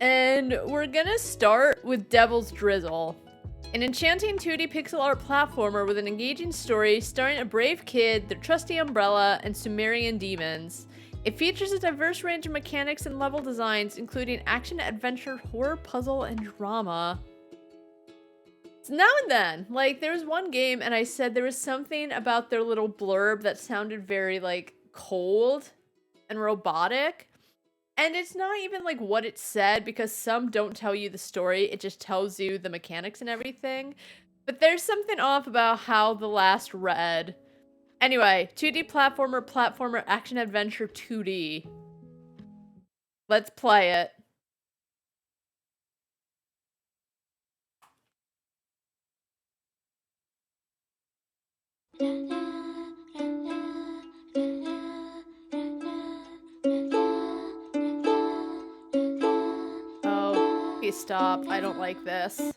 and we're gonna start with Devil's Drizzle. An enchanting 2D pixel art platformer with an engaging story starring a brave kid, their trusty umbrella, and Sumerian demons. It features a diverse range of mechanics and level designs, including action, adventure, horror, puzzle, and drama. So now and then, like, there was one game and I said there was something about their little blurb that sounded very, like, cold and robotic. And it's not even like what it said, because some don't tell you the story, it just tells you the mechanics and everything. But there's something off about how the last read. Anyway, 2D platformer, action adventure 2D. Let's play it. Please stop. I don't like this.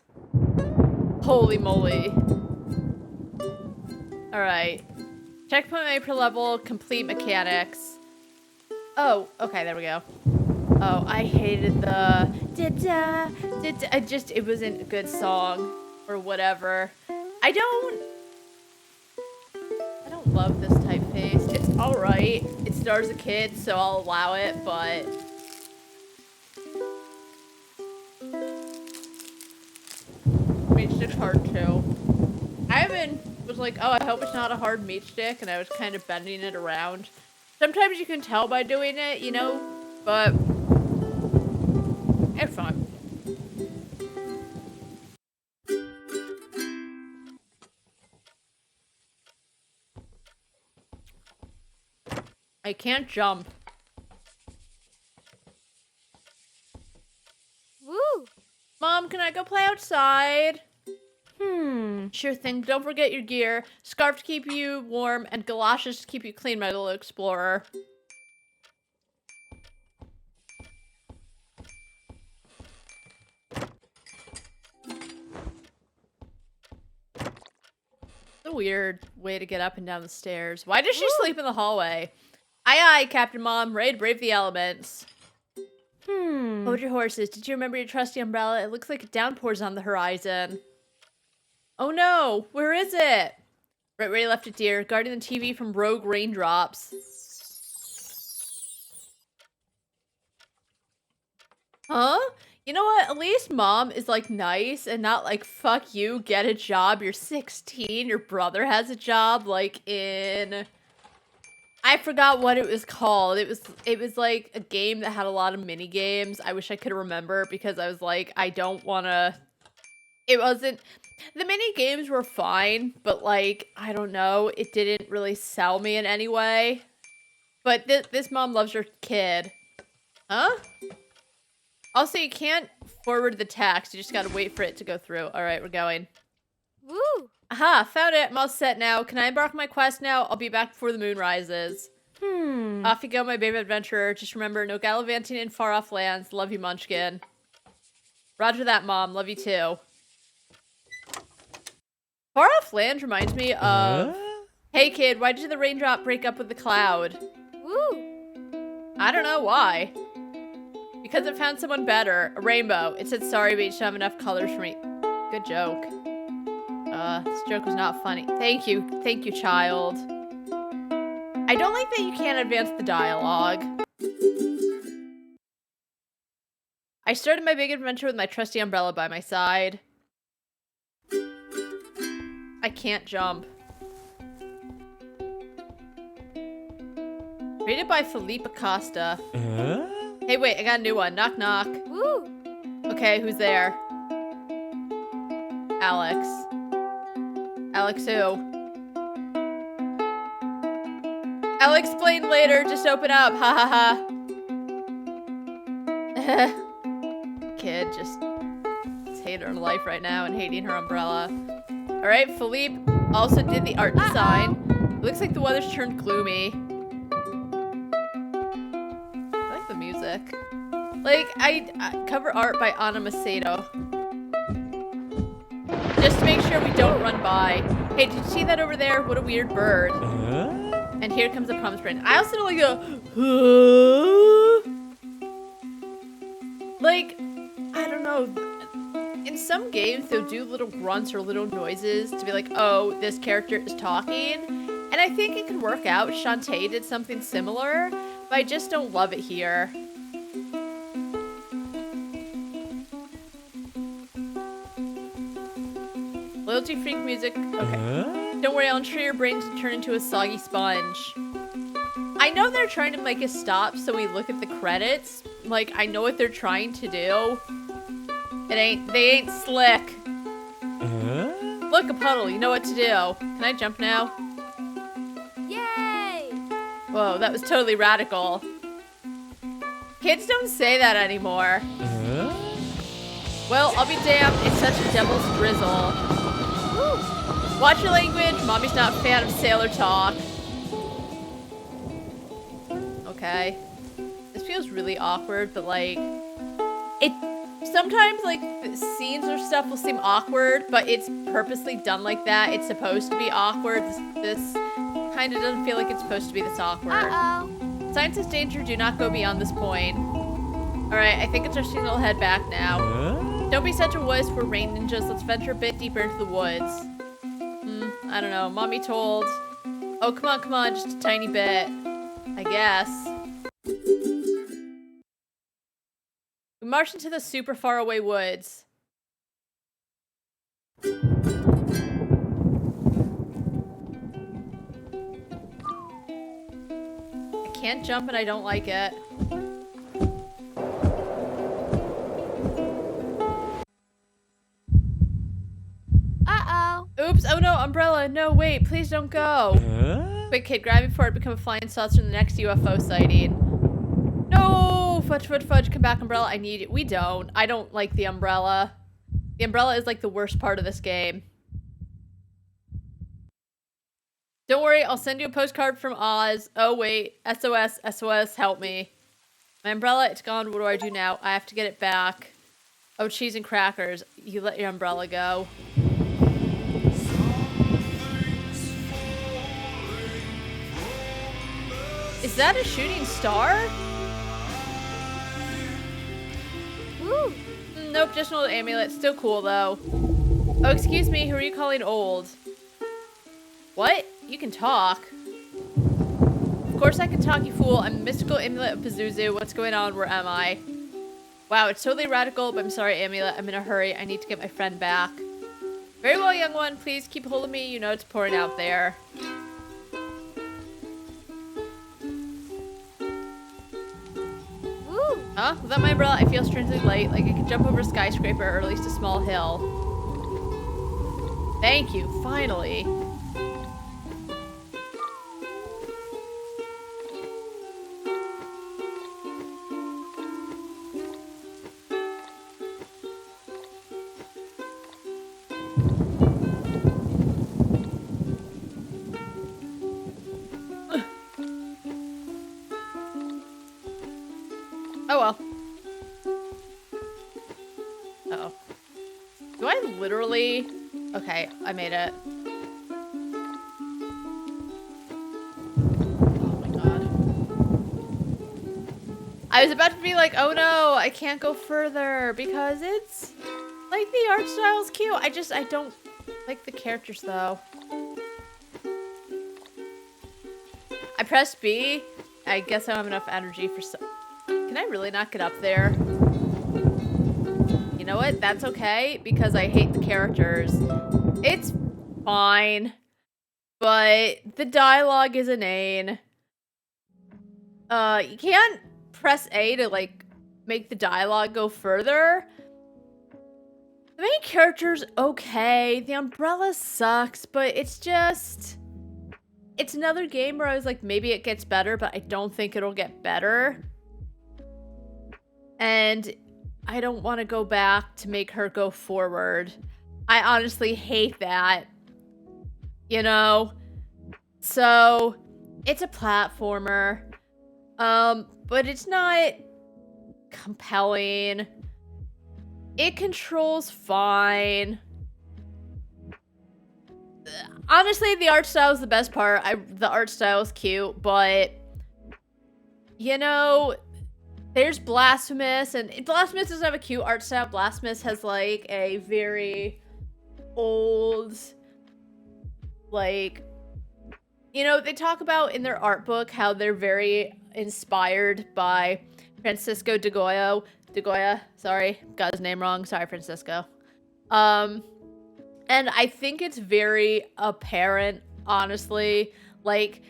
Holy moly. Alright. Checkpoint made per level, complete mechanics. Oh, okay, there we go. Oh, I hated the it wasn't a good song or whatever. I don't love this typeface. It's alright. It stars a kid, so I'll allow it, but meat stick's hard too. I was like, oh, I hope it's not a hard meat stick, and I was kind of bending it around. Sometimes you can tell by doing it, you know, but it's fun. I can't jump. Woo! Mom, can I go play outside? Sure thing. Don't forget your gear. Scarf to keep you warm, and galoshes to keep you clean, my little explorer. It's a weird way to get up and down the stairs. Why does she sleep in the hallway? Aye aye, Captain Mom. Ready to brave the elements. Hold your horses. Did you remember your trusty umbrella? It looks like a downpour's on the horizon. Oh no! Where is it? Right where you left it, dear. Guarding the TV from rogue raindrops. Huh? You know what? At least Mom is, like, nice and not like, fuck you, get a job. You're 16. Your brother has a job. Like, in... I forgot what it was called. It was like a game that had a lot of mini games. I wish I could remember, because I was like, I don't want to... It wasn't... The mini games were fine, but, like, I don't know. It didn't really sell me in any way. But this mom loves her kid. Huh? Also, you can't forward the text. You just gotta wait for it to go through. Alright, we're going. Woo! Aha, found it. I'm all set now. Can I embark on my quest now? I'll be back before the moon rises. Off you go, my baby adventurer. Just remember, no gallivanting in far-off lands. Love you, Munchkin. Roger that, Mom. Love you, too. Far-off land reminds me of... Hey, kid, why did the raindrop break up with the cloud? Woo! I don't know why. Because it found someone better. A rainbow. It said, sorry, but you don't have enough colors for me. Good joke. This joke was not funny. Thank you. Thank you, child. I don't like that you can't advance the dialogue. I started my big adventure with my trusty umbrella by my side. I can't jump. Rated by Felipe Acosta. Hey, wait, I got a new one. Knock, knock. Woo! Okay, who's there? Alex. Alex who? I'll explain later. Just open up. Ha ha ha. Kid just hating her life right now and hating her umbrella. Alright, Philippe also did the art design. It looks like the weather's turned gloomy. I like the music. Like, I cover art by Ana Macedo. Just to make sure we don't run by. Hey, did you see that over there? What a weird bird. And here comes the promise brand. I also don't like a... Like, I don't know. In some games, they'll do little grunts or little noises to be like, oh, this character is talking. And I think it can work out. Shantae did something similar, but I just don't love it here. Loyalty freak music. Okay. Don't worry, I'll ensure your brains turn into a soggy sponge. I know they're trying to make us stop so we look at the credits. Like, I know what they're trying to do. They ain't slick. Look, a puddle, you know what to do. Can I jump now? Yay! Whoa, that was totally radical. Kids don't say that anymore. Well, I'll be damned, it's such a devil's drizzle. Woo. Watch your language, Mommy's not a fan of sailor talk. Okay. This feels really awkward, but like, sometimes like scenes or stuff will seem awkward, but it's purposely done like that. It's supposed to be awkward. This kind of doesn't feel like it's supposed to be this awkward. Uh-oh. Signs of danger, do not go beyond this point. Alright, I think it's our signal to head back now. Don't be such a wuss, we're rain ninjas. Let's venture a bit deeper into the woods. I don't know. Mommy told. Oh, come on, just a tiny bit. I guess. We marched into the super far away woods. I can't jump and I don't like it. Uh-oh. Oops, oh no, umbrella, no, wait, please don't go. Quick kid, grab me before I become a flying saucer in the next UFO sighting. No, fudge, come back, umbrella, I need it. We don't. I don't like the umbrella. The umbrella is like the worst part of this game. Don't worry, I'll send you a postcard from Oz. Oh wait, SOS, help me. My umbrella, it's gone, what do I do now? I have to get it back. Oh, cheese and crackers. You let your umbrella go. Is that a shooting star? Woo. Nope, just an old amulet. Still cool, though. Oh, excuse me. Who are you calling old? What? You can talk. Of course I can talk, you fool. I'm the mystical amulet of Pazuzu. What's going on? Where am I? Wow, it's totally radical, but I'm sorry, amulet. I'm in a hurry. I need to get my friend back. Very well, young one. Please keep hold of me. You know it's pouring out there. Huh? Without my umbrella, I feel strangely light, like I could jump over a skyscraper or at least a small hill. Thank you, finally. Oh well. Uh-oh. Do I literally... Okay, I made it. Oh my god. I was about to be like, oh no, I can't go further because it's... Like, the art style's cute. I don't like the characters though. I pressed B. I guess I don't have enough energy for some... Can I really not get up there? You know what? That's okay, because I hate the characters. It's fine. But the dialogue is inane. You can't press A to, like, make the dialogue go further. The main character's okay. The umbrella sucks, but it's just... It's another game where I was like, maybe it gets better, but I don't think it'll get better. And I don't want to go back to make her go forward. I honestly hate that. You know? So, it's a platformer. But it's not compelling. It controls fine. Honestly, the art style is the best part. The art style is cute, but... You know... there's Blasphemous, and Blasphemous doesn't have a cute art style. Blasphemous has like a very old, like, you know, they talk about in their art book how they're very inspired by Francisco de Goya, sorry, got his name wrong. Sorry, Francisco. And I think it's very apparent, honestly, like,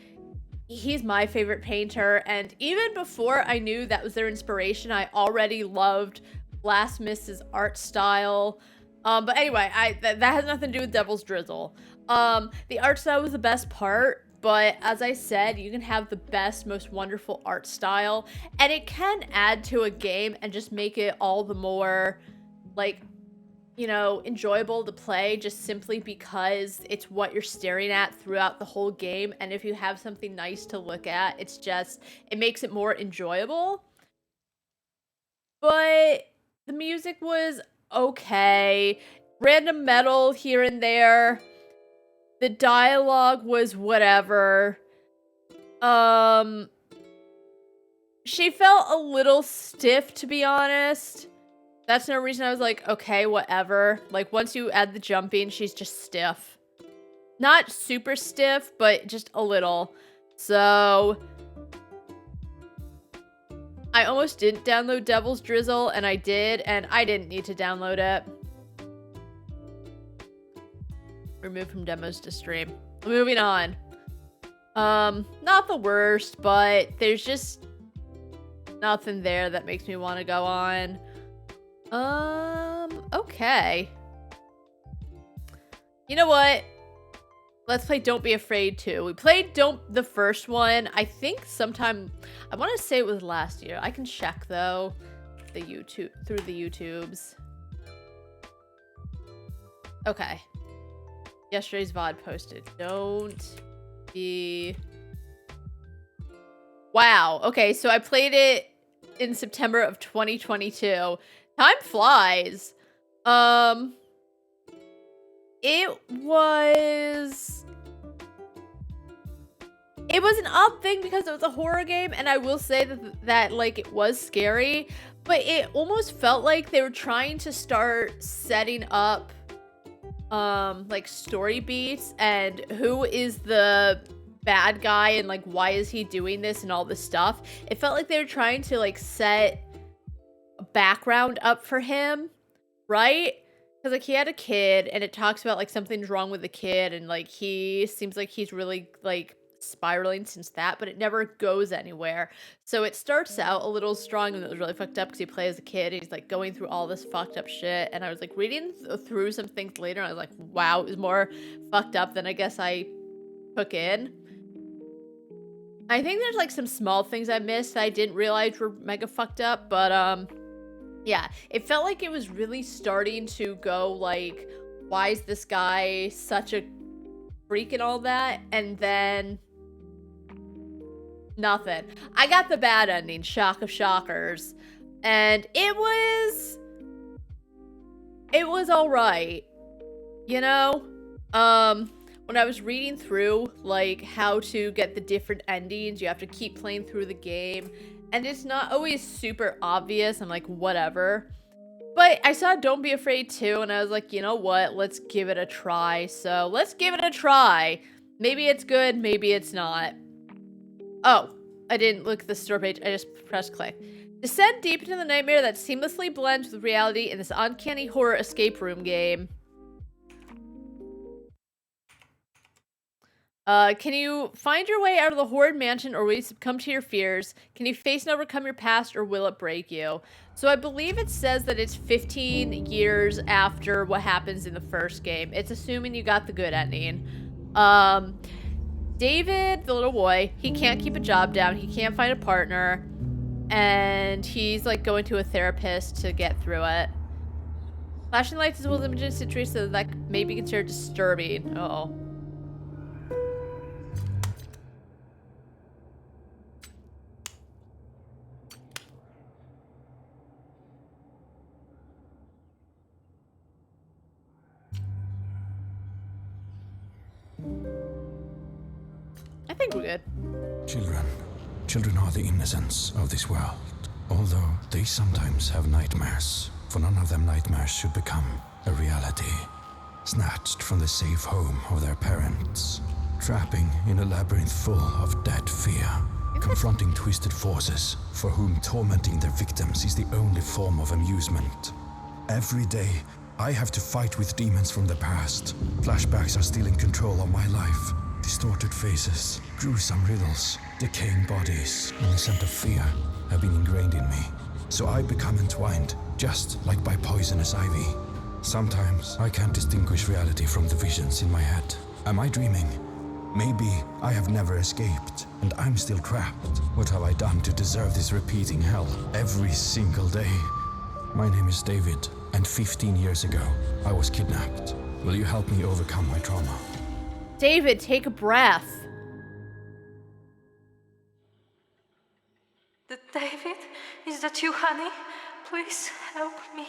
he's my favorite painter, and even before I knew that was their inspiration, I already loved Blasphemous' art style. But anyway, that has nothing to do with Devil's Drizzle. The art style was the best part, but as I said, you can have the best, most wonderful art style, and it can add to a game and just make it all the more, like, you know, enjoyable to play, just simply because it's what you're staring at throughout the whole game. And if you have something nice to look at, it's just, it makes it more enjoyable. But the music was okay. Random metal here and there. The dialogue was whatever. She felt a little stiff, to be honest. That's no reason I was like, okay, whatever. Like, once you add the jumping, she's just stiff. Not super stiff, but just a little. So, I almost didn't download Devil's Drizzle, and I did, and I didn't need to download it. Remove from demos to stream. Moving on. Not the worst, but there's just nothing there that makes me want to go on. Okay. You know what? Let's play Don't Be Afraid 2. We played the first one, I think sometime, I want to say it was last year. I can check though, through the YouTubes. Okay. Yesterday's VOD posted. Don't be... Wow. Okay, so I played it in September of 2022. Time flies. It was an odd thing because it was a horror game, and I will say that like it was scary, but it almost felt like they were trying to start setting up like story beats and who is the bad guy and like why is he doing this and all this stuff. It felt like they were trying to like set a background up for him, right? Because like he had a kid and it talks about like something's wrong with the kid, and like he seems like he's really like spiraling since that, but it never goes anywhere. So it starts out a little strong and it was really fucked up because he plays as a kid and he's like going through all this fucked up shit, and I was like reading through some things later and I was like, wow, it was more fucked up than I guess I took in. I think there's like some small things I missed that I didn't realize were mega fucked up, but yeah, it felt like it was really starting to go like, why is this guy such a freak and all that, and then nothing. I got the bad ending, shock of shockers, and it was all right, you know. When I was reading through like how to get the different endings, you have to keep playing through the game, and it's not always super obvious. I'm like, whatever. But I saw Don't Be Afraid 2, and I was like, you know what? Let's give it a try. So let's give it a try. Maybe it's good, maybe it's not. Oh, I didn't look at the store page. I just pressed click. Descend deep into the nightmare that seamlessly blends with reality in this uncanny horror escape room game. Can you find your way out of the horrid mansion, or will you succumb to your fears? Can you face and overcome your past, or will it break you? So I believe it says that it's 15 years after what happens in the first game. It's assuming you got the good ending. David, the little boy, he can't keep a job down. He can't find a partner. And he's like going to a therapist to get through it. Flashing lights as well as images situations that may be considered disturbing. Uh-oh. I think we're good. Children are the innocence of this world. Although they sometimes have nightmares, for none of them nightmares should become a reality. Snatched from the safe home of their parents, trapping in a labyrinth full of dead fear, confronting twisted forces for whom tormenting their victims is the only form of amusement. Every day, I have to fight with demons from the past. Flashbacks are still in control of my life. Distorted faces, gruesome riddles, decaying bodies, and a scent of fear have been ingrained in me. So I become entwined, just like by poisonous ivy. Sometimes I can't distinguish reality from the visions in my head. Am I dreaming? Maybe I have never escaped, and I'm still trapped. What have I done to deserve this repeating hell every single day? My name is David, and 15 years ago, I was kidnapped. Will you help me overcome my trauma? David, take a breath. David, is that you, honey? Please help me.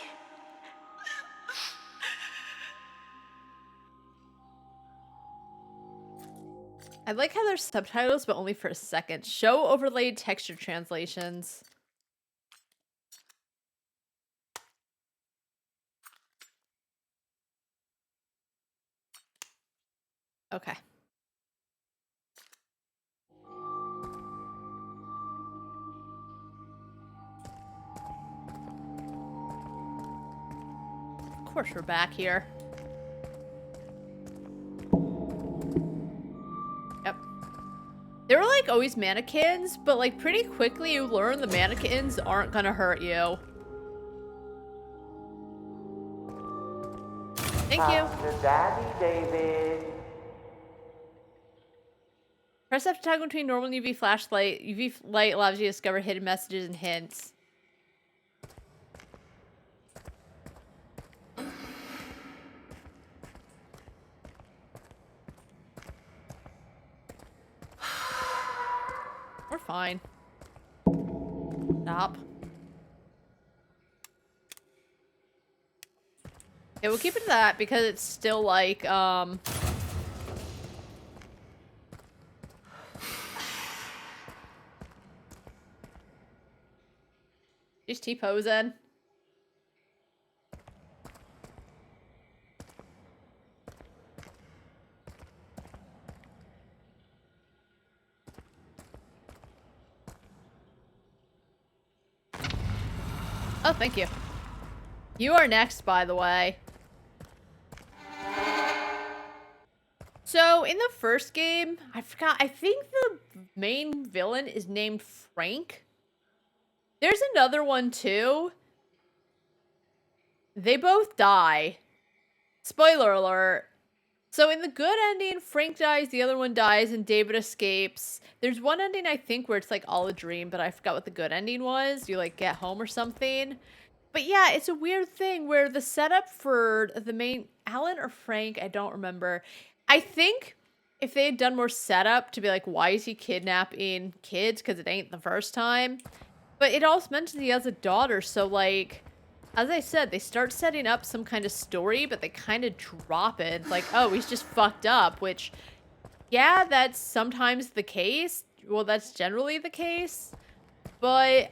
I like how there's subtitles, but only for a second. Show overlaid texture translations. Okay. Of course we're back here. Yep. They were like always mannequins, but like pretty quickly you learn the mannequins aren't gonna hurt you. Thank you. After Daddy, David. Press F to toggle between normal and UV flashlight. UV light allows you to discover hidden messages and hints. We're fine. Stop. Yeah, we'll keep it to that because it's still like, just T-posing. Oh, thank you. You are next, by the way. So, in the first game, I think the main villain is named Frank. There's another one, too. They both die. Spoiler alert. So, in the good ending, Frank dies, the other one dies, and David escapes. There's one ending, I think, where it's, like, all a dream, but I forgot what the good ending was. You, like, get home or something. But yeah, it's a weird thing where the setup for the main... Alan or Frank? I don't remember. I think if they had done more setup to be like, why is he kidnapping kids? Because it ain't the first time. But it also mentions he has a daughter, so like... As I said, they start setting up some kind of story, but they kind of drop it. Like, oh, he's just fucked up, which... Yeah, that's sometimes the case. Well, that's generally the case. But,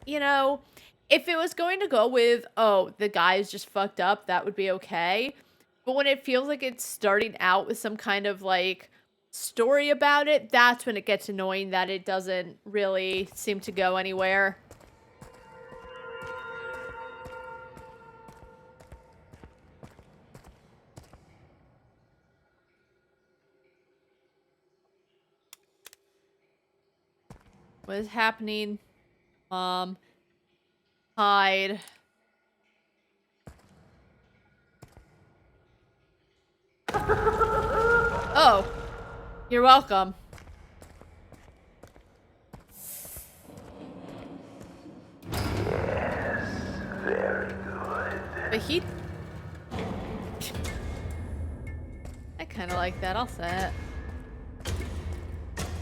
you know... If it was going to go with, oh, the guy is just fucked up, that would be okay. But when it feels like it's starting out with some kind of, like, story about it, that's when it gets annoying that it doesn't really seem to go anywhere. What is happening? Hide. Oh. You're welcome. Yes, very good. But he... I kind of like that, I'll say it.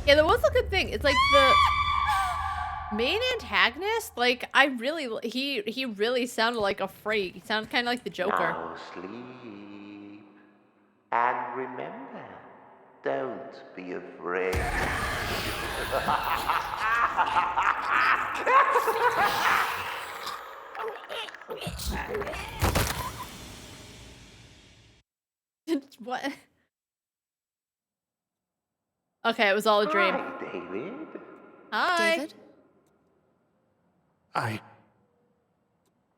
Yeah, there was a good thing. It's like the... main antagonist, like, I really, he really sounded like a freak. He sounded kind of like the Joker. Now sleep. And remember, don't be afraid. What? Okay, it was all a dream. Hi, David. Hi. David,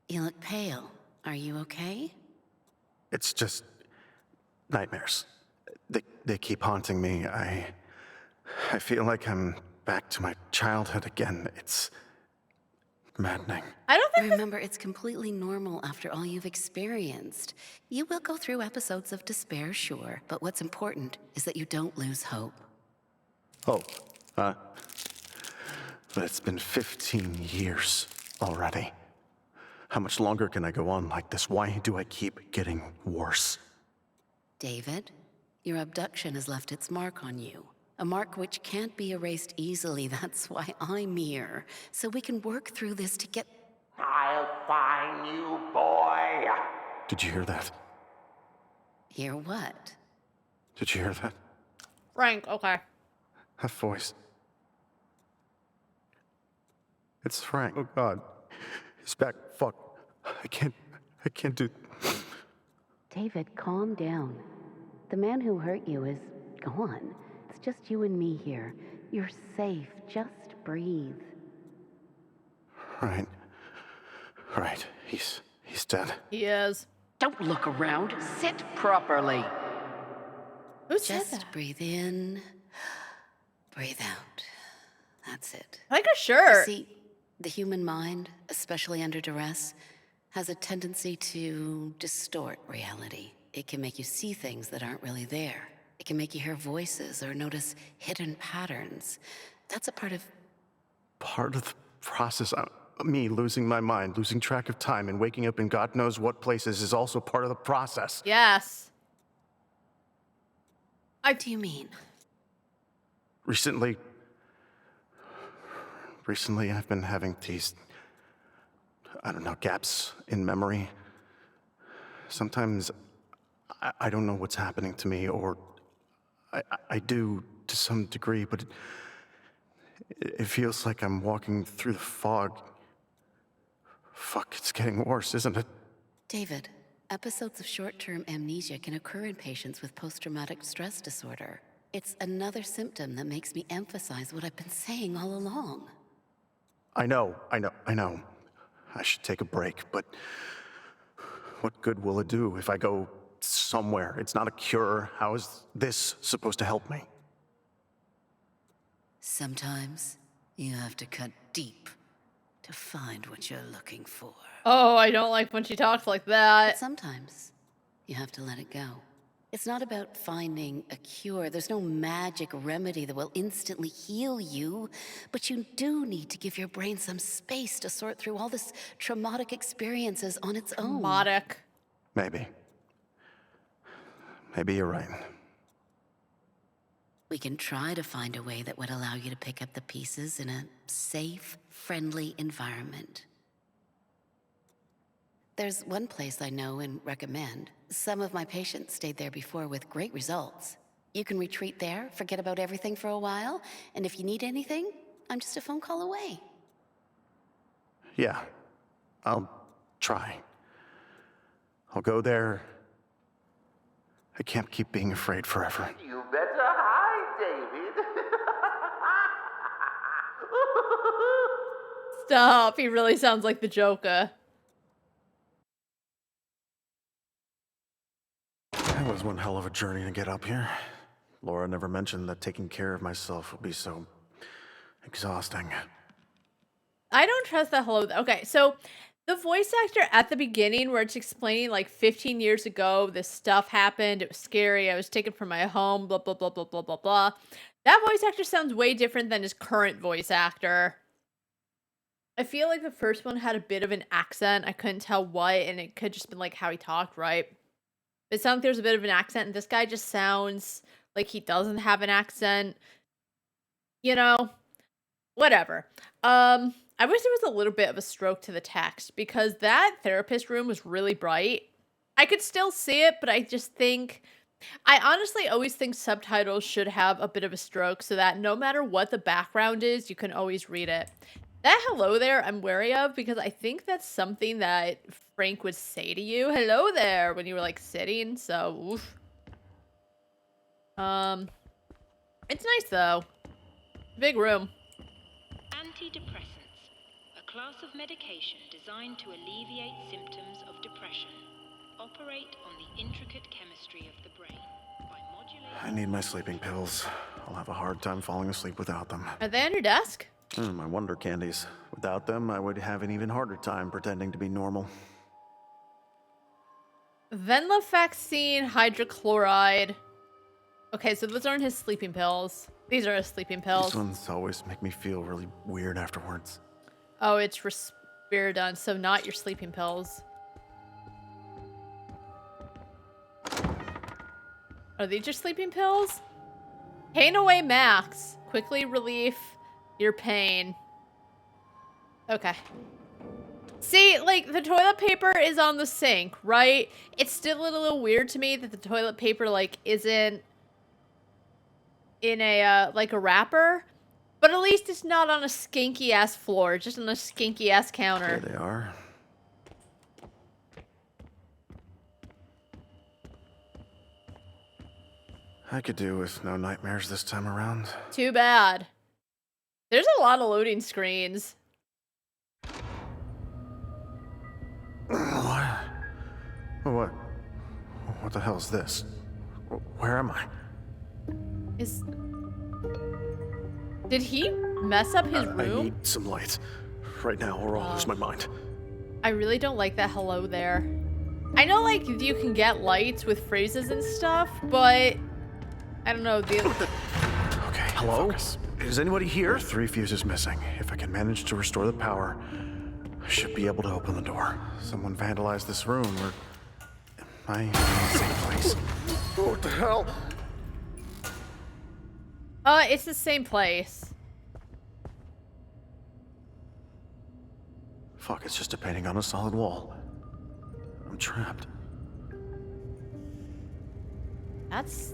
you look pale. Are you okay? It's just nightmares. They keep haunting me. I feel like I'm back to my childhood again. It's maddening. I don't think Remember, it's completely normal after all you've experienced. You will go through episodes of despair, sure, but what's important is that you don't lose hope. Oh, but it's been 15 years already. How much longer can I go on like this? Why do I keep getting worse? David, your abduction has left its mark on you. A mark which can't be erased easily. That's why I'm here. So we can work through this to get... I'll find you, boy. Did you hear that? Hear what? Did you hear that? Frank, okay. That voice. It's Frank. Oh God. He's back. Fuck. I can't do... David, calm down. The man who hurt you is gone. It's just you and me here. You're safe. Just breathe. Right. He's dead. He is. Don't look around. Sit properly. Who said Just that? breathe in, breathe out. That's it. Like a shirt. See, the human mind, especially under duress, has a tendency to distort reality. It can make you see things that aren't really there. It can make you hear voices or notice hidden patterns. That's a part of... Part of the process. Me losing my mind, losing track of time, and waking up in God knows what places is also part of the process. Yes. What do you mean? Recently, I've been having these, I don't know, gaps in memory. Sometimes I don't know what's happening to me, or I do to some degree, but it feels like I'm walking through the fog. Fuck, it's getting worse, isn't it? David, episodes of short-term amnesia can occur in patients with post-traumatic stress disorder. It's another symptom that makes me emphasize what I've been saying all along. I know. I should take a break, but what good will it do if I go somewhere? It's not a cure. How is this supposed to help me? Sometimes you have to cut deep to find what you're looking for. Oh, I don't like when she talks like But that. sometimes you have to let it go. It's not about finding a cure. There's no magic remedy that will instantly heal you, but you do need to give your brain some space to sort through all this traumatic experiences on its own. Modic. Maybe you're right. We can try to find a way that would allow you to pick up the pieces in a safe, friendly environment. There's one place I know and recommend. Some of my patients stayed there before with great results. You can retreat there, forget about everything for a while, and if you need anything, I'm just a phone call away. Yeah, I'll try. I'll go there. I can't keep being afraid forever. You better hide, David. Stop. He really sounds like the Joker. That was one hell of a journey to get up here. Laura never mentioned that taking care of myself would be so exhausting. I don't trust that hello. Okay, so the voice actor at the beginning where it's explaining like 15 years ago, this stuff happened, it was scary, I was taken from my home, blah, blah, blah, blah, blah, blah, blah. That voice actor sounds way different than his current voice actor. I feel like the first one had a bit of an accent. I couldn't tell what, and it could just been like how he talked, right? It sounds like there's a bit of an accent, and this guy just sounds like he doesn't have an accent. You know? Whatever. I wish there was a little bit of a stroke to the text, because that therapist room was really bright. I could still see it, but I just think I honestly always think subtitles should have a bit of a stroke so that no matter what the background is, you can always read it. That hello there I'm wary of because I think that's something that Frank would say to you, hello there, when you were like sitting, so oof. It's nice though. Big room. Antidepressants, a class of medication designed to alleviate symptoms of depression, operate on the intricate chemistry of the brain by modulating... I need my sleeping pills. I'll have a hard time falling asleep without them. Are they on your desk? My wonder candies. Without them, I would have an even harder time pretending to be normal. Venlafaxine hydrochloride. Okay, so those aren't his sleeping pills. These are his sleeping pills. These ones always make me feel really weird afterwards. Oh, it's Risperidone, so not your sleeping pills. Are these your sleeping pills? Pain away max. Quickly relief your pain. Okay. See, like, the toilet paper is on the sink, right? It's still a little weird to me that the toilet paper, like, isn't in a, like, a wrapper. But at least it's not on a skanky-ass floor, just on a skanky-ass counter. There they are. I could do with no nightmares this time around. Too bad. There's a lot of loading screens. What? What? What the hell is this? Where am I? Did he mess up his room? I need some light. Right now, or I'll lose my mind. I really don't like that hello there. I know, like, you can get lights with phrases and stuff, but I don't know. Okay, hello? Focus. Is anybody here? There are 3 fuses missing. If I can manage to restore the power, I should be able to open the door. Someone vandalized this room, or am I in the same place? What the hell? It's the same place. Fuck, it's just a painting on a solid wall. I'm trapped. That's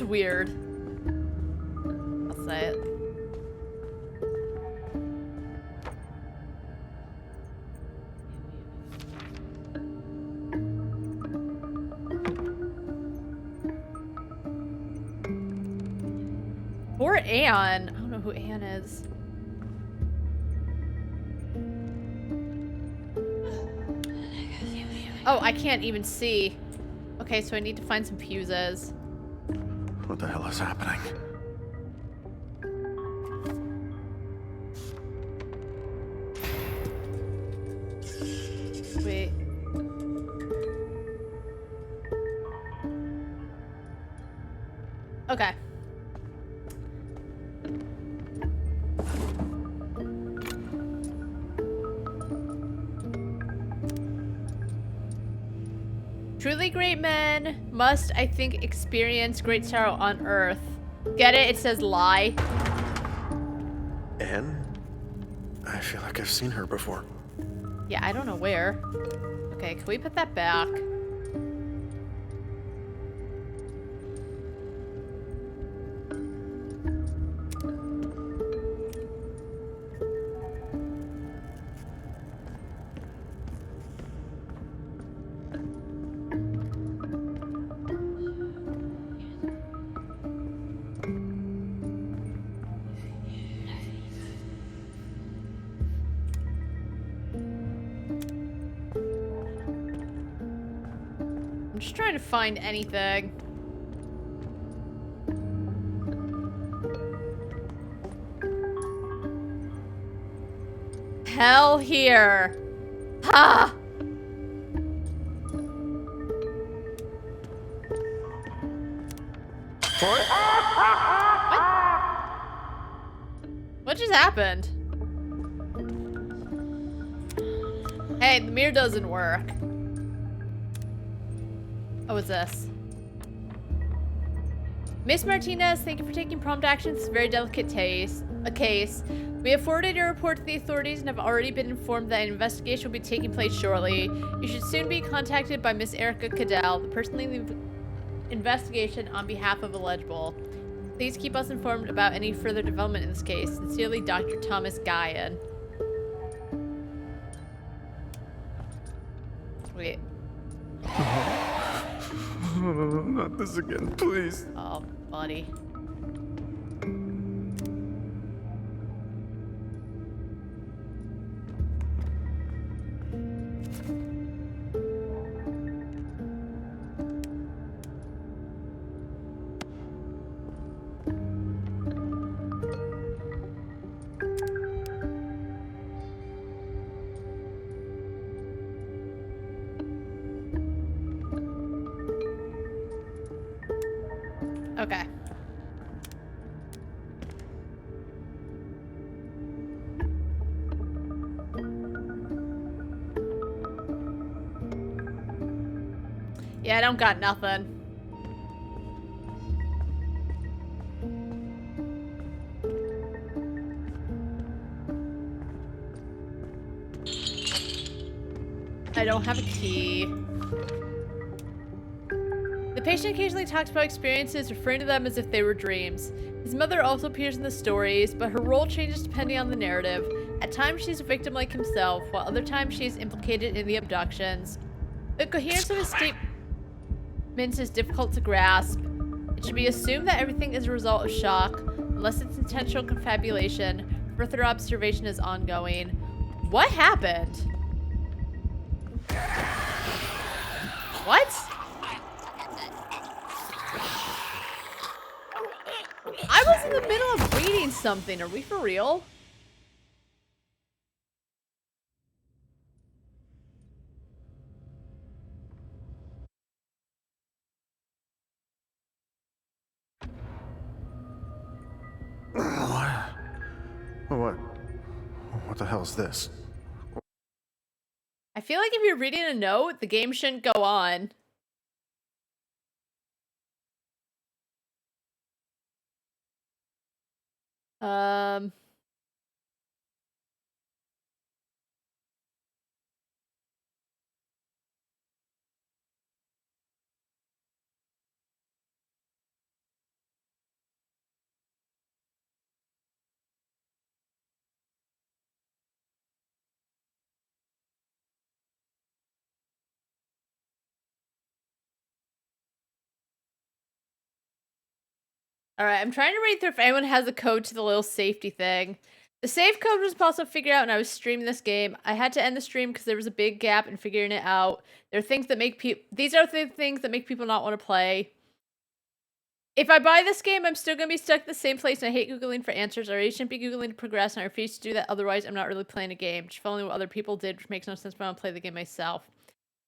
weird. I'll say it. Poor Anne. I don't know who Anne is. Oh, I can't even see. Okay, so I need to find some fuses. What the hell is happening? Wait. Okay. Truly great men must, I think, experience great sorrow on earth. Get it? It says lie. Anne? I feel like I've seen her before. Yeah, I don't know where. Okay, can we put that back? I'm just trying to find anything. Hell here. Ha! What just happened? Hey, the mirror doesn't work. Oh, what's this? Miss Martinez, thank you for taking prompt action. It's a very delicate case. We have forwarded your report to the authorities and have already been informed that an investigation will be taking place shortly. You should soon be contacted by Miss Erica Cadell, the person leading the investigation on behalf of Illegible. Please keep us informed about any further development in this case. Sincerely, Dr. Thomas Guyan. Wait. Not this again, please. Oh, buddy. Okay. Yeah, I don't got nothing. I don't have a key. The patient occasionally talks about experiences, referring to them as if they were dreams. His mother also appears in the stories, but her role changes depending on the narrative. At times she's a victim like himself, while other times she is implicated in the abductions. The coherence of his statements is difficult to grasp. It should be assumed that everything is a result of shock, unless it's intentional confabulation. Further observation is ongoing. What happened? What? I was in the middle of reading something. Are we for real? What the hell is this? I feel like if you're reading a note, the game shouldn't go on. Alright, I'm trying to read through if anyone has a code to the little safety thing. The safe code was possible to figure out when I was streaming this game. I had to end the stream because there was a big gap in figuring it out. There are things that make people— these are the things that make people not want to play. If I buy this game, I'm still going to be stuck at the same place, and I hate Googling for answers. I really shouldn't be Googling to progress, and I refuse to do that, otherwise I'm not really playing a game. Just following what other people did, which makes no sense when I want to play the game myself.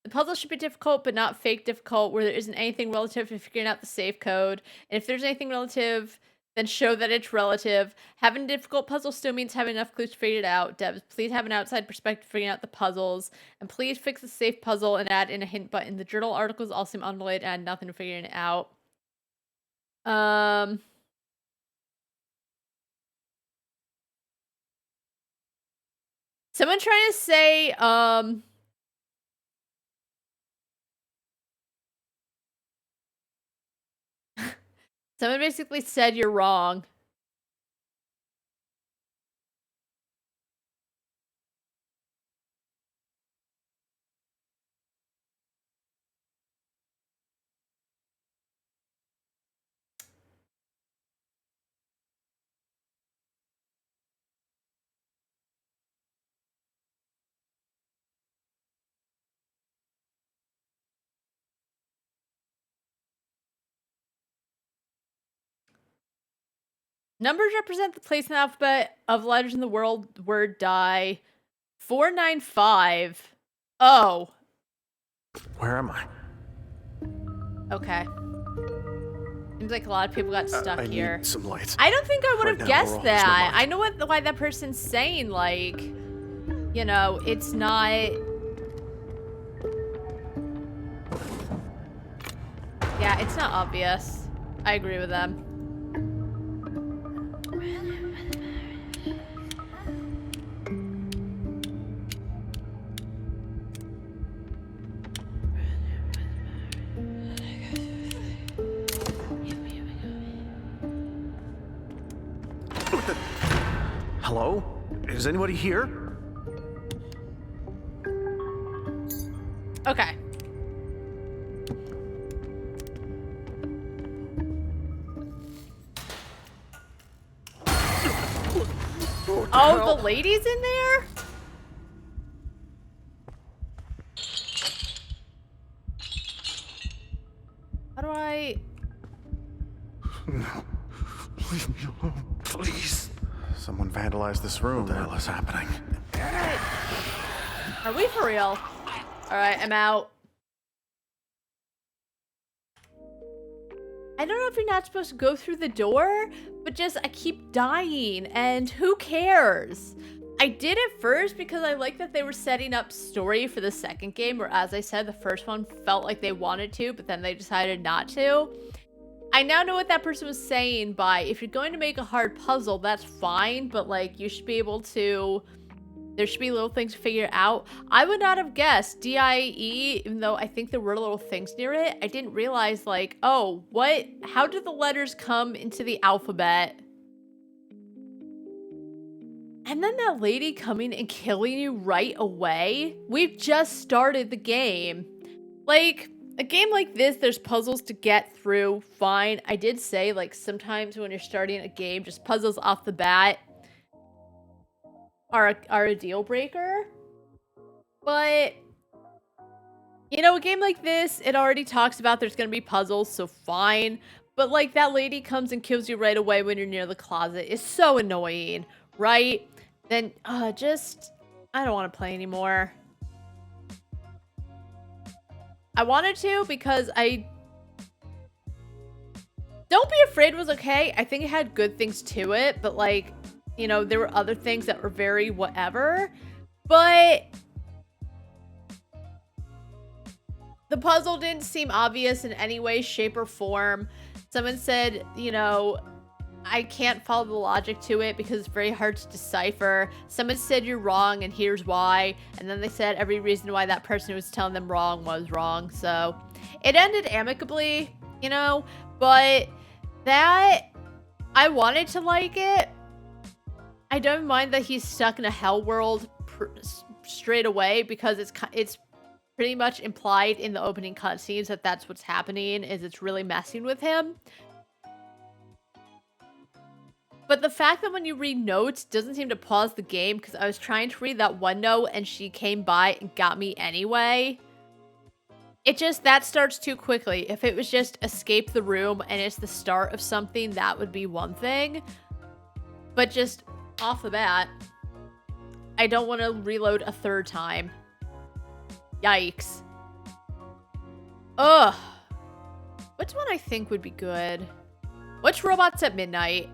The puzzle should be difficult, but not fake difficult, where there isn't anything relative to figuring out the safe code. And if there's anything relative, then show that it's relative. Having a difficult puzzle still means having enough clues to figure it out. Devs, please have an outside perspective figuring out the puzzles. And please fix the safe puzzle and add in a hint button. The journal articles all seem unrelated and add nothing to figuring it out. Someone trying to say, someone basically said you're wrong. Numbers represent the place in the alphabet of letters in the word die. 495. Oh. Where am I? Okay. Seems like a lot of people got stuck I here. Need some light. I don't think I would Right have now, guessed we're almost that. not I know why that person's saying, like, you know, it's not... Yeah, it's not obvious. I agree with them. Hello? Is anybody here? Okay. Oh, the lady's in there? How do I... No. Leave me alone, please. Someone vandalized this room. What the hell is happening? Are we for real? Alright, I'm out. I don't know if you're not supposed to go through the door, but just I keep dying, and who cares? I did it first because I like that they were setting up story for the second game, where as I said, the first one felt like they wanted to, but then they decided not to. I now know what that person was saying by, if you're going to make a hard puzzle, that's fine, but like, you should be able to... There should be little things to figure out. I would not have guessed D-I-E, even though I think there were little things near it. I didn't realize, like, oh, what? How did the letters come into the alphabet? And then that lady coming and killing you right away? We've just started the game. Like, a game like this, there's puzzles to get through, fine. I did say, like, sometimes when you're starting a game, just puzzles off the bat are a deal breaker. But, you know, a game like this, it already talks about there's gonna be puzzles, so fine. But, like, that lady comes and kills you right away when you're near the closet. It's so annoying, right? Then, I don't want to play anymore. I wanted to because Don't Be Afraid was okay. I think it had good things to it, but, like, you know, there were other things that were very whatever. But the puzzle didn't seem obvious in any way, shape, or form. Someone said, you know, I can't follow the logic to it because it's very hard to decipher. Someone said you're wrong and here's why. And then they said every reason why that person who was telling them wrong was wrong. So it ended amicably, you know, but that, I wanted to like it. I don't mind that he's stuck in a hell world straight away because it's pretty much implied in the opening cutscenes that that's what's happening, is it's really messing with him. But the fact that when you read notes doesn't seem to pause the game, because I was trying to read that one note and she came by and got me anyway. It just, that starts too quickly. If it was just escape the room and it's the start of something, that would be one thing. But just off the bat, I don't want to reload a third time. Yikes. Ugh. Which one I think would be good? Which Robots at Midnight?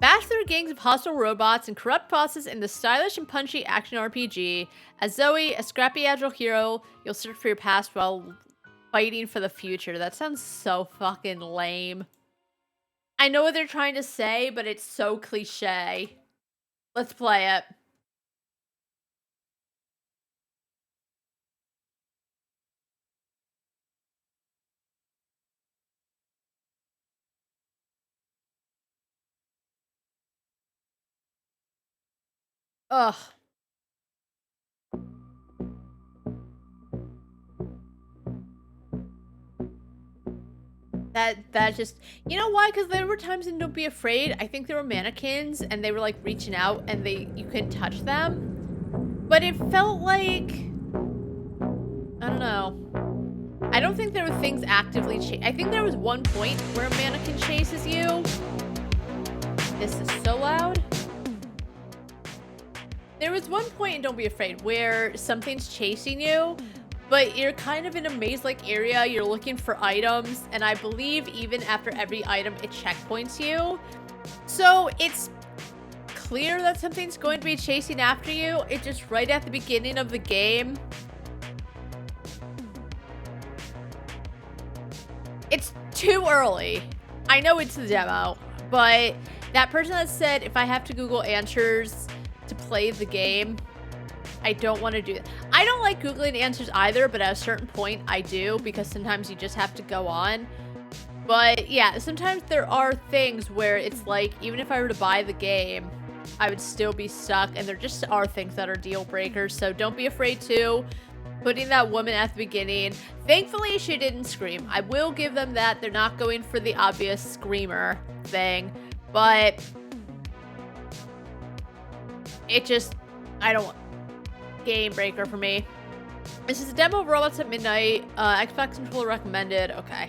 Bash through gangs of hostile robots and corrupt bosses in the stylish and punchy action RPG. As Zoe, a scrappy agile hero, you'll search for your past while fighting for the future. That sounds so fucking lame. I know what they're trying to say, but it's so cliche. Let's play it. Ugh. That just, you know why? Because there were times in Don't Be Afraid, I think there were mannequins and they were like reaching out and you couldn't touch them. But it felt like, I don't know. I don't think there were things actively I think there was one point where a mannequin chases you. This is so loud. There was one point in Don't Be Afraid where something's chasing you, but you're kind of in a maze-like area, you're looking for items, and I believe even after every item, it checkpoints you. So it's clear that something's going to be chasing after you. It's just right at the beginning of the game. It's too early. I know it's the demo, but that person that said if I have to Google answers to play the game, I don't want to do that. I don't like Googling answers either, but at a certain point I do, because sometimes you just have to go on. But yeah, sometimes there are things where it's like, even if I were to buy the game, I would still be stuck, and there just are things that are deal breakers, so don't be afraid to. Putting that woman at the beginning, thankfully she didn't scream. I will give them that. They're not going for the obvious screamer thing, but it just, I don't, game breaker for me. This is a demo of Robots at Midnight, Xbox controller recommended. Okay.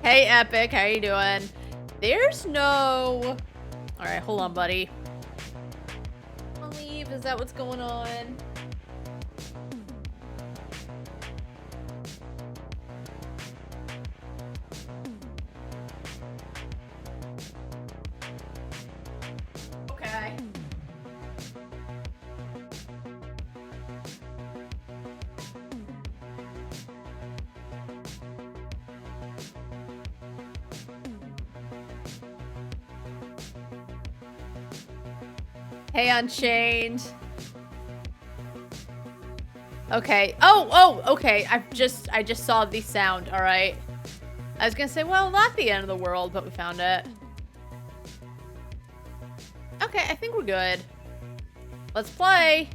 Hey, Epic, how you doing? There's no... Alright, hold on, buddy. I'll leave. Is that what's going on? Okay. Hey, Unchained. Okay. Oh, okay. I just saw the sound. All right. I was gonna say, well, not the end of the world, but we found it. Okay, I think we're good. Let's play.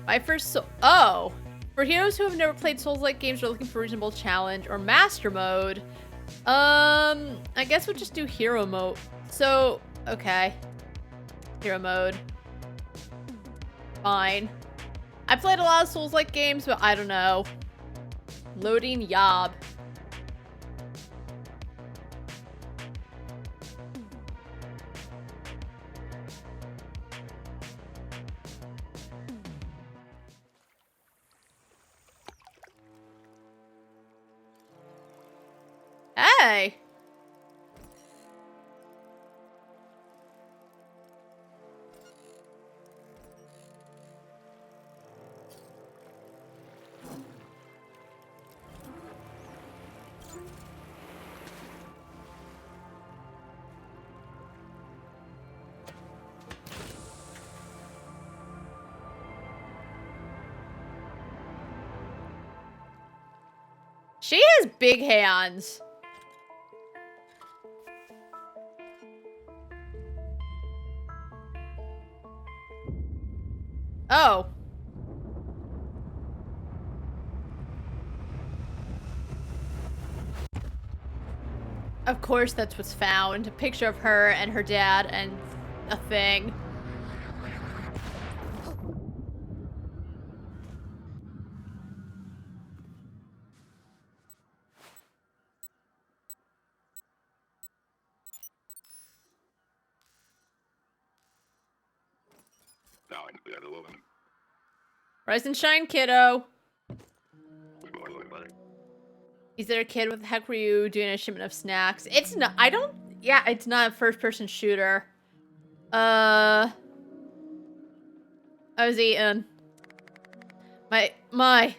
My first oh. For heroes who have never played Souls-like games or are looking for a reasonable challenge or master mode, I guess we'll just do hero mode. So, okay. Hero mode. Fine. I played a lot of Souls-like games, but I don't know. Loading Yob. Hey! She has big hands. Oh. Of course that's what's found. A picture of her and her dad and a thing. Rise and shine, kiddo. Is there a kid? What the heck were you doing a shipment of snacks? It's not, yeah, it's not a first-person shooter. I was eating. My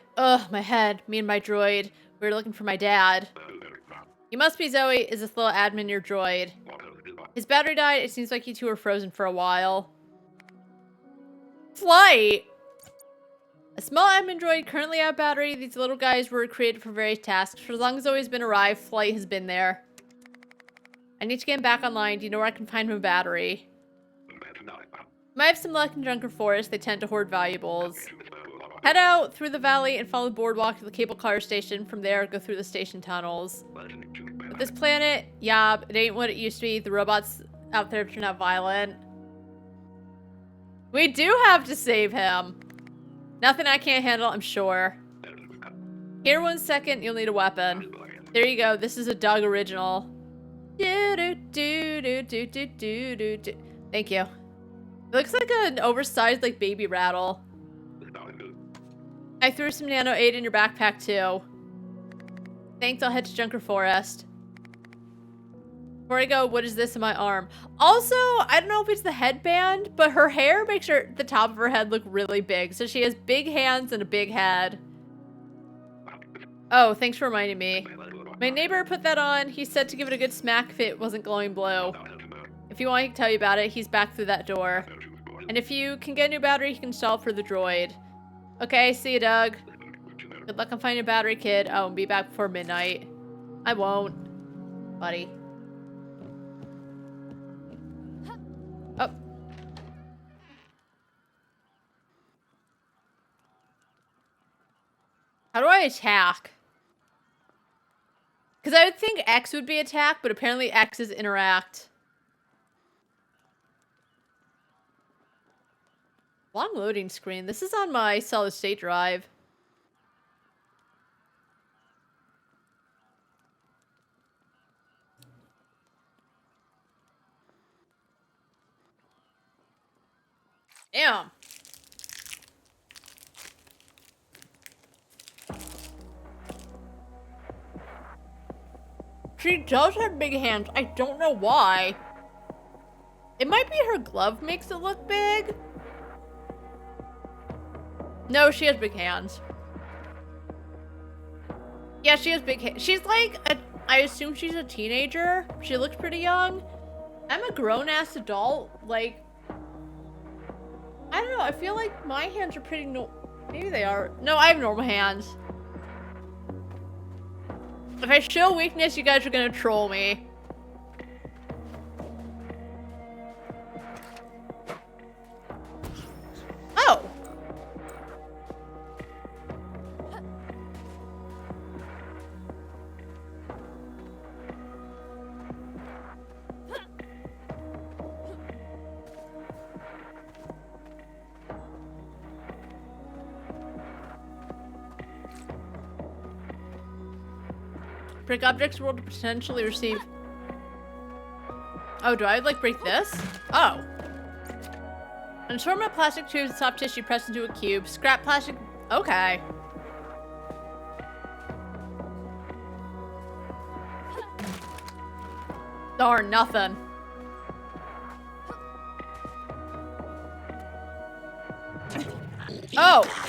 head. Me and my droid. We were looking for my dad. You must be Zoe. Is this little admin your droid? His battery died. It seems like you two were frozen for a while. Flight! A small admin droid currently out of battery. These little guys were created for various tasks. For as long as Zoe's been arrived, Flight has been there. I need to get him back online. Do you know where I can find him a battery? Might have some luck in Junker Forest. They tend to hoard valuables. Head out through the valley and follow the boardwalk to the cable car station. From there, go through the station tunnels. But this planet, yeah, it ain't what it used to be. The robots out there turn out violent. We do have to save him. Nothing I can't handle, I'm sure. Here 1 second, you'll need a weapon. There you go. This is a Doug original. Thank you. It looks like an oversized, like, baby rattle. I threw some Nano 8 in your backpack, too. Thanks, I'll head to Junker Forest. Before I go, what is this in my arm? Also, I don't know if it's the headband, but her hair makes the top of her head look really big. So she has big hands and a big head. Oh, thanks for reminding me. My neighbor put that on. He said to give it a good smack if it wasn't glowing blue. If you want, he can tell you about it. He's back through that door. And if you can get a new battery, he can install it for the droid. Okay, see you, Doug. Good luck on finding a battery, kid. Oh, and be back before midnight. I won't, buddy. Oh. How do I attack? Because I would think X would be attack, but apparently X is interact. Long loading screen. This is on my solid state drive. Damn. She does have big hands. I don't know why. It might be her glove makes it look big. No, she has big hands. Yeah, she has big hands. She's like, I assume she's a teenager. She looks pretty young. I'm a grown-ass adult. Like, I don't know. I feel like my hands are pretty maybe they are. No, I have normal hands. If I show weakness, you guys are gonna troll me. Oh! Break objects rolled to potentially receive. Oh, do I like break this? Oh. An assortment of plastic tubes and soft tissue pressed into a cube. Scrap plastic. Okay. Darn, nothing. Oh.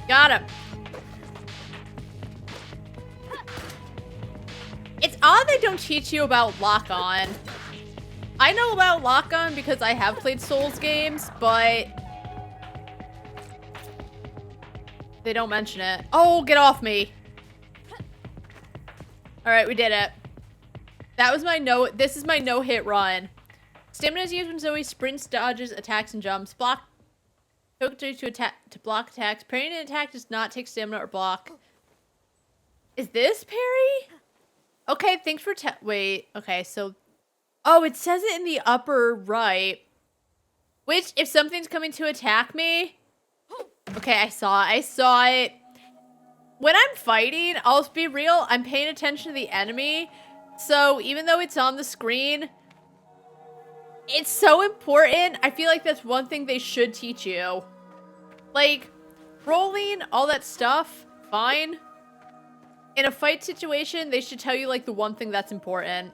Got him. It's odd they don't teach you about lock-on. I know about lock-on because I have played Souls games, but they don't mention it. Oh, get off me. Alright, we did it. That was my this is my no-hit run. Stamina is used when Zoe sprints, dodges, attacks, and jumps. Block to block attacks. Parrying an attack does not take stamina or block. Is this parry? Okay, thanks for wait. Okay, so oh, it says it in the upper right. Which, if something's coming to attack me. Okay, I saw it. When I'm fighting, I'll be real, I'm paying attention to the enemy. So even though it's on the screen, it's so important. I feel like that's one thing they should teach you. Like, rolling, all that stuff, fine. In a fight situation, they should tell you, like, the one thing that's important.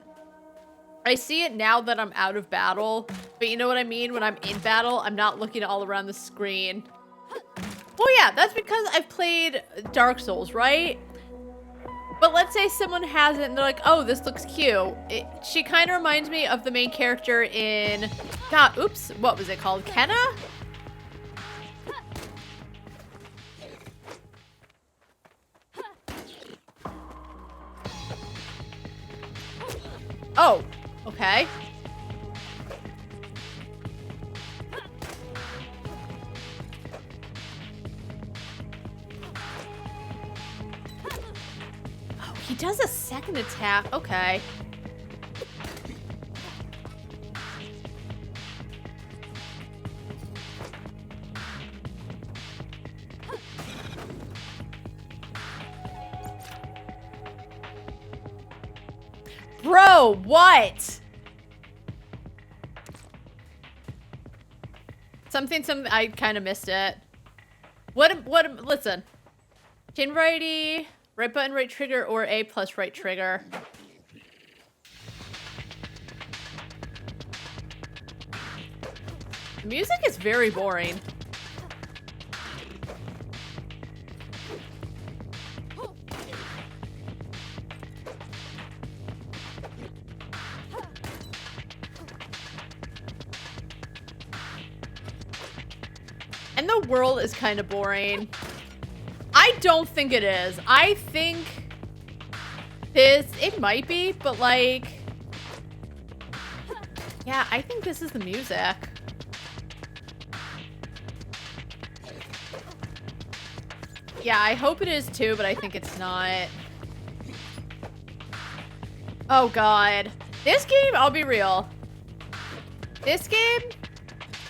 I see it now that I'm out of battle, but you know what I mean? When I'm in battle, I'm not looking all around the screen. Well, yeah, that's because I've played Dark Souls, right? But let's say someone has it and they're like, oh, this looks cute. She kind of reminds me of the main character in... God, oops, what was it called? Kenna? Oh, okay. He does a second attack. Okay. Bro, what? Something, I kind of missed it. Listen. Chain variety... Right button, right trigger, or A plus right trigger. The music is very boring. And the world is kind of boring. I don't think it is. I think it might be, but like, yeah, I think this is the music. Yeah, I hope it is too, but I think it's not. Oh God. This game, I'll be real. This game,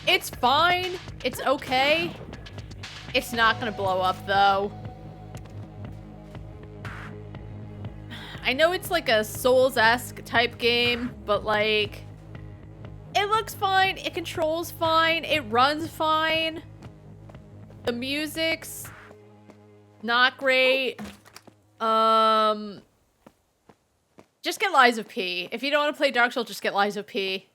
it's fine. It's okay. It's not gonna blow up though. I know it's like a Souls-esque type game, but like, it looks fine, it controls fine, it runs fine. The music's not great. Just get Lies of P. If you don't want to play Dark Souls, just get Lies of P.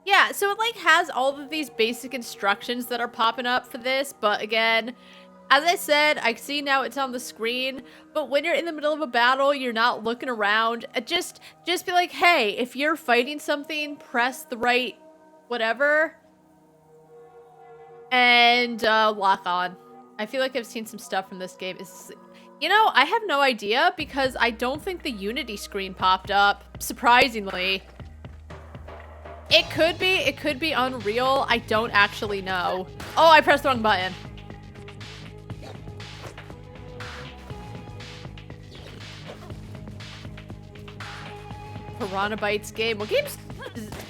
Yeah, so it like has all of these basic instructions that are popping up for this, but again, as I said, I see now it's on the screen, but when you're in the middle of a battle, you're not looking around. Just be like, hey, if you're fighting something, press the right whatever and lock on. I feel like I've seen some stuff from this game. You know, I have no idea because I don't think the Unity screen popped up, surprisingly. It could be Unreal. I don't actually know. Oh, I pressed the wrong button. Piranha Bytes game. What games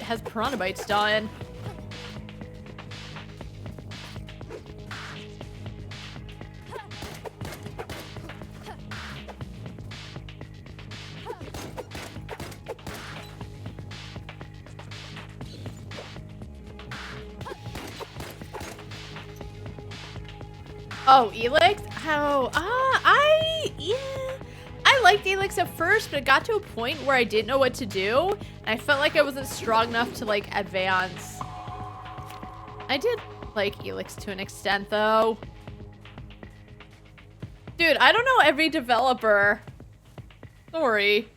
has Piranha Bytes done? Oh, Elix? Oh, yeah. I liked Elix at first, but it got to a point where I didn't know what to do, and I felt like I wasn't strong enough to, like, advance. I did like Elix to an extent, though. Dude, I don't know every developer. Sorry.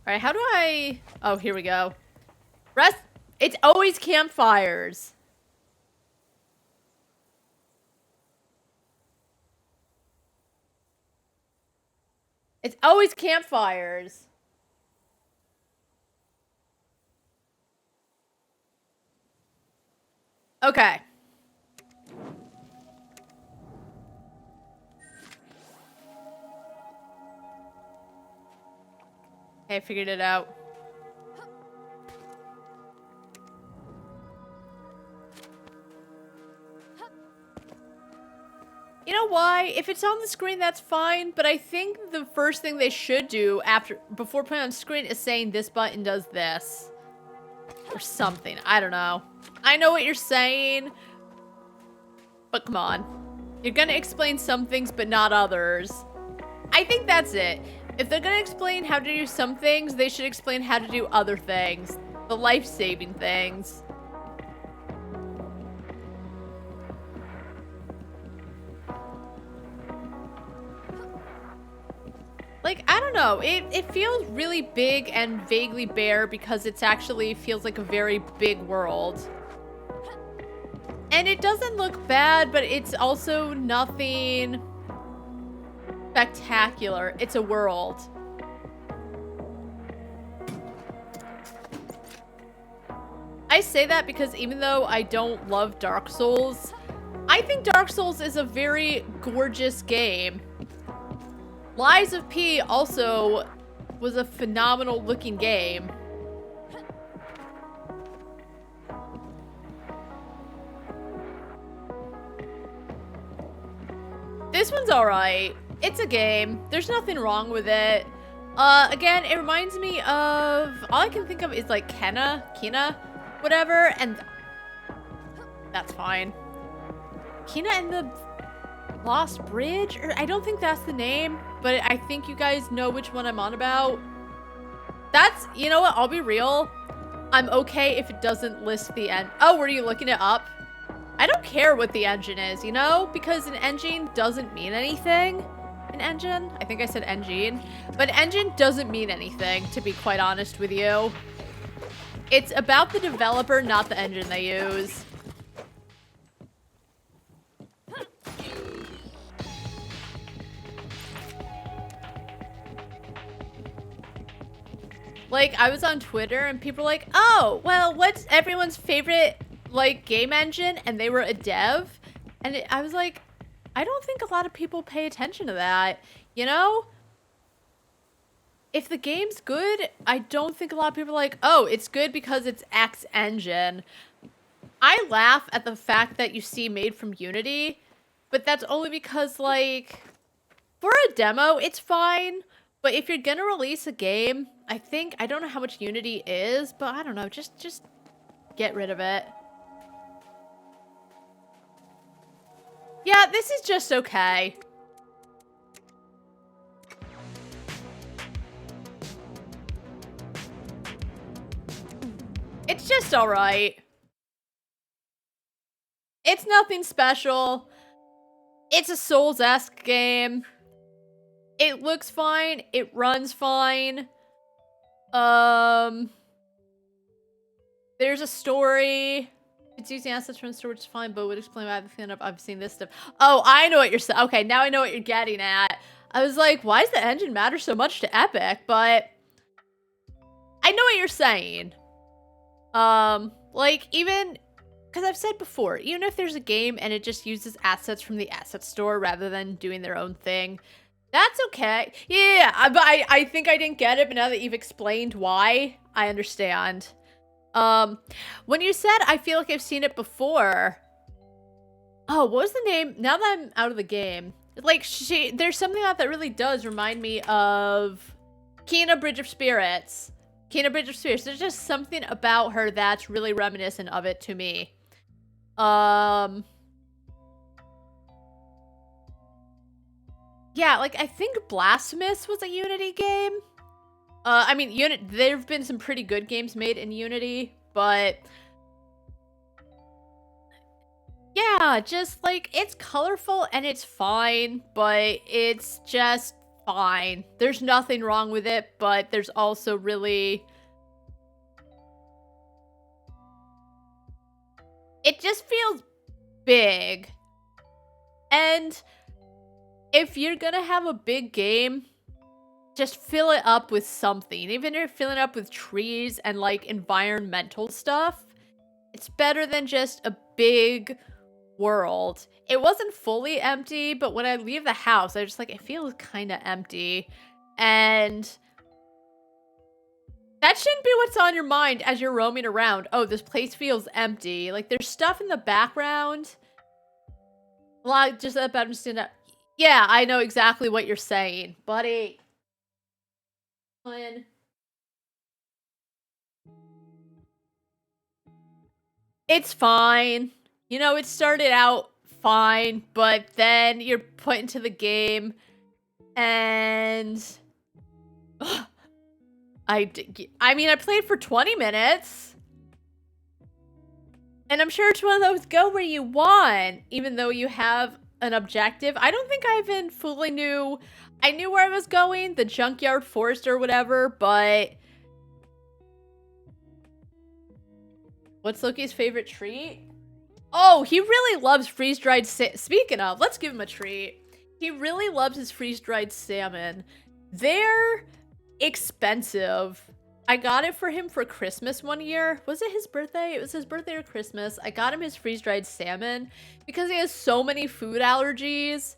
Alright, how do I... Oh, here we go. It's always campfires. It's always campfires. Okay. Okay, I figured it out. You know why? If it's on the screen, that's fine, but I think the first thing they should do before putting on screen is saying this button does this. Or something. I don't know. I know what you're saying, but come on. You're gonna explain some things, but not others. I think that's it. If they're gonna explain how to do some things, they should explain how to do other things. The life-saving things. Like, I don't know, it feels really big and vaguely bare because it's actually feels like a very big world. And it doesn't look bad, but it's also nothing spectacular. It's a world. I say that because even though I don't love Dark Souls, I think Dark Souls is a very gorgeous game. Lies of P also was a phenomenal looking game. This one's alright. It's a game. There's nothing wrong with it. Again, it reminds me of... All I can think of is like Kena, whatever, and... That's fine. Kena and the Lost Bridge? Or I don't think that's the name, but I think you guys know which one I'm on about. That's, you know what, I'll be real. I'm okay if it doesn't list the end. Oh, were you looking it up? I don't care what the engine is, you know? Because an engine doesn't mean anything. An engine? I think I said engine. But engine doesn't mean anything, to be quite honest with you. It's about the developer, not the engine they use. Like, I was on Twitter and people were like, oh, well, what's everyone's favorite, like, game engine? And they were a dev. And I was like, I don't think a lot of people pay attention to that, you know? If the game's good, I don't think a lot of people are like, oh, it's good because it's X engine. I laugh at the fact that you see made from Unity, but that's only because, like, for a demo, it's fine. But if you're gonna release a game, I don't know how much Unity is, but I don't know, just get rid of it. Yeah, this is just okay. It's just alright. It's nothing special. It's a Souls-esque game. It looks fine. It runs fine. There's a story. It's using assets from the store, which is fine, but would explain why I've seen this stuff. Oh, I know what you're saying. Okay, now I know what you're getting at. I was like, why does the engine matter so much to Epic? But I know what you're saying. Like, even, because I've said before, even if there's a game and it just uses assets from the asset store rather than doing their own thing, that's okay. Yeah, but I think I didn't get it, but now that you've explained why, I understand. When you said, I feel like I've seen it before. Oh, what was the name? Now that I'm out of the game. Like, there's something about that really does remind me of Kena Bridge of Spirits. Kena Bridge of Spirits. There's just something about her that's really reminiscent of it to me. Yeah, like, I think Blasphemous was a Unity game. I mean, there have been some pretty good games made in Unity, but yeah, just like, it's colorful and it's fine, but it's just fine. There's nothing wrong with it, but there's also really, it just feels big. And if you're gonna have a big game, just fill it up with something. Even if you're filling it up with trees and, like, environmental stuff, it's better than just a big world. It wasn't fully empty, but when I leave the house, I just, like, it feels kind of empty. And that shouldn't be what's on your mind as you're roaming around. Oh, this place feels empty. Like, there's stuff in the background. Like, just let them stand up. Yeah, I know exactly what you're saying, buddy. It's fine. You know, it started out fine, but then you're put into the game, and I mean, I played for 20 minutes, and I'm sure it's one of those go where you want, even though you have an objective. I don't think I even fully knew. I knew where I was going, the junkyard forest or whatever, but what's Loki's favorite treat? Oh, he really loves freeze-dried speaking of, let's give him a treat. He really loves his freeze-dried salmon. They're expensive. I got it for him for Christmas one year. Was it his birthday? It was his birthday or Christmas. I got him his freeze-dried salmon because he has so many food allergies.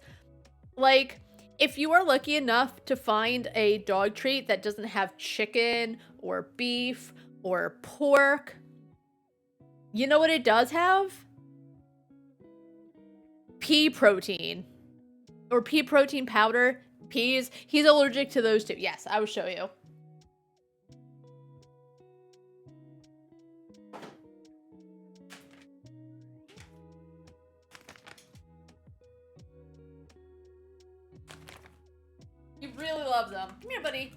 Like, if you are lucky enough to find a dog treat that doesn't have chicken or beef or pork, you know what it does have? Pea protein. Or pea protein powder. Peas. He's allergic to those too. Yes, I will show you. Really loves them. Come here, buddy.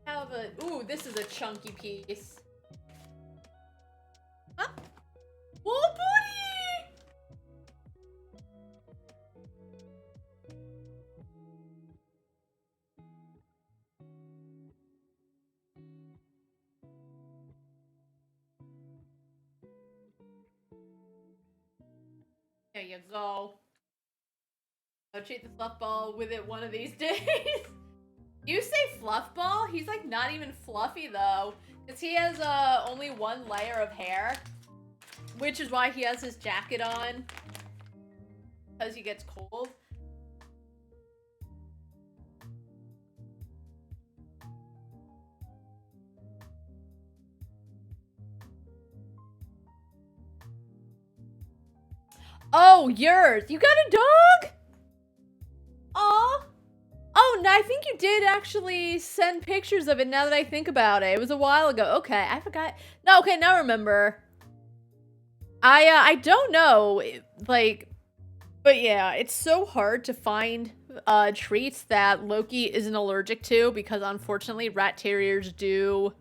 Have a... Ooh, this is a chunky piece. Huh? Oh, buddy! There you go. I'll treat the fluff ball with it one of these days. You say fluff ball? He's like not even fluffy though. Because he has only one layer of hair. Which is why he has his jacket on. Because he gets cold. Oh, yours. You got a dog? Aw. Oh, no, I think you did actually send pictures of it now that I think about it. It was a while ago. Okay, I forgot. No, okay, now I remember. I don't know, like, but yeah, it's so hard to find treats that Loki isn't allergic to because unfortunately rat terriers do.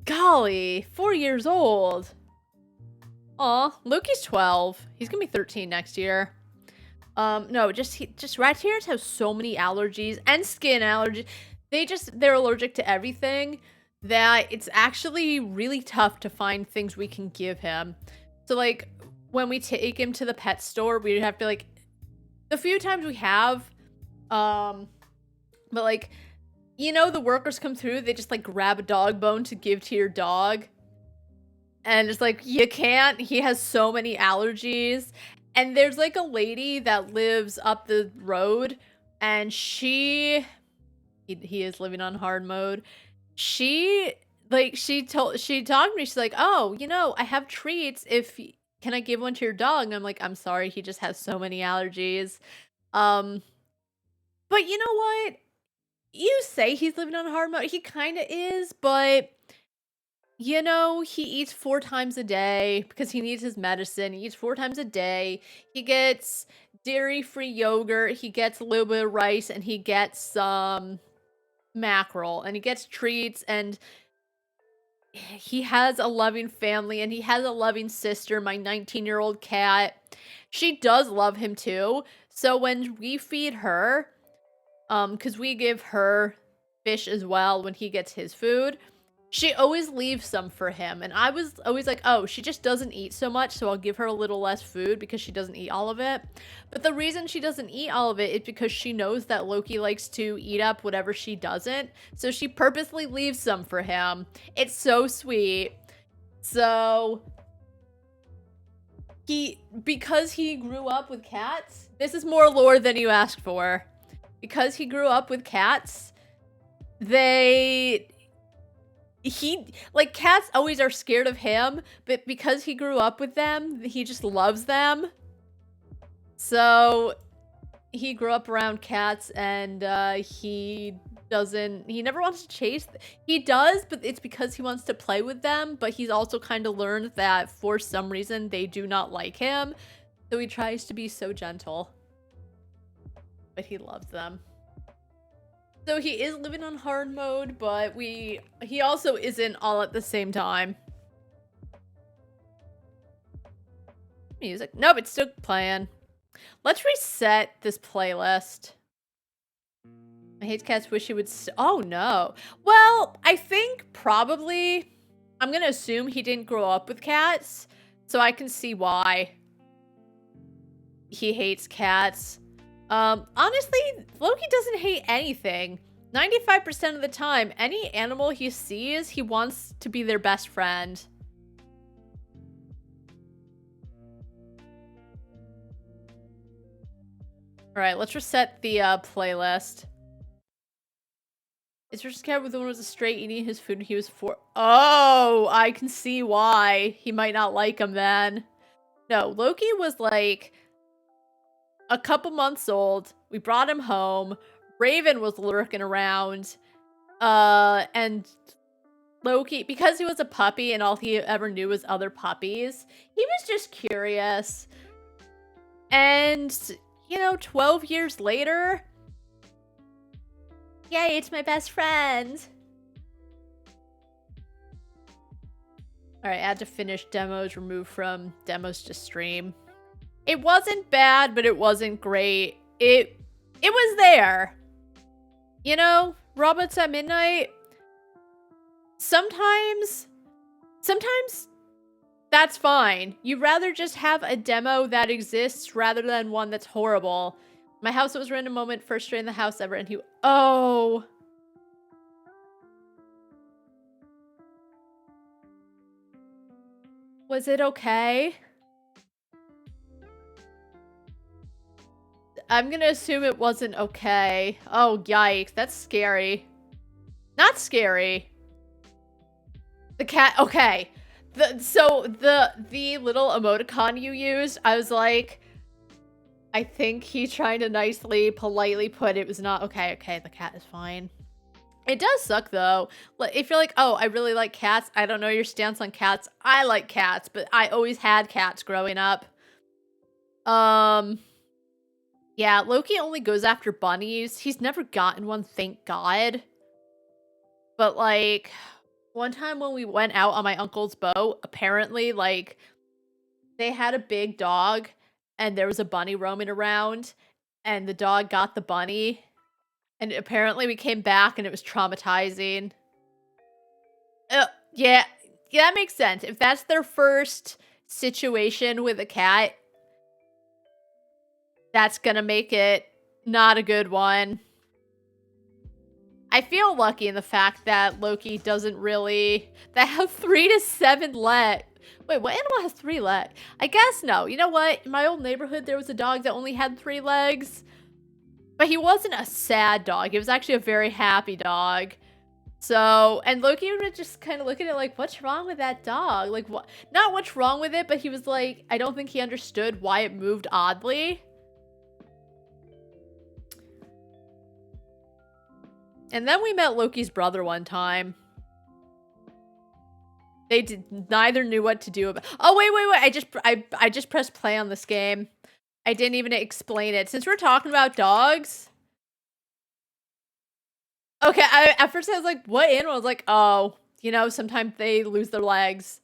Golly, 4 years old. Aw, Loki's 12. He's gonna be 13 next year. No, just rat terriers have so many allergies and skin allergies. They're allergic to everything that it's actually really tough to find things we can give him. So like when we take him to the pet store, we have to like the few times we have, but like, you know, the workers come through, they just like grab a dog bone to give to your dog. And it's like, you can't, he has so many allergies. And there's like a lady that lives up the road and he is living on hard mode. She talked to me, she's like, oh, you know, I have treats can I give one to your dog? And I'm like, I'm sorry, he just has so many allergies. But you know what? You say he's living on hard mode. He kind of is, but you know, he eats 4 times a day because he needs his medicine. He eats 4 times a day. He gets dairy-free yogurt. He gets a little bit of rice, and he gets some mackerel, and he gets treats, and he has a loving family, and he has a loving sister, my 19-year-old cat. She does love him too. So when we feed her, because we give her fish as well when he gets his food, she always leaves some for him. And I was always like, oh, she just doesn't eat so much, so I'll give her a little less food because she doesn't eat all of it. But the reason she doesn't eat all of it is because she knows that Loki likes to eat up whatever she doesn't. So she purposely leaves some for him. It's so sweet. So because he grew up with cats, this is more lore than you asked for. Because he grew up with cats, cats always are scared of him, but because he grew up with them, he just loves them. So he grew up around cats, and he never wants to chase. He does, but it's because he wants to play with them, but he's also kind of learned that for some reason they do not like him. So he tries to be so gentle. But he loves them. So he is living on hard mode, but he also isn't all at the same time. Music. Nope, it's still playing. Let's reset this playlist. I hate cats, wish he would oh no. Well, I think probably, I'm gonna assume he didn't grow up with cats, so I can see why he hates cats. Honestly, Loki doesn't hate anything. 95% of the time, any animal he sees, he wants to be their best friend. Alright, let's reset the playlist. Is Richard's cat with the one who was a stray eating his food when he was 4? Oh, I can see why he might not like him then. No, Loki was like a couple months old. We brought him home. Raven was lurking around. And Loki, because he was a puppy and all he ever knew was other puppies, he was just curious. And, you know, 12 years later, yay, it's my best friend. Alright, add to finish demos, remove from demos to stream. It wasn't bad, but it wasn't great. It was there. You know, Robots at Midnight, sometimes that's fine. You'd rather just have a demo that exists rather than one that's horrible. My house that was random moment, first stray in the house ever, and he... Oh. Was it okay? I'm gonna assume it wasn't okay. Oh, yikes. That's scary. Not scary. The cat... Okay. So the little emoticon you used, I was like... I think he trying to nicely, politely put it was not okay. Okay, the cat is fine. It does suck, though. If you're like, oh, I really like cats. I don't know your stance on cats. I like cats, but I always had cats growing up. Yeah, Loki only goes after bunnies. He's never gotten one, thank God. But, like, one time when we went out on my uncle's boat, apparently, like, they had a big dog, and there was a bunny roaming around, and the dog got the bunny, and apparently we came back, and it was traumatizing. Yeah, that makes sense. If that's their first situation with a cat, that's gonna make it not a good one. I feel lucky in the fact that Loki doesn't really... They have 3 to 7 legs. Wait, what animal has 3 legs? I guess no. You know what? In my old neighborhood, there was a dog that only had 3 legs. But he wasn't a sad dog. He was actually a very happy dog. So, and Loki would just kind of look at it like, what's wrong with that dog? Like, what? Not what's wrong with it, but he was like, I don't think he understood why it moved oddly. And then we met Loki's brother one time. Neither knew what to do about. Oh, wait. I just pressed play on this game. I didn't even explain it. Since we're talking about dogs. Okay, at first I was like, what animal? I was like, oh, you know, sometimes they lose their legs.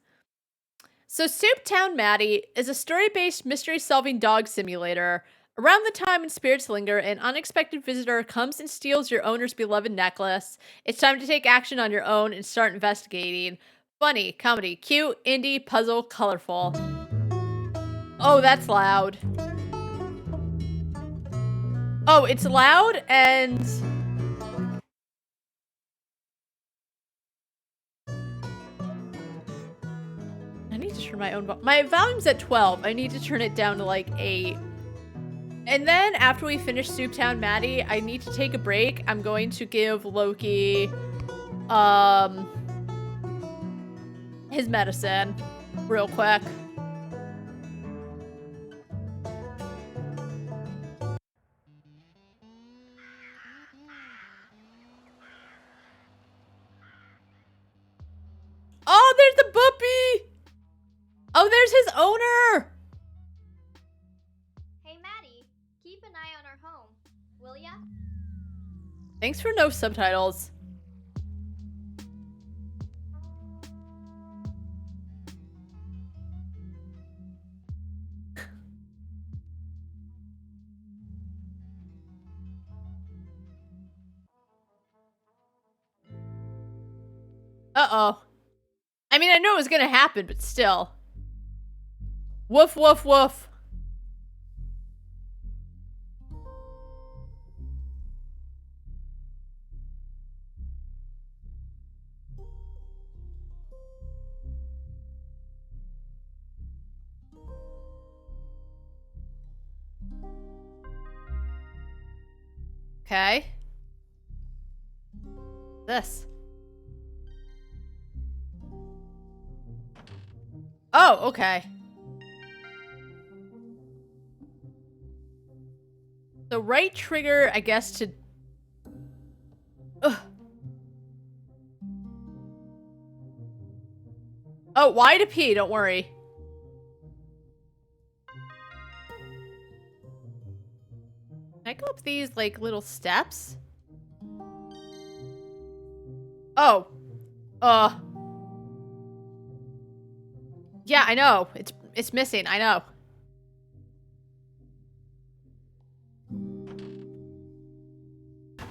So Souptown Maddie is a story-based mystery-solving dog simulator. Around the time when spirits linger, an unexpected visitor comes and steals your owner's beloved necklace. It's time to take action on your own and start investigating. Funny, comedy, cute, indie, puzzle, colorful. Oh, that's loud. Oh, it's loud and... I need to turn my own... My volume's at 12. I need to turn it down to like 8. And then after we finish Souptown Maddie, I need to take a break. I'm going to give Loki his medicine real quick. Oh, there's the puppy! Oh, there's his owner! Hey, Maddie, keep an eye on our home, will ya? Thanks for no subtitles. Uh-oh. I mean, I know it was gonna happen, but still. Woof, woof, woof. Okay. This. Oh, okay. The right trigger, I guess, to... Ugh. Oh, Y to P, don't worry. up these, like, little steps? Oh. Yeah, I know. It's missing. I know.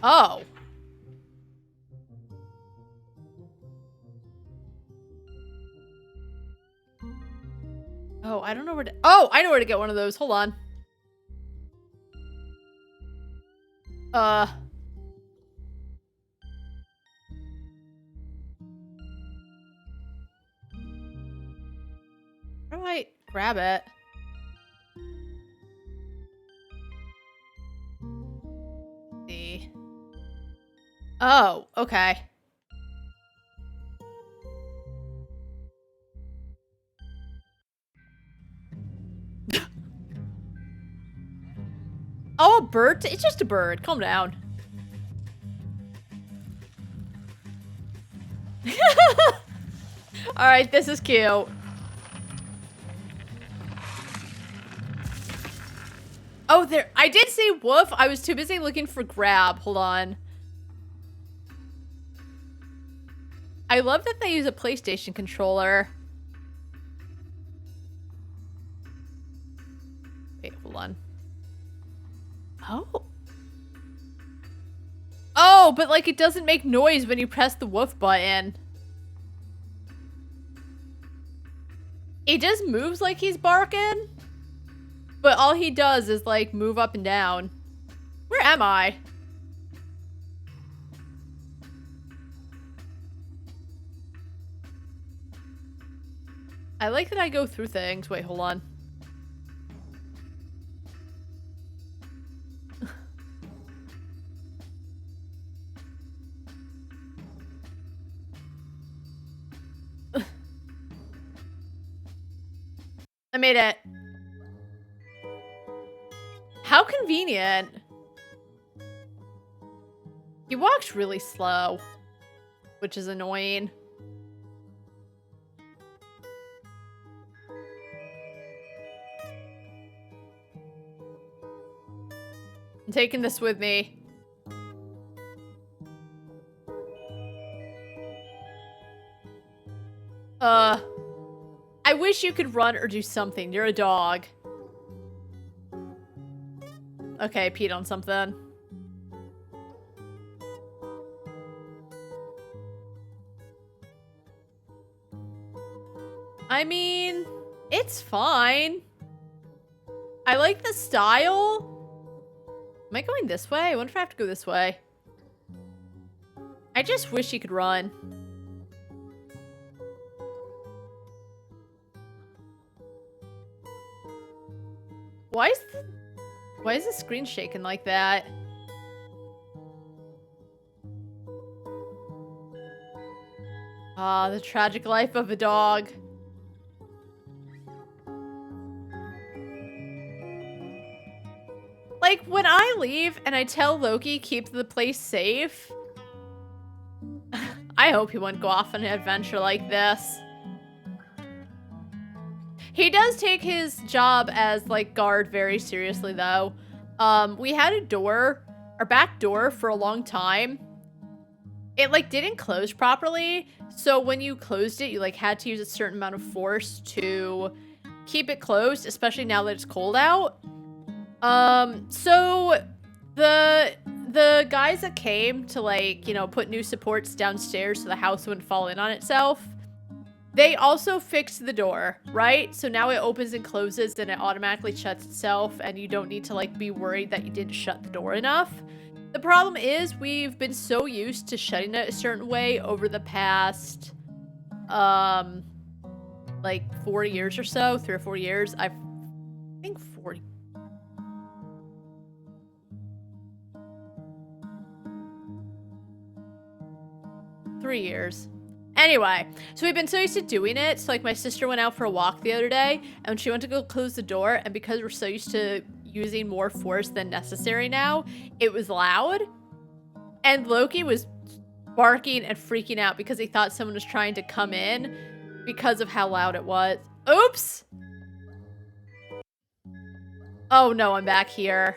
Oh. Oh, I don't know where to... Oh, I know where to get one of those. Hold on. How do I grab it? Let's see. Oh, okay. Oh, a bird? It's just a bird. Calm down. Alright, this is cute. Oh, there. I did say woof. I was too busy looking for grab. Hold on. I love that they use a PlayStation controller. Wait, hold on. Oh. Oh, but like it doesn't make noise when you press the woof button. It just moves like he's barking. But all he does is like move up and down. Where am I? I like that I go through things. Wait, hold on. I made it. How convenient. He walks really slow, which is annoying. I'm taking this with me. I wish you could run or do something. You're a dog. Okay, I peed on something. I mean, it's fine. I like the style. Am I going this way? I wonder if I have to go this way. I just wish he could run. Why is the screen shaking like that? Ah, the tragic life of a dog. Like, when I leave and I tell Loki keep the place safe, I hope he wouldn't go off on an adventure like this. He does take his job as, like, guard very seriously, though. We had a door, our back door, for a long time. It, like, didn't close properly, so when you closed it, you, like, had to use a certain amount of force to keep it closed, especially now that it's cold out. So the guys that came to, like, you know, put new supports downstairs so the house wouldn't fall in on itself, they also fixed the door, right? So now it opens and closes and it automatically shuts itself and you don't need to, like, be worried that you didn't shut the door enough. The problem is we've been so used to shutting it a certain way over the past, like 4 years or so, 3 or 4 years. I think 40. Three years. Anyway, so we've been so used to doing it. So, like, my sister went out for a walk the other day, and she went to go close the door, and because we're so used to using more force than necessary now, it was loud. And Loki was barking and freaking out because he thought someone was trying to come in because of how loud it was. Oops! Oh no, I'm back here.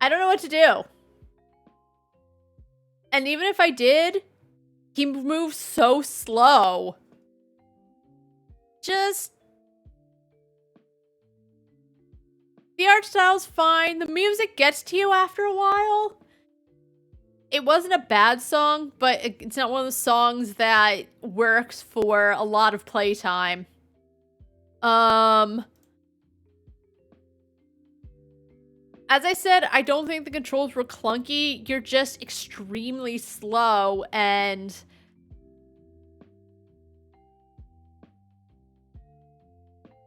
I don't know what to do. And even if I did, he moves so slow. Just... The art style's fine. The music gets to you after a while. It wasn't a bad song, but it's not one of the songs that works for a lot of playtime. As I said, I don't think the controls were clunky. You're just extremely slow, and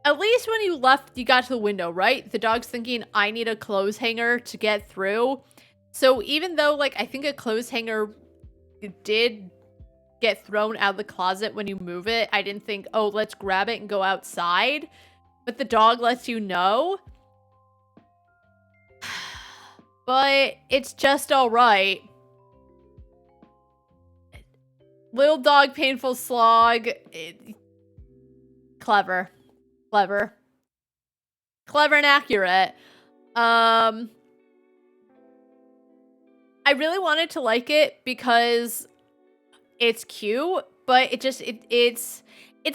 at least when you left, you got to the window, right? The dog's thinking, I need a clothes hanger to get through. So even though, like, I think a clothes hanger did get thrown out of the closet when you move it, I didn't think, oh, let's grab it and go outside. But the dog lets you know. But it's just alright. Little dog, painful slog. Clever. Clever. Clever and accurate. I really wanted to like it because it's cute, but it's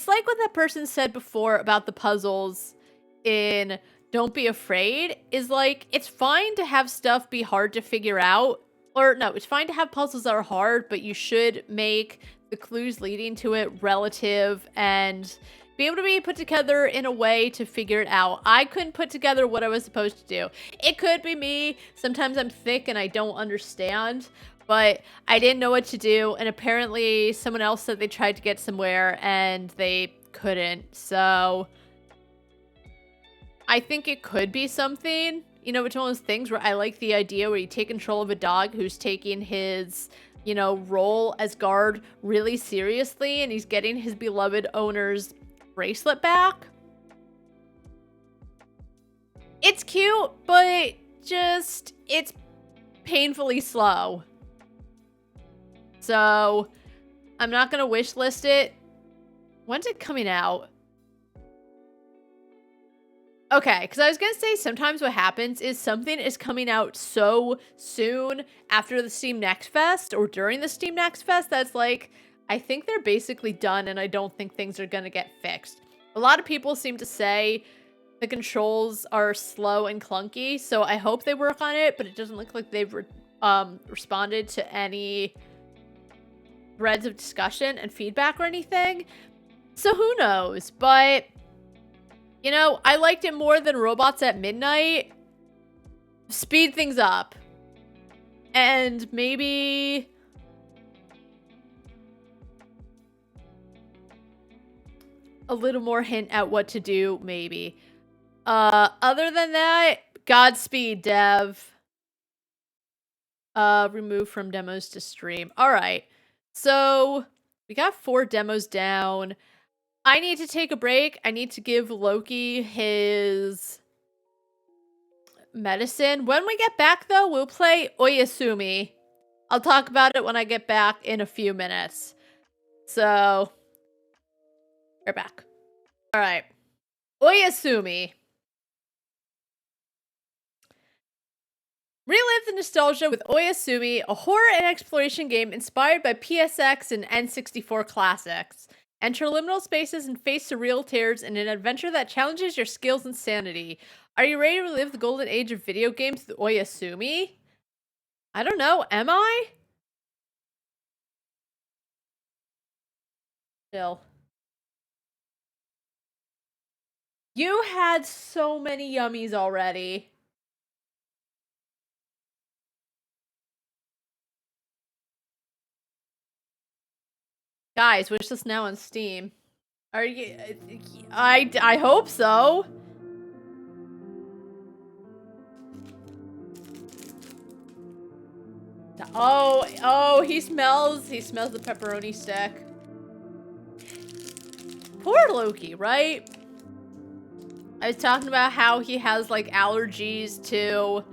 like what that person said before about the puzzles in Don't Be Afraid, is like, it's fine to have stuff be hard to figure out. Or no, it's fine to have puzzles that are hard, but you should make the clues leading to it relative and be able to be put together in a way to figure it out. I couldn't put together what I was supposed to do. It could be me. Sometimes I'm thick and I don't understand, but I didn't know what to do. And apparently someone else said they tried to get somewhere and they couldn't. So I think it could be something. You know, it's one of those things where I like the idea where you take control of a dog who's taking his, you know, role as guard really seriously, and he's getting his beloved owner's bracelet back. It's cute, but just, it's painfully slow. So, I'm not gonna wish list it. When's it coming out? Okay, because I was gonna say sometimes what happens is something is coming out so soon after the Steam Next Fest or during the Steam Next Fest that's like, I think they're basically done and I don't think things are gonna get fixed. A lot of people seem to say the controls are slow and clunky, so I hope they work on it, but it doesn't look like they've responded to any threads of discussion and feedback or anything. So who knows, but you know, I liked it more than Robots at Midnight. Speed things up. And maybe a little more hint at what to do, maybe. Other than that, Godspeed, dev. Remove from demos to stream. Alright. So, we got 4 demos down. I need to take a break. I need to give Loki his medicine. When we get back, though, we'll play Oyasumi. I'll talk about it when I get back in a few minutes. So, we're back. Alright. Oyasumi. Relive the nostalgia with Oyasumi, a horror and exploration game inspired by PSX and N64 classics. Enter liminal spaces and face surreal terrors in an adventure that challenges your skills and sanity. Are you ready to relive the golden age of video games with Oyasumi? I don't know, am I? Still. You had so many yummies already. Guys, wish this now on Steam. Are you... I hope so. Oh, he smells the pepperoni stick. Poor Loki, right? I was talking about how he has, like, allergies to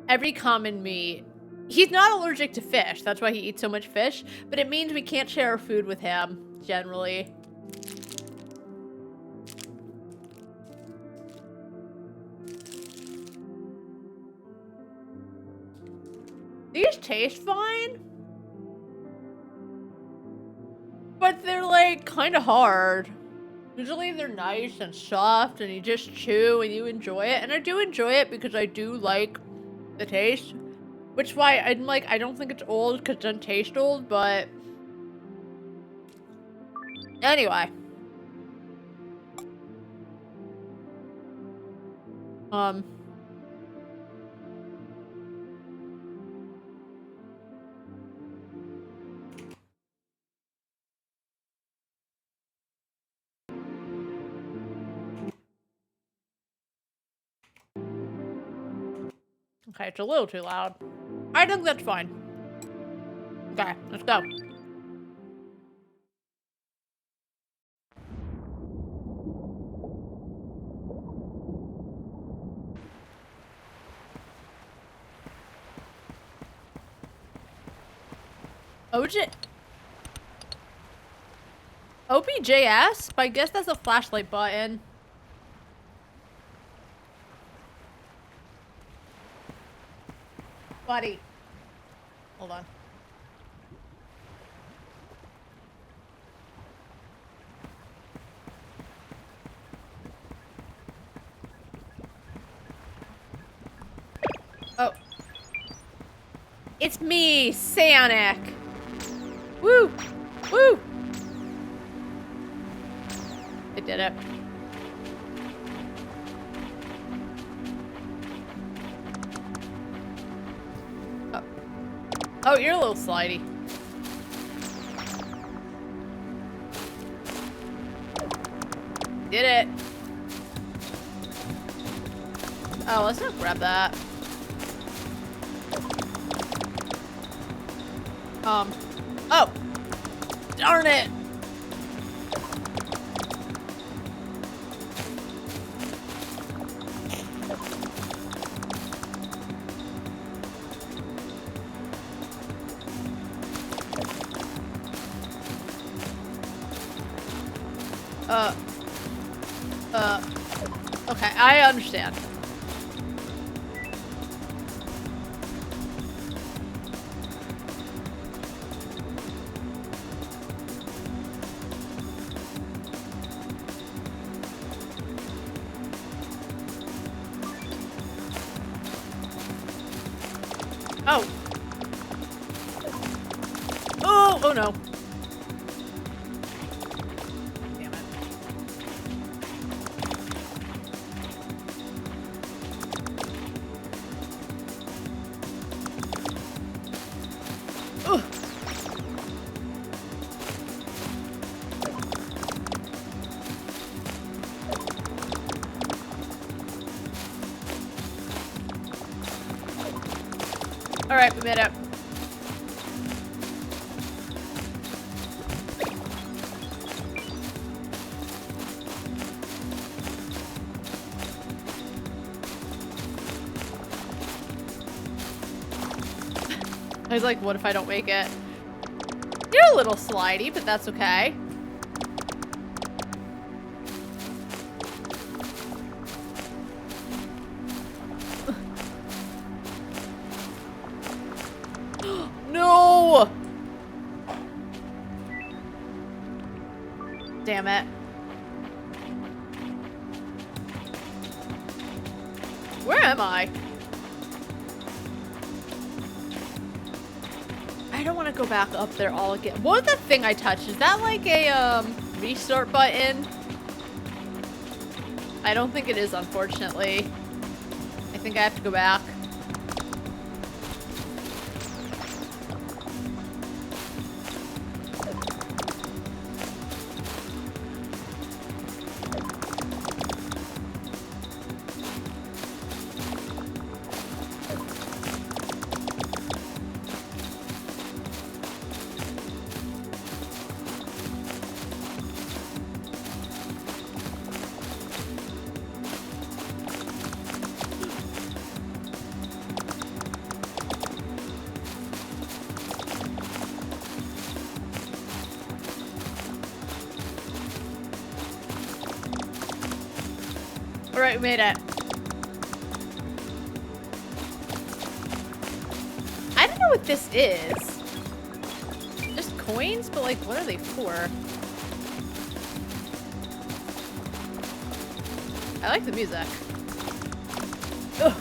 every common meat. He's not allergic to fish. That's why he eats so much fish. But it means we can't share our food with him, generally. These taste fine. But they're like kind of hard. Usually they're nice and soft and you just chew and you enjoy it. And I do enjoy it because I do like the taste. Which is why I'm like, I don't think it's old because it doesn't taste old, but... Anyway. Okay, it's a little too loud. I think that's fine. Okay, let's go. OBJS? But I guess that's a flashlight button. Buddy. Hold on. Oh. It's me, Sonic. Woo! Woo! I did it. Oh. Oh, you're a little slidey. Did it. Oh, let's not grab that. Oh! Darn it! Okay, I understand. Oh. Oh, oh no. Damn it. Ugh. All right, we made it. I was like, what if I don't make it? You're a little slidey, but that's okay. No! Damn it. Where am I? I don't want to go back up there all again. What was that thing I touched? Is that like a restart button? I don't think it is, unfortunately. I think I have to go back. Alright, we made it. I don't know know what this is. Just coins, but like, what are they for? I like the music. Ugh.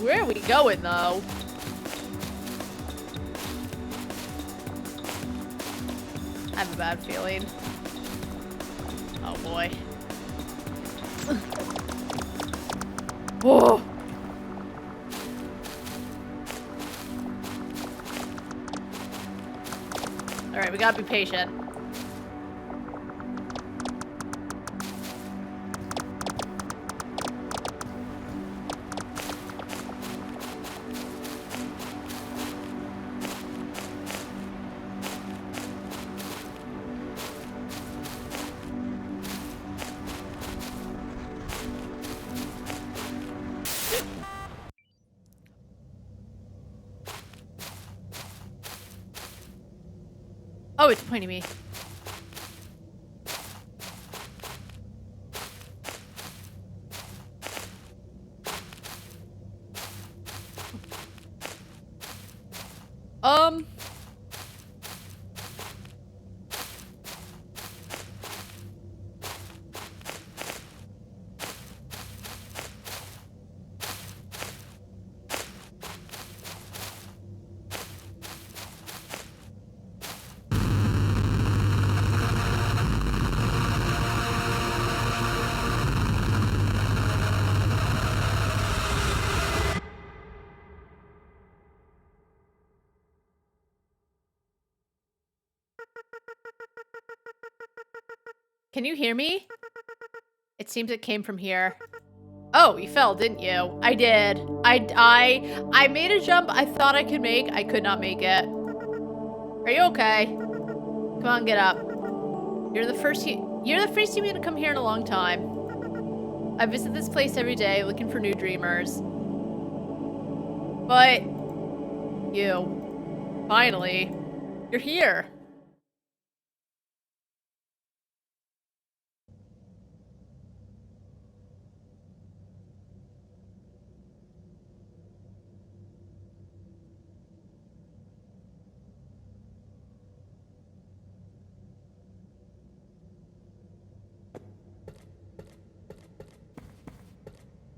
Where are we going, though? I have a bad feeling. Oh boy. Whoa. Alright, we gotta be patient. Oh, it's pointing me. Can you hear me? It seems it came from here. Oh, you fell, didn't you? I did. I made a jump I thought I could make. I could not make it. Are you okay? Come on, get up. You're the first human to come here in a long time. I visit this place every day looking for new dreamers. But you, finally, you're here.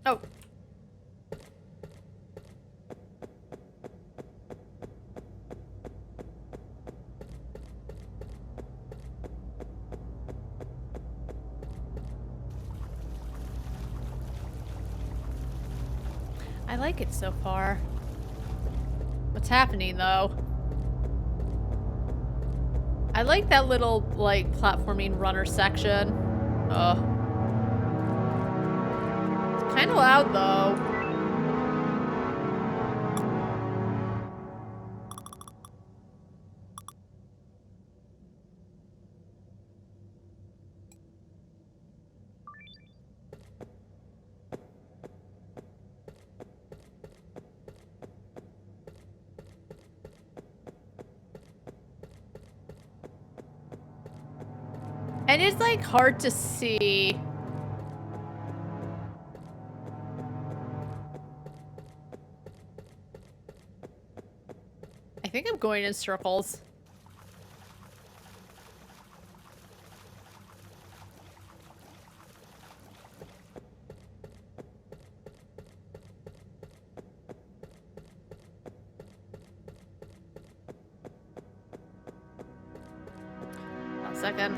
Oh. I like it so far. What's happening, though? I like that little, like, platforming runner section. Ugh. It's kind of loud, though. And it's, like, hard to see. I think I'm going in circles. One second.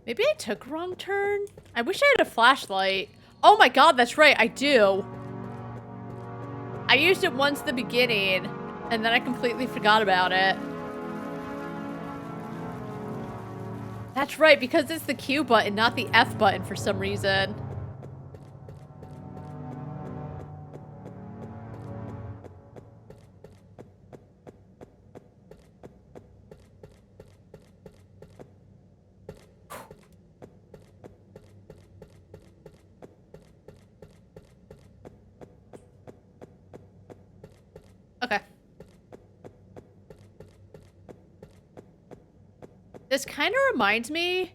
Maybe I took a wrong turn? I wish I had a flashlight. Oh my god, that's right, I do. I used it once at the beginning, and then I completely forgot about it. That's right, because it's the Q button, not the F button for some reason. Okay. This kind of reminds me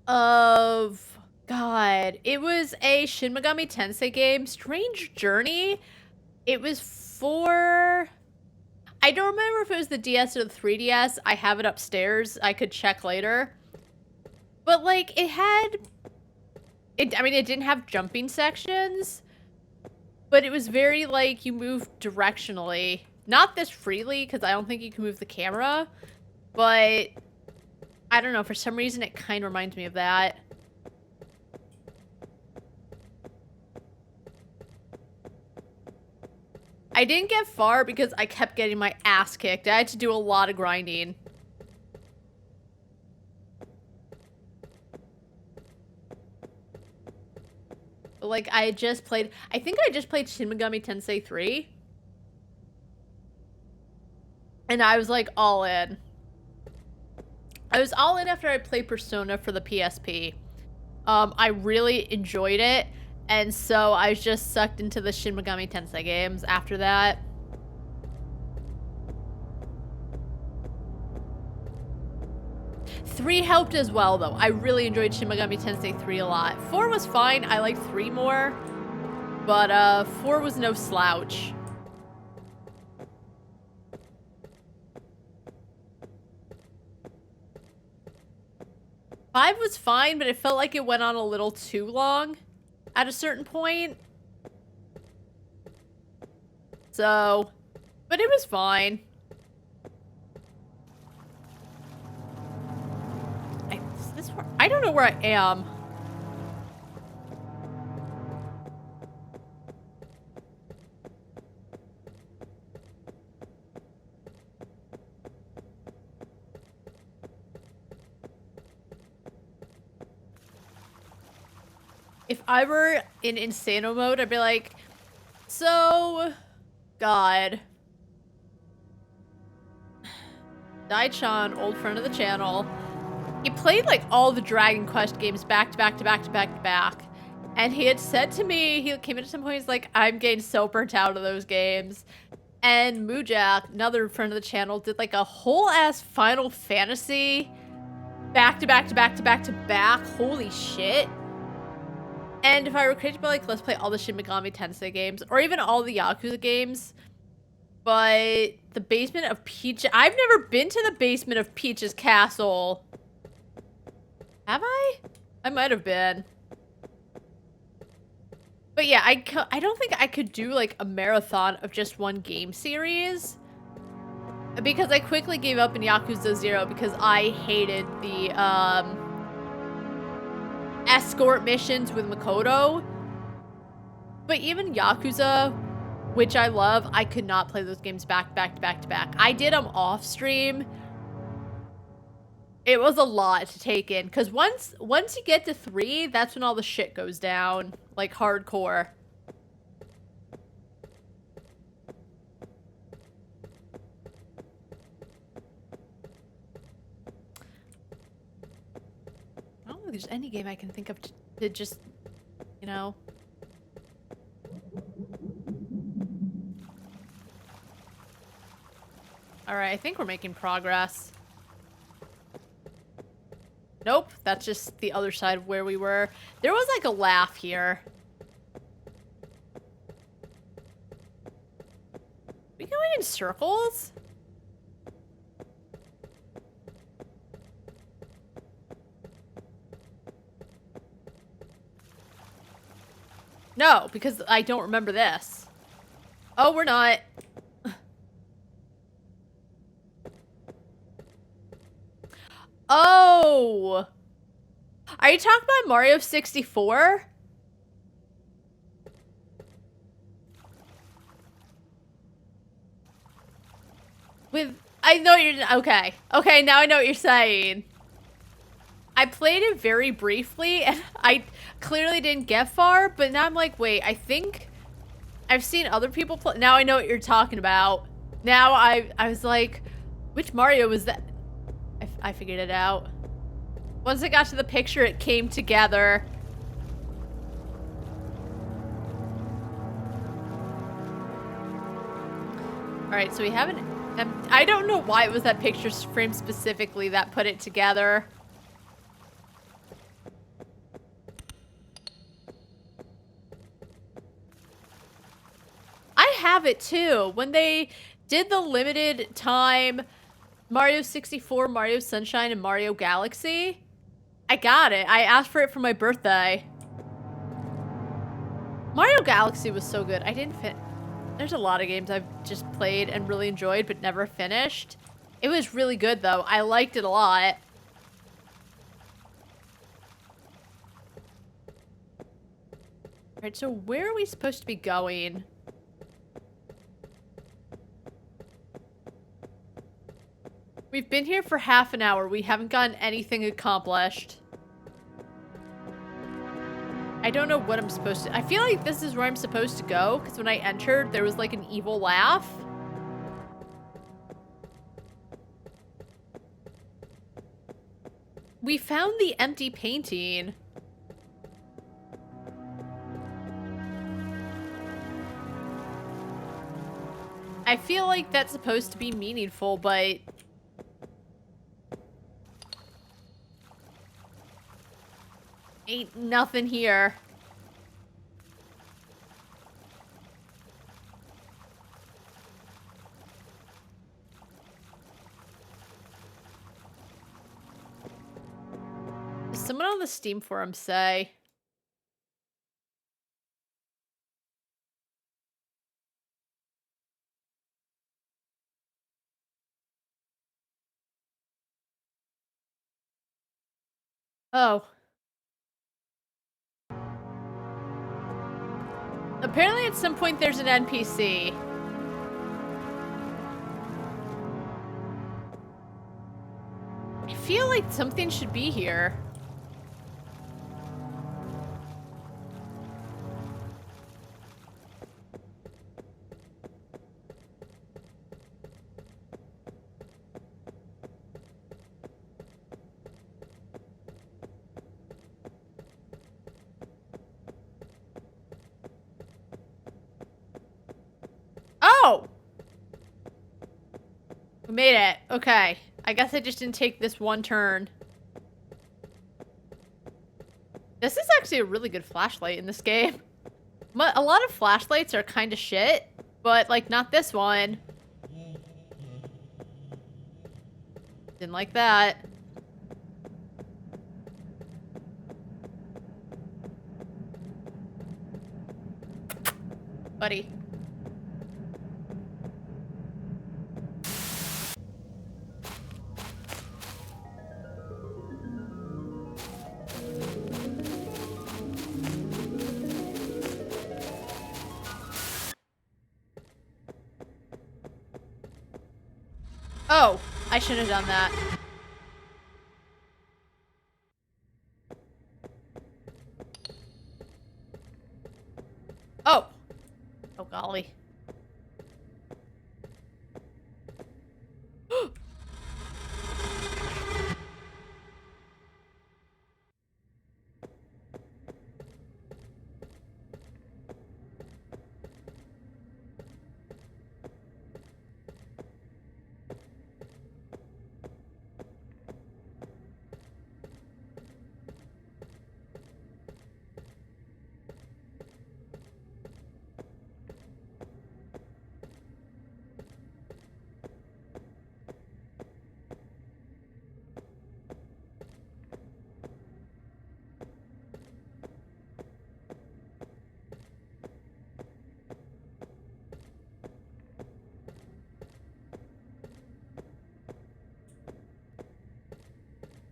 of... God, it was a Shin Megami Tensei game, Strange Journey. It was for... I don't remember if it was the DS or the 3DS. I have it upstairs. I could check later. But, like, it had... I mean, it didn't have jumping sections. But it was very, like, you move directionally. Not this freely, because I don't think you can move the camera. But... I don't know, for some reason it kind of reminds me of that. I didn't get far because I kept getting my ass kicked. I had to do a lot of grinding. But like, I think I just played Shin Megami Tensei 3. And I was like all in. I was all in after I played Persona for the PSP. I really enjoyed it. And so I was just sucked into the Shin Megami Tensei games after that. Three helped as well, though. I really enjoyed Shin Megami Tensei 3 a lot. 4 was fine. I liked 3 more. But 4 was no slouch. Five was fine, but it felt like it went on a little too long at a certain point. So, but it was fine. I don't know where I am. If I were in Insano mode, I'd be like, so, God. Dai-chan, old friend of the channel. He played like all the Dragon Quest games back to back to back to back to back. And he had said to me, he came in at some point, he's like, I'm getting so burnt out of those games. And Mujak, another friend of the channel, did like a whole ass Final Fantasy back to back to back to back to back. Holy shit. And if I were crazy, like, let's play all the Shin Megami Tensei games, or even all the Yakuza games. But the basement of Peach, I've never been to the basement of Peach's castle. Have I? I might have been. But yeah, I don't think I could do like a marathon of just one game series. Because I quickly gave up in Yakuza 0 because I hated the, escort missions with Makoto. But even Yakuza, which I love, I could not play those games back to back. I did them off stream. It was a lot to take in, because once you get to 3, that's when all the shit goes down, like hardcore. I don't think there's any game I can think of to just, you know. Alright, I think we're making progress. Nope, that's just the other side of where we were. There was like a laugh here. We going in circles? No, because I don't remember this. Oh, we're not. Oh! Are you talking about Mario 64? I know you're, okay. Okay, now I know what you're saying. I played it very briefly, and I clearly didn't get far, but now I'm like, wait, I think I've seen other people play. Now I know what you're talking about. Now I was like, which Mario was that? I figured it out. Once I got to the picture, it came together. Alright, so we have an... I don't know why it was that picture frame specifically that put it together. I have it too. When they did the limited time Mario 64, Mario Sunshine, and Mario Galaxy, I got it. I asked for it for my birthday. Mario Galaxy was so good. I didn't fit. There's a lot of games I've just played and really enjoyed but never finished. It was really good though. I liked it a lot. Alright, so where are we supposed to be going? We've been here for half an hour. We haven't gotten anything accomplished. I don't know what I'm supposed to... I feel like this is where I'm supposed to go, because when I entered, there was like an evil laugh. We found the empty painting. I feel like that's supposed to be meaningful, but... ain't nothing here. Does someone on the Steam forum say? Oh. Apparently at some point there's an NPC. I feel like something should be here. Oh! We made it. Okay. I guess I just didn't take this one turn. This is actually a really good flashlight in this game. A lot of flashlights are kind of shit, but like not this one. Didn't like that. Buddy. Oh, I shouldn't have done that. Oh. Oh, golly.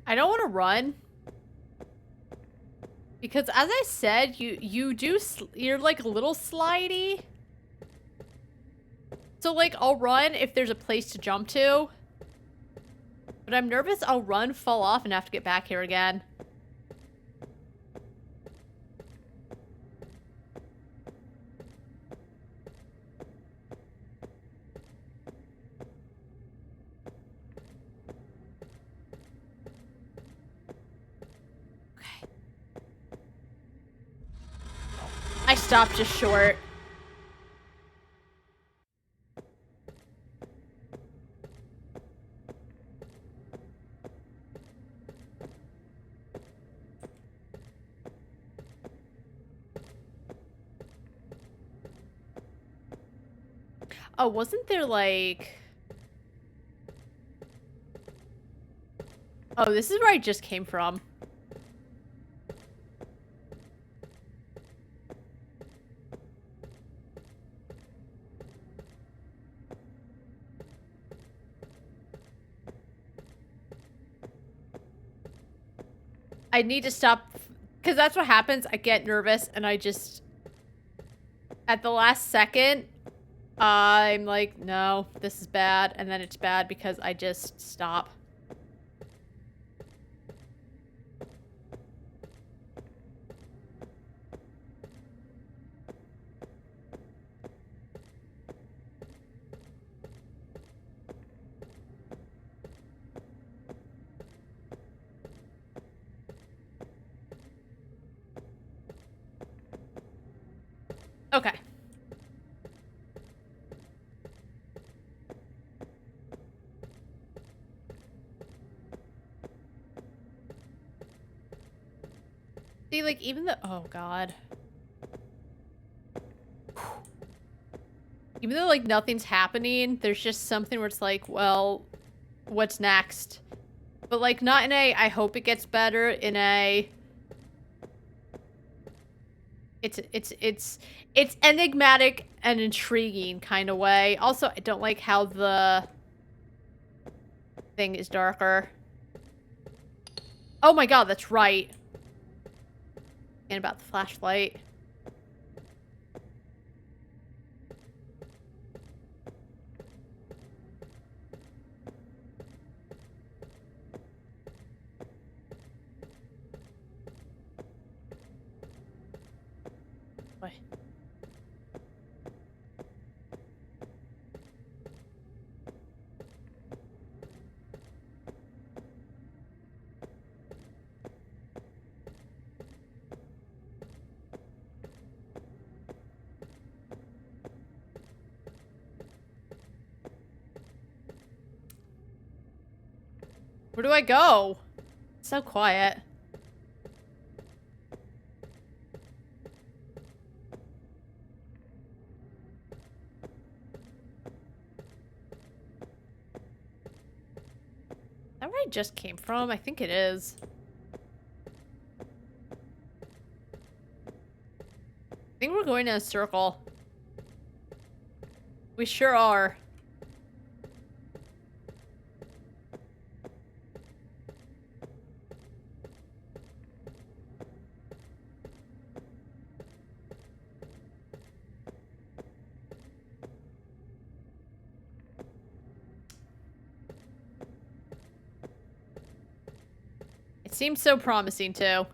I don't want to run. Because as I said, you're like a little slidey. So like I'll run if there's a place to jump to. But I'm nervous I'll run, fall off, and have to get back here again. Okay. I stopped just short. Oh, wasn't there like... Oh, this is where I just came from. I need to stop, because that's what happens. I get nervous and I just, at the last second, I'm like, no, this is bad. And then it's bad because I just stop. Okay. See, like, even the... Oh, God. Even though, like, nothing's happening, there's just something where it's like, well, what's next? But, like, not in a, I hope it gets better, in a... It's enigmatic and intriguing kind of way. Also, I don't like how the thing is darker. Oh my God, that's right. And about the flashlight. Boy. Where do I go? It's so quiet. Is that where I just came from? I think it is. I think we're going in a circle. We sure are. It seems so promising too.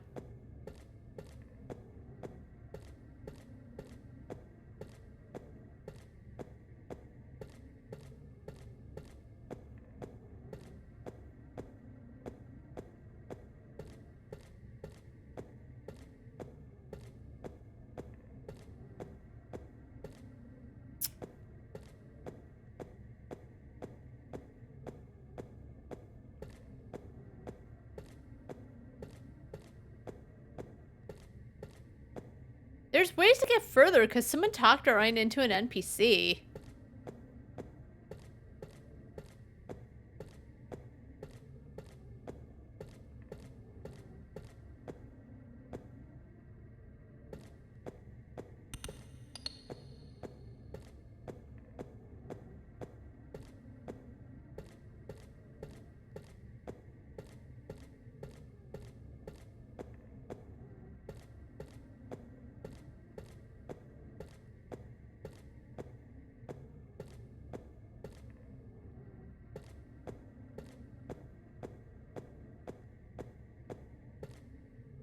There's ways to get further because someone talked Orion into an NPC.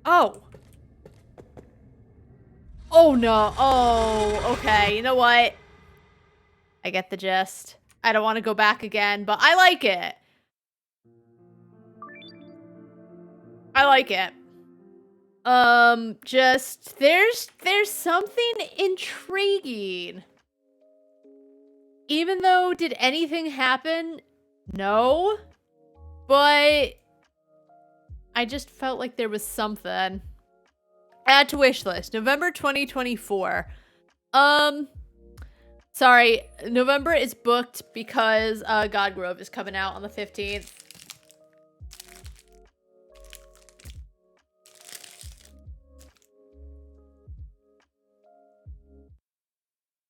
Oh. Oh no. Oh, okay. You know what? I get the gist. I don't want to go back again, but I like it. I like it. Just there's something intriguing. Even though, did anything happen? No. But I just felt like there was something. Add to wish list. November 2024. Sorry. November is booked because Godgrove is coming out on the 15th.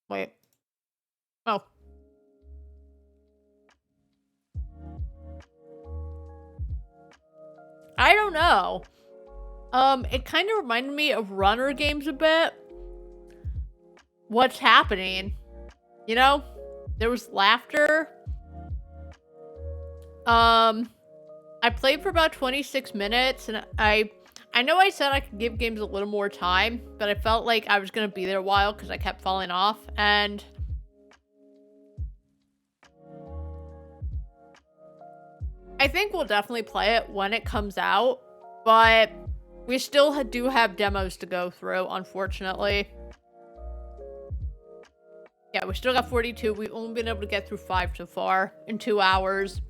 Wait. Oh. I don't know. It kind of reminded me of runner games a bit. What's happening? You know? There was laughter. I played for about 26 minutes, and I know I said I could give games a little more time, but I felt like I was gonna be there a while because I kept falling off, and I think we'll definitely play it when it comes out, but we still do have demos to go through, unfortunately. Yeah, we still got 42. We've only been able to get through 5 so far in 2 hours.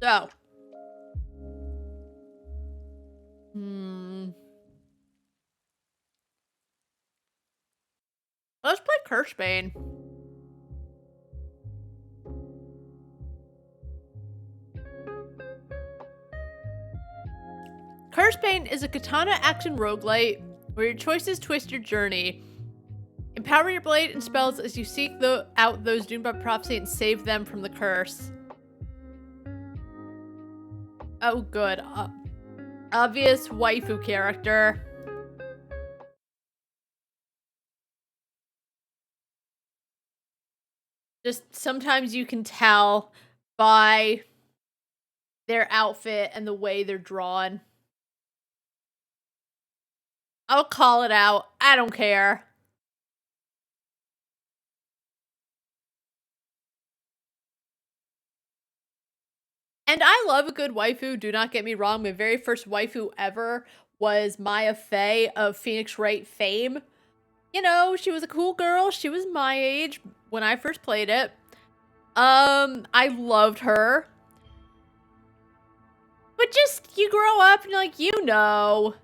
So. Let's play Cursebane. Cursebane is a katana action roguelite where your choices twist your journey. Empower your blade and spells as you seek out those doomed by prophecy and save them from the curse. Oh, good. Obvious waifu character. Just sometimes you can tell by their outfit and the way they're drawn. I'll call it out. I don't care. And I love a good waifu, do not get me wrong. My very first waifu ever was Maya Fey of Phoenix Wright fame. You know, she was a cool girl. She was my age when I first played it. I loved her. But just, you grow up and you're like, you know.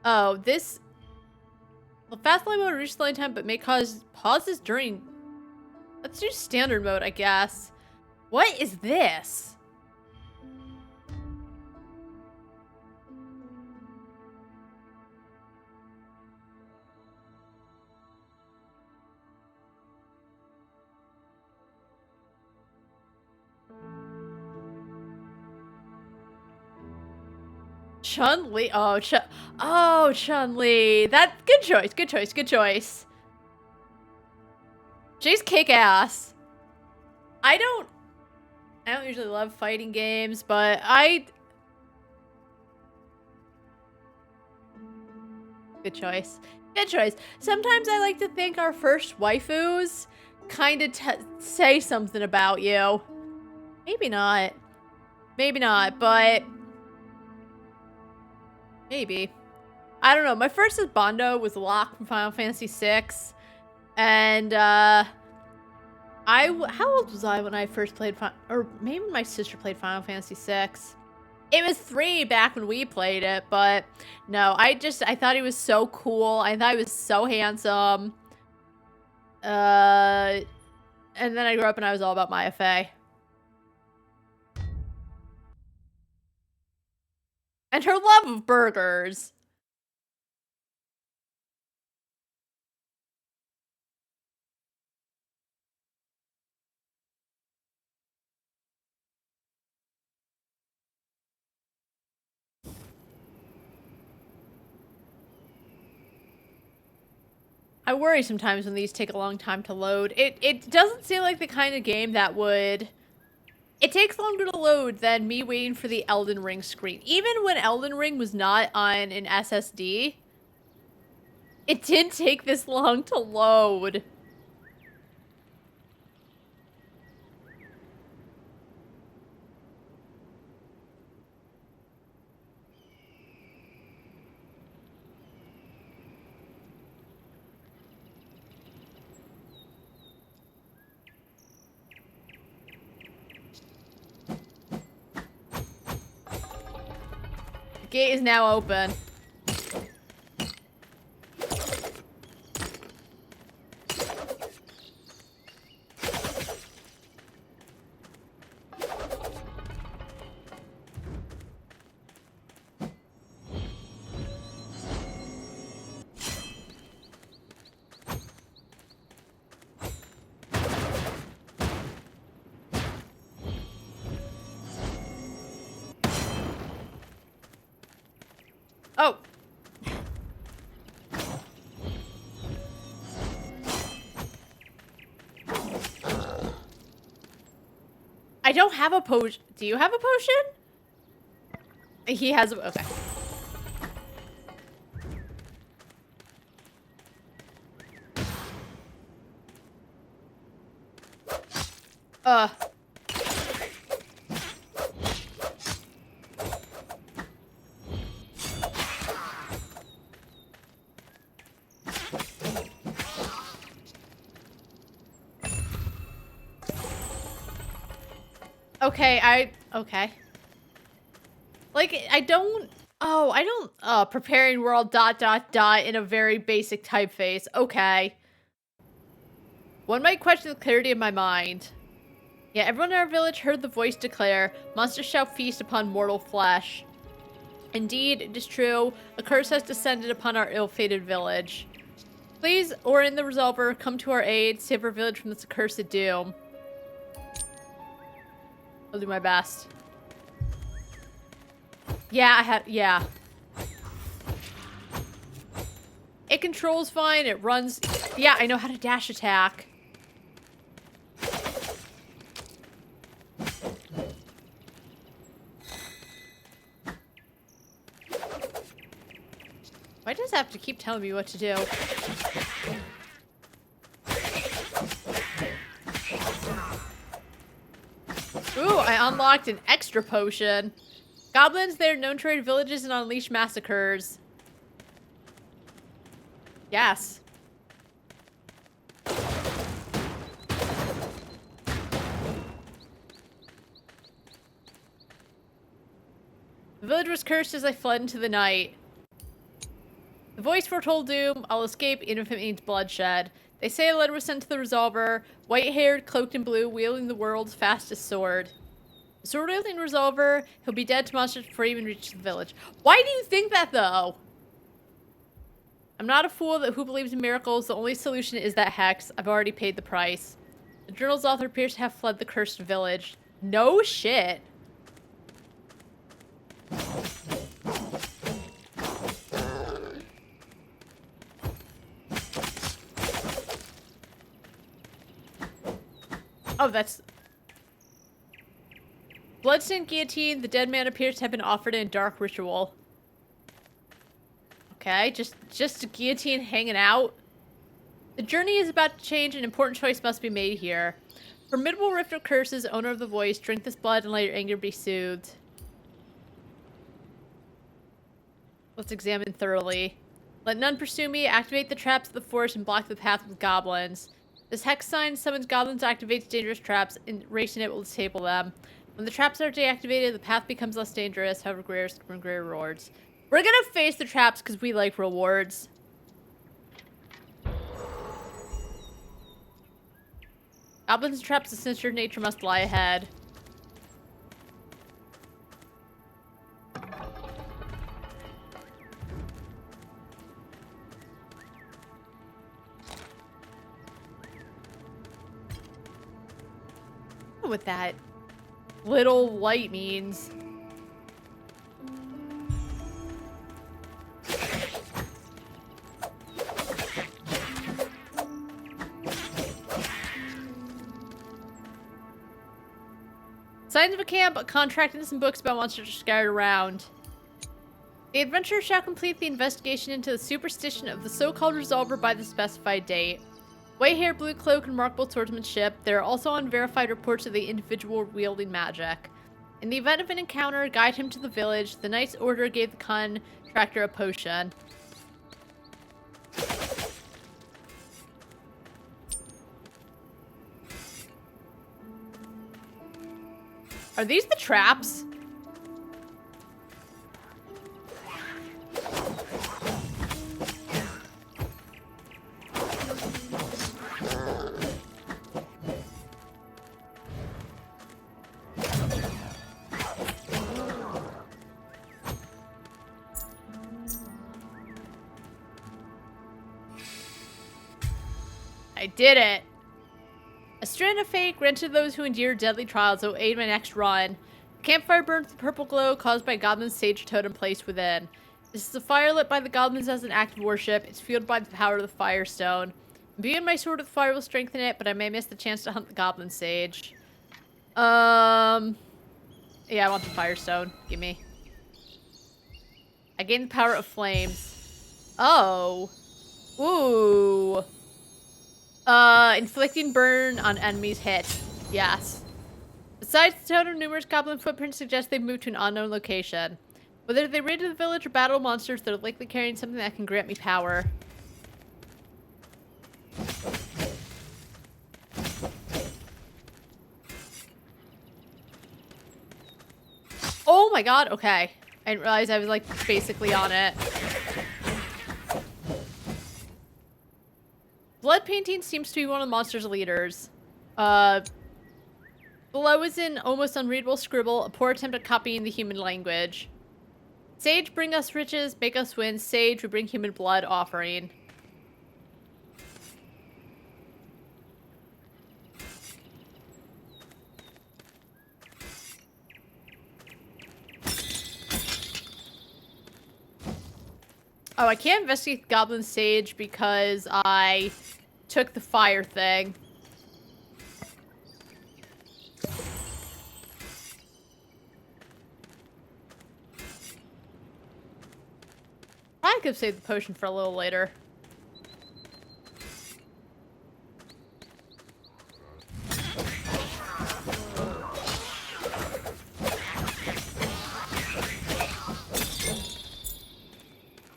Oh, this... The fast line mode reaches the line time, but may cause pauses during... Let's do standard mode, I guess. What is this? Chun-Li. Oh, Chun-Li. That good choice. She's kick-ass. I don't usually love fighting games, but Good choice. Sometimes I like to think our first waifus kind of say something about you. Maybe not, but maybe. I don't know. My first is Bondo with Locke from Final Fantasy VI. And, how old was I when I first played or maybe my sister played Final Fantasy VI. It was 3 back when we played it, but no, I thought he was so cool. I thought he was so handsome. And then I grew up and I was all about Maya Fey. And her love of burgers. I worry sometimes when these take a long time to load. It doesn't seem like the kind of game that would It takes longer to load than me waiting for the Elden Ring screen. Even when Elden Ring was not on an SSD, it didn't take this long to load. The gate is now open. Oh. I don't have a potion. Do you have a potion? He has a... Okay. Okay, okay. Like, I don't preparing world ... in a very basic typeface. Okay. One might question the clarity of my mind. Yeah, everyone in our village heard the voice declare, monsters shall feast upon mortal flesh. Indeed, it is true, a curse has descended upon our ill-fated village. Please, or in the Resolver, come to our aid, save our village from this accursed doom. I'll do my best. Yeah. It controls fine, it runs... Yeah, I know how to dash attack. Why does it have to keep telling me what to do? Ooh, I unlocked an extra potion. Goblins, they're known to raid villages and unleash massacres. Yes. The village was cursed as I fled into the night. The voice foretold doom. I'll escape even if it means bloodshed. They say a letter was sent to the Resolver, white-haired, cloaked in blue, wielding the world's fastest sword. The sword-wielding Resolver, he'll be dead to monsters before he even reaches the village. Why do you think that, though? I'm not a fool who believes in miracles. The only solution is that hex. I've already paid the price. The journal's author appears to have fled the cursed village. No shit. Oh, that's... Bloodstained guillotine. The dead man appears to have been offered in a dark ritual. Okay, just a guillotine hanging out. The journey is about to change. An important choice must be made here. Formidable rift of curses, owner of the voice. Drink this blood and let your anger be soothed. Let's examine thoroughly. Let none pursue me. Activate the traps of the forest and block the path with goblins. This hex sign summons goblins, activates dangerous traps, and erasing it will disable them. When the traps are deactivated, the path becomes less dangerous, however greater rewards. We're gonna face the traps because we like rewards. Goblins and traps of sinister nature must lie ahead. What that little light means. Signs of a camp, a contract, and some books about monsters are scattered around. The adventurer shall complete the investigation into the superstition of the so-called resolver by the specified date. White hair, blue cloak, and remarkable swordsmanship. There are also unverified reports of the individual wielding magic. In the event of an encounter, guide him to the village. The knight's order gave the contractor a potion. Are these the traps? I did it! A strand of fate granted those who endure deadly trials will aid my next run. The campfire burns with a purple glow caused by Goblin's sage totem placed within. This is a fire lit by the goblins as an act of worship. It's fueled by the power of the firestone. Imbuing my sword with fire will strengthen it, but I may miss the chance to hunt the goblin sage. Yeah, I want the firestone. Gimme. I gain the power of flames. Oh. Ooh. Inflicting burn on enemies hit. Yes. Besides the totem, numerous goblin footprints suggest they've moved to an unknown location. Whether they raided the village or battle monsters, they're likely carrying something that can grant me power. Oh my god, okay. I didn't realize I was like basically on it. Blood painting seems to be one of the monster's leaders. Below is an almost unreadable scribble, a poor attempt at copying the human language. Sage, bring us riches, make us win. Sage, we bring human blood offering. Oh, I can't investigate Goblin Sage because I took the fire thing. I could save the potion for a little later.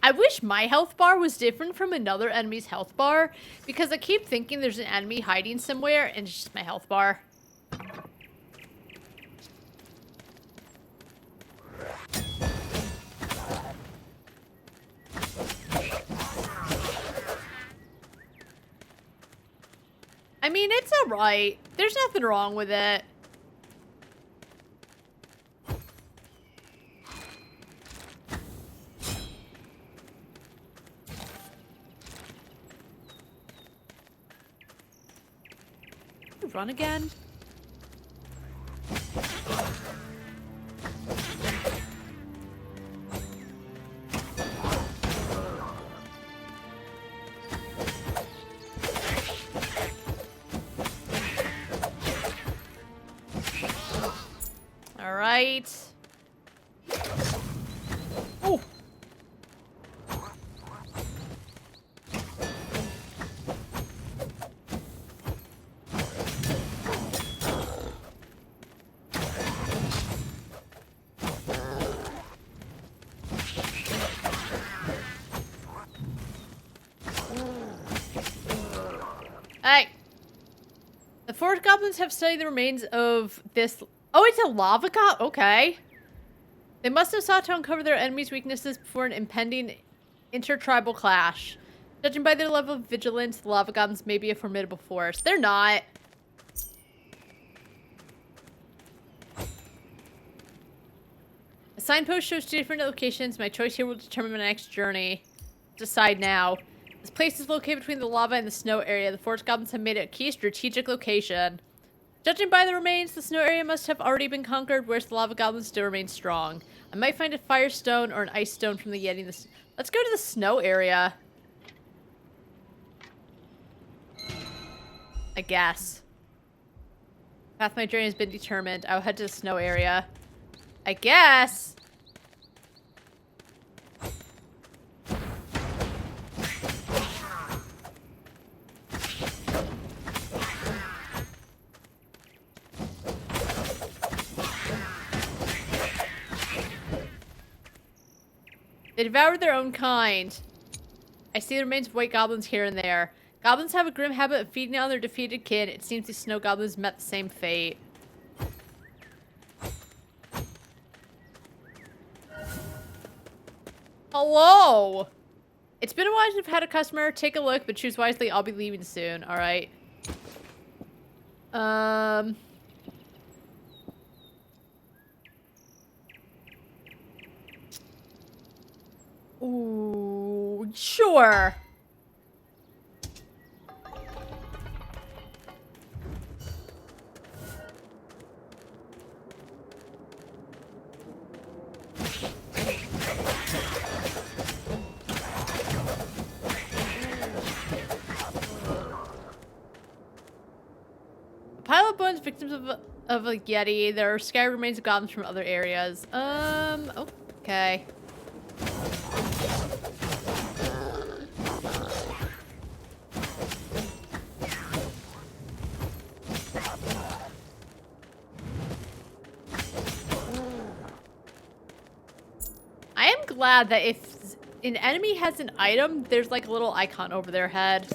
I wish my health bar was different from another enemy's health bar, because I keep thinking there's an enemy hiding somewhere, and it's just my health bar. I mean, it's alright. There's nothing wrong with it. Run again? All right. Oh. Hey! The forest goblins have studied the remains of this... Oh, it's a lava god? Okay. They must have sought to uncover their enemies' weaknesses before an impending intertribal clash. Judging by their level of vigilance, the lava goblins may be a formidable force. They're not. A signpost shows 2 different locations. My choice here will determine my next journey. Decide now. This place is located between the lava and the snow area. The forest goblins have made it a key strategic location. Judging by the remains, the snow area must have already been conquered, whereas the lava goblins still remain strong. I might find a fire stone or an ice stone from the Yeti. Let's go to the snow area. I guess. Path of my journey has been determined. I'll head to the snow area. I guess. They devoured their own kind. I see the remains of white goblins here and there. Goblins have a grim habit of feeding on their defeated kin. It seems these snow goblins met the same fate. Hello! It's been a while since I've had a customer. Take a look, but choose wisely. I'll be leaving soon. Alright. Ooh, sure. A pile of bones, victims of a Yeti. There are scattered remains of goblins from other areas. Okay. I am glad that if an enemy has an item, there's like a little icon over their head.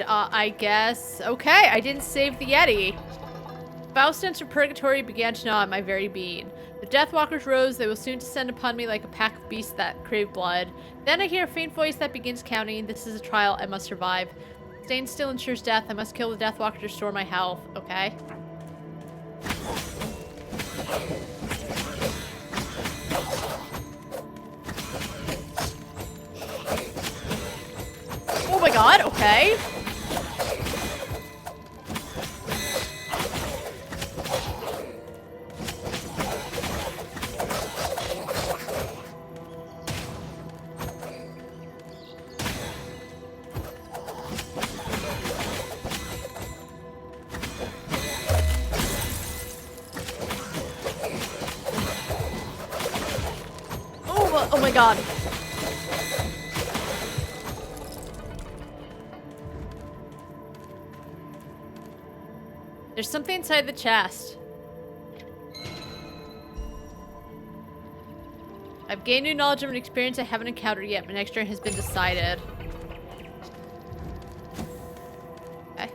I guess. Okay, I didn't save the Yeti. Foul stench of purgatory began to gnaw at my very being. The Deathwalkers rose. They will soon descend upon me like a pack of beasts that crave blood. Then I hear a faint voice that begins counting. This is a trial. I must survive. Staying still ensures death. I must kill the Deathwalker to restore my health. Okay. Oh my god, okay. Oh my god. There's something inside the chest. I've gained new knowledge of an experience I haven't encountered yet. My next turn has been decided. Okay.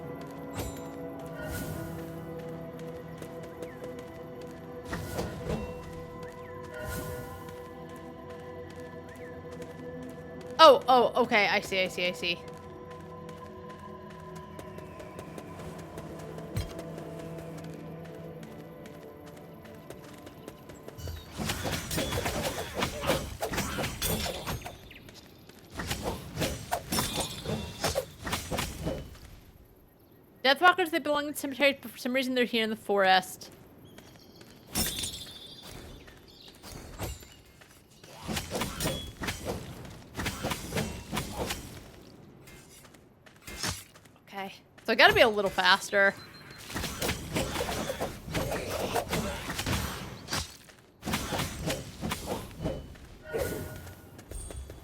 Oh, okay. I see. Deathwalkers, they belong in cemeteries, but for some reason they're here in the forest. Okay. So I gotta be a little faster.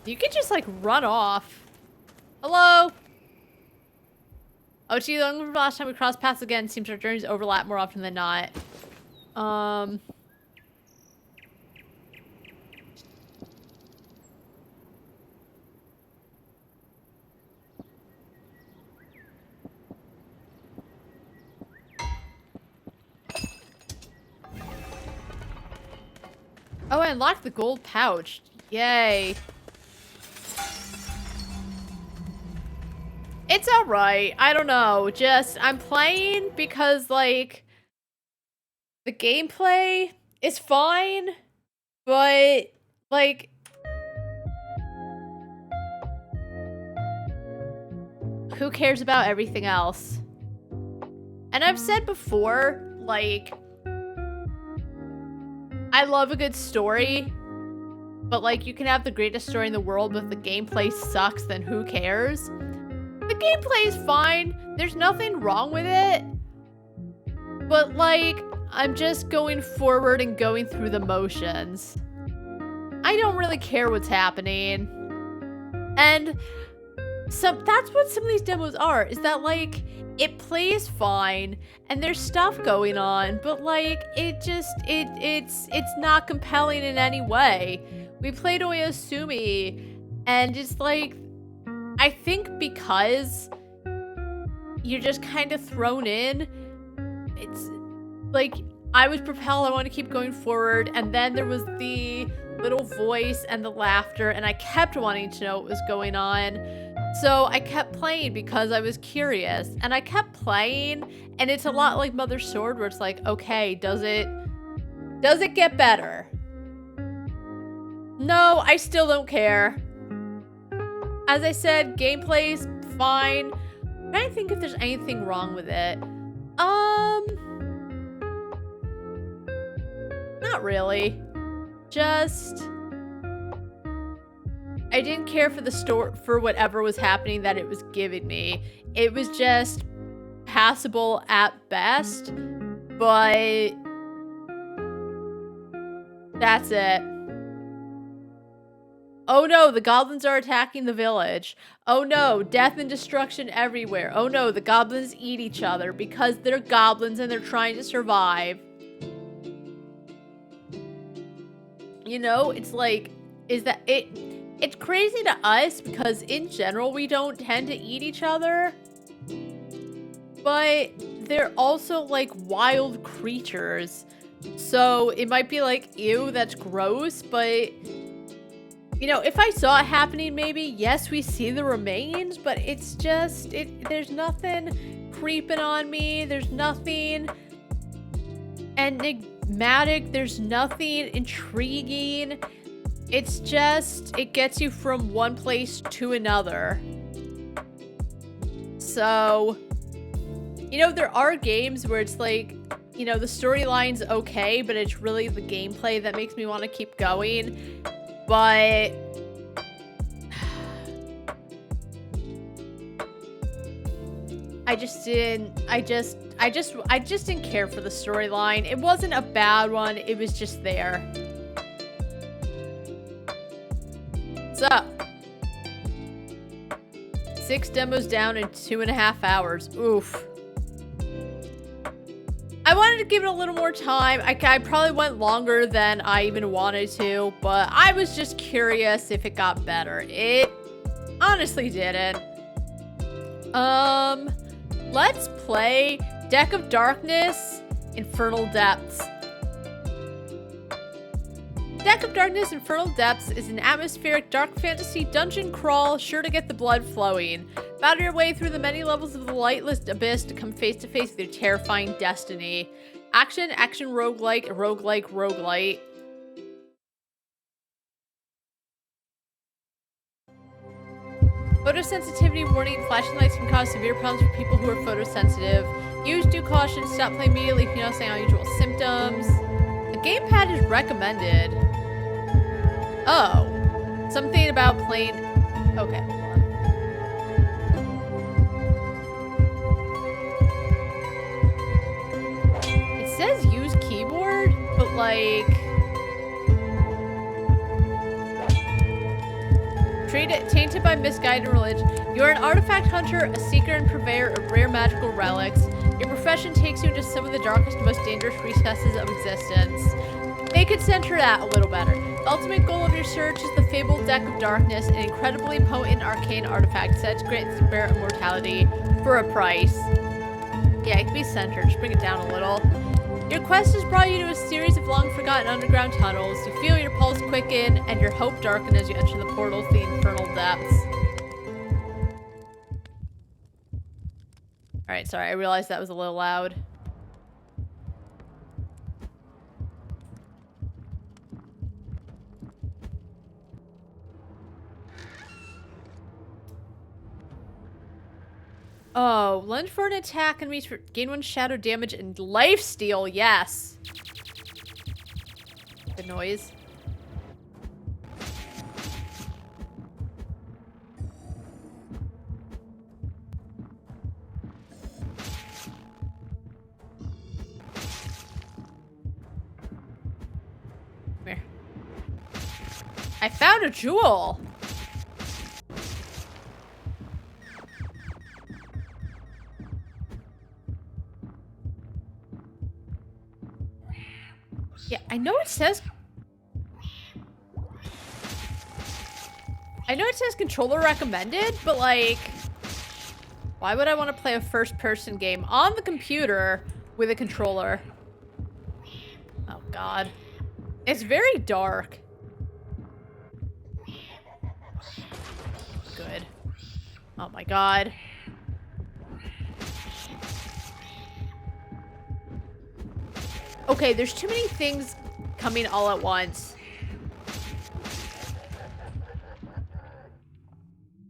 You could just, like, run off. Hello? Oh, gee, the last time we crossed paths again, seems our journeys overlap more often than not. Oh, I unlocked the gold pouch. Yay. It's alright. I don't know. Just, I'm playing because, like, the gameplay is fine, but, like, who cares about everything else? And And I've said before, like, I love a good story, but like, you can have the greatest story in the world, but if the gameplay sucks, then who cares? The gameplay is fine. There's nothing wrong with it. But like, I'm just going forward and going through the motions. I don't really care what's happening. And that's what some of these demos are, is that like, it plays fine and there's stuff going on, but like, it's not compelling in any way. We played Oyasumi and it's like, I think because you're just kind of thrown in, it's like, I was propelled, I want to keep going forward, and then there was the little voice and the laughter, and I kept wanting to know what was going on. So I kept playing because I was curious, and I kept playing, and it's a lot like Mother Sword, where it's like, okay, does it get better? No, I still don't care. As I said, gameplay's fine. I'm trying to think if there's anything wrong with it. Not really. Just, I didn't care for the story, for whatever was happening that it was giving me. It was just passable at best, but that's it. Oh no, the goblins are attacking the village. Oh no, death and destruction everywhere. Oh no, the goblins eat each other because they're goblins and they're trying to survive. You know, it's like, it's crazy to us because in general we don't tend to eat each other. But they're also like wild creatures. So it might be like, ew, that's gross, but you know, if I saw it happening, maybe, yes, we see the remains, but it's just, there's nothing creeping on me. There's nothing enigmatic. There's nothing intriguing. It's just, it gets you from one place to another. So, you know, there are games where it's like, you know, the storyline's okay, but it's really the gameplay that makes me want to keep going. But I just didn't care for the storyline. It wasn't a bad one, it was just there. So 6 demos down in 2.5 hours. Oof. I wanted to give it a little more time. I probably went longer than I even wanted to, but I was just curious if it got better. It honestly didn't. Let's play Deck of Darkness, Infernal Depths. Deck of Darkness, Infernal Depths is an atmospheric dark fantasy dungeon crawl sure to get the blood flowing. Battle your way through the many levels of the lightless abyss to come face to face with your terrifying destiny. Action, roguelike, roguelite. Photosensitivity warning, flashing lights can cause severe problems for people who are photosensitive. Use due caution, stop playing immediately if you notice any unusual symptoms. A gamepad is recommended. Oh. Something about playing... Okay, hold on. It says use keyboard, but like... Tainted by misguided religion. You are an artifact hunter, a seeker and purveyor of rare magical relics. Your profession takes you into some of the darkest and most dangerous recesses of existence. They could center that a little better. The ultimate goal of your search is the fabled Deck of Darkness, an incredibly potent arcane artifact set to grant rare immortality for a price. Yeah, it can be centered. Just bring it down a little. Your quest has brought you to a series of long-forgotten underground tunnels. You feel your pulse quicken and your hope darken as you enter the portals to the infernal depths. Alright, sorry, I realized that was a little loud. Oh, lunge for an attack and gain 1 shadow damage and lifesteal, yes. The noise. Come here. I found a jewel. Yeah, I know it says controller recommended, but like, why would I want to play a first-person game on the computer with a controller? Oh god. It's very dark. Good. Oh my god. Okay, there's too many things coming all at once.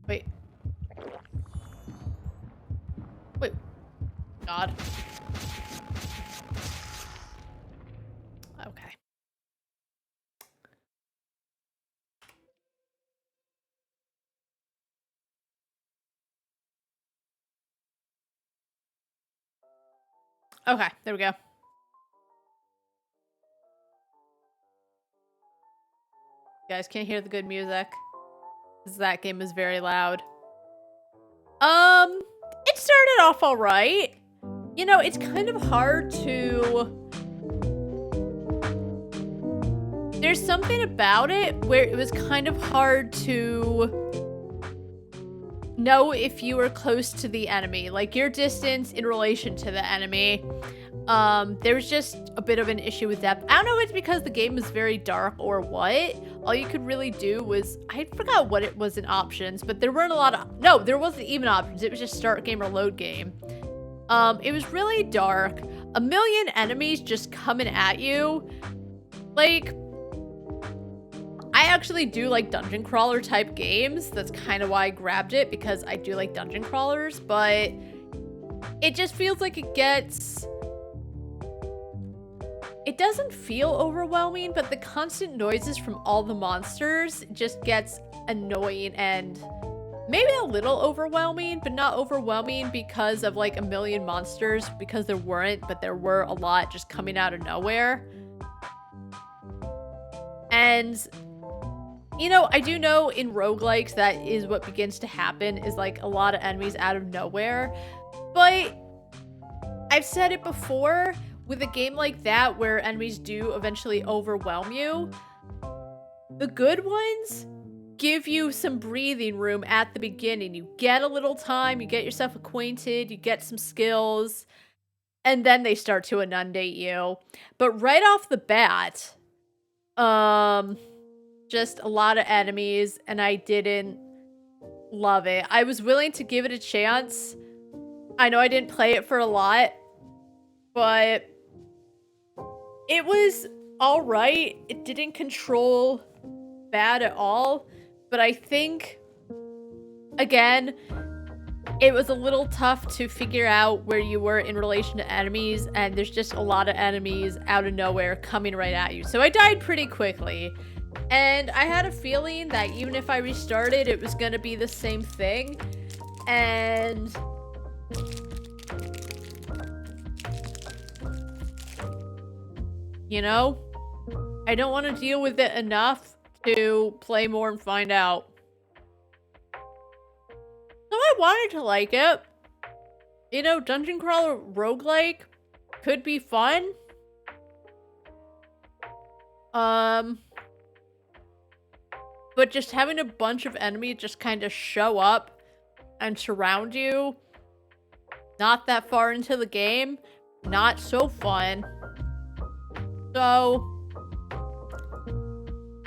Wait. Wait. God. Okay. Okay, there we go. You guys can't hear the good music. Because that game is very loud. It started off alright. You know, it's kind of hard to... There's something about it where it was kind of hard to know if you were close to the enemy. Like, your distance in relation to the enemy. There was just a bit of an issue with depth. I don't know if it's because the game is very dark or what. All you could really do was, I forgot what it was in options, but there weren't a lot of, no, there wasn't even options. It was just start game or load game. It was really dark. A million enemies just coming at you. Like, I actually do like dungeon crawler type games. That's kind of why I grabbed it, because I do like dungeon crawlers, but it just feels like it gets... It doesn't feel overwhelming, but the constant noises from all the monsters just gets annoying and maybe a little overwhelming, but not overwhelming because of like a million monsters, because there weren't, but there were a lot just coming out of nowhere. And, you know, I do know in roguelikes that is what begins to happen, is like a lot of enemies out of nowhere. But I've said it before, with a game like that where enemies do eventually overwhelm you, the good ones give you some breathing room at the beginning. You get a little time, you get yourself acquainted, you get some skills, and then they start to inundate you. But right off the bat, just a lot of enemies, and I didn't love it. I was willing to give it a chance. I know I didn't play it for a lot, but it was all right. It didn't control bad at all, but I think, again, it was a little tough to figure out where you were in relation to enemies, and there's just a lot of enemies out of nowhere coming right at you. So I died pretty quickly, and I had a feeling that even if I restarted, it was going to be the same thing, and... You know, I don't want to deal with it enough to play more and find out. So I wanted to like it. You know, dungeon crawler roguelike could be fun. But just having a bunch of enemies just kind of show up and surround you, not that far into the game, not so fun. So,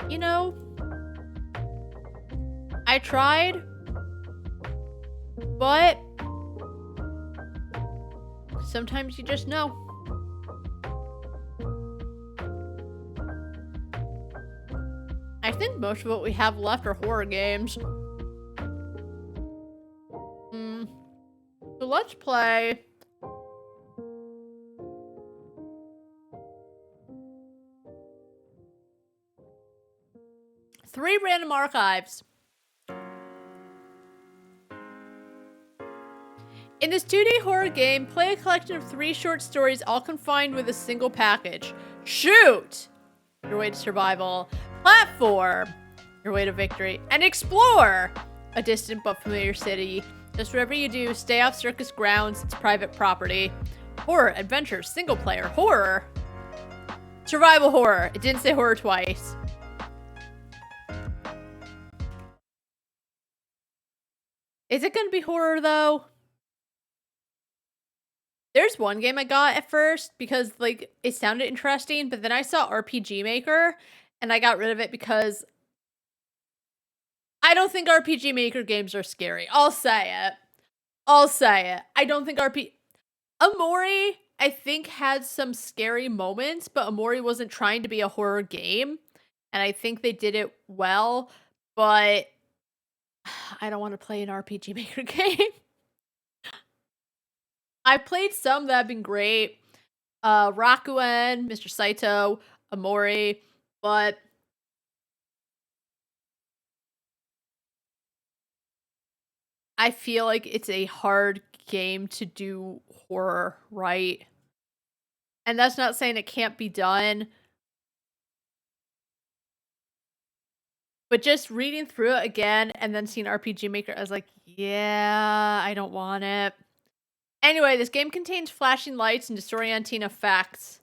you know, I tried, but sometimes you just know. I think most of what we have left are horror games. So let's play. Three random archives. In this 2D horror game, play a collection of 3 short stories all confined with a single package. Shoot! Your way to survival. Platform. Your way to victory. And explore! A distant but familiar city. Just whatever you do, stay off circus grounds. It's private property. Horror, adventure, single player, horror. Survival horror. It didn't say horror twice. Is it gonna be horror though? There's one game I got at first because like it sounded interesting, but then I saw RPG Maker and I got rid of it because I don't think RPG Maker games are scary. I'll say it. I don't think Amori, I think, had some scary moments, but Amori wasn't trying to be a horror game. And I think they did it well, but I don't want to play an RPG Maker game. I've played some that have been great. Rakuen, Mr. Saito, Amori, but I feel like it's a hard game to do horror right. And that's not saying it can't be done. But just reading through it again and then seeing RPG Maker, I was like, yeah, I don't want it. Anyway, this game contains flashing lights and disorienting effects.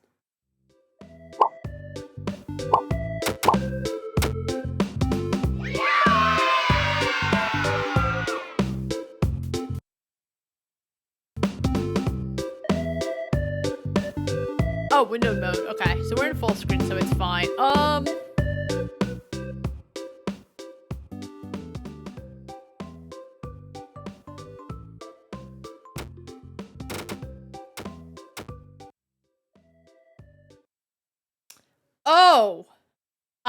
Oh, window mode. Okay, so we're in full screen, so it's fine. Oh!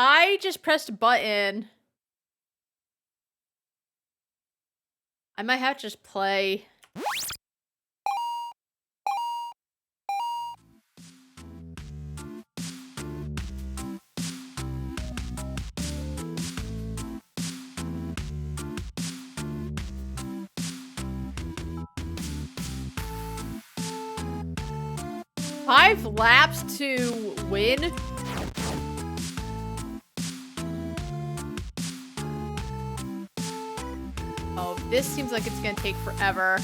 I just pressed a button. I might have to just play. Five laps to win? Oh, this seems like it's gonna take forever.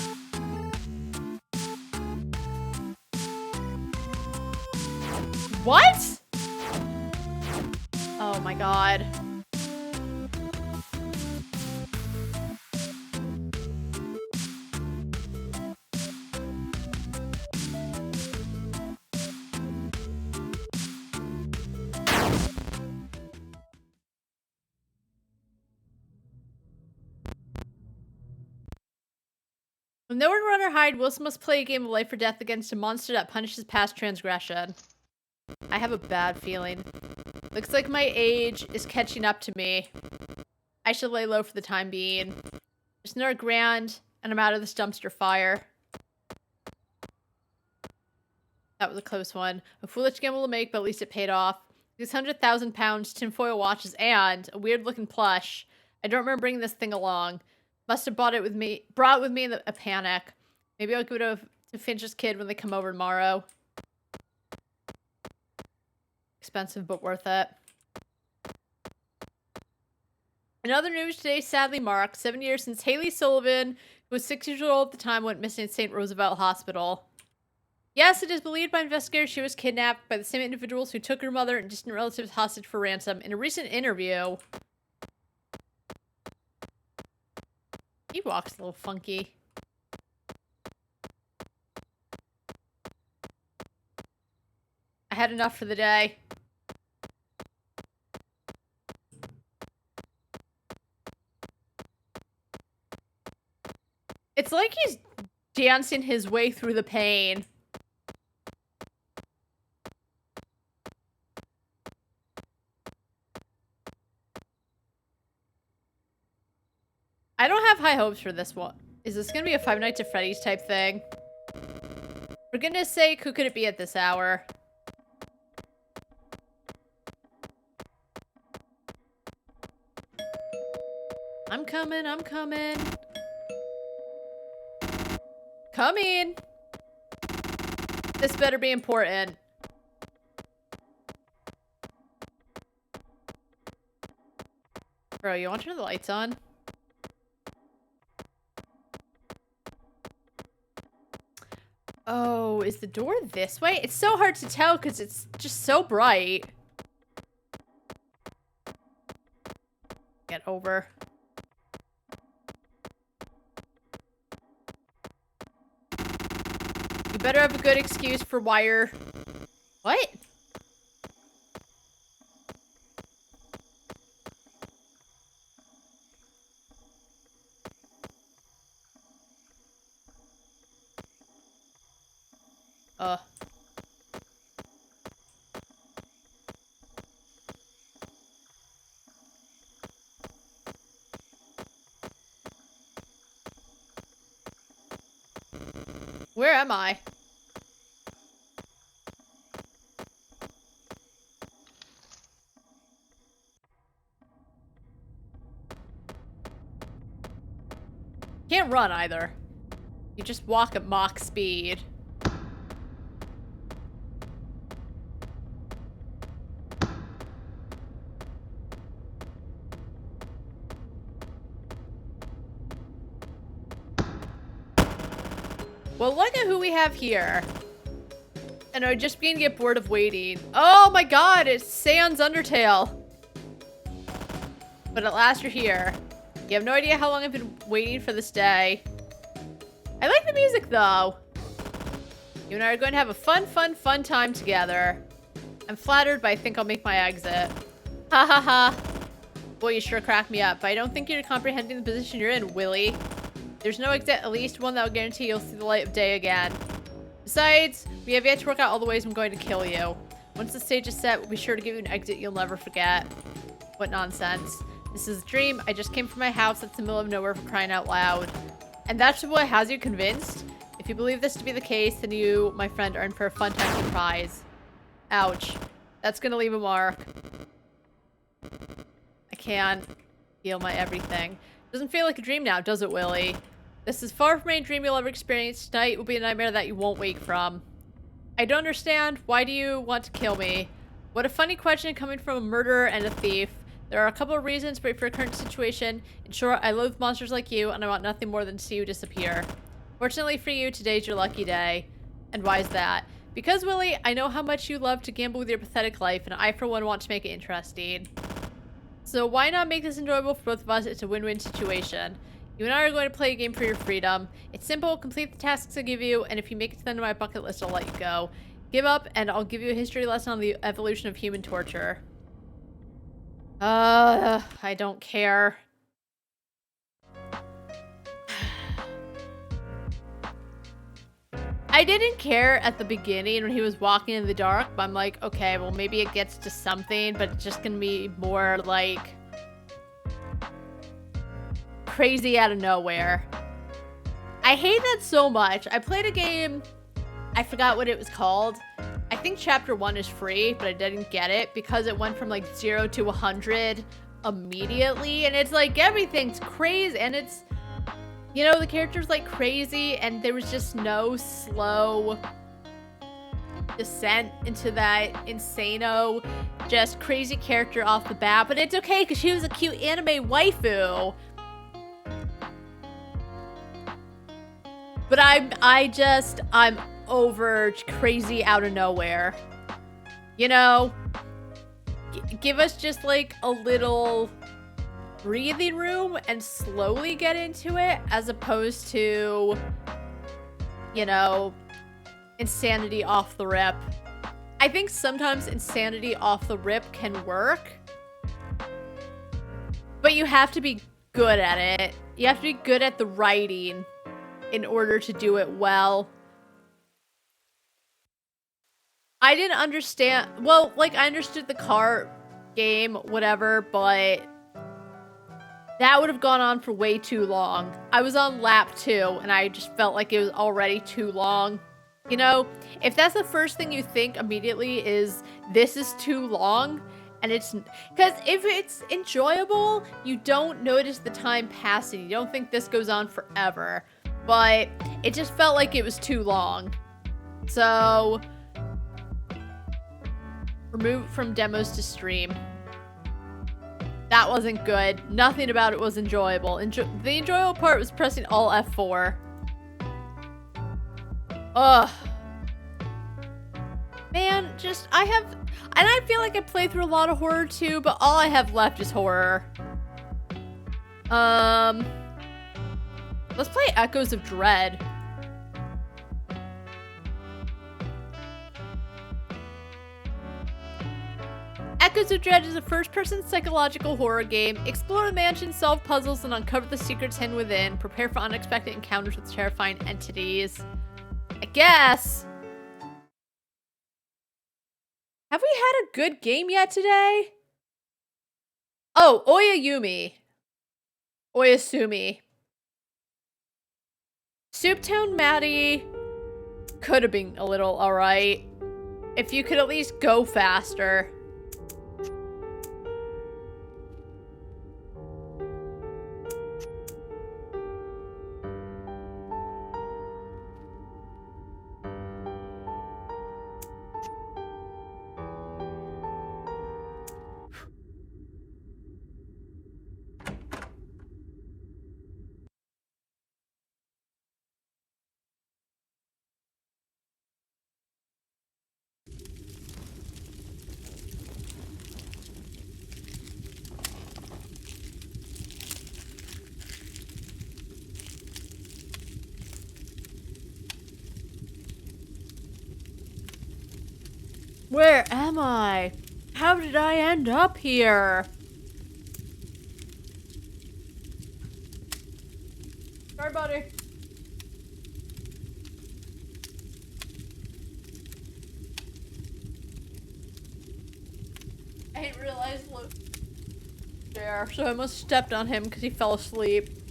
What? Oh my god. When no one run or hide, Wilson must play a game of life or death against a monster that punishes past transgression. I have a bad feeling. Looks like my age is catching up to me. I should lay low for the time being. Just another grand, and I'm out of this dumpster fire. That was a close one. A foolish gamble to make, but at least it paid off. These 100,000 pounds, tinfoil watches, and a weird-looking plush. I don't remember bringing this thing along. Must have brought it with me in a panic. Maybe I'll go to Finch's kid when they come over tomorrow. Expensive, but worth it. In other news today, sadly marks 7 years since Haley Sullivan, who was 6 years old at the time, went missing at St. Roosevelt Hospital. Yes, it is believed by investigators she was kidnapped by the same individuals who took her mother and distant relatives hostage for ransom. In a recent interview... He walks a little funky. I had enough for the day. It's like he's dancing his way through the pain. I don't have high hopes for this one. Is this gonna be a Five Nights at Freddy's type thing? For goodness sake, who could it be at this hour? I'm coming, I'm coming. Coming! This better be important. Bro, you want to turn the lights on? Oh, is the door this way? It's so hard to tell because it's just so bright. Get over. You better have a good excuse for why you're... What? Where am I? Can't run either. You just walk at Mach speed. Well, look at who we have here. And I just begin to get bored of waiting. Oh my god, it's Sans Undertale. But at last you're here. You have no idea how long I've been waiting for this day. I like the music though. You and I are going to have a fun time together. I'm flattered, but I think I'll make my exit. Ha ha ha. Boy, you sure crack me up, but I don't think you're comprehending the position you're in, Willie. There's no exit, at least one that will guarantee you'll see the light of day again. Besides, we have yet to work out all the ways I'm going to kill you. Once the stage is set, we'll be sure to give you an exit you'll never forget. What nonsense. This is a dream. I just came from my house that's in the middle of nowhere, for crying out loud. And that's what has you convinced? If you believe this to be the case, then you, my friend, are in for a fun-time surprise. Ouch. That's gonna leave a mark. I can't feel my everything. Doesn't feel like a dream now, does it, Willie? This is far from any dream you'll ever experience. Tonight will be a nightmare that you won't wake from. I don't understand. Why do you want to kill me? What a funny question coming from a murderer and a thief. There are a couple of reasons, but for your current situation, in short, I loathe monsters like you, and I want nothing more than to see you disappear. Fortunately for you, today's your lucky day. And why is that? Because, Willie, I know how much you love to gamble with your pathetic life, and I, for one, want to make it interesting. So why not make this enjoyable for both of us? It's a win-win situation. You and I are going to play a game for your freedom. It's simple. Complete the tasks I give you, and if you make it to the end of my bucket list, I'll let you go. Give up, and I'll give you a history lesson on the evolution of human torture. I don't care. I didn't care at the beginning when he was walking in the dark, but I'm like, okay, well, maybe it gets to something, but it's just gonna be more like crazy out of nowhere. I hate that so much. I played a game, I forgot what it was called. I think chapter 1 is free, but I didn't get it because it went from like 0 to 100 immediately, and it's like everything's crazy, and it's, you know, the character's like crazy, and there was just no slow descent into that insano, just crazy character off the bat. But it's okay because she was a cute anime waifu. But I'm over crazy out of nowhere. You know, give us just like a little breathing room and slowly get into it, as opposed to, you know, insanity off the rip. I think sometimes insanity off the rip can work, but you have to be good at it. You have to be good at the writing in order to do it well. I didn't understand, well, like, I understood the car game, whatever, but That would have gone on for way too long. I was on lap 2, and I just felt like it was already too long. You know, if that's the first thing you think immediately is, this is too long, and it's... Because if it's enjoyable, you don't notice the time passing. You don't think this goes on forever. But it just felt like it was too long. So... remove from demos to stream. That wasn't good. Nothing about it was enjoyable. The enjoyable part was pressing all F4. Ugh. Man, just, and I feel like I played through a lot of horror too, but all I have left is horror. Let's play Echoes of Dread. Echoes of Dread is a first-person psychological horror game. Explore the mansion, solve puzzles, and uncover the secrets hidden within. Prepare for unexpected encounters with terrifying entities. I guess. Have we had a good game yet today? Oh, Oyasumi. Souptown Maddie could have been a little alright. If you could at least go faster. Where am I? How did I end up here? Sorry, buddy. I didn't realize Luke was there, so I must have stepped on him because he fell asleep.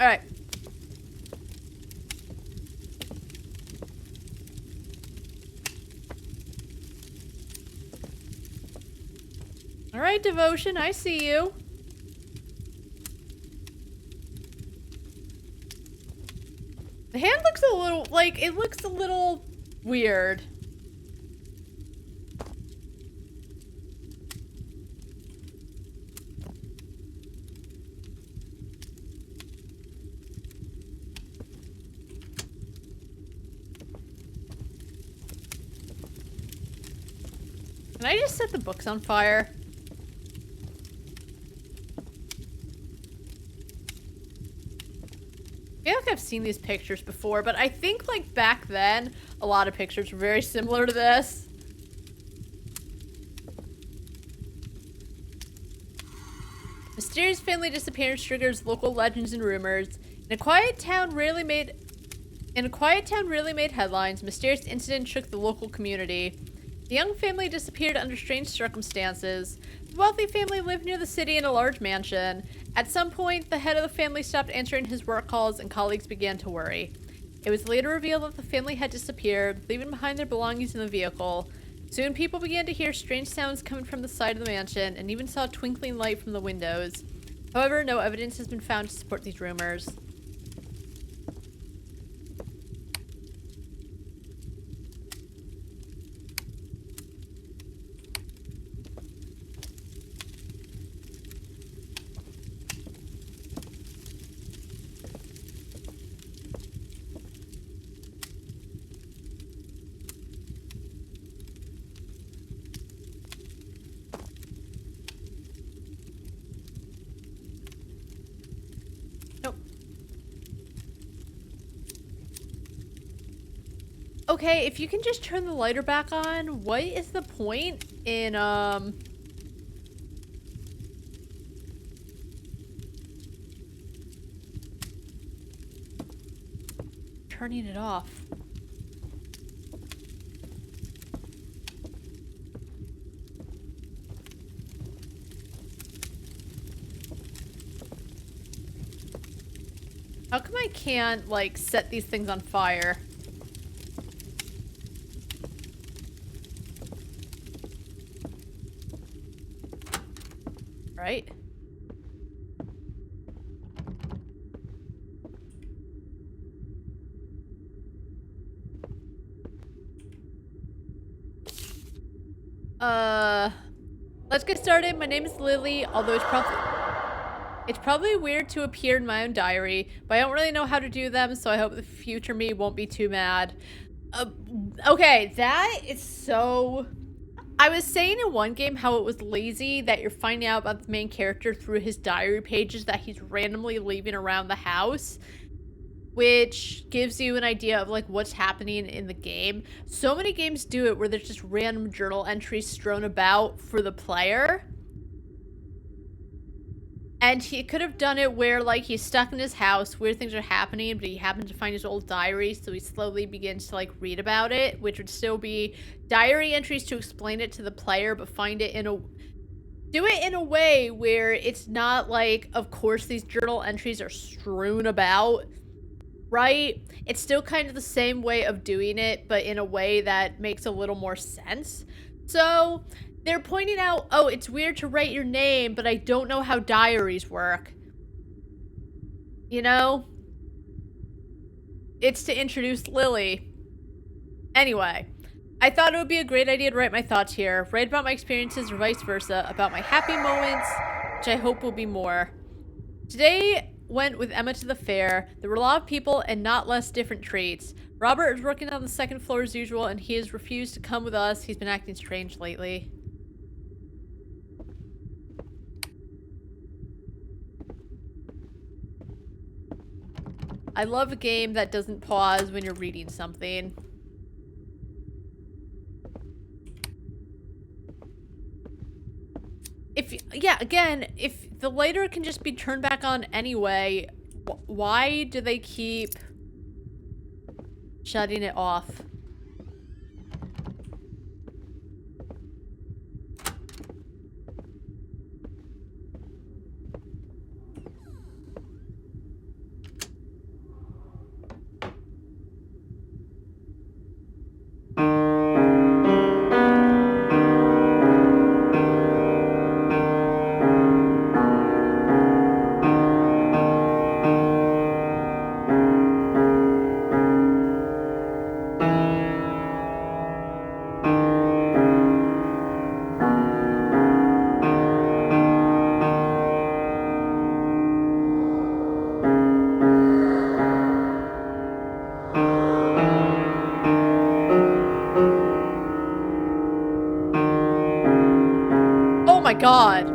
Alright. Alright, Devotion, I see you. The hand looks a little, like, it looks a little weird. Can I just set the books on fire? I feel like I've seen these pictures before, but I think like back then, a lot of pictures were very similar to this. Mysterious family disappearance triggers local legends and rumors. In a quiet town rarely made headlines, mysterious incident shook the local community. The young family disappeared under strange circumstances. The wealthy family lived near the city in a large mansion. At some point, the head of the family stopped answering his work calls and colleagues began to worry. It was later revealed that the family had disappeared, leaving behind their belongings in the vehicle. Soon, people began to hear strange sounds coming from the side of the mansion and even saw a twinkling light from the windows. However, no evidence has been found to support these rumors. Okay, if you can just turn the lighter back on, what is the point in, turning it off? How come I can't, like, set these things on fire? Right? Let's get started. My name is Lily, although it's probably weird to appear in my own diary, but I don't really know how to do them, so I hope the future me won't be too mad. Okay, that is so... I was saying in one game how it was lazy that you're finding out about the main character through his diary pages that he's randomly leaving around the house, which gives you an idea of like what's happening in the game. So many games do it where there's just random journal entries strewn about for the player. And he could have done it where, like, he's stuck in his house, weird things are happening, but he happened to find his old diary, so he slowly begins to, like, read about it, which would still be diary entries to explain it to the player, but do it in a way where it's not like, of course, these journal entries are strewn about, right? It's still kind of the same way of doing it, but in a way that makes a little more sense. So... they're pointing out, oh, it's weird to write your name, but I don't know how diaries work. You know? It's to introduce Lily. Anyway, I thought it would be a great idea to write my thoughts here, write about my experiences or vice versa, about my happy moments, which I hope will be more. Today went with Emma to the fair. There were a lot of people and not less different treats. Robert is working on the second floor as usual, and he has refused to come with us. He's been acting strange lately. I love a game that doesn't pause when you're reading something. If the lighter can just be turned back on anyway, why do they keep shutting it off? Oh my god.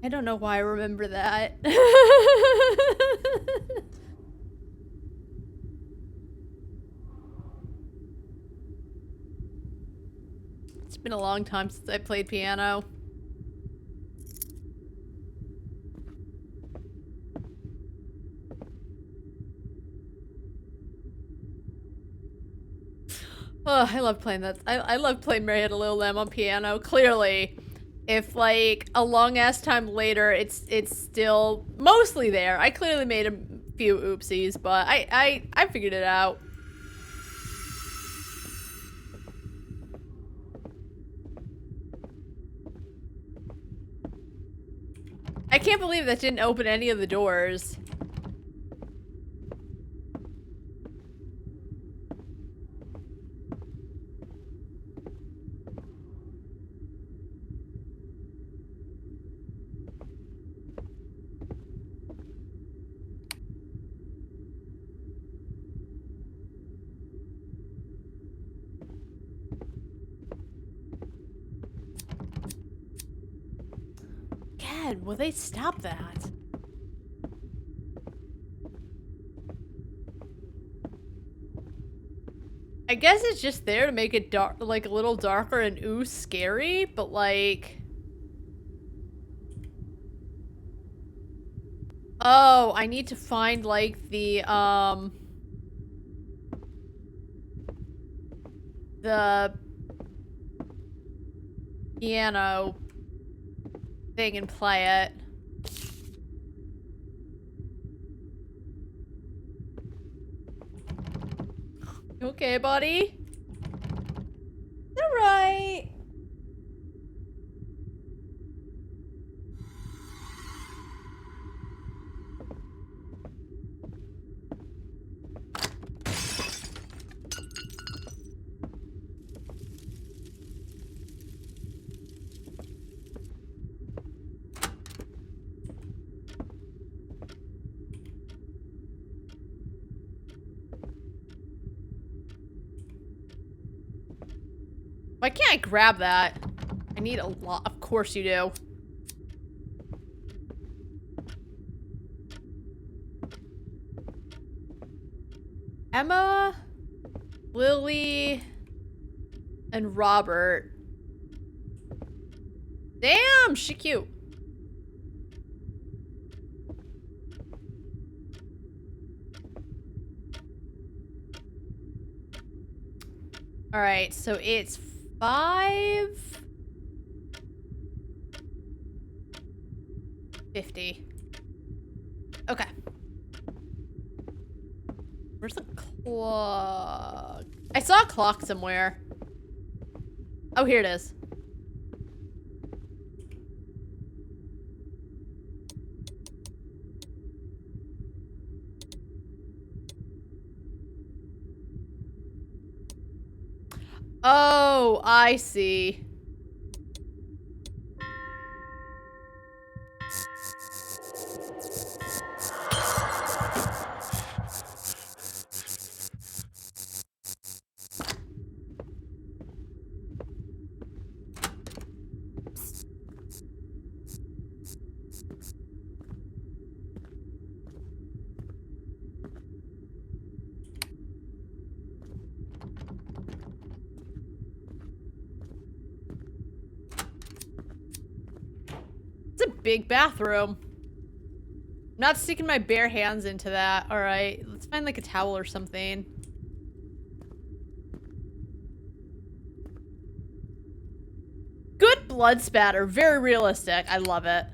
I don't know why I remember that. It's been a long time since I played piano. Oh, I love playing that. I love playing Mary Had a Little Lamb on piano. Clearly, if like a long ass time later, it's still mostly there. I clearly made a few oopsies, but I figured it out. I can't believe that didn't open any of the doors. God, will they stop that? I guess it's just there to make it dark, like a little darker and ooh scary, but like... Oh, I need to find like the piano thing and play it. You okay, buddy? All right. Why can't I grab that? I need a lot. Of course you do. Emma, Lily, and Robert. Damn, she cute. All right, so it's 5:50. Okay. Where's the clock? I saw a clock somewhere. Oh, here it is. Oh, I see. It's a big bathroom. I'm not sticking my bare hands into that. All right, let's find like a towel or something. Good blood spatter. Very realistic. I love it.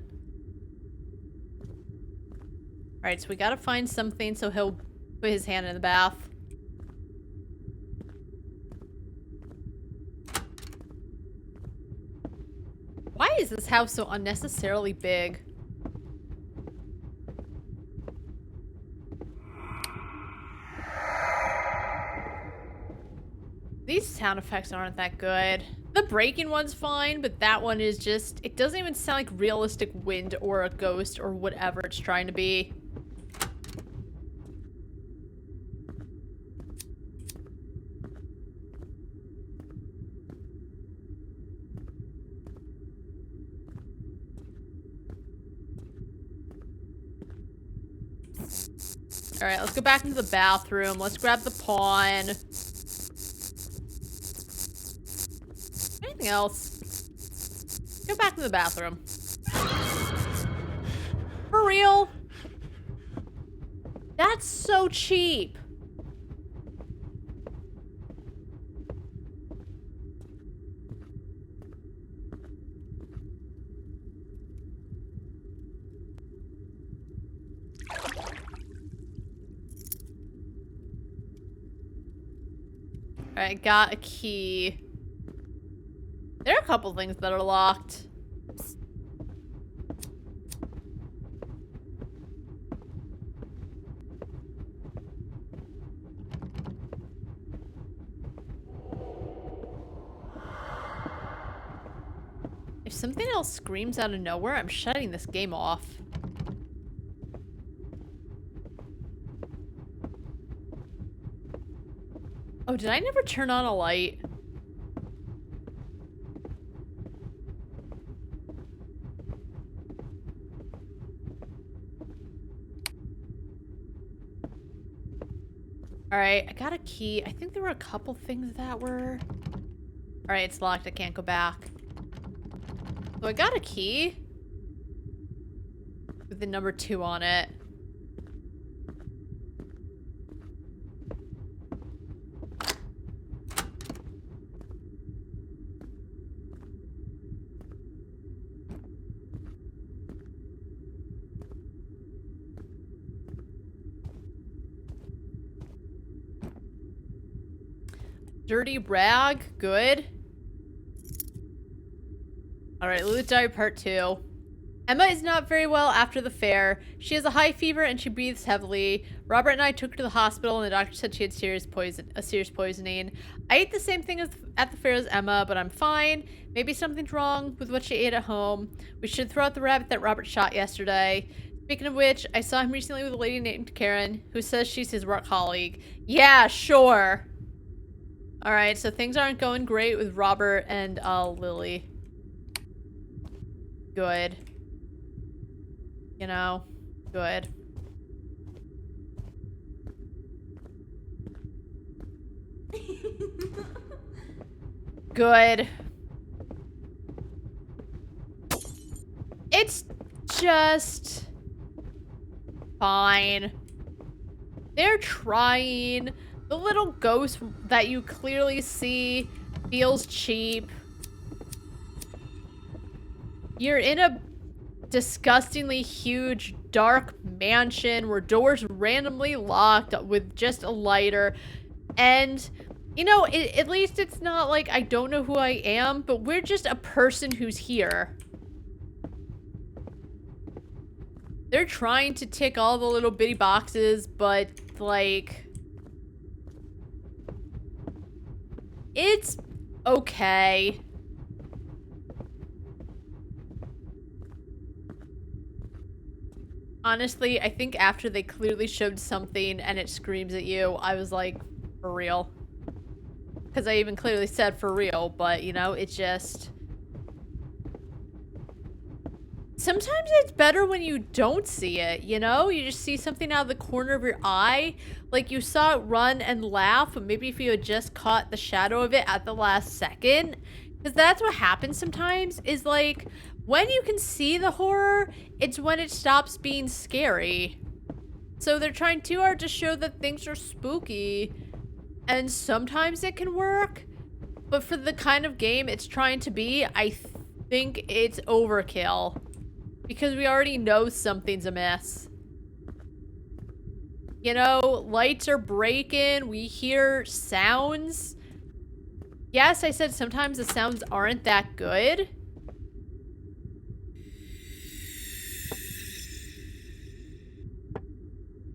All right, so we gotta find something so he'll put his hand in the bath. Why is this house so unnecessarily big? These sound effects aren't that good. The breaking one's fine, but that one is just... It doesn't even sound like realistic wind or a ghost or whatever it's trying to be. Alright, let's go back into the bathroom. Let's grab the pawn. Anything else? Go back to the bathroom. For real? That's so cheap. Alright, got a key. There are a couple things that are locked. If something else screams out of nowhere, I'm shutting this game off. Oh, did I never turn on a light? Alright, I got a key. I think there were a couple things that were... Alright, it's locked. I can't go back. So I got a key. With the number 2 on it. Dirty rag, good. Alright, Lilith Diary Part 2. Emma is not very well after the fair. She has a high fever and she breathes heavily. Robert and I took her to the hospital and the doctor said she had serious poisoning. I ate the same thing at the fair as Emma, but I'm fine. Maybe something's wrong with what she ate at home. We should throw out the rabbit that Robert shot yesterday. Speaking of which, I saw him recently with a lady named Karen, who says she's his work colleague. Yeah, sure. Alright, so things aren't going great with Robert and Lily. Good. You know, good. Good. It's just fine. They're trying. The little ghost that you clearly see feels cheap. You're in a disgustingly huge dark mansion where doors randomly locked with just a lighter. And, you know, at least it's not like I don't know who I am, but we're just a person who's here. They're trying to tick all the little bitty boxes, but, like... It's okay. Honestly, I think after they clearly showed something and it screams at you, I was like, for real. Because I even clearly said for real, but, you know, it just... Sometimes it's better when you don't see it, you know? You just see something out of the corner of your eye. Like, you saw it run and laugh, but maybe if you had just caught the shadow of it at the last second. Because that's what happens sometimes, is like, when you can see the horror, it's when it stops being scary. So they're trying too hard to show that things are spooky. And sometimes it can work. But for the kind of game it's trying to be, I think it's overkill. Because we already know something's amiss. You know, lights are breaking, we hear sounds. Yes, I said sometimes the sounds aren't that good.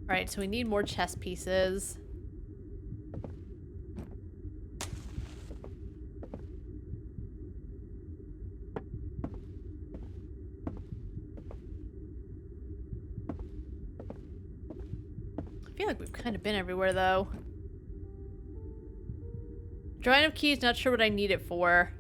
Alright, so we need more chess pieces. I feel like we've kind of been everywhere, though. Drawing up keys, not sure what I need it for.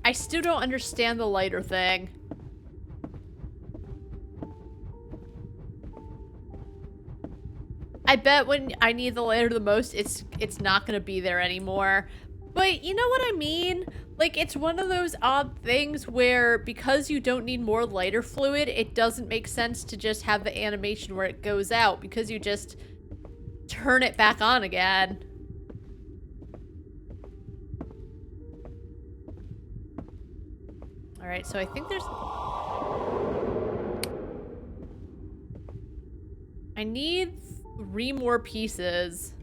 I still don't understand the lighter thing. I bet when I need the lighter the most, it's not gonna be there anymore. But you know what I mean? Like, it's one of those odd things where because you don't need more lighter fluid, it doesn't make sense to just have the animation where it goes out because you just turn it back on again. Alright, so I think there's... I need 3 more pieces.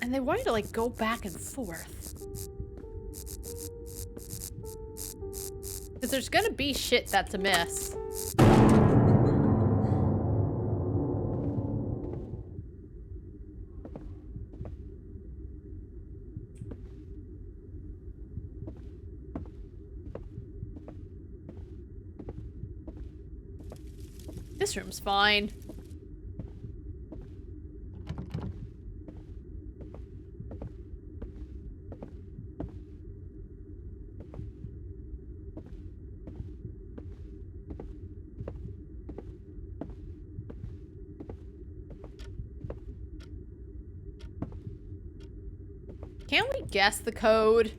And they wanted to, like, go back and forth. Because there's gonna be shit that's amiss. This room's fine. Can't we guess the code?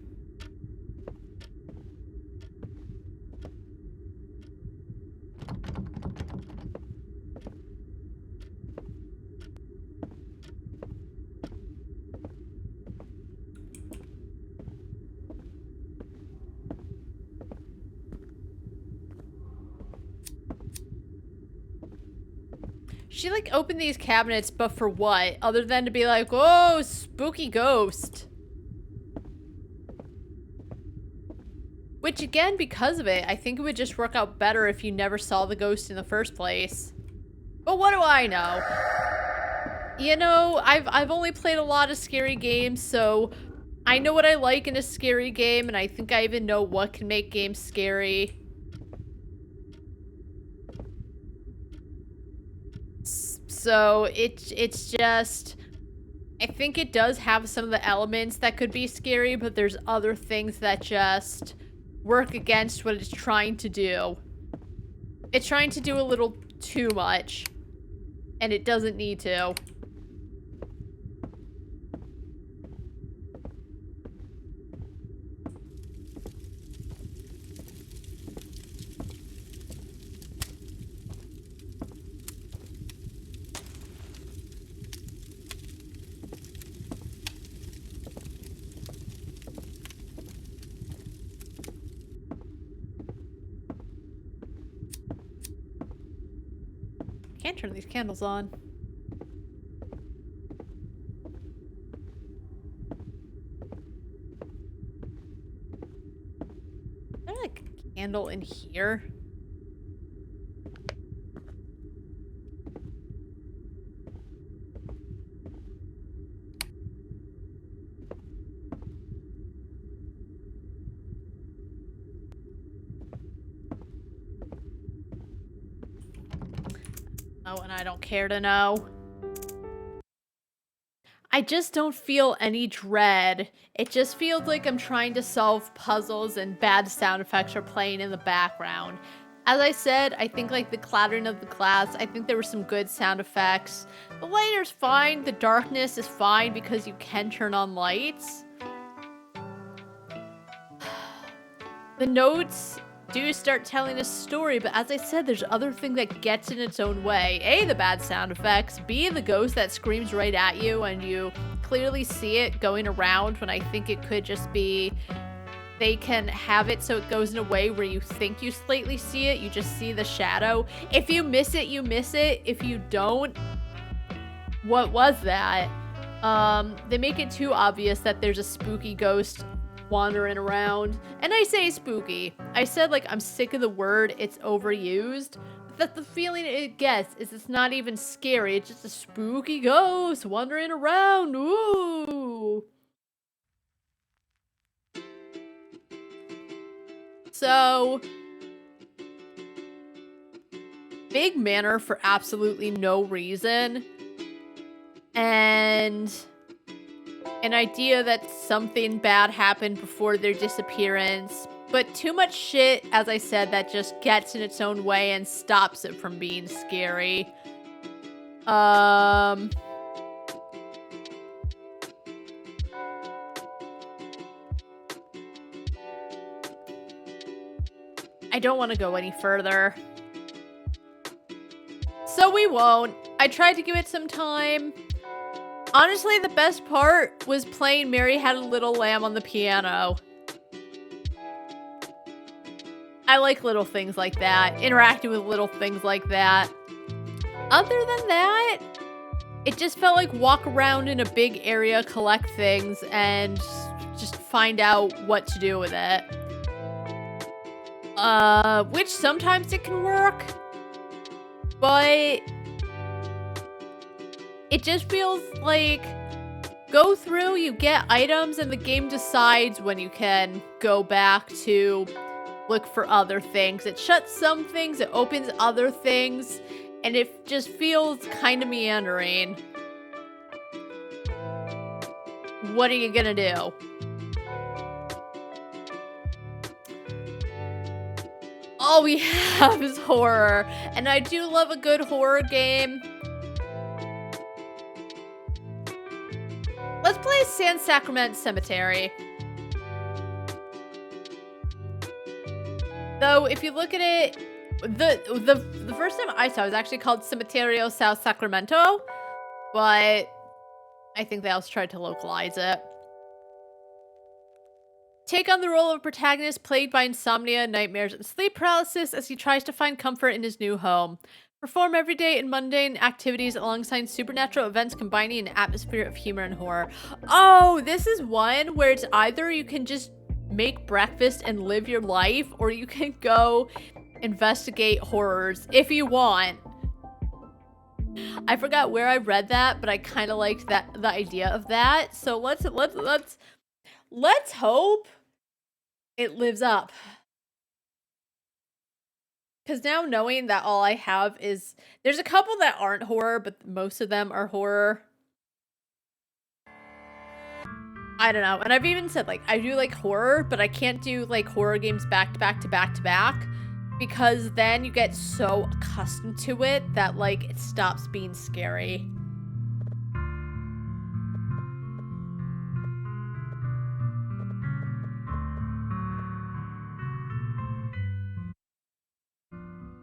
She like opened these cabinets, but for what? Other than to be like, oh, spooky ghost. Which again, because of it, I think it would just work out better if you never saw the ghost in the first place. But what do I know? You know, I've only played a lot of scary games, so I know what I like in a scary game, and I think I even know what can make games scary. So it's just, I think it does have some of the elements that could be scary, but there's other things that just work against what it's trying to do. It's trying to do a little too much, and it doesn't need to. Can't turn these candles on. Is there like a candle in here? Oh, and I don't care to know. I just don't feel any dread. It just feels like I'm trying to solve puzzles and bad sound effects are playing in the background. As I said, I think like the clattering of the glass, I think there were some good sound effects. The lighter's fine, the darkness is fine because you can turn on lights. The notes do start telling a story, but as I said, there's other thing that gets in its own way. A, the bad sound effects. B, the ghost that screams right at you and you clearly see it going around when I think it could just be they can have it so it goes in a way where you think you slightly see it, you just see the shadow. If you miss it, you miss it. If you don't, what was that? They make it too obvious that there's a spooky ghost wandering around. And I say spooky. I said like I'm sick of the word, it's overused. But that's the feeling it gets, is it's not even scary, it's just a spooky ghost wandering around. Ooh. So big manor for absolutely no reason. And an idea that something bad happened before their disappearance, but too much shit, as I said, that just gets in its own way and stops it from being scary. I don't want to go any further. So we won't. I tried to give it some time. Honestly, the best part was playing Mary Had a Little Lamb on the piano. I like little things like that. Interacting with little things like that. Other than that, it just felt like walk around in a big area, collect things, and just find out what to do with it. Which sometimes it can work, but it just feels like go through, you get items, and the game decides when you can go back to look for other things. It shuts some things, it opens other things, and it just feels kind of meandering. What are you gonna do? All we have is horror, and I do love a good horror game. Let's play San Sacrament Cemetery. Though, if you look at it, the first time I saw it was actually called Cementerio South Sacramento, but I think they also tried to localize it. Take on the role of a protagonist plagued by insomnia, nightmares, and sleep paralysis as he tries to find comfort in his new home. Perform everyday and mundane activities alongside supernatural events combining an atmosphere of humor and horror. Oh, this is one where it's either you can just make breakfast and live your life, or you can go investigate horrors if you want. I forgot where I read that, but I kind of liked the idea of that. So let's hope it lives up. Because now knowing that all I have is... There's a couple that aren't horror, but most of them are horror. I don't know. And I've even said, like, I do like horror, but I can't do, like, horror games back to back to back to back. Because then you get so accustomed to it that, like, it stops being scary.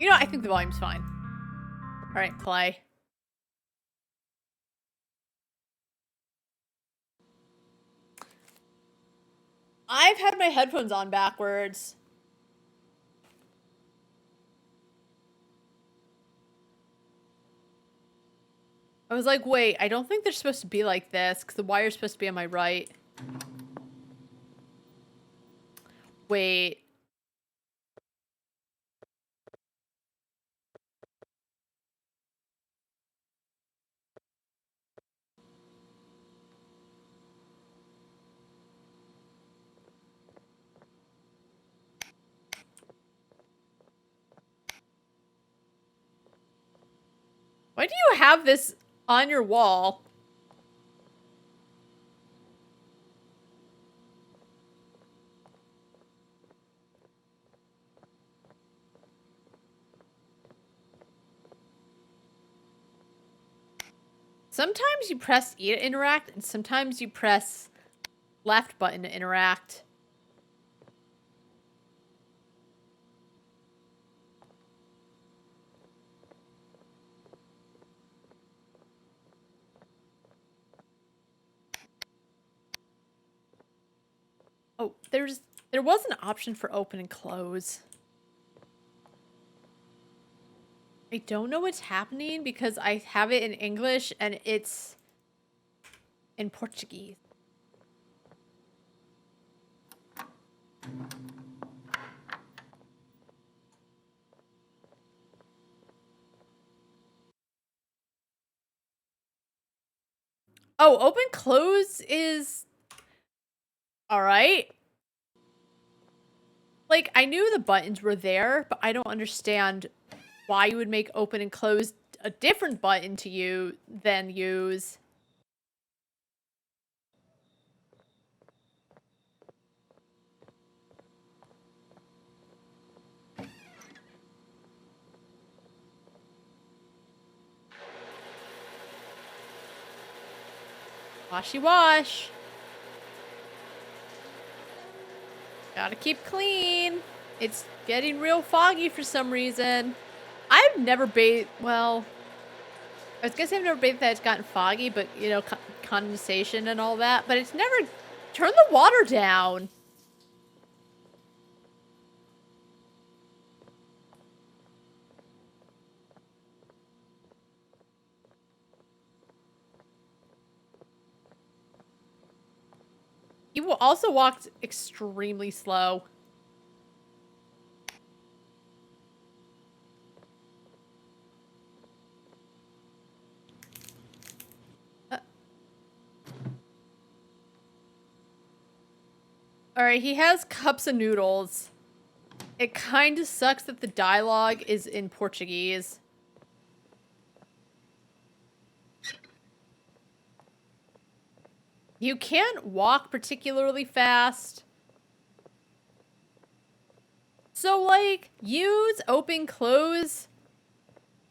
You know, I think the volume's fine. Alright, play. I've had my headphones on backwards. I was like, wait, I don't think they're supposed to be like this, because the wire's supposed to be on my right. Wait. Why do you have this on your wall? Sometimes you press E to interact, and sometimes you press left button to interact. Oh, there was an option for open and close. I don't know what's happening because I have it in English and it's in Portuguese. Oh, open close is all right. Like, I knew the buttons were there, but I don't understand why you would make open and close a different button to you than use. Washy wash. Gotta keep clean. It's getting real foggy for some reason. I've never bathed, well, I was gonna say I've never bathed that it's gotten foggy, but, you know, condensation and all that, but it's never, turn the water down. You also walked extremely slow. Alright, he has cups of noodles. It kind of sucks that the dialogue is in Portuguese. You can't walk particularly fast. So, like, use, open, close.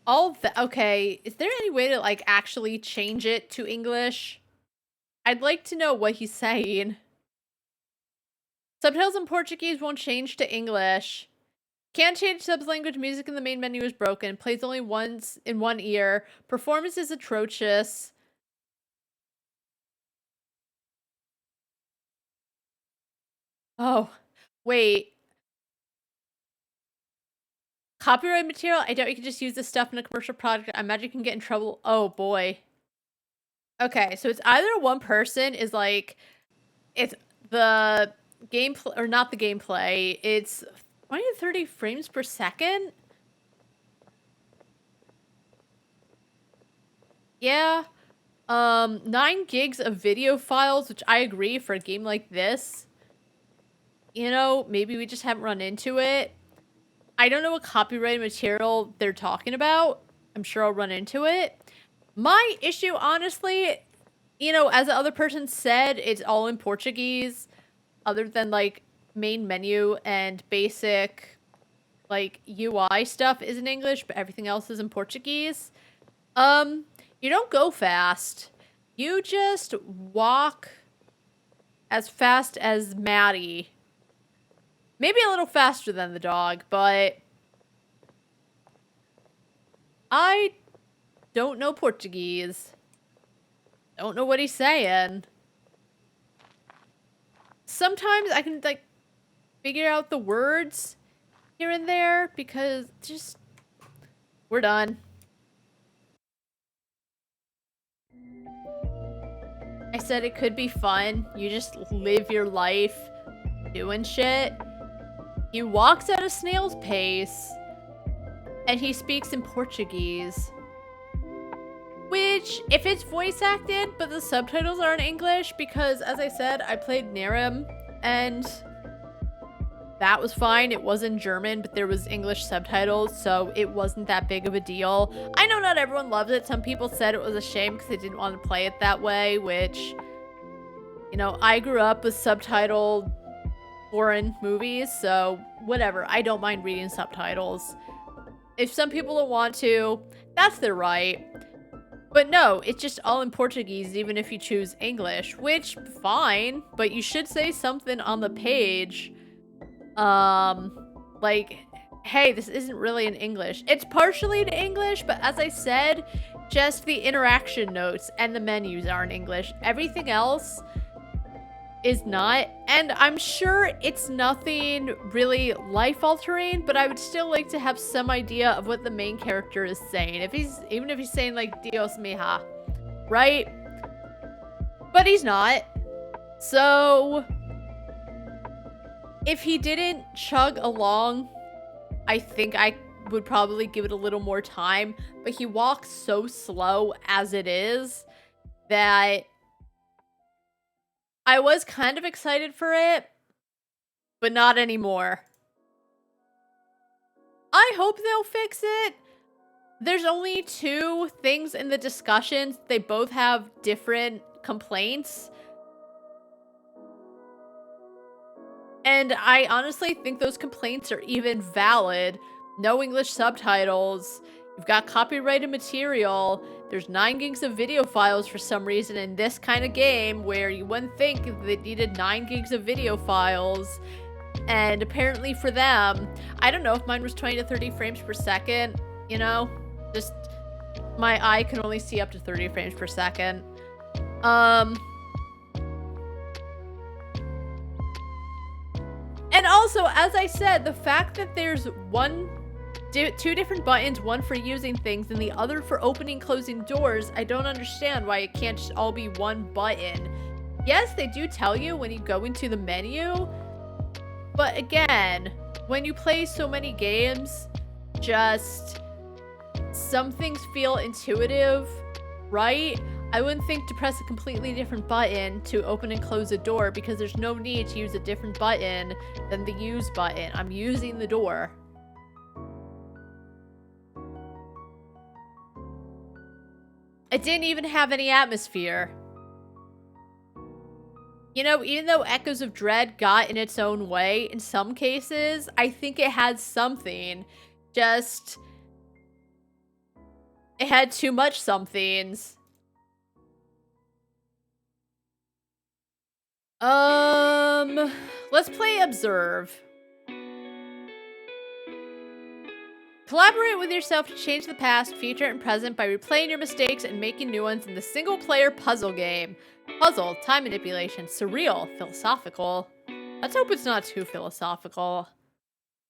All that. Okay, is there any way to, like, actually change it to English? I'd like to know what he's saying. Subtitles in Portuguese won't change to English. Can't change subs language. Music in the main menu is broken. Plays only once in one ear. Performance is atrocious. Oh, wait. Copyright material? I doubt you can just use this stuff in a commercial product. I imagine you can get in trouble. Oh, boy. Okay, so it's either one person is like, it's the gameplay, or not the gameplay, it's 20 to 30 frames per second? Yeah. 9 gigs of video files, which I agree for a game like this. You know, maybe we just haven't run into it. I don't know what copyrighted material they're talking about. I'm sure I'll run into it. My issue, honestly, you know, as the other person said, it's all in Portuguese, other than, like, main menu and basic, like, UI stuff is in English, but everything else is in Portuguese. You don't go fast. You just walk as fast as Maddie. Maybe a little faster than the dog, but I don't know Portuguese. Don't know what he's saying. Sometimes I can, like, figure out the words here and there because just... We're done. I said it could be fun. You just live your life doing shit. He walks at a snail's pace, and he speaks in Portuguese. Which, if it's voice acted, but the subtitles are in English, because, as I said, I played Nirim, and that was fine. It was in German, but there was English subtitles, so it wasn't that big of a deal. I know not everyone loves it. Some people said it was a shame because they didn't want to play it that way, which, you know, I grew up with subtitled foreign movies, so whatever. I don't mind reading subtitles. If some people don't want to, that's their right. But no, it's just all in Portuguese, even if you choose English, which, fine, but you should say something on the page. Like, hey, this isn't really in English. It's partially in English, but as I said, just the interaction notes and the menus are in English. Everything else is not, and I'm sure it's nothing really life-altering, but I would still like to have some idea of what the main character is saying. Even if he's saying, like, Dios mija, right? But he's not. So if he didn't chug along, I think I would probably give it a little more time, but he walks so slow as it is that I was kind of excited for it, but not anymore. I hope they'll fix it. There's only 2 things in the discussions. They both have different complaints. And I honestly think those complaints are even valid. No English subtitles. You've got copyrighted material. There's 9 gigs of video files for some reason in this kind of game where you wouldn't think they needed 9 gigs of video files. And apparently for them, I don't know if mine was 20 to 30 frames per second, you know? Just, my eye can only see up to 30 frames per second. And also, as I said, the fact that there's 2 different buttons, one for using things and the other for opening closing doors, I don't understand why it can't just all be one button. Yes, they do tell you when you go into the menu, but again, when you play so many games, just some things feel intuitive, right? I wouldn't think to press a completely different button to open and close a door because there's no need to use a different button than the use button. I'm using the door. It didn't even have any atmosphere. You know, even though Echoes of Dread got in its own way, in some cases, I think it had something. Just... it had too much somethings. Let's play Observe. Collaborate with yourself to change the past, future, and present by replaying your mistakes and making new ones in the single-player puzzle game. Puzzle, time manipulation, surreal, philosophical. Let's hope it's not too philosophical.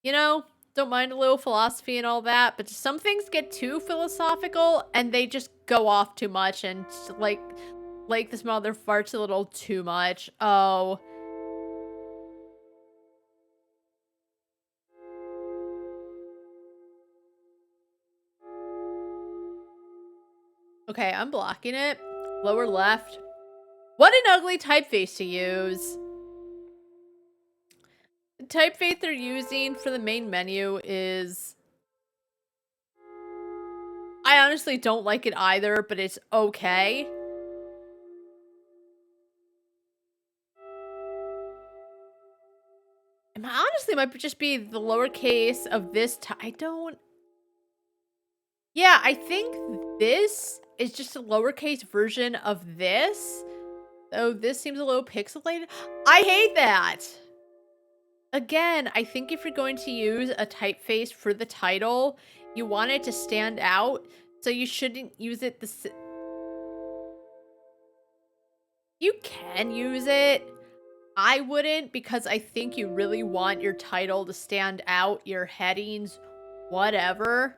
You know, don't mind a little philosophy and all that, but some things get too philosophical and they just go off too much and like this mother farts a little too much. Oh. Okay, I'm blocking it. Lower left. What an ugly typeface to use. The typeface they're using for the main menu is... I honestly don't like it either, but it's okay. And honestly, it might just be the lowercase of this I don't... Yeah, I think this is just a lowercase version of this. Though this seems a little pixelated. I hate that! Again, I think if you're going to use a typeface for the title, you want it to stand out, so you shouldn't use it You can use it. I wouldn't, because I think you really want your title to stand out, your headings, whatever.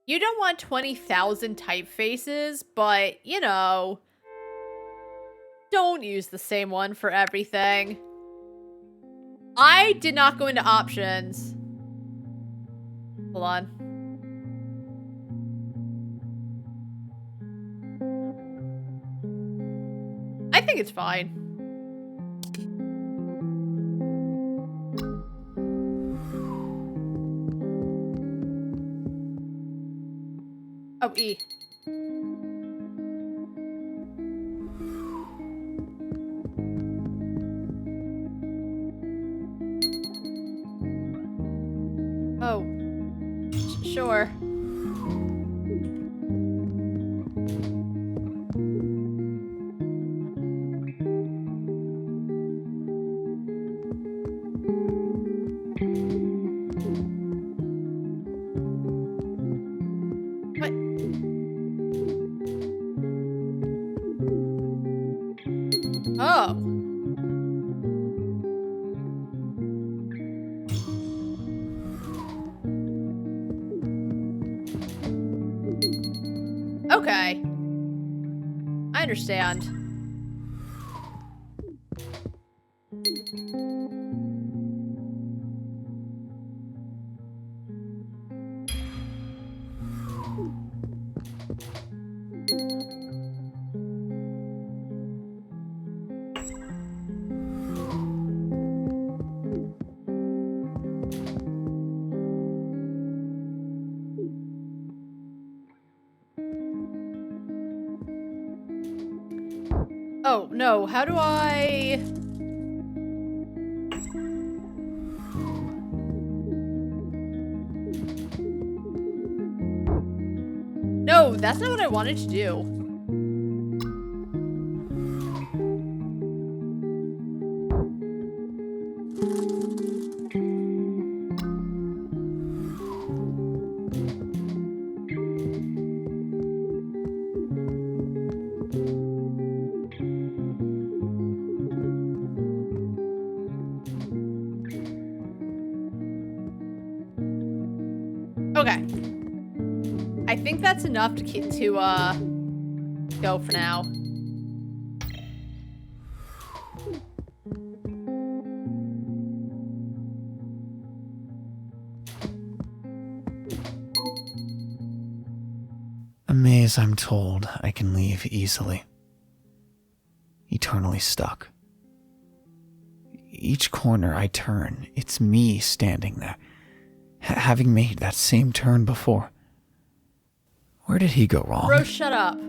You don't want 20,000 typefaces, but, you know, don't use the same one for everything. I did not go into options. Hold on. I think it's fine. Oh, E. Oh. Sure. What? Oh. Okay. I understand. Oh, no. How do I... No, that's not what I wanted to do. Okay. I think that's enough to go for now. A maze I'm told I can leave easily. Eternally stuck. Each corner I turn, it's me standing there, having made that same turn before. Where did he go wrong? Bro, shut up.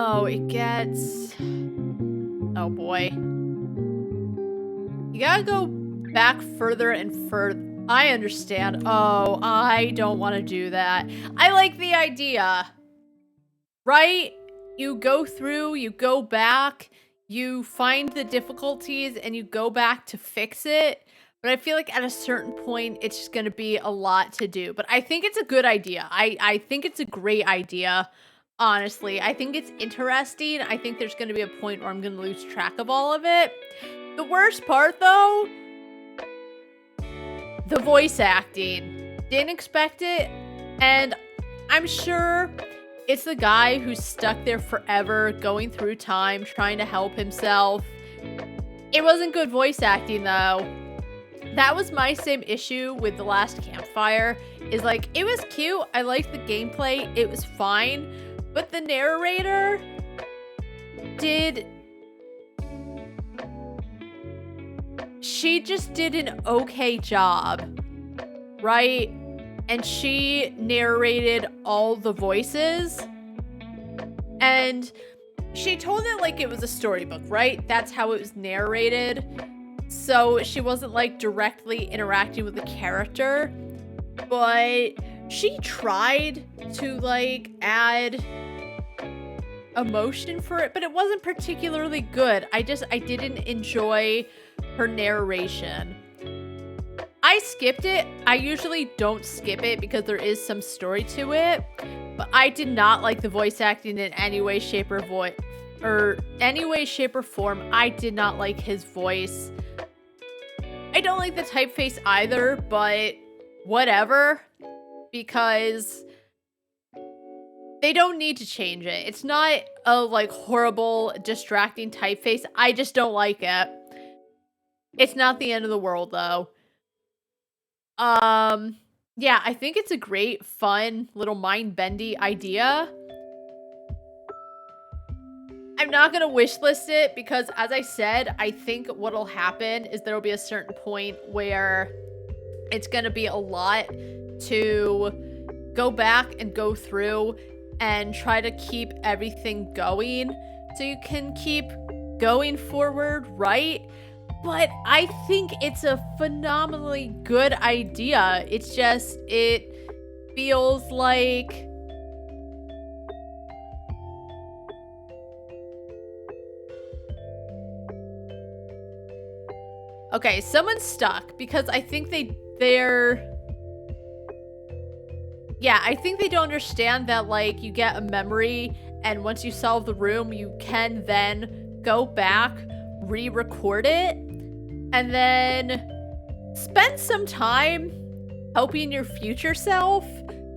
Oh, it gets... Oh boy. You gotta go back further and further. I understand. Oh, I don't want to do that. I like the idea. Right? You go through, you go back, you find the difficulties, and you go back to fix it. But I feel like at a certain point, it's just going to be a lot to do. But I think it's a good idea. I think it's a great idea, honestly. I think it's interesting. I think there's going to be a point where I'm going to lose track of all of it. The worst part, though, the voice acting. Didn't expect it. And I'm sure it's the guy who's stuck there forever, going through time, trying to help himself. It wasn't good voice acting, though. That was my same issue with The Last Campfire, is like, it was cute, I liked the gameplay, it was fine, but the narrator she just did an okay job, right? And she narrated all the voices, and she told it like it was a storybook, right? That's how it was narrated. So she wasn't like directly interacting with the character, but she tried to like add emotion for it, but it wasn't particularly good. I didn't enjoy her narration. I skipped it. I usually don't skip it because there is some story to it, but I did not like the voice acting in any way, shape, or form. I did not like his voice. I don't like the typeface either, but whatever, because they don't need to change it. It's not a like horrible, distracting typeface. I just don't like it. It's not the end of the world, though. Yeah, I think it's a great, fun, little mind-bendy idea. I'm not gonna wish list it because, as I said, I think what'll happen is there'll be a certain point where it's gonna be a lot to go back and go through and try to keep everything going so you can keep going forward, right? But I think it's a phenomenally good idea. It's just, it feels like... Okay, someone's stuck because I think yeah, I think they don't understand that, like, you get a memory and once you solve the room, you can then go back, re-record it, and then spend some time helping your future self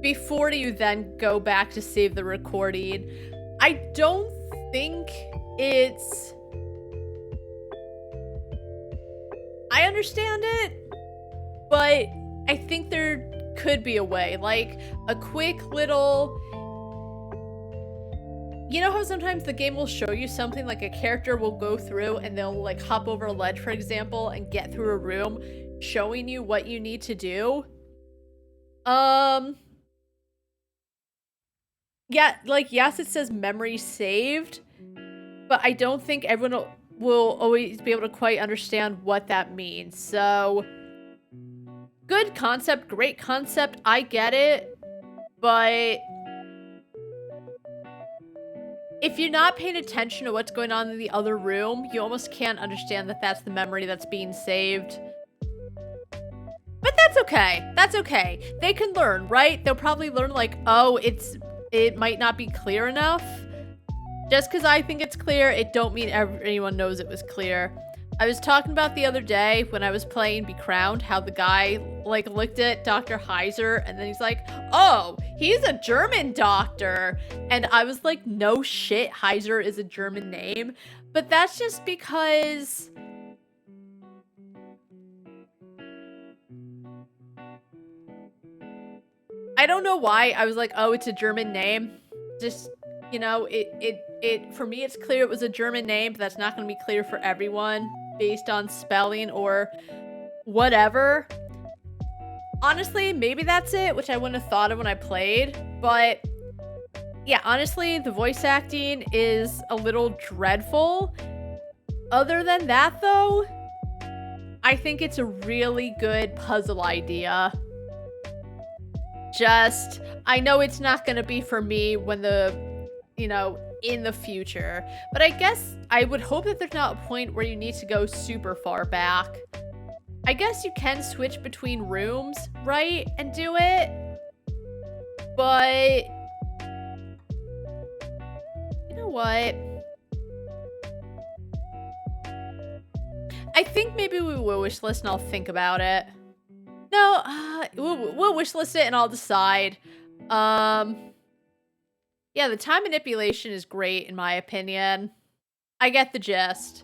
before you then go back to save the recording. I don't think it's... I understand it, but I think there could be a way, like a quick little... You know how sometimes the game will show you something, like a character will go through and they'll like hop over a ledge, for example, and get through a room, showing you what you need to do? Yeah, like, yes, it says memory saved, but I don't think everyone will always be able to quite understand what that means. So, good concept, great concept, I get it, but if you're not paying attention to what's going on in the other room, you almost can't understand that that's the memory that's being saved. But that's okay. That's okay. They can learn, right? They'll probably learn like, oh, it might not be clear enough. Just because I think it's clear, it don't mean anyone knows it was clear. I was talking about the other day when I was playing Be Crowned, how the guy like looked at Dr. Heiser and then he's like, oh, he's a German doctor. And I was like, no shit, Heiser is a German name. But that's just because... I don't know why I was like, oh, it's a German name. Just, you know, for me, it's clear it was a German name, but that's not going to be clear for everyone based on spelling or whatever. Honestly, maybe that's it, which I wouldn't have thought of when I played, but Yeah, honestly, the voice acting is a little dreadful. Other than that, though, I think it's a really good puzzle idea. Just, I know it's not gonna be for me when in the future. But I guess I would hope that there's not a point where you need to go super far back. I guess you can switch between rooms, right? And do it. But you know what? I think maybe we will wishlist and I'll think about it. No, we'll wishlist it and I'll decide. Yeah, the time manipulation is great in my opinion. I get the gist,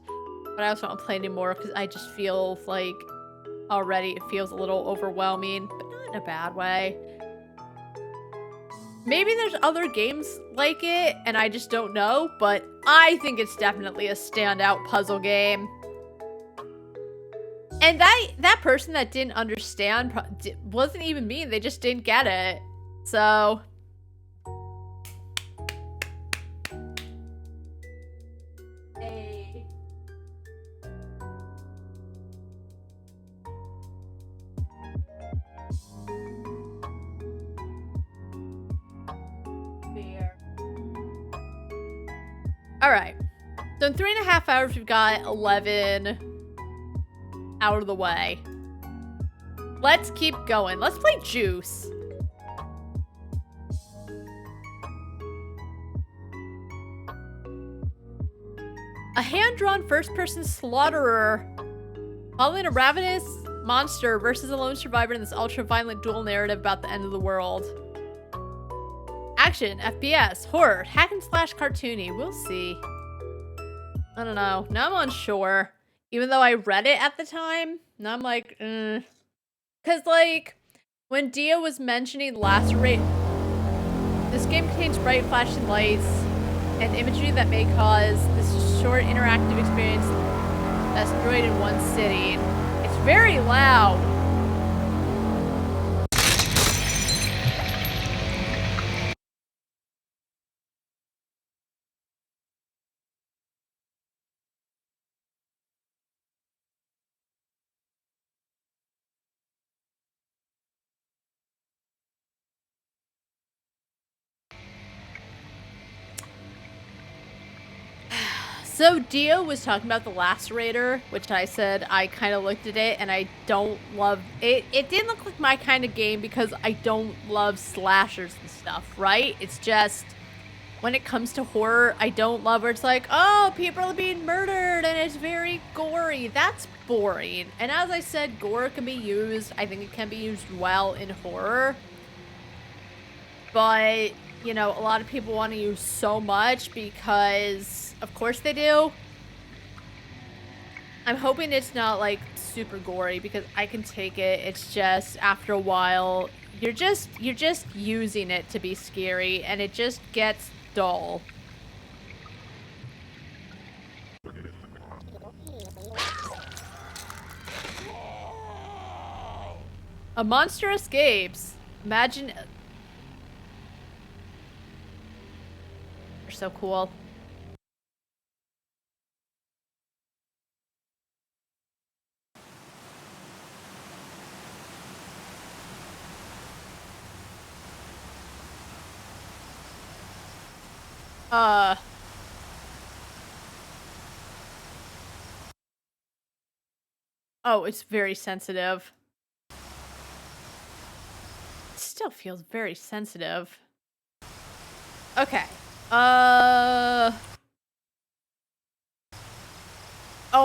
but I also don't play anymore because I just feel like already it feels a little overwhelming, but not in a bad way. Maybe there's other games like it and I just don't know, but I think it's definitely a standout puzzle game. And that person that didn't understand wasn't even me. They just didn't get it. So hey. Fair. All right. So in 3.5 hours, we've got 11 out of the way. Let's keep going. Let's play Juice. A hand-drawn first-person slaughterer following a ravenous monster versus a lone survivor in this ultra-violent dual narrative about the end of the world. Action, FPS, horror, hack and slash cartoony. We'll see. I don't know. Now I'm unsure. Even though I read it at the time, now I'm like, Because, like, when Dia was mentioning Lacerate, this game contains bright flashing lights and imagery that may cause this short interactive experience that's destroyed in one sitting. It's very loud. So Dio was talking about the Lacerator, which I said I kind of looked at it and I don't love it. It didn't look like my kind of game because I don't love slashers and stuff, right? It's just when it comes to horror, I don't love where it's like, oh, people are being murdered and it's very gory. That's boring. And as I said, gore can be used. I think it can be used well in horror. But, you know, a lot of people want to use so much because of course they do. I'm hoping it's not like super gory because I can take it. It's just after a while, you're just using it to be scary and it just gets dull. A monster escapes. Imagine. They're so cool. Oh, it's very sensitive. It still feels very sensitive. Okay. Oh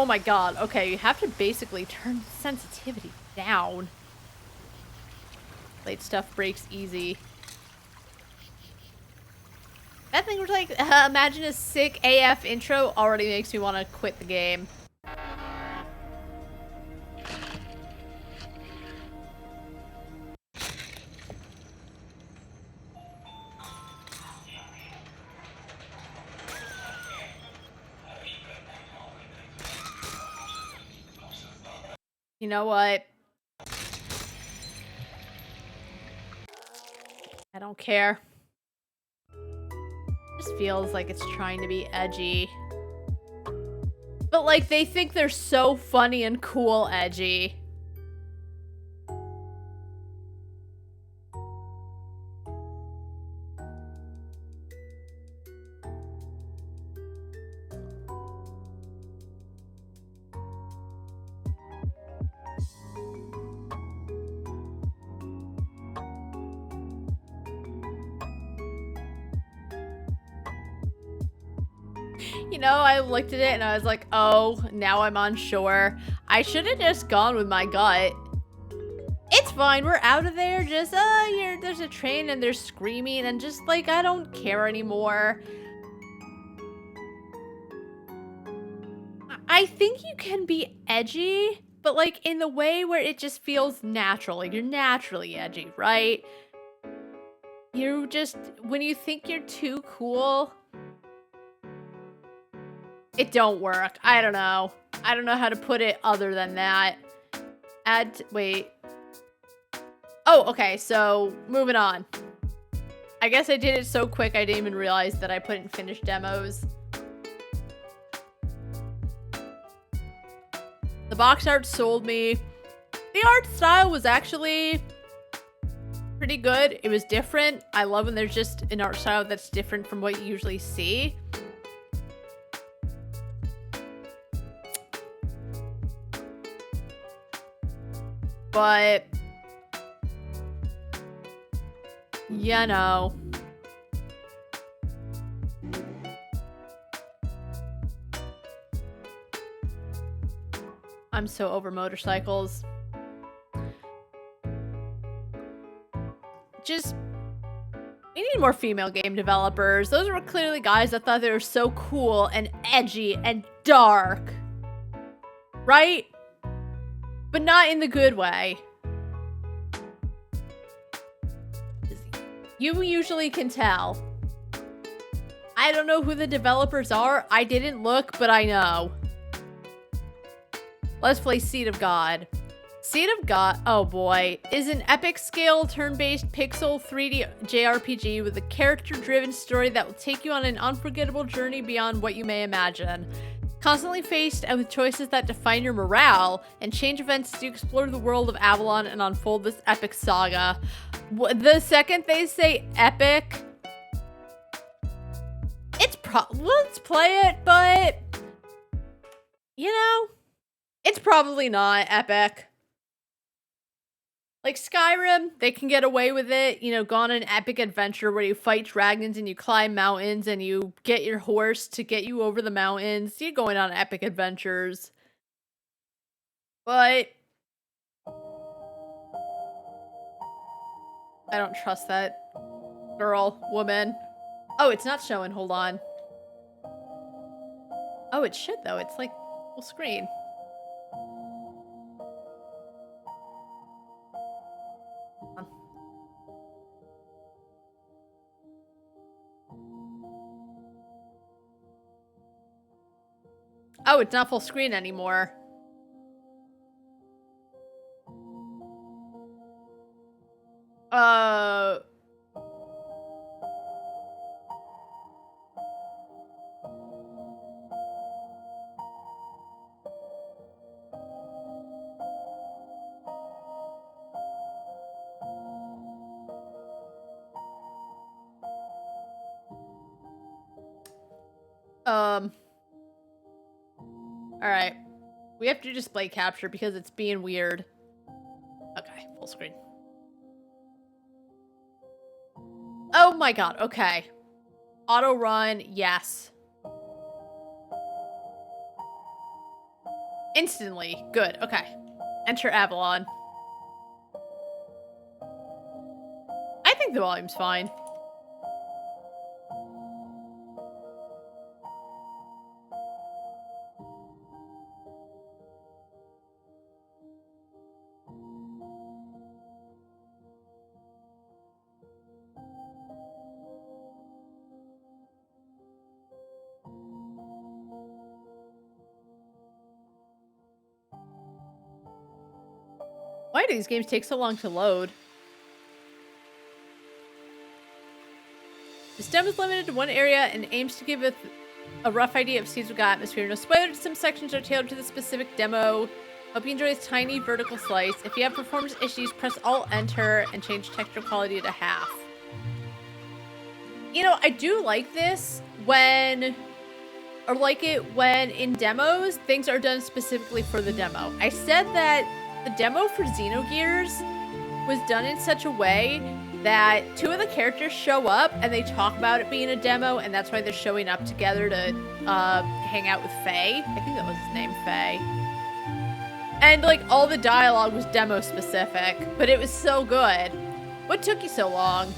my god. Okay, you have to basically turn sensitivity down. Late stuff breaks easy. That thing was like, imagine a sick AF intro already makes me want to quit the game. You know what? I don't care. feels like it's trying to be edgy. But like they think they're so funny and cool edgy. You know, I looked at it and I was like, oh, now I'm unsure. I should have just gone with my gut. It's fine, we're out of there. Just, there's a train and they're screaming and just like, I don't care anymore. I think you can be edgy, but like in the way where it just feels natural. Like you're naturally edgy, right? You just, when you think you're too cool, it don't work. I don't know. I don't know how to put it other than that. Wait. Oh, okay, so moving on. I guess I did it so quick I didn't even realize that I couldn't finish demos. The box art sold me. The art style was actually pretty good. It was different. I love when there's just an art style that's different from what you usually see. But, you know. I'm so over motorcycles. Just, we need more female game developers. Those were clearly guys that thought they were so cool and edgy and dark. Right? But not in the good way. You usually can tell. I don't know who the developers are. I didn't look, but I know. Let's play Seed of God. Seed of God, oh boy, is an epic scale turn-based pixel 3D JRPG with a character-driven story that will take you on an unforgettable journey beyond what you may imagine. Constantly faced with choices that define your morale and change events as you explore the world of Avalon and unfold this epic saga. The second they say epic, it's let's play it, but you know, it's probably not epic. Like Skyrim, they can get away with it, you know, go on an epic adventure where you fight dragons and you climb mountains and you get your horse to get you over the mountains. You're going on epic adventures. But I don't trust that girl, woman. Oh, it's not showing. Hold on. Oh, it should though. It's like full screen. Oh, it's not full screen anymore. Alright. We have to do display capture because it's being weird. Okay, full screen. Oh my god, okay. Auto run, yes. Instantly, good, okay. Enter Avalon. I think the volume's fine. Why do these games take so long to load? This demo is limited to one area and aims to give a rough idea of seasonal atmosphere. No spoilers, some sections are tailored to the specific demo. Hope you enjoy this tiny vertical slice. If you have performance issues, press Alt-Enter and change texture quality to half. You know, I do like this when in demos, things are done specifically for the demo. I said that the demo for Xenogears was done in such a way that two of the characters show up and they talk about it being a demo, and that's why they're showing up together to hang out with Faye. I think that was his name, Faye. And like all the dialogue was demo specific, but it was so good. What took you so long?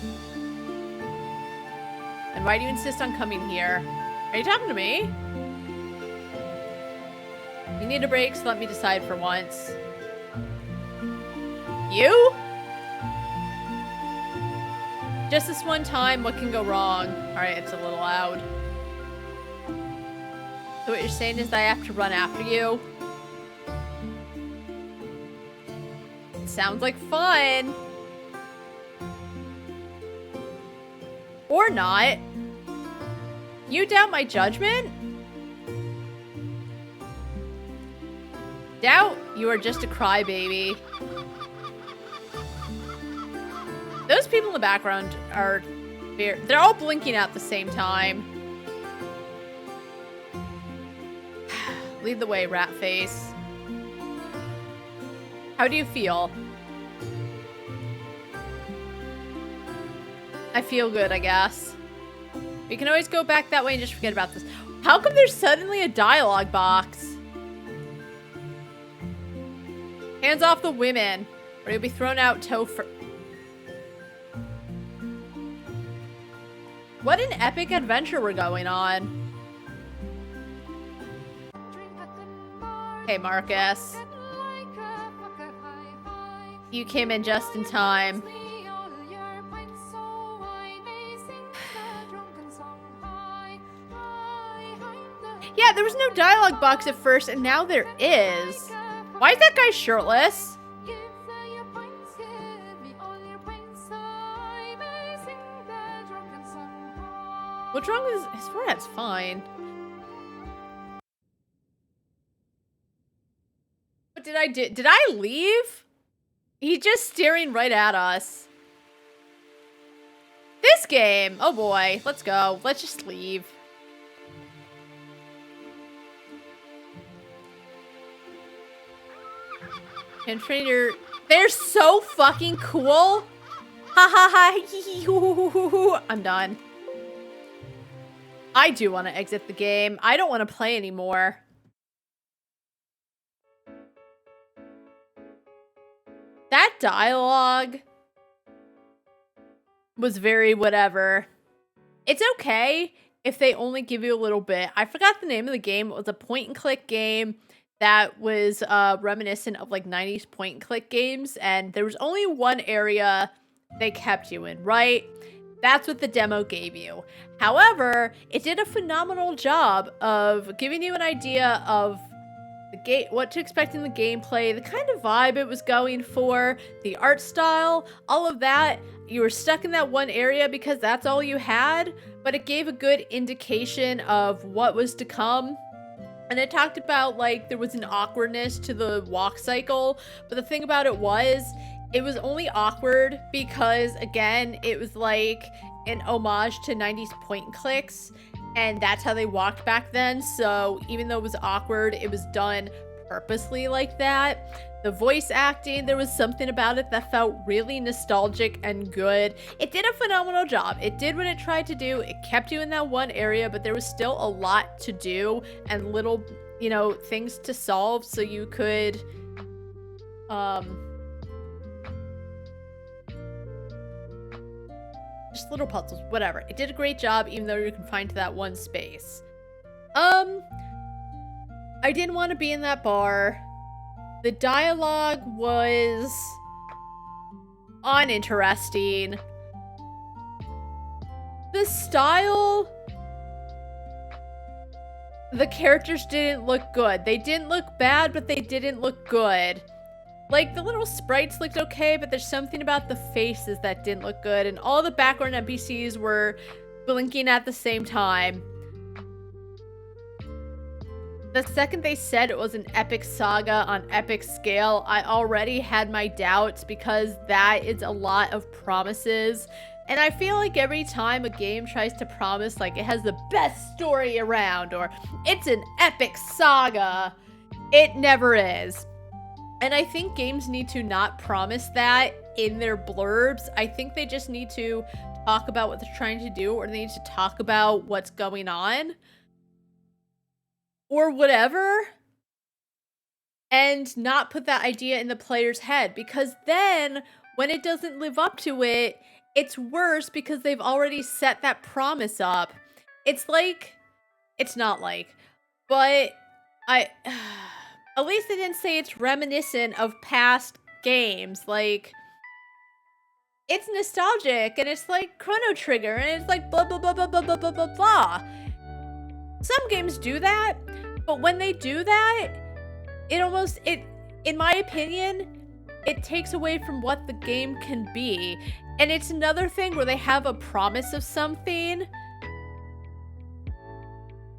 And why do you insist on coming here? Are you talking to me? You need a break, so let me decide for once. You? Just this one time, what can go wrong? Alright, it's a little loud. So what you're saying is that I have to run after you? It sounds like fun. Or not. You doubt my judgment? Doubt you are just a crybaby. Those people in the background are... they're all blinking at the same time. Lead the way, rat face. How do you feel? I feel good, I guess. We can always go back that way and just forget about this. How come there's suddenly a dialogue box? Hands off the women, or you'll be thrown out toe for... What an epic adventure we're going on. Hey, Marcus. You came in just in time. Yeah, there was no dialogue box at first, and now there is. Why is that guy shirtless? What's wrong with his forehead's fine. What did I do? Did I leave? He's just staring right at us. This game! Oh boy, let's go. Let's just leave. And trainer, they're so fucking cool. Ha ha ha. I'm done. I do want to exit the game. I don't want to play anymore. That dialogue was very whatever. It's okay if they only give you a little bit. I forgot the name of the game. It was a point and click game that was reminiscent of like 90s point and click games, and there was only one area they kept you in, right? That's what the demo gave you. However, it did a phenomenal job of giving you an idea of the what to expect in the gameplay, the kind of vibe it was going for, the art style, all of that. You were stuck in that one area because that's all you had, but it gave a good indication of what was to come. And it talked about, like, there was an awkwardness to the walk cycle, but the thing about it was only awkward because, again, it was like an homage to 90s point and clicks, and that's how they walked back then. So even though it was awkward, it was done purposely like that. The voice acting, there was something about it that felt really nostalgic and good. It did a phenomenal job. It did what it tried to do. It kept you in that one area, but there was still a lot to do and little, you know, things to solve so you could, just little puzzles, whatever. It did a great job, even though you're confined to that one space. I didn't want to be in that bar. The dialogue was uninteresting. The style, the characters didn't look good. They didn't look bad, but they didn't look good. Like, the little sprites looked okay, but there's something about the faces that didn't look good, and all the background NPCs were blinking at the same time. The second they said it was an epic saga on epic scale, I already had my doubts because that is a lot of promises. And I feel like every time a game tries to promise like it has the best story around or it's an epic saga, it never is. And I think games need to not promise that in their blurbs. I think they just need to talk about what they're trying to do, or they need to talk about what's going on or whatever, and not put that idea in the player's head, because then when it doesn't live up to it, it's worse because they've already set that promise up. It's like, it's not like, but at least they didn't say it's reminiscent of past games. Like, it's nostalgic, and it's like Chrono Trigger, and it's like blah, blah, blah, blah, blah, blah, blah, blah, blah. Some games do that, but when they do that, in my opinion, it takes away from what the game can be. And it's another thing where they have a promise of something.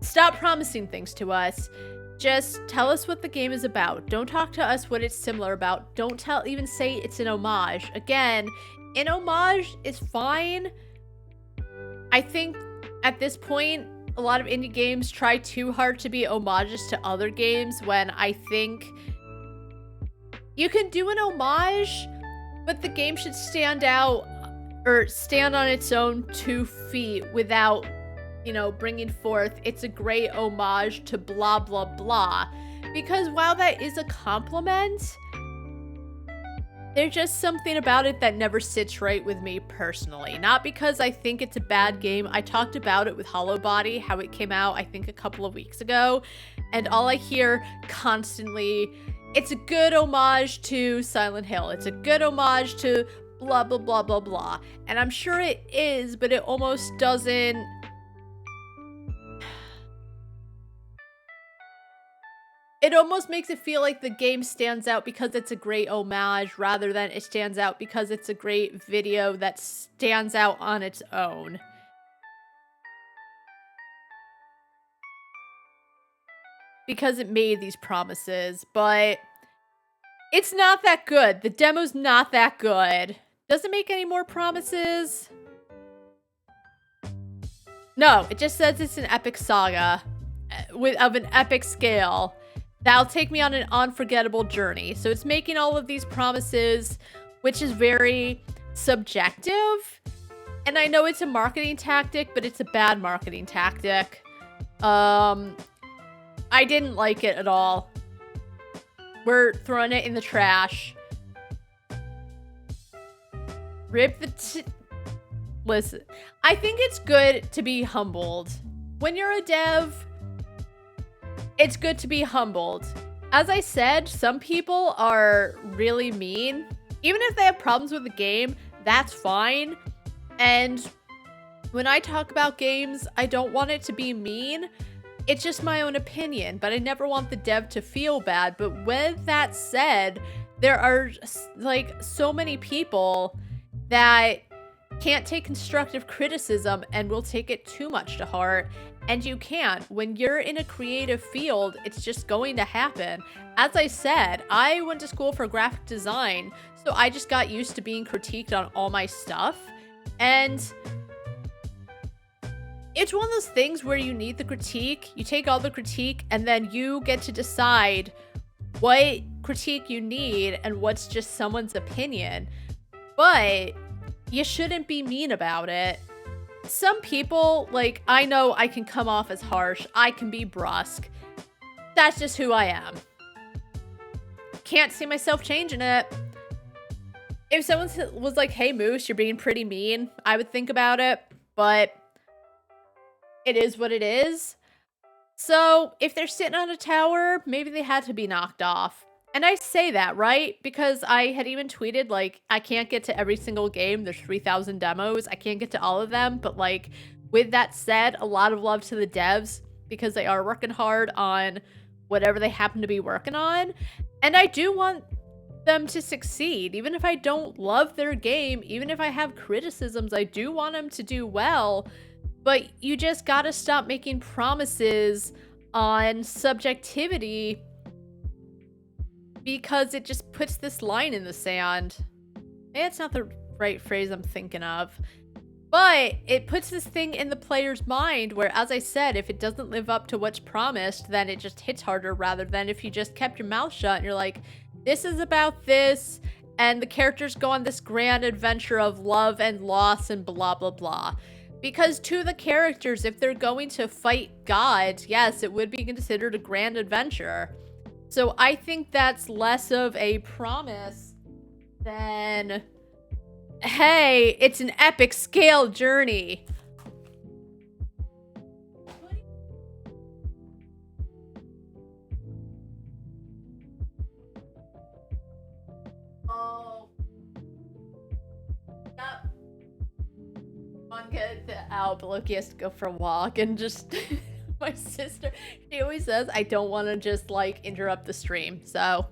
Stop promising things to us. Just tell us what the game is about. Don't talk to us what it's similar about. Don't even say it's an homage. Again, an homage is fine. I think at this point, a lot of indie games try too hard to be homages to other games, when I think you can do an homage, but the game should stand out or stand on its own 2 feet without, bringing forth it's a great homage to blah, blah, blah. Because while that is a compliment, there's just something about it that never sits right with me personally. Not because I think it's a bad game. I talked about it with Hollow Body, how it came out, I think, a couple of weeks ago. And all I hear constantly, it's a good homage to Silent Hill. It's a good homage to blah, blah, blah, blah, blah. And I'm sure it is, but it almost doesn't... It almost makes it feel like the game stands out because it's a great homage rather than it stands out because it's a great video that stands out on its own. Because it made these promises, but it's not that good. The demo's not that good. Does it make any more promises? No, it just says it's an epic saga of an epic scale. That'll take me on an unforgettable journey. So it's making all of these promises, which is very subjective. And I know it's a marketing tactic, but it's a bad marketing tactic. I didn't like it at all. We're throwing it in the trash. Rip the Listen, I think it's good to be humbled. When you're a dev, it's good to be humbled. As I said, some people are really mean. Even if they have problems with the game, that's fine. And when I talk about games, I don't want it to be mean. It's just my own opinion, but I never want the dev to feel bad. But with that said, there are like so many people that can't take constructive criticism and will take it too much to heart. And you can't. When you're in a creative field, it's just going to happen. As I said, I went to school for graphic design, so I just got used to being critiqued on all my stuff. And it's one of those things where you need the critique, you take all the critique, and then you get to decide what critique you need and what's just someone's opinion. But you shouldn't be mean about it. Some people, like, I know I can come off as harsh. I can be brusque. That's just who I am. Can't see myself changing it. If someone was like, hey, Moose, you're being pretty mean, I would think about it. But it is what it is. So if they're sitting on a tower, maybe they had to be knocked off. And I say that, right? Because I had even tweeted, like, I can't get to every single game. There's 3,000 demos. I can't get to all of them. But, like, with that said, a lot of love to the devs because they are working hard on whatever they happen to be working on. And I do want them to succeed. Even if I don't love their game, even if I have criticisms, I do want them to do well. But you just gotta stop making promises on subjectivity because it just puts this line in the sand. Maybe it's not the right phrase I'm thinking of. But it puts this thing in the player's mind where, as I said, if it doesn't live up to what's promised, then it just hits harder rather than if you just kept your mouth shut and you're like, this is about this, and the characters go on this grand adventure of love and loss and blah, blah, blah. Because to the characters, if they're going to fight gods, yes, it would be considered a grand adventure. So I think that's less of a promise than, hey, it's an epic scale journey. Oh. Yep. I'm good to out, but Loki has to go for a walk and just... My sister, she always says I don't want to just, like, interrupt the stream, so...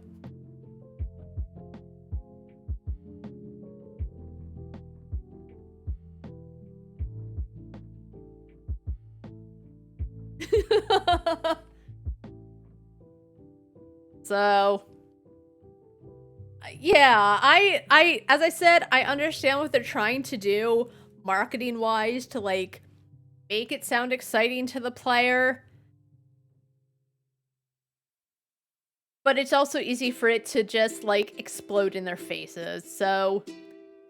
So, yeah, I, as I said, I understand what they're trying to do marketing wise to like make it sound exciting to the player. But it's also easy for it to just like explode in their faces. So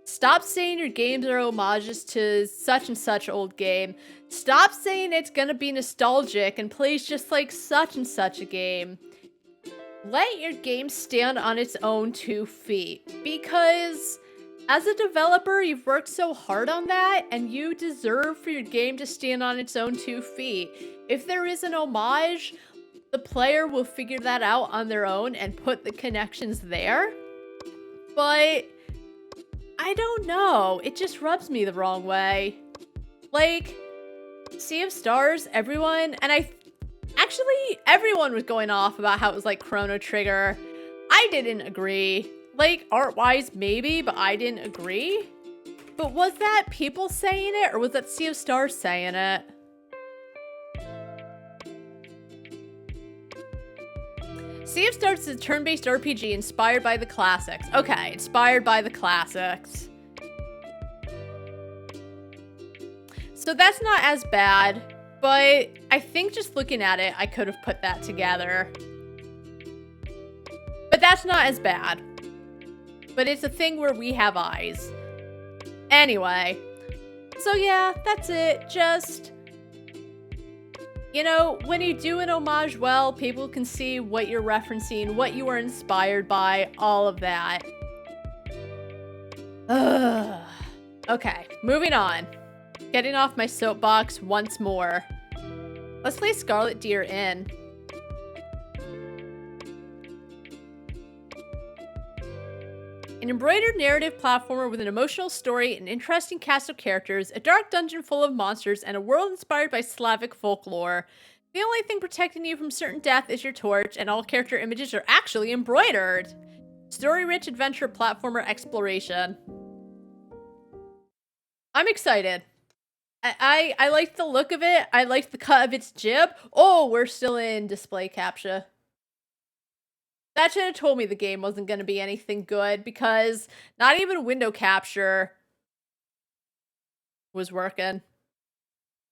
stop saying your games are homages to such and such old game. Stop saying it's gonna be nostalgic and plays just like such and such a game. Let your game stand on its own 2 feet, because as a developer, you've worked so hard on that, and you deserve for your game to stand on its own 2 feet. If there is an homage, the player will figure that out on their own and put the connections there. But I don't know, it just rubs me the wrong way. Like, Sea of Stars, everyone, and actually, everyone was going off about how it was like Chrono Trigger. I didn't agree. Like, art-wise, maybe, but I didn't agree. But was that people saying it, or was that Sea of Stars saying it? Sea of Stars is a turn-based RPG inspired by the classics. Okay, inspired by the classics. So that's not as bad. But I think just looking at it, I could have put that together. But that's not as bad. But it's a thing where we have eyes. Anyway. So yeah, that's it. Just, you know, when you do an homage well, people can see what you're referencing, what you were inspired by, all of that. Ugh. Okay, moving on. Getting off my soapbox once more. Let's play Scarlet Deer Inn. An embroidered narrative platformer with an emotional story, an interesting cast of characters, a dark dungeon full of monsters, and a world inspired by Slavic folklore. The only thing protecting you from certain death is your torch, and all character images are actually embroidered. Story-rich adventure platformer exploration. I'm excited. I like the look of it. I like the cut of its jib. Oh, we're still in display capture. That should have told me the game wasn't going to be anything good, because not even window capture was working.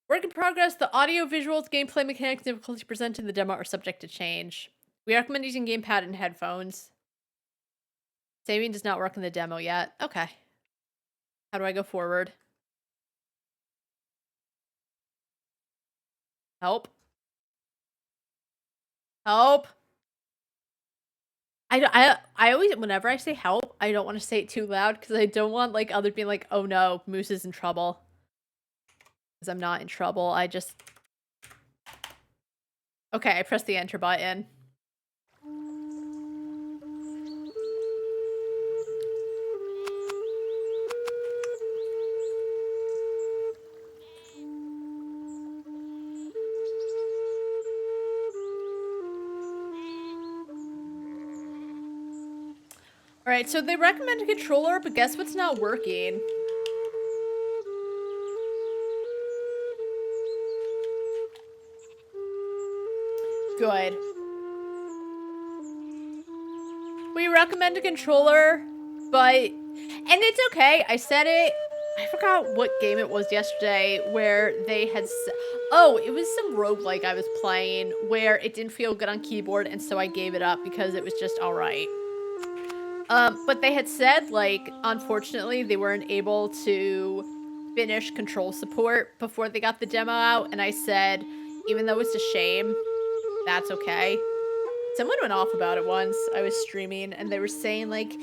Work in progress. The audio, visuals, gameplay mechanics, and difficulty presented in the demo are subject to change. We recommend using gamepad and headphones. Saving does not work in the demo yet. Okay. How do I go forward? Help. Help. I always, whenever I say help, I don't want to say it too loud because I don't want like others being like, oh no, Moose is in trouble. Because I'm not in trouble. I just... Okay, I pressed the enter button. Alright, so they recommend a controller, but guess what's not working? Good. We recommend a controller, but... And it's okay. I said it... I forgot what game it was yesterday where they had... Oh, it was some roguelike I was playing where it didn't feel good on keyboard, and so I gave it up because it was just alright. But they had said, like, unfortunately, they weren't able to finish control support before they got the demo out, and I said, even though it's a shame, that's okay. Someone went off about it once. I was streaming, and they were saying, like,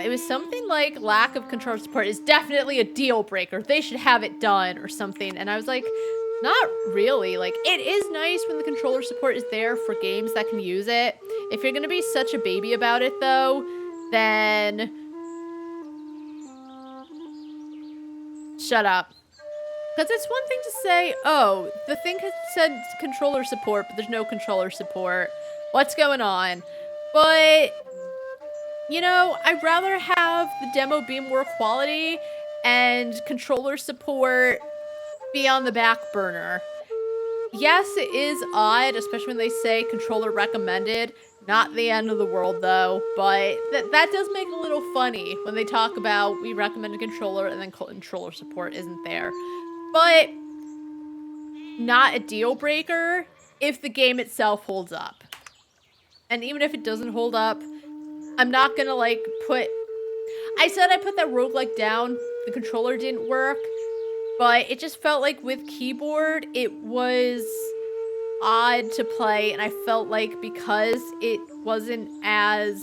it was something like lack of controller support is definitely a deal breaker. They should have it done or something. And I was like, not really. Like, it is nice when the controller support is there for games that can use it. If you're gonna be such a baby about it, though, then... Shut up. Because it's one thing to say, oh, the thing has said controller support, but there's no controller support. What's going on? But... You know, I'd rather have the demo be more quality and controller support be on the back burner. Yes, it is odd, especially when they say controller recommended. Not the end of the world, though, but that does make it a little funny when they talk about we recommend a controller and then controller support isn't there. But not a deal breaker if the game itself holds up. And even if it doesn't hold up, I'm not gonna, like, I said I put that roguelike down, the controller didn't work, but it just felt like with keyboard, it was odd to play, and I felt like because it wasn't as...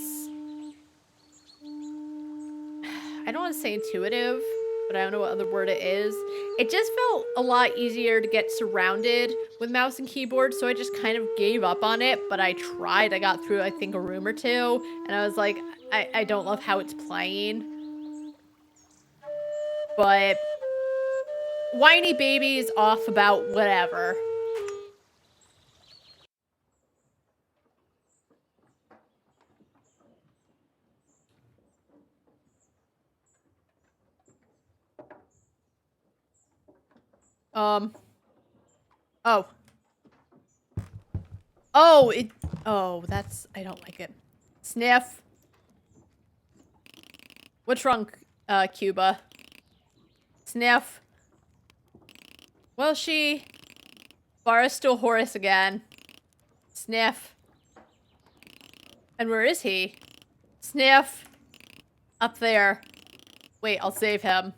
I don't want to say intuitive, but I don't know what other word it is. It just felt a lot easier to get surrounded with mouse and keyboard, so I just kind of gave up on it, but I tried. I got through, I think, a room or two, and I was like, I don't love how it's playing. But whiny baby's off about whatever. Oh. Oh, that's, I don't like it. Sniff. What's wrong, Cuba? Sniff. Well, Barra's still Horace again. Sniff. And where is he? Sniff. Up there. Wait, I'll save him.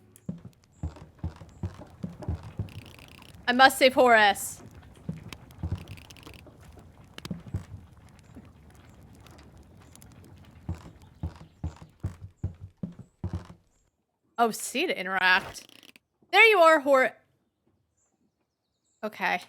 I must save Horace. Oh, C to interact. There you are, Horace. Okay.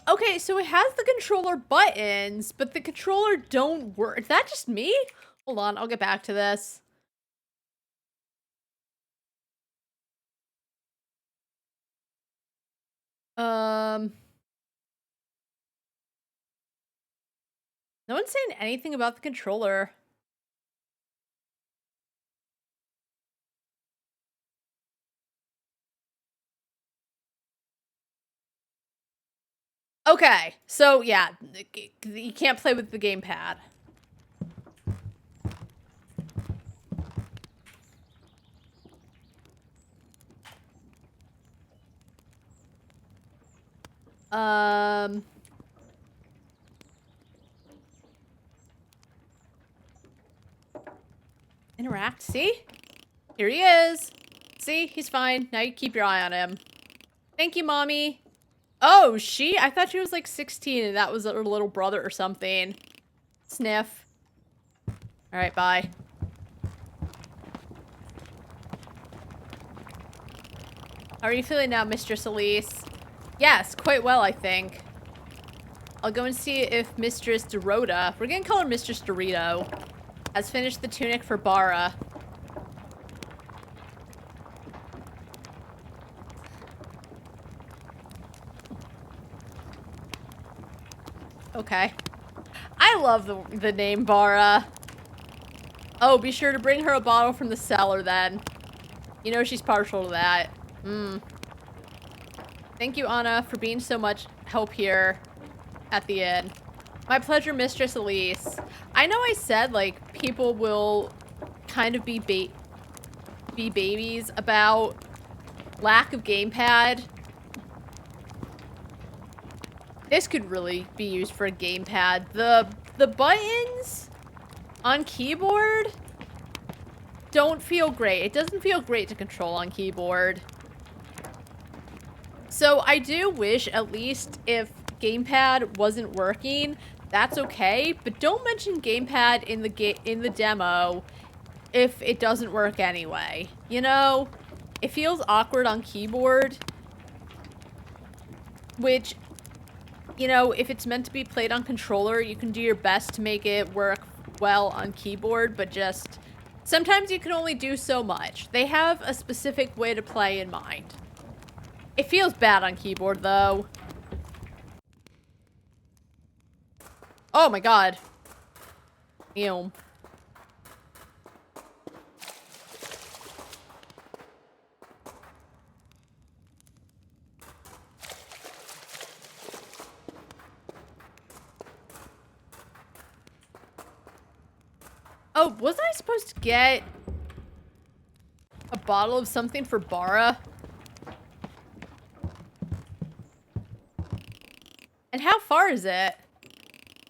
Okay, so it has the controller buttons, but the controller don't work. Is that just me? Hold on, I'll get back to this. No one's saying anything about the controller. Okay, so yeah, you can't play with the gamepad. Interact, see? Here he is. See, he's fine. Now you keep your eye on him. Thank you, Mommy. Oh, I thought she was like 16 and that was her little brother or something. Sniff. Alright, bye. How are you feeling now, Mistress Elise? Yes, quite well, I think. I'll go and see if Mistress Dorota, we're gonna call her Mistress Dorito, has finished the tunic for Barra. Okay. I love the name Bara. Oh, be sure to bring her a bottle from the cellar then. You know she's partial to that. Thank you, Anna, for being so much help here at the end. My pleasure, Mistress Elise. I know I said, like, people will kind of be babies about lack of gamepad. This could really be used for a gamepad. The buttons on keyboard don't feel great. It doesn't feel great to control on keyboard. So I do wish, at least if gamepad wasn't working, that's okay, but don't mention gamepad in the demo if it doesn't work anyway. You know, it feels awkward on keyboard, which, you know, if it's meant to be played on controller, you can do your best to make it work well on keyboard, but just sometimes you can only do so much. They have a specific way to play in mind. It feels bad on keyboard, though. Oh my god. Ew. Oh, was I supposed to get a bottle of something for Bara? And how far is it?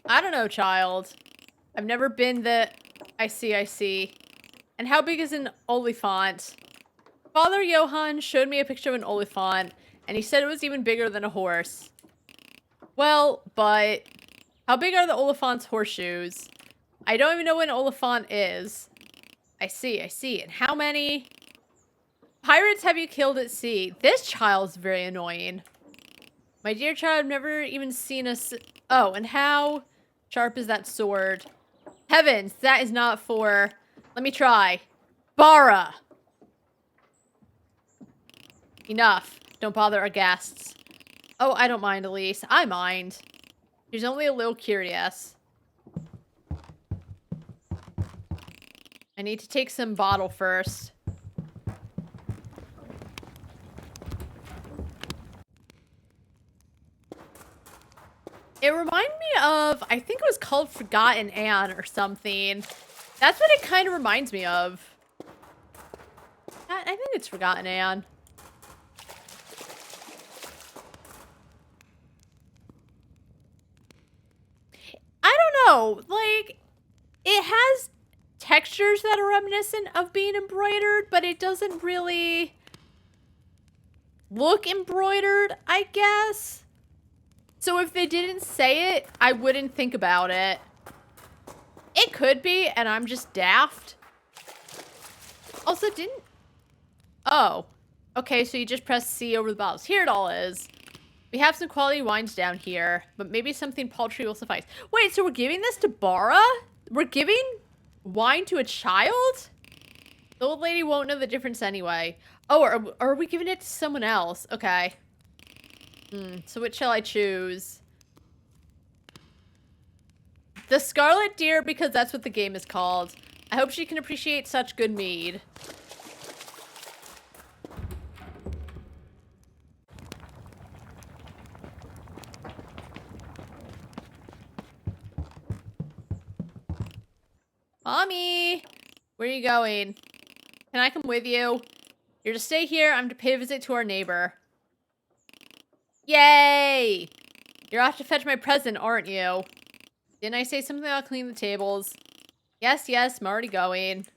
I don't know, child. I've never been the... I see. And how big is an olifant? Father Johann showed me a picture of an olifant, and he said it was even bigger than a horse. Well, but... how big are the olifant's horseshoes? I don't even know what an olifant is. I see. And how many pirates have you killed at sea? This child's very annoying. My dear child, I've never even seen us. Oh, and how sharp is that sword? Heavens, that is not for... Let me try. Bara! Enough. Don't bother our guests. Oh, I don't mind, Elise. I mind. She's only a little curious. I need to take some bottle first. It reminded me of, I think it was called Forgotten Anne or something. That's what it kind of reminds me of. I think it's Forgotten Anne. I don't know. Like, it has textures that are reminiscent of being embroidered, but it doesn't really look embroidered, I guess. So if they didn't say it, I wouldn't think about it. It could be, and I'm just daft. Also, didn't... Oh. Okay, so you just press C over the bottles. Here it all is. We have some quality wines down here, but maybe something paltry will suffice. Wait, so we're giving this to Bara? We're giving wine to a child? The old lady won't know the difference anyway. Oh, are we giving it to someone else? Okay. So which shall I choose? The Scarlet Deer, because that's what the game is called. I hope she can appreciate such good mead. Mommy! Where are you going? Can I come with you? You're to stay here. I'm to pay a visit to our neighbor. Yay! You're off to fetch my present, aren't you? Didn't I say something about cleaning the tables? Yes, I'm already going.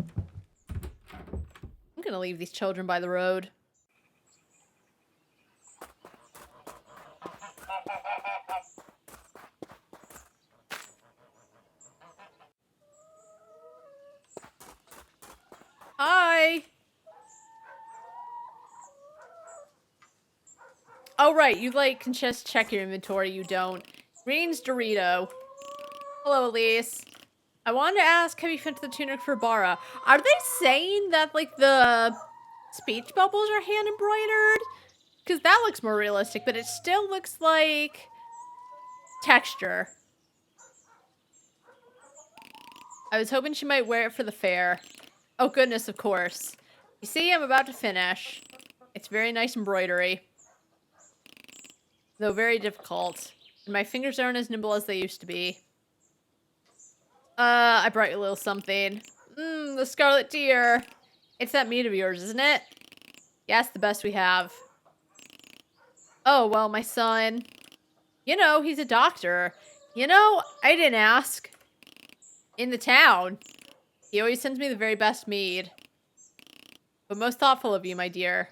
I'm gonna leave these children by the road. Hi! Oh, right, you, like, can just check your inventory, you don't. Greens Dorito. Hello, Elise. I wanted to ask, have you fit the tunic for Bara? Are they saying that, like, the speech bubbles are hand embroidered? Because that looks more realistic, but it still looks like texture. I was hoping she might wear it for the fair. Oh goodness, of course. You see, I'm about to finish. It's very nice embroidery. Though very difficult. And my fingers aren't as nimble as they used to be. I brought you a little something. The scarlet deer. It's that meat of yours, isn't it? Yes, the best we have. Oh, well, my son. You know, he's a doctor. You know, I didn't ask. In the town. He always sends me the very best mead. But most thoughtful of you, my dear.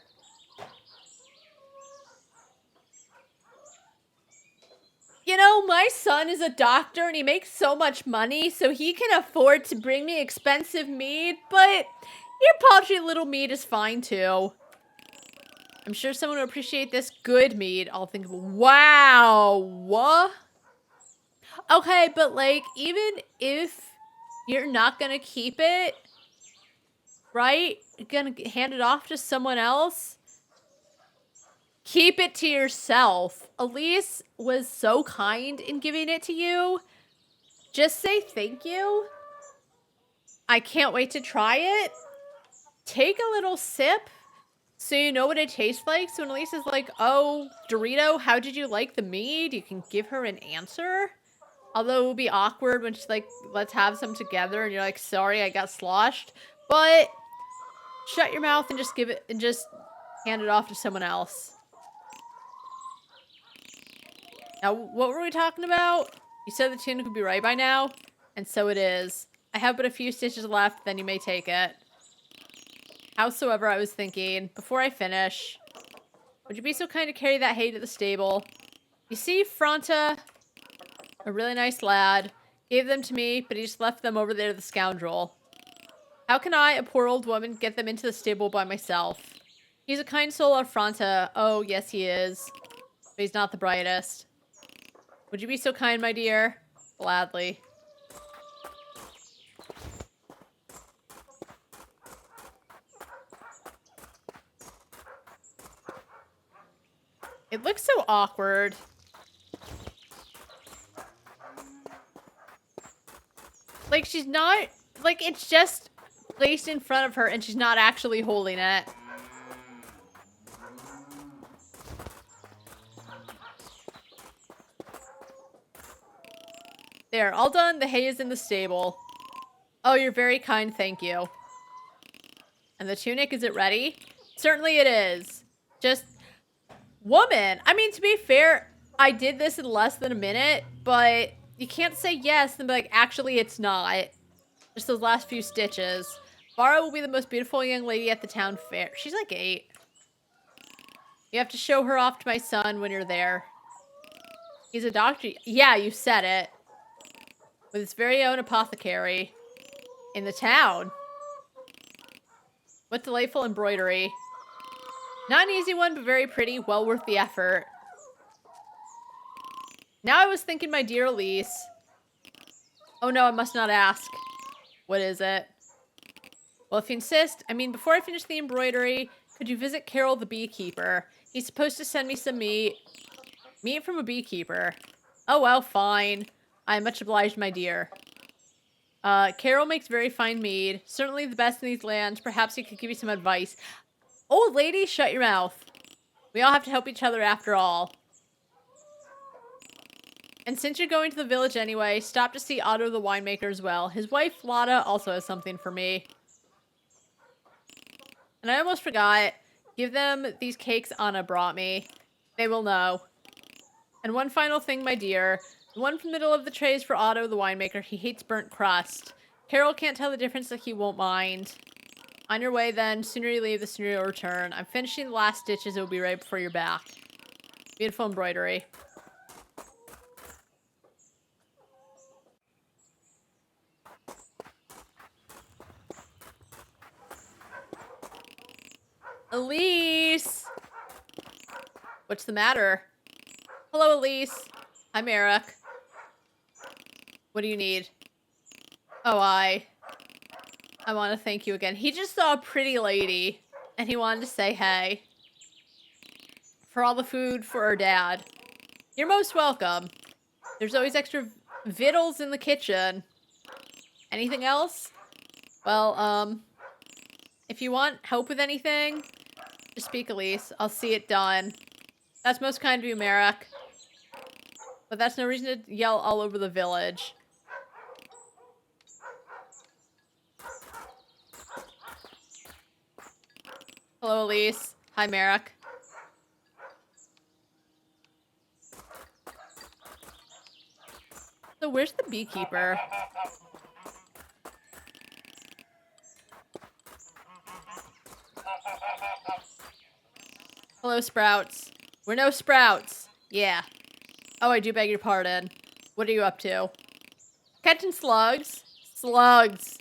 You know, my son is a doctor and he makes so much money, so he can afford to bring me expensive mead, but your paltry little mead is fine too. I'm sure someone will appreciate this good mead. I'll think, wow, what? Okay, but like, even if you're not gonna keep it, right? You're gonna hand it off to someone else? Keep it to yourself. Elise was so kind in giving it to you. Just say thank you. I can't wait to try it. Take a little sip so you know what it tastes like. So when Elise is like, oh, Dorito, how did you like the mead? You can give her an answer. Although it will be awkward when she's like, let's have some together. And you're like, sorry, I got sloshed. But shut your mouth and just give it and just hand it off to someone else. Now, what were we talking about? You said the tunic would be right by now, and so it is. I have but a few stitches left, then you may take it. Howsoever, I was thinking, before I finish, would you be so kind to carry that hay to the stable? You see, Fronta, a really nice lad, gave them to me, but he just left them over there to the scoundrel. How can I, a poor old woman, get them into the stable by myself? He's a kind soul, our Fronta. Oh, yes, he is. But he's not the brightest. Would you be so kind, my dear? Gladly. It looks so awkward. Like, she's not... Like, it's just placed in front of her and she's not actually holding it. There, all done. The hay is in the stable. Oh, you're very kind, thank you. And the tunic, is it ready? Certainly it is. Just, woman. I mean, to be fair, I did this in less than a minute, but you can't say yes and be like, actually, it's not. Just those last few stitches. Vara will be the most beautiful young lady at the town fair. She's like 8. You have to show her off to my son when you're there. He's a doctor. Yeah, you said it. With his very own apothecary. In the town. What delightful embroidery. Not an easy one, but very pretty. Well worth the effort. Now I was thinking, my dear Elise. Oh no, I must not ask. What is it? Well, if you insist, I mean, before I finish the embroidery, could you visit Carol the beekeeper? He's supposed to send me some meat. Meat from a beekeeper. Oh well, fine. I am much obliged, my dear. Carol makes very fine mead. Certainly the best in these lands. Perhaps he could give you some advice. Old lady, shut your mouth. We all have to help each other after all. And since you're going to the village anyway, stop to see Otto the winemaker as well. His wife, Lotta, also has something for me. And I almost forgot. Give them these cakes Anna brought me. They will know. And one final thing, my dear. The one from the middle of the tray is for Otto the winemaker. He hates burnt crust. Carol can't tell the difference, that he won't mind. On your way then. Sooner you leave, the sooner you'll return. I'm finishing the last stitches. It will be right before you're back. Beautiful embroidery. Elise! What's the matter? Hello, Elise. I'm Eric. What do you need? Oh, I want to thank you again. He just saw a pretty lady, and he wanted to say hey. For all the food for her dad. You're most welcome. There's always extra victuals in the kitchen. Anything else? Well, if you want help with anything, just speak, Elise. I'll see it done. That's most kind of you, Merrick. But that's no reason to yell all over the village. Hello, Elise. Hi, Merrick. So where's the beekeeper? Hello, Sprouts. We're no Sprouts. Yeah. Oh, I do beg your pardon. What are you up to? Catching slugs. Slugs.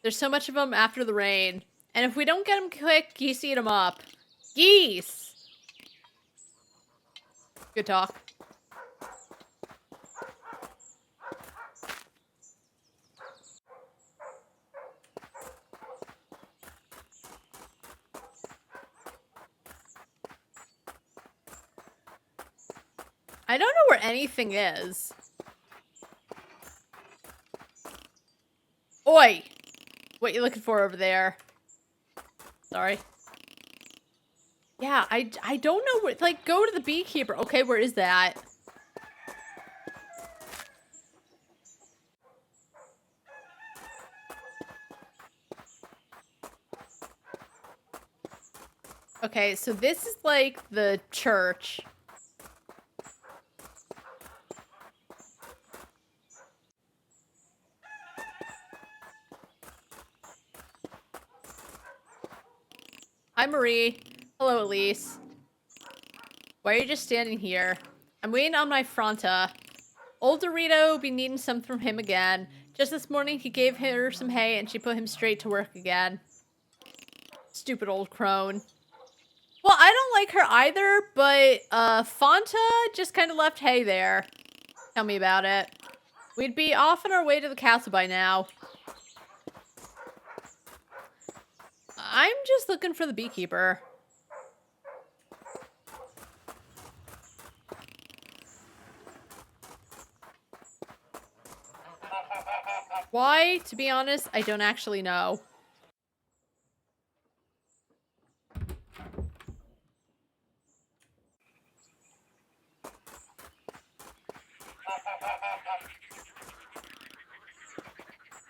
There's so much of them after the rain. And if we don't get them quick, geese eat them up. Geese! Good talk. I don't know where anything is. Oi! What you looking for over there? Sorry. Yeah, I don't know where, like, go to the beekeeper. Okay, where is that? Okay, so this is like the church. Hi, Marie. Hello, Elise. Why are you just standing here? I'm waiting on my Fronta. Old Dorito be needing something from him again. Just this morning, he gave her some hay and she put him straight to work again. Stupid old crone. Well, I don't like her either, but Fanta just kind of left hay there. Tell me about it. We'd be off on our way to the castle by now. I'm just looking for the beekeeper. Why? To be honest, I don't actually know.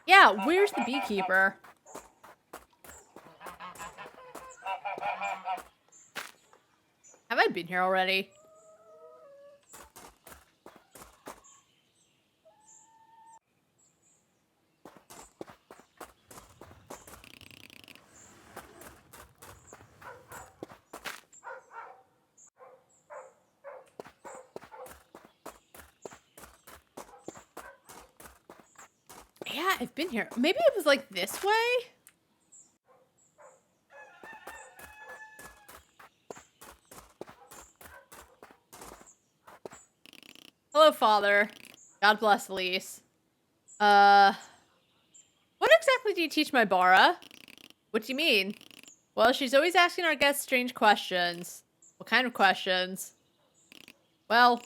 Yeah, where's the beekeeper? Have I been here already? Yeah, I've been here. Maybe it was like this way? Hello, Father. God bless Elise. What exactly do you teach my Bara? What do you mean? Well, she's always asking our guests strange questions. What kind of questions? Well,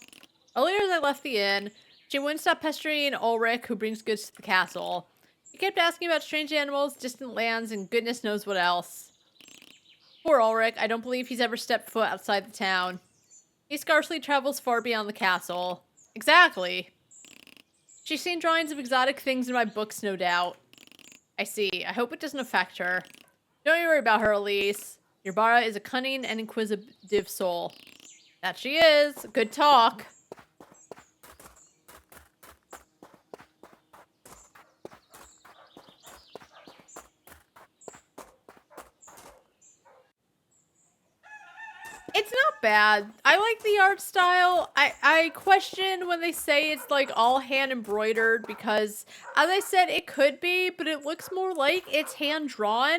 earlier as I left the inn, she wouldn't stop pestering Ulrich, who brings goods to the castle. He kept asking about strange animals, distant lands, and goodness knows what else. Poor Ulrich, I don't believe he's ever stepped foot outside the town. He scarcely travels far beyond the castle. Exactly. She's seen drawings of exotic things in my books, no doubt. I see. I hope it doesn't affect her. Don't you worry about her, Elise. Your Bara is a cunning and inquisitive soul. That she is. Good talk. It's not bad. I like the art style. I question when they say it's like all hand embroidered because, as I said, it could be, but it looks more like it's hand drawn,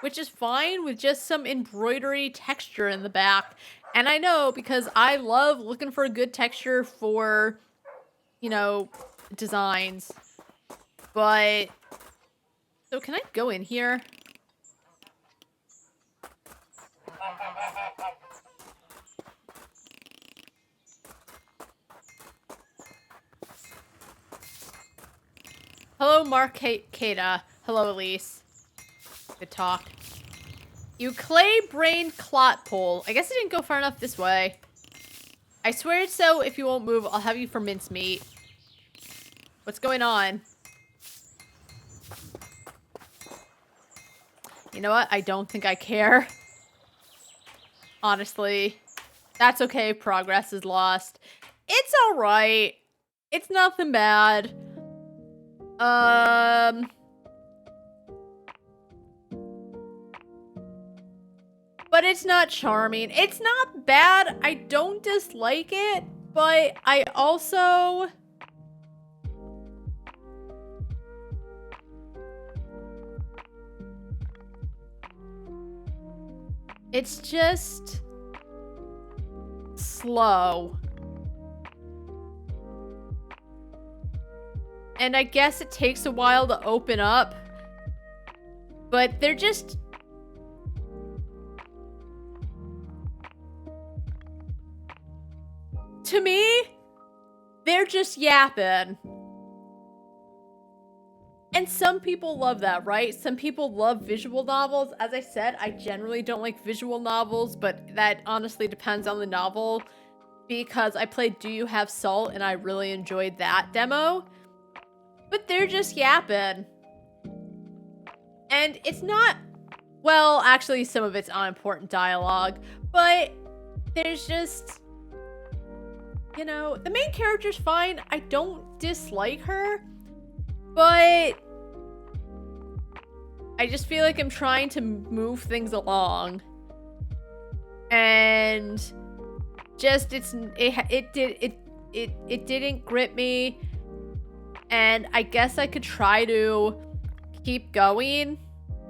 which is fine with just some embroidery texture in the back. And I know because I love looking for a good texture for, you know, designs. But, so can I go in here? Hello, Markata. Hello, Elise. Good talk. You clay-brained clot pole. I guess I didn't go far enough this way. I swear it's so. If you won't move, I'll have you for mincemeat. What's going on? You know what? I don't think I care. Honestly. That's okay if progress is lost. It's alright. It's nothing bad. But it's not charming. It's not bad. I don't dislike it, but I also... It's just... slow. And I guess it takes a while to open up. But they're just... to me, they're just yapping. And some people love that, right? Some people love visual novels. As I said, I generally don't like visual novels, but that honestly depends on the novel. Because I played Do You Have Salt and I really enjoyed that demo. But they're just yapping. And it's not... well, actually, some of it's unimportant dialogue. But there's just... you know, the main character's fine. I don't dislike her. But... I just feel like I'm trying to move things along. And... just, it didn't grip me. And I guess I could try to keep going,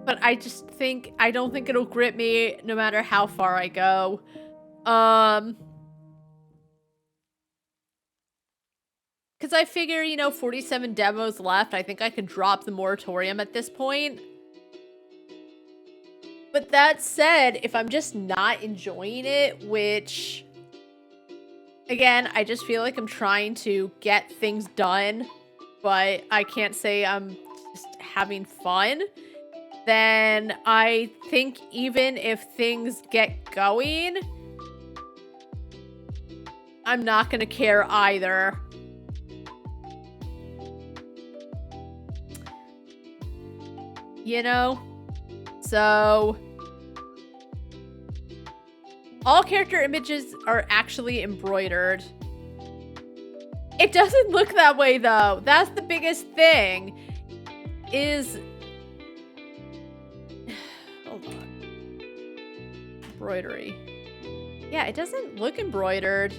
but I don't think it'll grip me no matter how far I go. Because I figure, you know, 47 demos left. I think I can drop the moratorium at this point. But that said, if I'm just not enjoying it, which... again, I just feel like I'm trying to get things done, but I can't say I'm just having fun, then I think even if things get going, I'm not gonna care either. You know? So... all character images are actually embroidered. It doesn't look that way, though. That's the biggest thing. Is... hold on. Embroidery. Yeah, it doesn't look embroidered.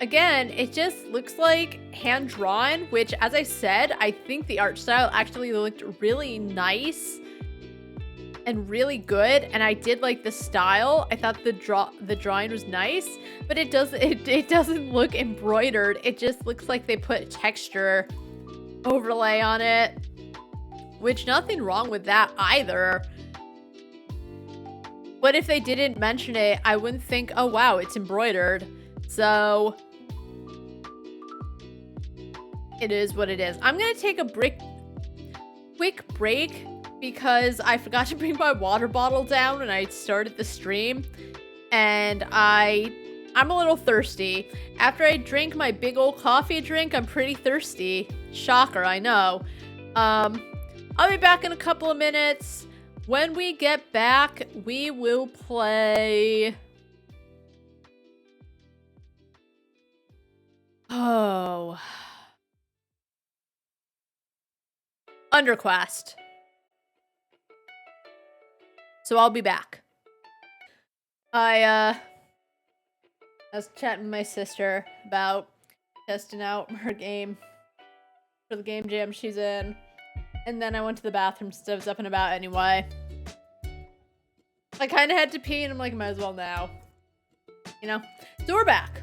Again, it just looks like hand-drawn, which, as I said, I think the art style actually looked really nice and really good, and I did like the style. I thought the drawing was nice, but it doesn't look embroidered. It just looks like they put texture overlay on it, which nothing wrong with that either. But if they didn't mention it, I wouldn't think, oh wow, it's embroidered. So it is what it is. I'm gonna take a quick break because I forgot to bring my water bottle down when I started the stream, and I'm a little thirsty. After I drink my big old coffee drink, I'm pretty thirsty. Shocker, I know. I'll be back in a couple of minutes. When we get back, we will play... oh... Underquest. So I'll be back. I was chatting with my sister about testing out her game for the game jam she's in. And then I went to the bathroom since I was up and about anyway. I kind of had to pee and I'm like, might as well now. You know? So we're back.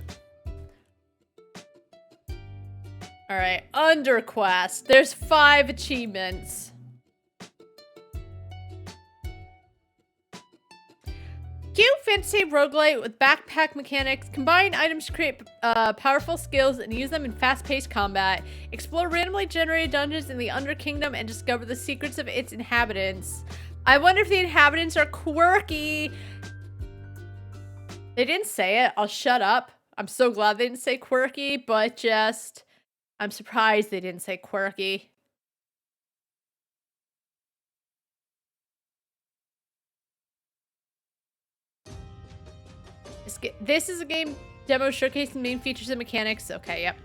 Alright, Underquest. There's 5 achievements. Cute fantasy roguelite with backpack mechanics. Combine items to create powerful skills and use them in fast-paced combat. Explore randomly generated dungeons in the Under Kingdom and discover the secrets of its inhabitants. I wonder if the inhabitants are quirky. They didn't say it. I'll shut up. I'm so glad they didn't say quirky, but just... I'm surprised they didn't say quirky. This is a game demo showcasing main features and mechanics. Okay, yep.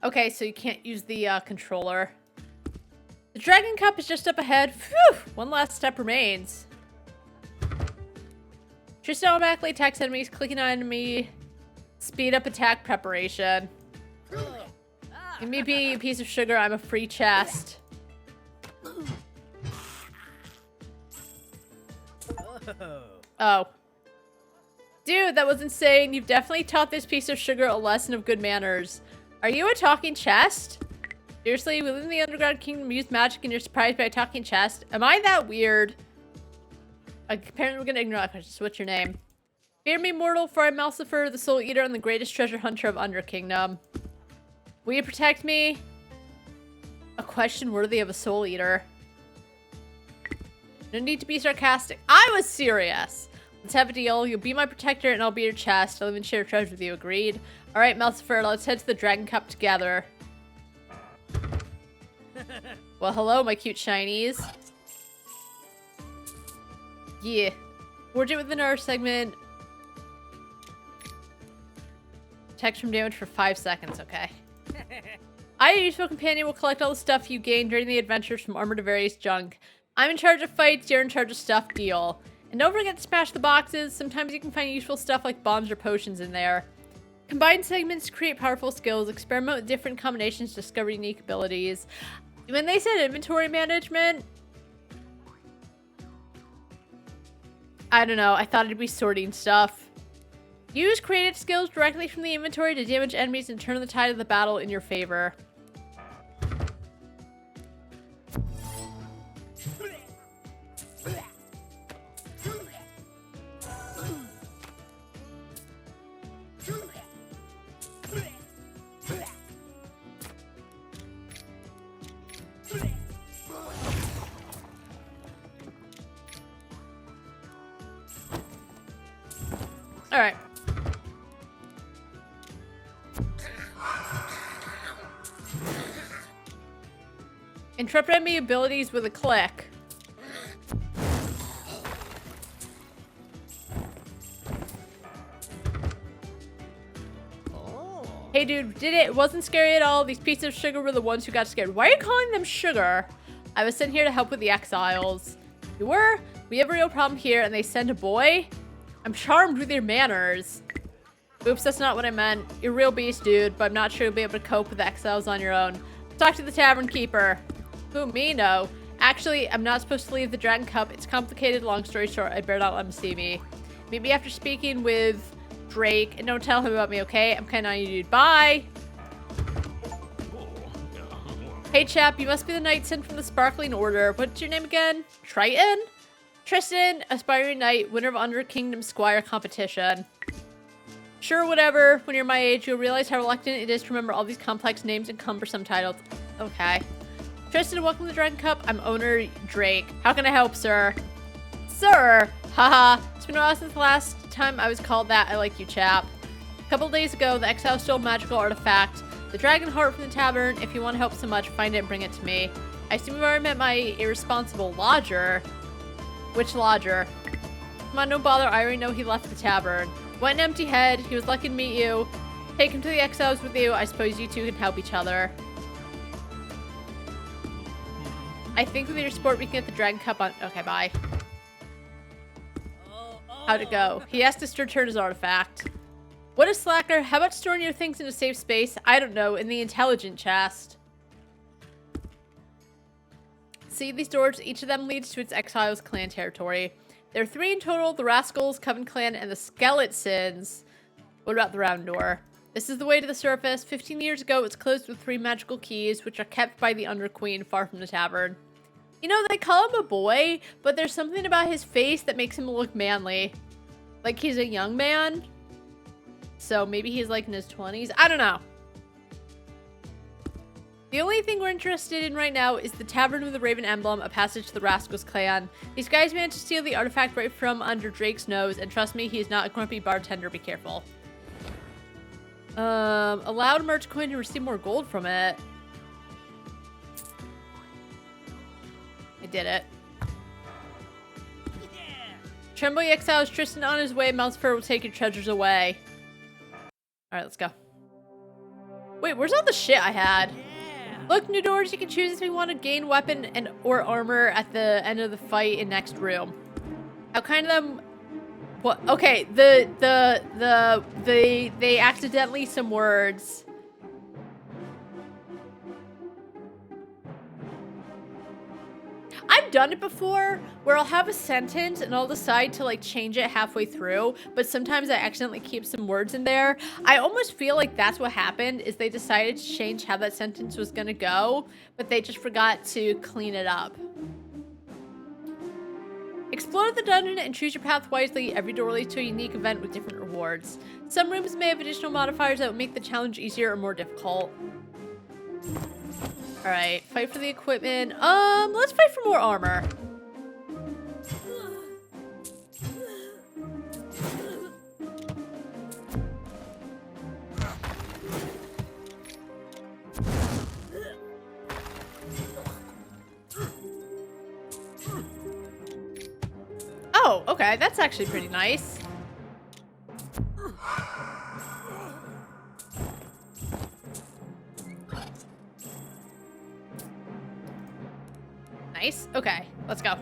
Okay, so you can't use the controller. The Dragon Cup is just up ahead. Phew! One last step remains. Tristan automatically attacks enemies, clicking on enemy. Speed up attack preparation. Give me be a piece of sugar, I'm a free chest. Oh. Dude, that was insane. You've definitely taught this piece of sugar a lesson of good manners. Are you a talking chest? Seriously, we live in the underground kingdom, use magic, and you're surprised by a talking chest? Am I that weird? Apparently we're gonna ignore that question. So what's your name? Fear me, mortal, for I'm Malcifer, the soul eater and the greatest treasure hunter of Under Kingdom. Will you protect me? A question worthy of a soul eater. No need to be sarcastic. I was serious. Let's have a deal. You'll be my protector and I'll be your chest. I'll even share treasure with you. Agreed? Alright, Malcifer, let's head to the Dragon Cup together. Well, hello, my cute shinies. Yeah. Forge it within our segment. Protect from damage for 5 seconds, okay. I, your useful companion, will collect all the stuff you gain during the adventures from armor to various junk. I'm in charge of fights, you're in charge of stuff, deal. And don't forget to smash the boxes. Sometimes you can find useful stuff like bombs or potions in there. Combine segments to create powerful skills. Experiment with different combinations to discover unique abilities. When they said inventory management, I don't know. I thought it'd be sorting stuff. Use creative skills directly from the inventory to damage enemies and turn the tide of the battle in your favor. All right. Interrupt enemy abilities with a click. Hey dude, did it. It wasn't scary at all. These pieces of sugar were the ones who got scared. Why are you calling them sugar? I was sent here to help with the exiles. You were? We have a real problem here and they sent a boy? I'm charmed with your manners. Oops, that's not what I meant. You're a real beast, dude, but I'm not sure you'll be able to cope with the exiles on your own. Talk to the tavern keeper. Who, me? No. Actually, I'm not supposed to leave the Dragon Cup. It's complicated. Long story short, I better not let him see me. Meet me after speaking with Drake, and don't tell him about me, okay? I'm kinda on you, dude. Bye! Hey, chap, you must be the knight sent from the Sparkling Order. What's your name again? Triton? Tristan, aspiring knight, winner of Under Kingdom Squire competition. Sure, whatever. When you're my age, you'll realize how reluctant it is to remember all these complex names and cumbersome titles. Okay. Tristan, welcome to the Dragon Cup. I'm owner Drake. How can I help, sir? Sir! Haha. It's been a while since the last time I was called that. I like you, chap. A couple days ago, the exile stole a magical artifact. The dragon heart from the tavern. If you want to help so much, find it and bring it to me. I assume you've already met my irresponsible lodger. Which lodger? Come on, don't bother. I already know he left the tavern. Went an empty head. He was lucky to meet you. Take him to the exiles with you. I suppose you two can help each other. I think with your support, we can get the Dragon Cup on... Okay, bye. How'd it go? He asked us to return his artifact. What a slacker. How about storing your things in a safe space? I don't know. In the intelligent chest. See these doors? Each of them leads to its exiles clan territory. There are 3 in total. The Rascals, Coven Clan, and the Skeletons. What about the round door? This is the way to the surface. 15 years ago, it was closed with 3 magical keys, which are kept by the Under Queen far from the tavern. You know, they call him a boy, but there's something about his face that makes him look manly. Like he's a young man. So maybe he's like in his 20s. I don't know. The only thing we're interested in right now is the Tavern with the Raven Emblem, a passage to the Rascals clan. These guys managed to steal the artifact right from under Drake's nose, and trust me, he's not a grumpy bartender, be careful. Allow a merchant coin to receive more gold from it. I did it. Trembling exiles Tristan on his way. Mouthfur will take your treasures away. Alright, let's go. Wait, where's all the shit I had? Look, new doors. You can choose if you want to gain weapon and or armor at the end of the fight in next room. How kind of them... What? Okay, they accidentally some words. I've done it before where I'll have a sentence and I'll decide to like change it halfway through, but sometimes I accidentally keep some words in there. I almost feel like that's what happened, is they decided to change how that sentence was gonna go, but they just forgot to clean it up. Explore the dungeon and choose your path wisely. Every door leads to a unique event with different rewards. Some rooms may have additional modifiers that will make the challenge easier or more difficult. Alright, fight for the equipment. Let's fight for more armor. Oh, okay, that's actually pretty nice. Nice. Okay, let's go.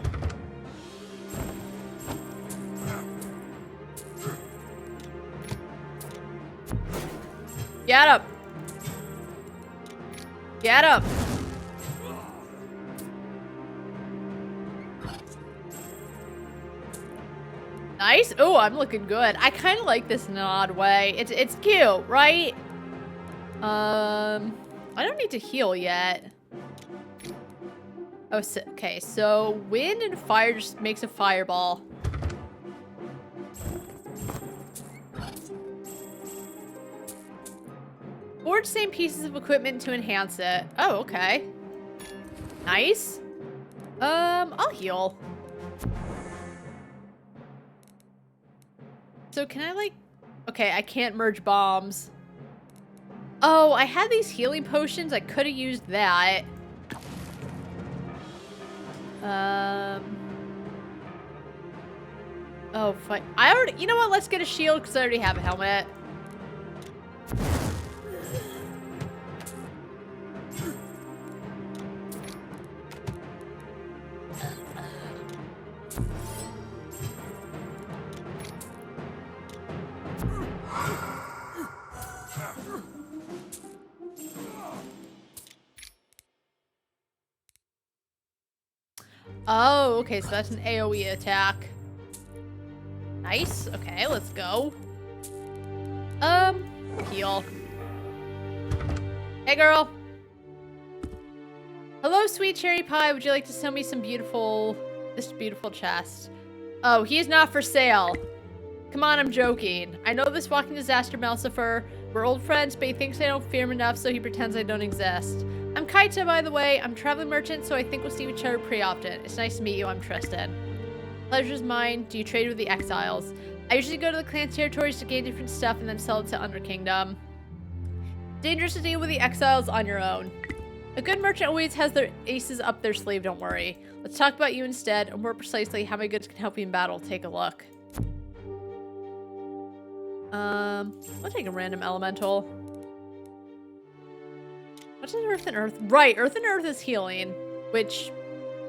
Get up. Get up. Nice. Oh, I'm looking good. I kind of like this in an odd way. It's cute, right? I don't need to heal yet. Oh, so, okay, so wind and fire just makes a fireball. Forge same pieces of equipment to enhance it. Oh, okay. Nice. I'll heal. So can I like... Okay, I can't merge bombs. Oh, I had these healing potions. I could have used that. Oh, fine. I already... You know what? Let's get a shield because I already have a helmet. Oh, okay, so that's an AoE attack. Nice. Okay, let's go. Heal. Hey, girl. Hello, sweet cherry pie. Would you like to sell me some this beautiful chest? Oh, he is not for sale. Come on, I'm joking. I know this walking disaster, Malcifer. We're old friends, but he thinks I don't fear him enough, so he pretends I don't exist. I'm Kaita, by the way. I'm a traveling merchant, so I think we'll see each other pretty often. It's nice to meet you. I'm Tristan. Pleasure's mine. Do you trade with the exiles? I usually go to the clan territories to gain different stuff and then sell it to Under Kingdom. Dangerous to deal with the exiles on your own. A good merchant always has their aces up their sleeve, don't worry. Let's talk about you instead, or more precisely, how my goods can help you in battle. Take a look. I'll take a random elemental. What's in Earth and Earth? Right, Earth and Earth is healing, which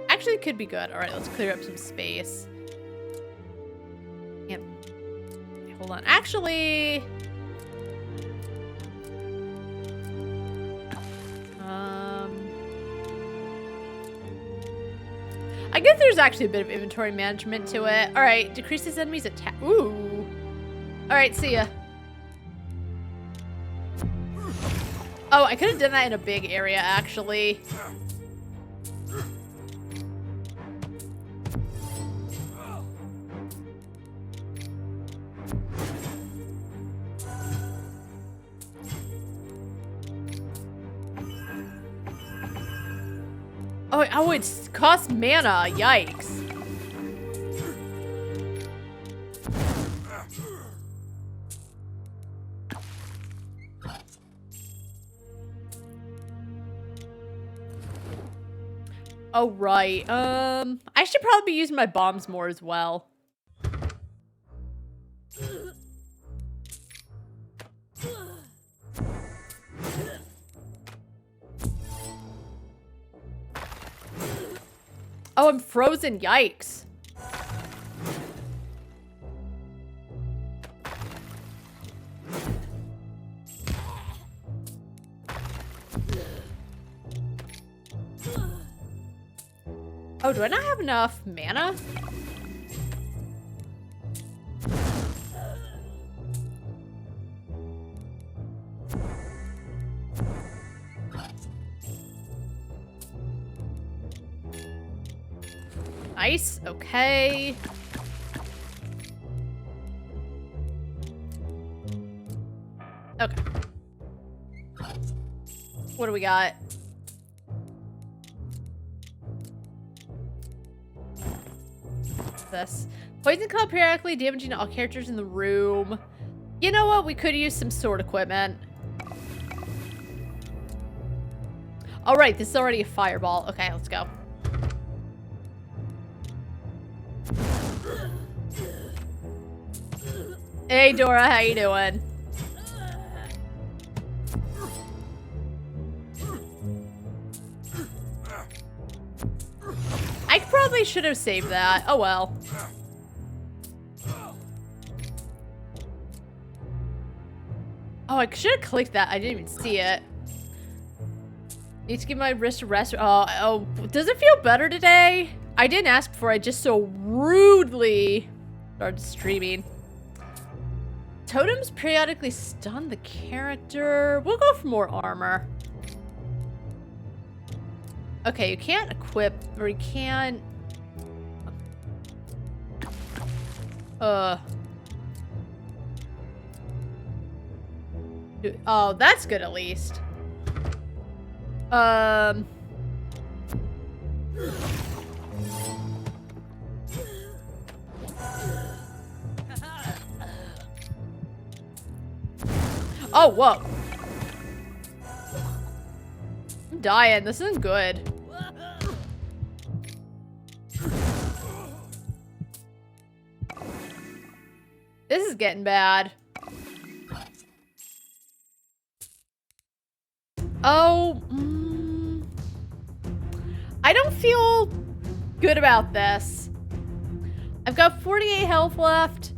actually could be good. All right, let's clear up some space. Yep. Okay, hold on. Actually, I guess there's actually a bit of inventory management to it. All right, decreases enemies attack. Ooh. All right, see ya. Oh, I could have done that in a big area, actually. Oh, it costs mana. Yikes. Oh, right. I should probably be using my bombs more as well. Oh, I'm frozen. Yikes. Oh, do I not have enough mana? Nice. Okay. Okay. What do we got? This. Poison cloud periodically damaging all characters in the room. You know what? We could use some sword equipment. All right, this is already a fireball. Okay, let's go. Hey, Dora, how you doing? I probably should have saved that. Oh well. Oh, I should have clicked that. I didn't even see it. Need to give my wrist a rest. Oh, does it feel better today? I didn't ask before. I just so rudely started streaming. Totems periodically stun the character. We'll go for more armor. Okay, you can't equip, or you can... Oh, that's good at least. Oh, whoa. I'm dying. This isn't good. This is getting bad. Oh, I don't feel good about this. I've got 48 health left.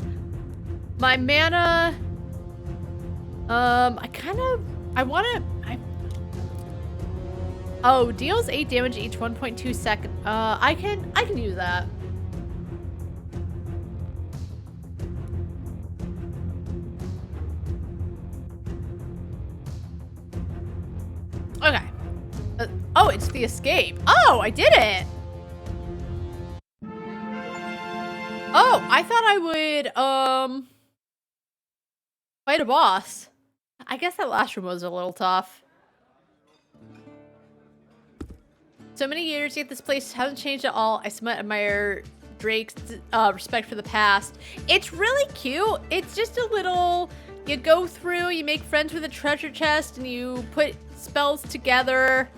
My mana, oh, deals 8 damage each 1.2 second. I can use that. Okay. Oh, it's the escape. Oh, I did it. Oh, I thought I would, fight a boss. I guess that last room was a little tough. So many years, yet this place hasn't changed at all. I somewhat admire Drake's respect for the past. It's really cute. It's just a little... You go through, you make friends with a treasure chest, and you put spells together,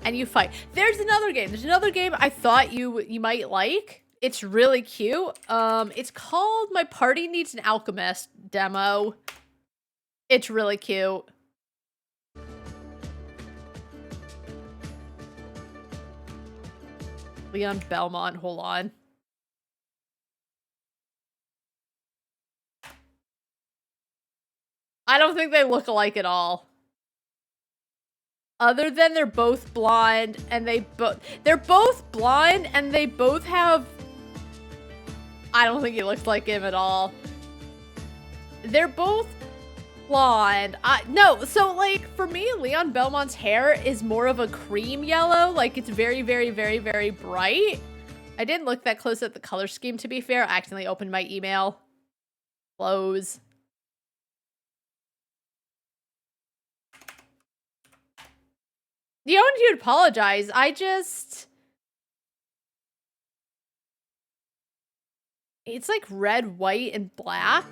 and you fight. There's another game. There's another game I thought you might like. It's really cute. It's called My Party Needs an Alchemist demo. It's really cute. Leon Belmont, hold on. I don't think they look alike at all. Other than they're both blonde and they're both blonde and they both have... I don't think he looks like him at all. They're both blonde. No, so like for me, Leon Belmont's hair is more of a cream yellow. Like it's very, very, very, very bright. I didn't look that close at the color scheme, to be fair. I accidentally opened my email. Close. You don't need to apologize. It's like red, white, and black.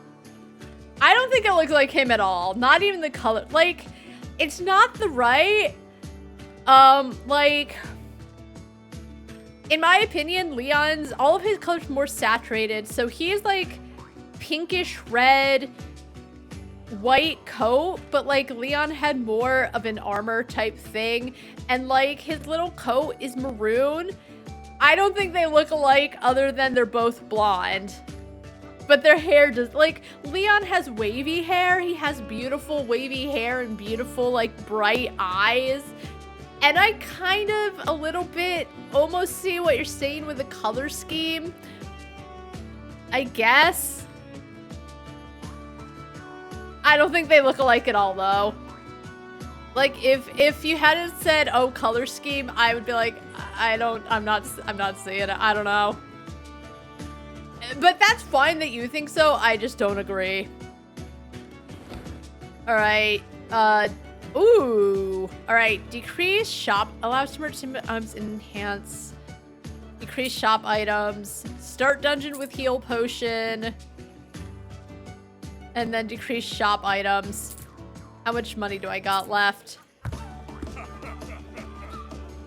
I don't think it looks like him at all. Not even the color. Like, it's not the right. Like, in my opinion, Leon's, all of his colors more saturated. So he's like pinkish red, white coat, but like Leon had more of an armor type thing. And like his little coat is maroon. I don't think they look alike other than they're both blonde. But their hair does, like, Leon has wavy hair. He has beautiful wavy hair and beautiful, like, bright eyes. And I kind of, a little bit, almost see what you're saying with the color scheme. I guess. I don't think they look alike at all, though. Like, if you hadn't said, oh, color scheme, I would be like, I'm not seeing it. I don't know. But that's fine that you think so. I just don't agree. All right. Ooh. All right. Decrease shop. Allows to merge items and enhance. Decrease shop items. Start dungeon with heal potion. And then decrease shop items. How much money do I got left?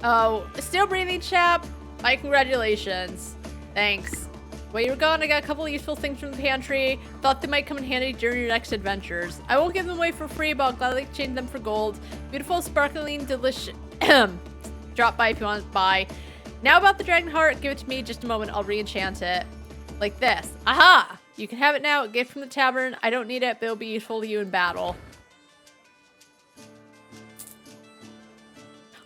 Oh, still breathing, chap. My congratulations. Thanks. While you were gone, I got a couple of useful things from the pantry. Thought they might come in handy during your next adventures. I won't give them away for free, but I'll gladly exchange them for gold. Beautiful, sparkling, delicious. Drop by if you want to buy. Now about the dragon heart, give it to me. Just a moment, I'll re-enchant it. Like this. Aha! You can have it now. A gift from the tavern. I don't need it, but it'll be useful to you in battle.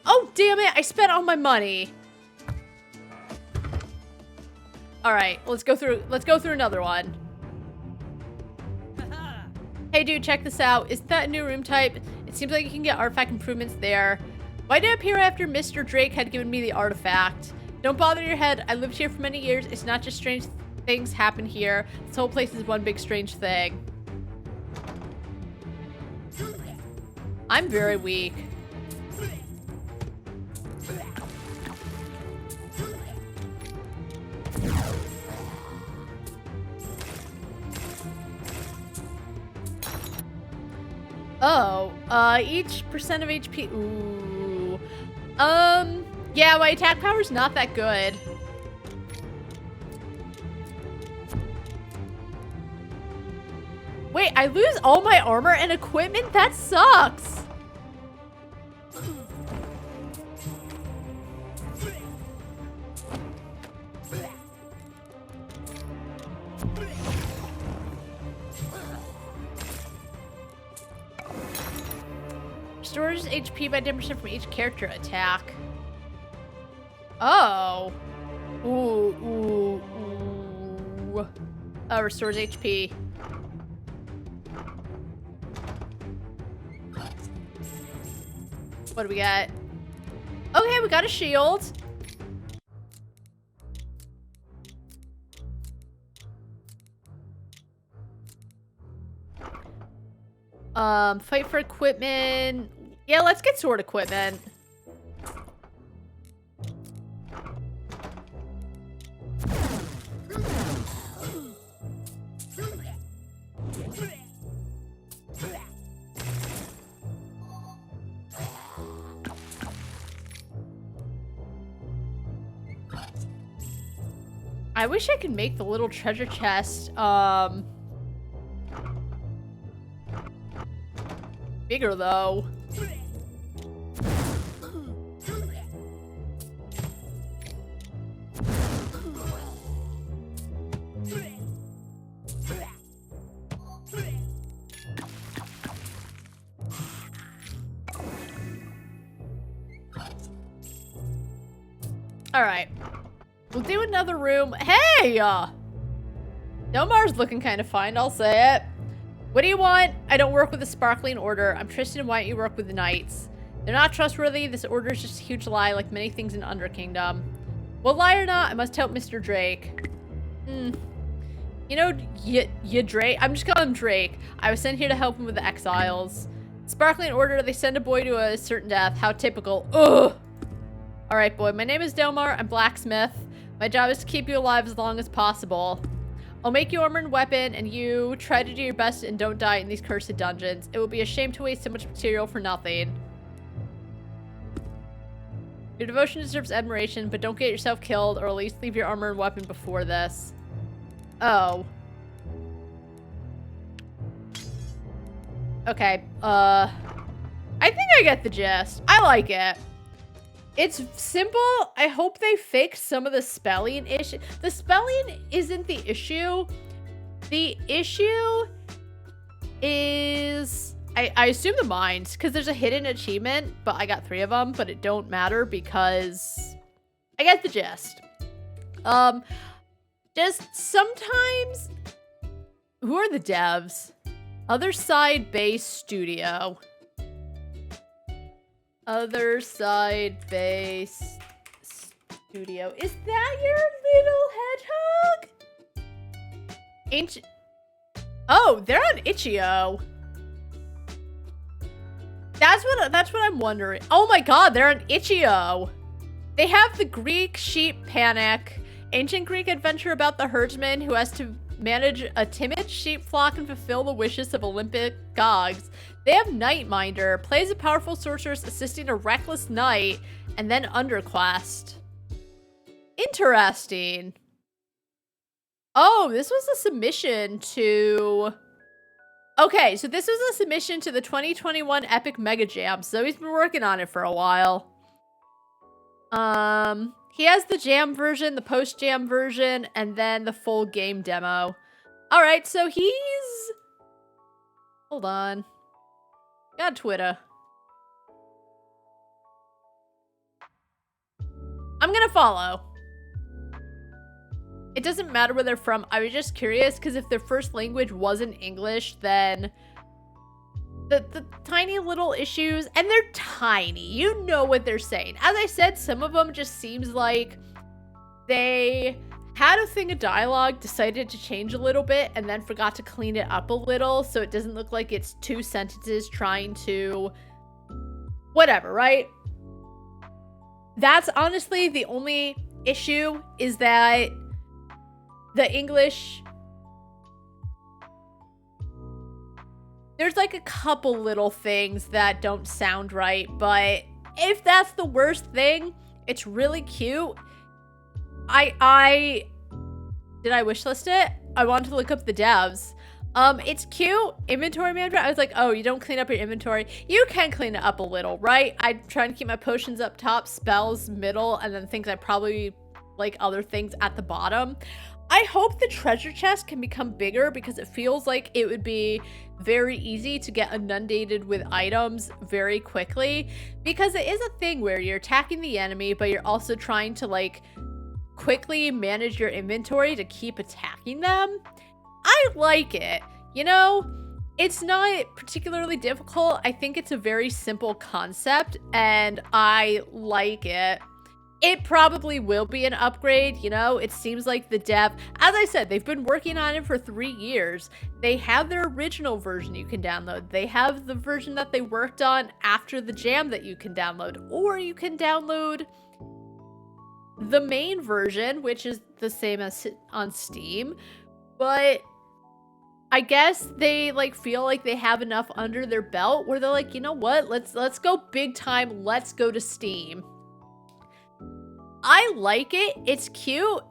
Oh, damn it! I spent all my money. All right, let's go through another one. Hey dude, check this out. Is that a new room type? It seems like you can get artifact improvements there. Why did it appear after Mr. Drake had given me the artifact? Don't bother your head. I lived here for many years. It's not just strange things happen here. This whole place is one big strange thing. I'm very weak. Oh, each percent of HP. Ooh. Yeah, my attack power's not that good. Wait, I lose all my armor and equipment? That sucks. Restores HP by 10% from each character attack. Oh. Ooh. Restores HP. What do we got? Okay, we got a shield. Fight for equipment. Yeah, let's get sword equipment. I wish I could make the little treasure chest, bigger though. All right, we'll do another room. Hey, Delmar's looking kind of fine, I'll say it. What do you want? I don't work with the Sparkling Order. I'm Tristan. Why don't you work with the Knights? They're not trustworthy. This order is just a huge lie, like many things in Underkingdom. Well, lie or not, I must help Mr. Drake. You know, Drake? I'm just calling him Drake. I was sent here to help him with the exiles. Sparkling Order, they send a boy to a certain death. How typical. Ugh! Alright, boy. My name is Delmar. I'm blacksmith. My job is to keep you alive as long as possible. I'll make you armor and weapon, and you try to do your best and don't die in these cursed dungeons. It will be a shame to waste so much material for nothing. Your devotion deserves admiration, but don't get yourself killed, or at least leave your armor and weapon before this. Oh. Okay, I think I get the gist. I like it. It's simple. I hope they fix some of the spelling issue. The spelling isn't the issue. The issue is... I assume the mines, because there's a hidden achievement, but I got 3 of them, but it don't matter because I get the gist. Just sometimes... Who are the devs? Other Side Base Studio. Other Side Base Studio. Is that your little hedgehog? Ancient... Oh, they're on Itch.io. That's what I'm wondering. Oh my god, they're on Itch.io. They have the Greek sheep panic. Ancient Greek adventure about the herdsman who has to manage a timid sheep flock and fulfill the wishes of Olympic gods. They have Nightminder, plays a powerful sorceress assisting a reckless knight, and then Underquest. Interesting. Oh, this was a submission to... Okay, so this was a submission to the 2021 Epic Mega Jam, so he's been working on it for a while. He has the jam version, the post-jam version, and then the full game demo. Alright, so he's... Hold on. Got Twitter. I'm gonna follow. It doesn't matter where they're from. I was just curious, because if their first language wasn't English, then... The tiny little issues, and they're tiny. You know what they're saying. As I said, some of them just seems like they had a thing of dialogue, decided to change a little bit, and then forgot to clean it up a little, so it doesn't look like it's 2 sentences trying to... Whatever, right? That's honestly the only issue, is that the English... There's like a couple little things that don't sound right, but if that's the worst thing, it's really cute. Did I wishlist it? I wanted to look up the devs. It's cute. Inventory management. I was like, oh, you don't clean up your inventory. You can clean it up a little, right? I'm trying to keep my potions up top, spells middle, and then things I probably like other things at the bottom. I hope the treasure chest can become bigger because it feels like it would be very easy to get inundated with items very quickly, because it is a thing where you're attacking the enemy, but you're also trying to like quickly manage your inventory to keep attacking them. I like it. You know, it's not particularly difficult. I think it's a very simple concept and I like it. It probably will be an upgrade, you know? It seems like the dev, as I said, they've been working on it for 3 years. They have their original version you can download. They have the version that they worked on after the jam that you can download. Or you can download the main version, which is the same as on Steam. But I guess they like feel like they have enough under their belt where they're like, you know what? Let's go big time. Let's go to Steam. I like it. It's cute.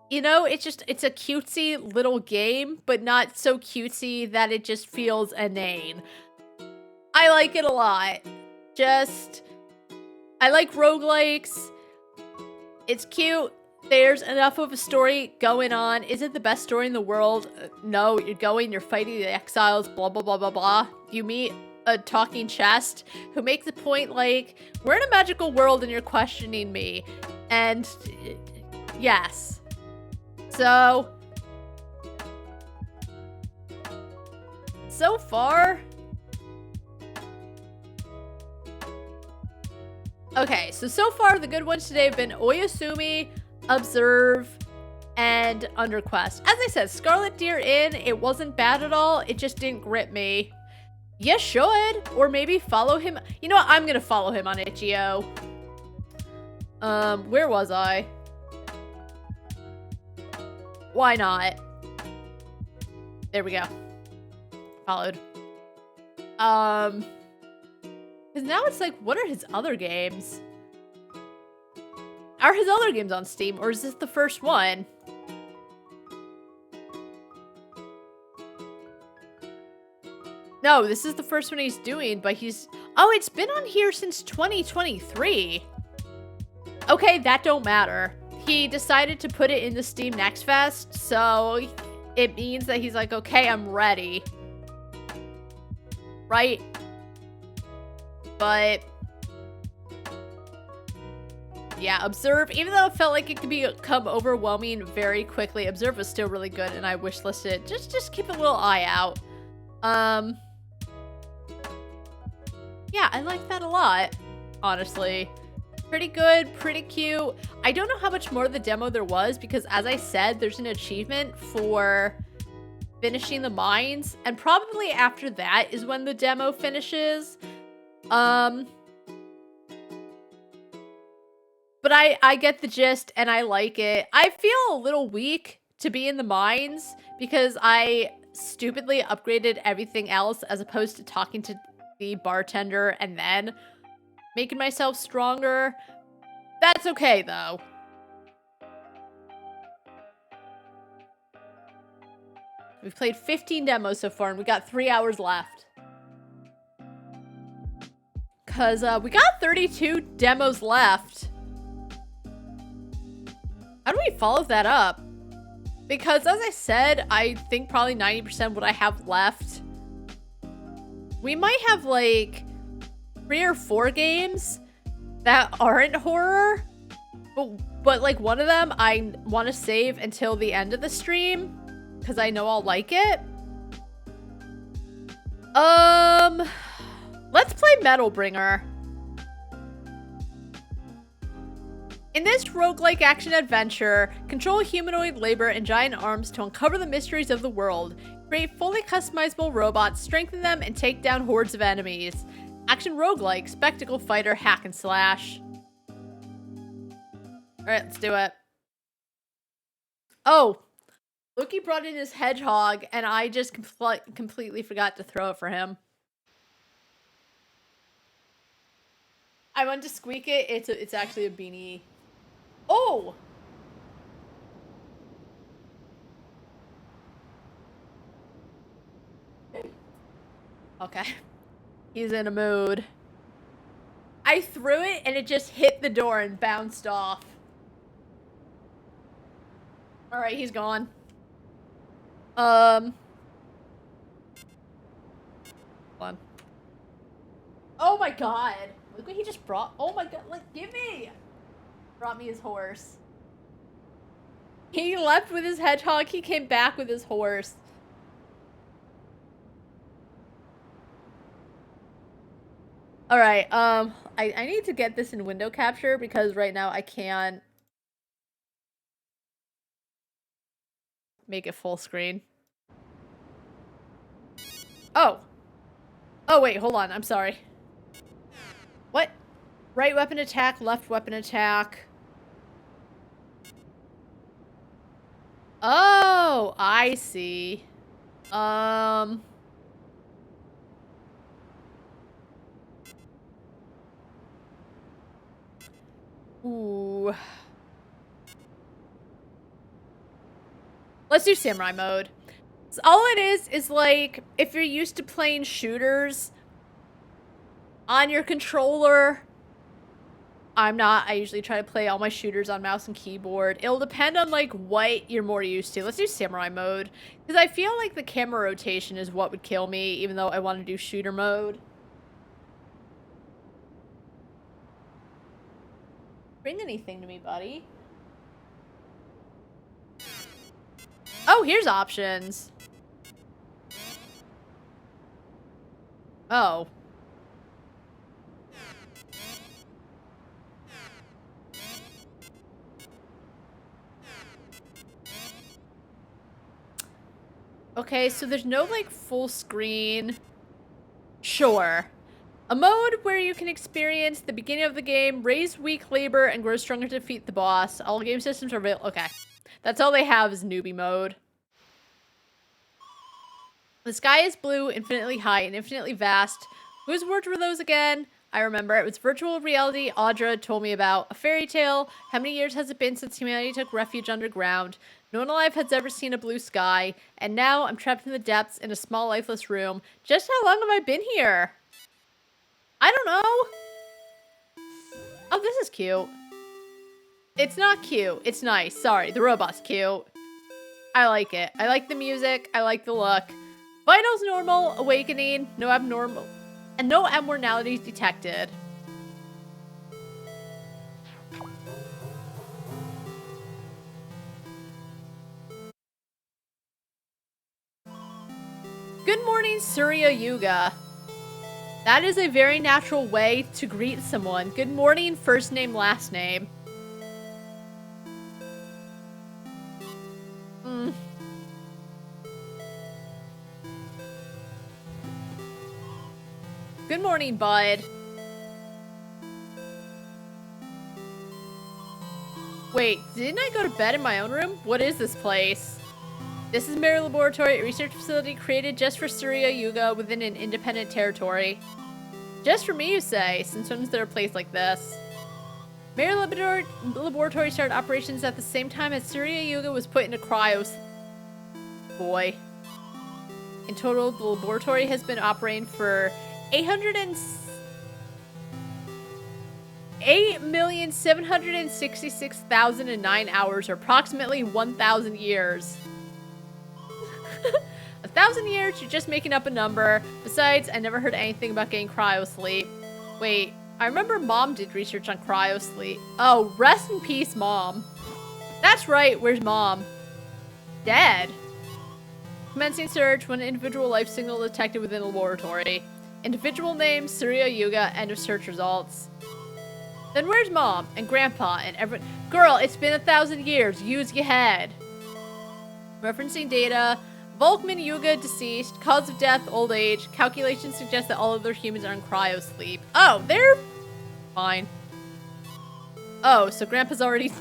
You know, it's a cutesy little game, but not so cutesy that it just feels inane. I like it a lot. I like roguelikes. It's cute. There's enough of a story going on. Is it the best story in the world? No, you're fighting the exiles, blah, blah, blah, blah, blah. You meet a talking chest who makes the point like, we're in a magical world and you're questioning me. And yes. So far... Okay, so far the good ones today have been Oyasumi, Observe, and Underquest. As I said, Scarlet Deer Inn, it wasn't bad at all. It just didn't grip me. You should, or maybe follow him. You know what? I'm gonna follow him on itch.io. Where was I? Why not? There we go. Followed. Because now it's like, what are his other games? Are his other games on Steam, or is this the first one? No, this is the first one he's doing, but he's... Oh, it's been on here since 2023. Okay, that don't matter. He decided to put it in the Steam Next Fest, so it means that he's like, okay, I'm ready. Right? But... yeah, Observe, even though it felt like it could become overwhelming very quickly, Observe was still really good, and I wishlisted it. Just keep a little eye out. Yeah, I like that a lot, honestly. Pretty good, pretty cute. I don't know how much more of the demo there was, because as I said, there's an achievement for finishing the mines, and probably after that is when the demo finishes. But I get the gist, and I like it. I feel a little weak to be in the mines, because I stupidly upgraded everything else, as opposed to talking to the bartender and then making myself stronger. That's okay, though. We've played 15 demos so far, and we got 3 hours left. Because we got 32 demos left. How do we follow that up? Because as I said, I think probably 90% what I have left. We might have like 3 or 4 games that aren't horror. But like one of them I want to save until the end of the stream, because I know I'll like it. Let's play Metal Bringer. In this roguelike action-adventure, control humanoid labor and giant arms to uncover the mysteries of the world, create fully customizable robots, strengthen them, and take down hordes of enemies. Action roguelike, spectacle fighter, hack and slash. Alright, let's do it. Oh, Loki brought in his hedgehog, and I just completely forgot to throw it for him. I went to squeak it. It's actually a beanie. Oh! Okay. He's in a mood. I threw it and it just hit the door and bounced off. Alright, he's gone. Hold on. Oh my god. Look what he just brought. Oh my god, like, give me! Brought me his horse. He left with his hedgehog, he came back with his horse. Alright, I need to get this in window capture because right now I can't make it full screen. Oh! Oh wait, hold on, I'm sorry. What? Right weapon attack, left weapon attack. Oh, I see. Ooh. Let's do samurai mode. So all it is like, if you're used to playing shooters on your controller, I'm not. I usually try to play all my shooters on mouse and keyboard. It'll depend on like what you're more used to. Let's do samurai mode, because I feel like the camera rotation is what would kill me, even though I want to do shooter mode. Bring anything to me, buddy. Oh, here's options. Oh. Okay, so there's no, like, full screen. Sure. A mode where you can experience the beginning of the game, raise weak labor, and grow stronger to defeat the boss. All game systems are available. Okay. That's all they have is newbie mode. The sky is blue, infinitely high, and infinitely vast. Whose words were those again? I remember. It was virtual reality Audra told me about. A fairy tale. How many years has it been since humanity took refuge underground? No one alive has ever seen a blue sky. And now I'm trapped in the depths in a small lifeless room. Just how long have I been here? I don't know. Oh, this is cute. It's not cute. It's nice. Sorry, the robot's cute. I like it. I like the music. I like the look. Vitals normal. Awakening. No abnormal. And no abnormalities detected. Good morning, Surya Yuga. That is a very natural way to greet someone. Good morning, first name, last name. Good morning, bud. Wait, didn't I go to bed in my own room? What is this place? This is Mary Laboratory, a research facility created just for Surya Yuga within an independent territory. Just for me, you say, since when is there a place like this? Mary Laboratory started operations at the same time as Surya Yuga was put into cryos. Boy. In total, the laboratory has been operating for 8,766,009 hours, or approximately 1,000 years. 1,000 years, you're just making up a number. Besides, I never heard anything about getting cryo sleep. Wait, I remember Mom did research on cryo sleep. Oh, rest in peace, Mom. That's right, where's Mom? Dead. Commencing search when an individual life signal detected within the laboratory. Individual name, Surya Yuga, end of search results. Then where's Mom and Grandpa and everyone? Girl, it's been 1,000 years. Use your head. Referencing data. Volkman Yuga deceased. Cause of death, old age. Calculations suggest that all other humans are in cryo sleep. Oh, they're fine. Oh, so Grandpa's already...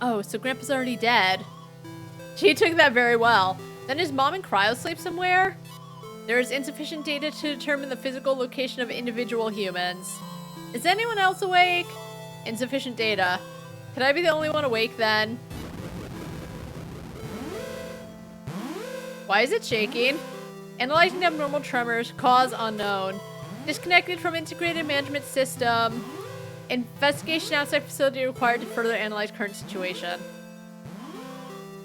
Oh, so Grandpa's already dead. She took that very well. Then is Mom in cryo sleep somewhere? There is insufficient data to determine the physical location of individual humans. Is anyone else awake? Insufficient data. Could I be the only one awake then? Why is it shaking? Analyzing abnormal tremors. Cause unknown. Disconnected from integrated management system. Investigation outside facility required to further analyze current situation.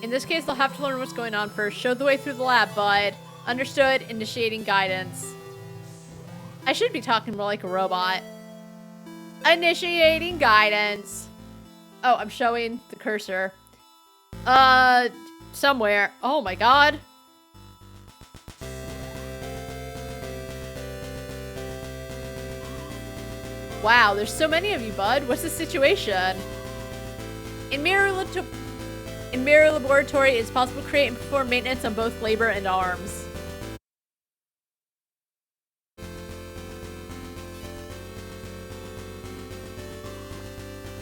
In this case, they'll have to learn what's going on first. Show the way through the lab, bud. Understood. Initiating guidance. I should be talking more like a robot. Initiating guidance. Oh, I'm showing the cursor. Somewhere. Oh my god. Wow, there's so many of you, bud. What's the situation? In Mirror Laboratory, it's possible to create and perform maintenance on both labor and arms.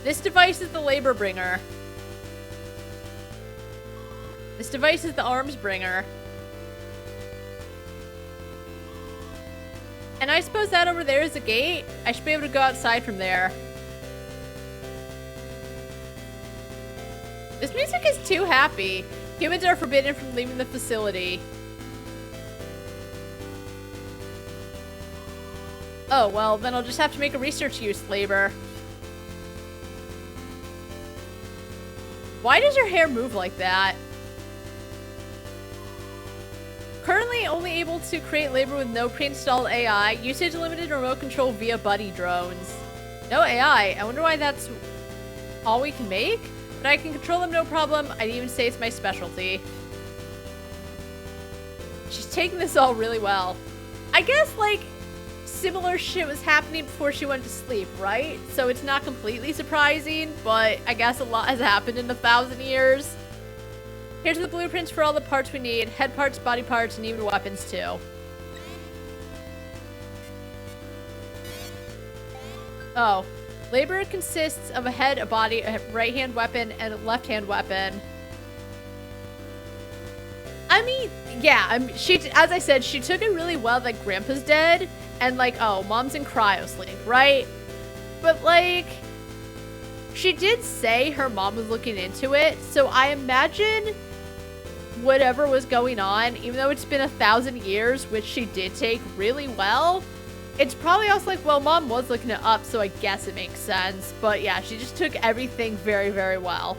This device is the labor bringer. This device is the arms bringer. And I suppose that over there is a gate. I should be able to go outside from there. This music is too happy. Humans are forbidden from leaving the facility. Oh, well, then I'll just have to make a research use labor. Why does your hair move like that? Currently only able to create labor with no pre-installed AI. Usage limited remote control via buddy drones. No AI. I wonder why that's all we can make? But I can control them no problem. I'd even say it's my specialty. She's taking this all really well. I guess, like, similar shit was happening before she went to sleep, right? So it's not completely surprising, but I guess a lot has happened in 1,000 years. Here's the blueprints for all the parts we need. Head parts, body parts, and even weapons, too. Oh. Labor consists of a head, a body, a right-hand weapon, and a left-hand weapon. I mean, yeah, as I said, she took it really well that Grandpa's dead, and like, oh, Mom's in cryo sleep, right? But like, she did say her mom was looking into it, so I imagine whatever was going on, even though it's been 1,000 years, which she did take really well, it's probably also like, well, Mom was looking it up, so I guess it makes sense. But yeah, she just took everything very, very well.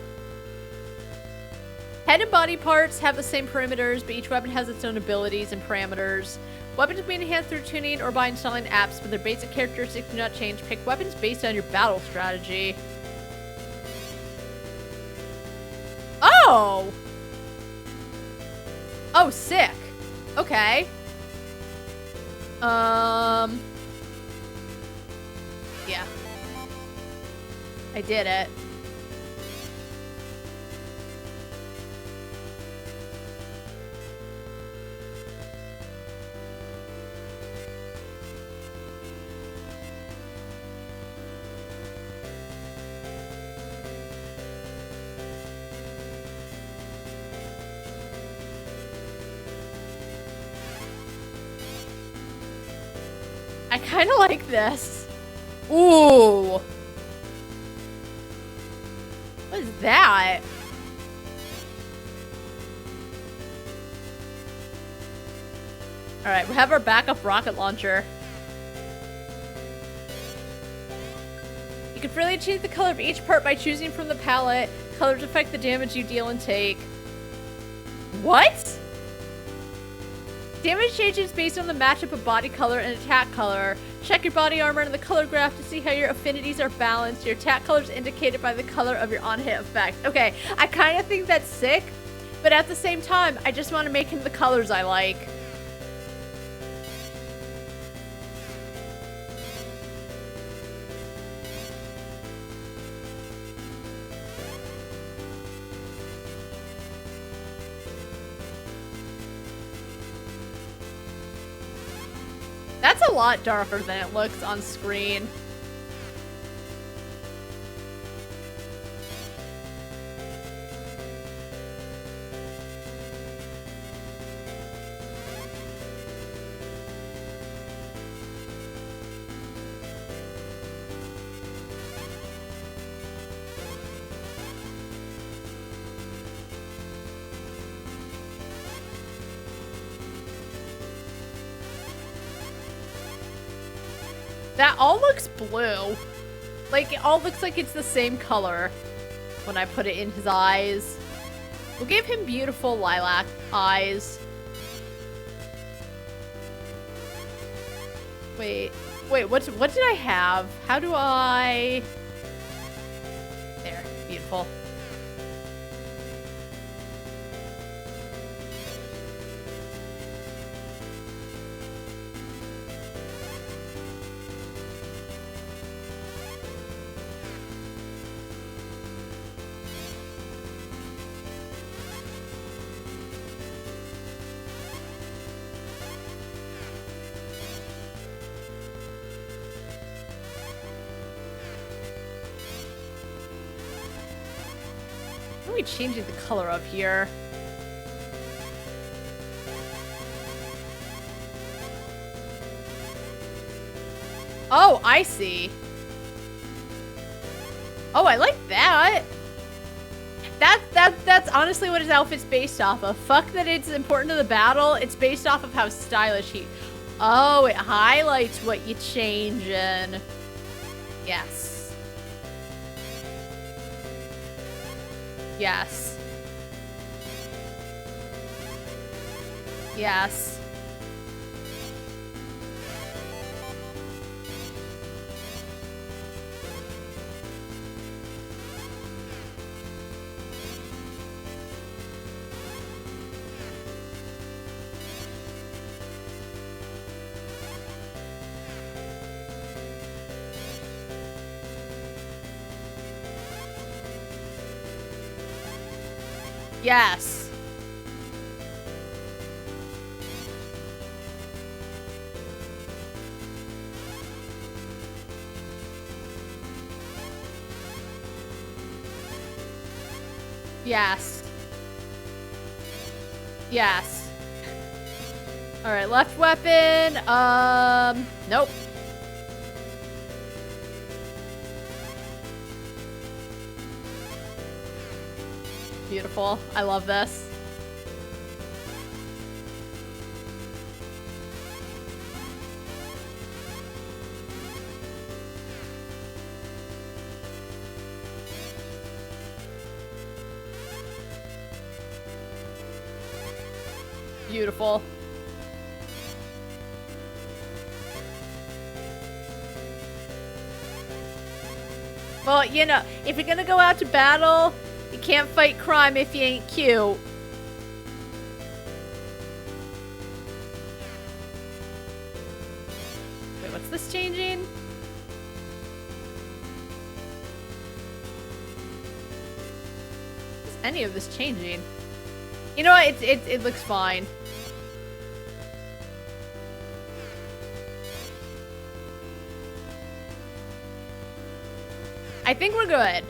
Head and body parts have the same parameters, but each weapon has its own abilities and parameters. Weapons can be enhanced through tuning or by installing apps, but their basic characteristics do not change. Pick weapons based on your battle strategy. Oh! Oh, sick. Okay. Yeah. I did it. I kind of like this. Ooh. What is that? Alright, we have our backup rocket launcher. You can freely change the color of each part by choosing from the palette. Colors affect the damage you deal and take. What? Damage changes based on the matchup of body color and attack color. Check your body armor and the color graph to see how your affinities are balanced. Your attack color is indicated by the color of your on-hit effect. Okay, I kind of think that's sick, but at the same time, I just want to make him the colors I like. That's a lot darker than it looks on screen. That all looks blue. Like, it all looks like it's the same color when I put it in his eyes. We'll give him beautiful lilac eyes. Wait, what did I have? How do I... There, beautiful. What are we changing the color of here? Oh, I see. Oh, I like that. That's honestly what his outfit's based off of. Fuck that it's important to the battle. It's based off of how stylish he... Oh, it highlights what you change in. Yes. Yes. Yes. Yes. Yes. Yes. Alright, left weapon. Nope. Beautiful. I love this. Beautiful. Well, you know, if you're gonna go out to battle, you can't fight crime if you ain't cute. Wait, what's this changing? Is any of this changing? You know what? It looks fine. I think we're good.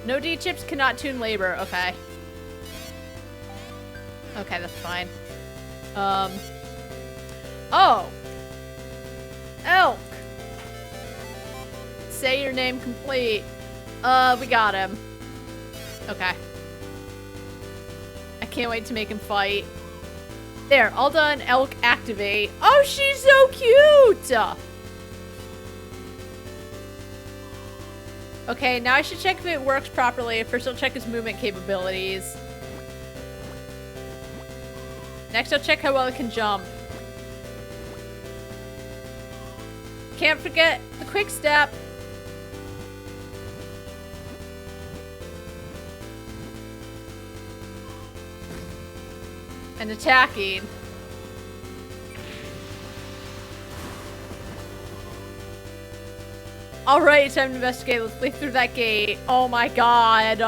No D chips cannot tune labor. Okay. Okay, that's fine. Oh. Elk. Say your name complete. We got him. Okay. I can't wait to make him fight. There, all done. Elk activate. Oh, she's so cute! Okay, now I should check if it works properly. First, I'll check his movement capabilities. Next, I'll check how well it can jump. Can't forget the quick step. And attacking. Alright, time to investigate. Let's leap through that gate. Oh my god.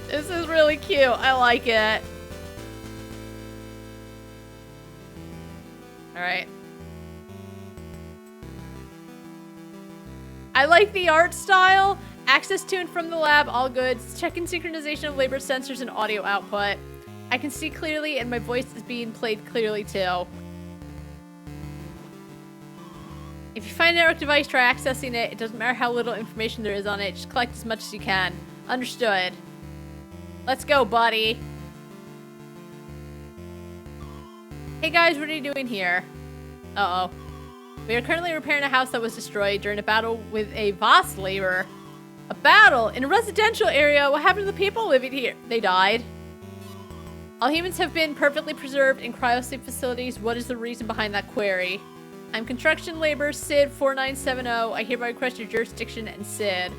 This is really cute. I like it. Alright. I like the art style. Access tuned from the lab, all good. Checking synchronization of labor sensors and audio output. I can see clearly and my voice is being played clearly too. If you find a network device, try accessing it. It doesn't matter how little information there is on it. Just collect as much as you can. Understood. Let's go, buddy. Hey guys, what are you doing here? Uh-oh. We are currently repairing a house that was destroyed during a battle with a Voss labor. A battle? In a residential area? What happened to the people living here? They died. All humans have been perfectly preserved in cryosleep facilities. What is the reason behind that query? I'm construction labor, Sid 4970. I hereby request your jurisdiction and Sid.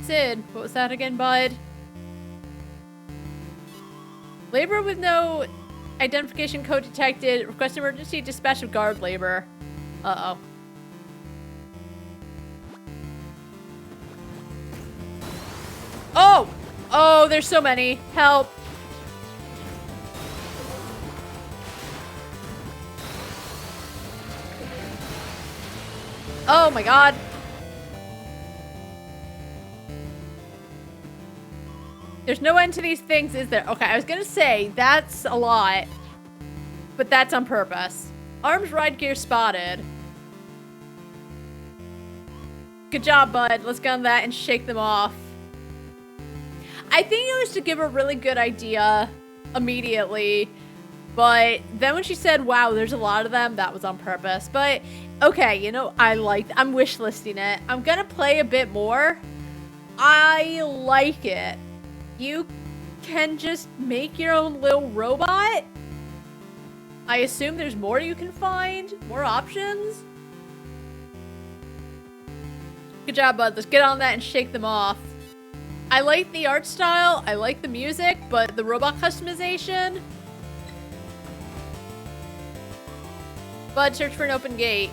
Sid, what was that again, bud? Labor with no identification code detected. Request emergency dispatch of guard labor. Uh-oh. Oh! Oh, there's so many. Help. Oh my god. There's no end to these things, is there? Okay, I was gonna say, that's a lot. But that's on purpose. Arms ride gear spotted. Good job, bud. Let's get on that and shake them off. I think it was to give a really good idea immediately. But then when she said, wow, there's a lot of them, that was on purpose. But, okay, you know, I'm wish listing it. I'm gonna play a bit more. I like it. You can just make your own little robot. I assume there's more you can find? More options? Good job, bud. Let's get on that and shake them off. I like the art style. I like the music, but the robot customization... Bud, search for an open gate.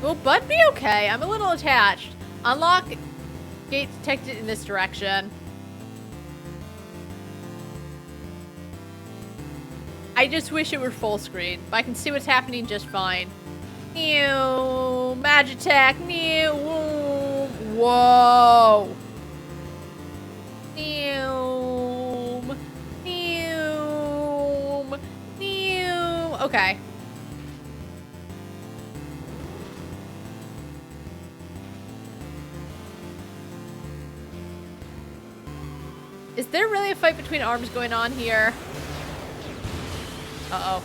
Will Bud be okay? I'm a little attached. Unlock gate detected in this direction. I just wish it were full screen, but I can see what's happening just fine. Ew, Magitech, ew, whoa. Ew, ew, ew. Okay. Is there really a fight between arms going on here? Uh-oh.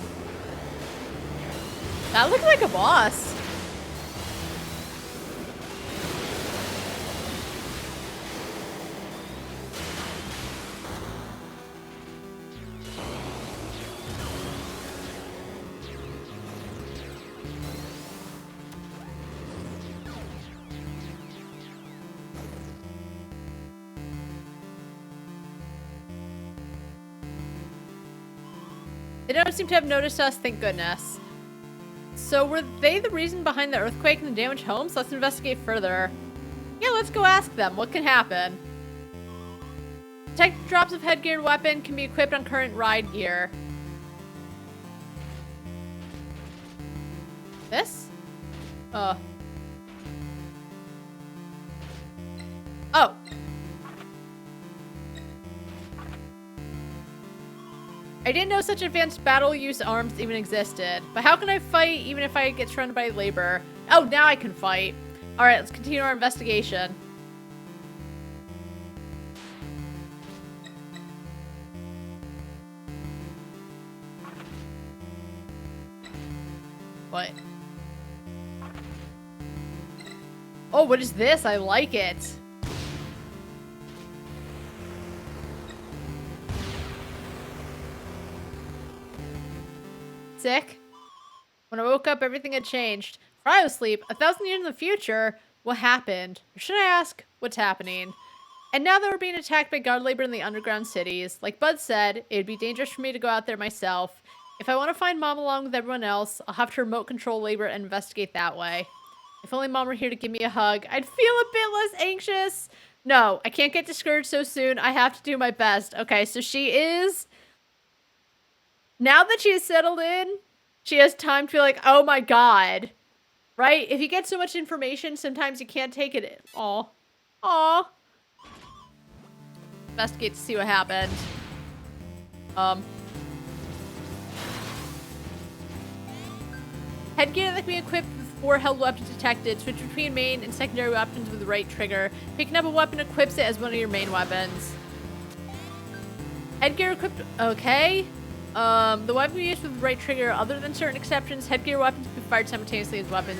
That looked like a boss. They don't seem to have noticed us, thank goodness. So were they the reason behind the earthquake and the damaged homes? Let's investigate further. Yeah, let's go ask them. What can happen? Detect drops of headgear and weapon can be equipped on current ride gear. This? Oh. I didn't know such advanced battle use arms even existed. But how can I fight even if I get surrounded by labor? Oh, now I can fight. Alright, let's continue our investigation. What? Oh, what is this? I like it. Sick. When I woke up, everything had changed. Cryo sleep, 1,000 years in the future? What happened? Or should I ask, what's happening? And now that we're being attacked by guard labor in the underground cities, like Bud said, it'd be dangerous for me to go out there myself. If I want to find Mom along with everyone else, I'll have to remote control labor and investigate that way. If only Mom were here to give me a hug, I'd feel a bit less anxious. No, I can't get discouraged so soon. I have to do my best. Okay, so she is... Now that she has settled in, she has time to be like, oh my god. Right? If you get so much information, sometimes you can't take it in. Aw. Aw. Investigate to see what happened. Headgear that can be equipped with 4 held weapons detected. Switch between main and secondary weapons with the right trigger. Picking up a weapon equips it as one of your main weapons. Headgear equipped... Okay. The weapon used with the right trigger, other than certain exceptions, headgear weapons can be fired simultaneously as weapons.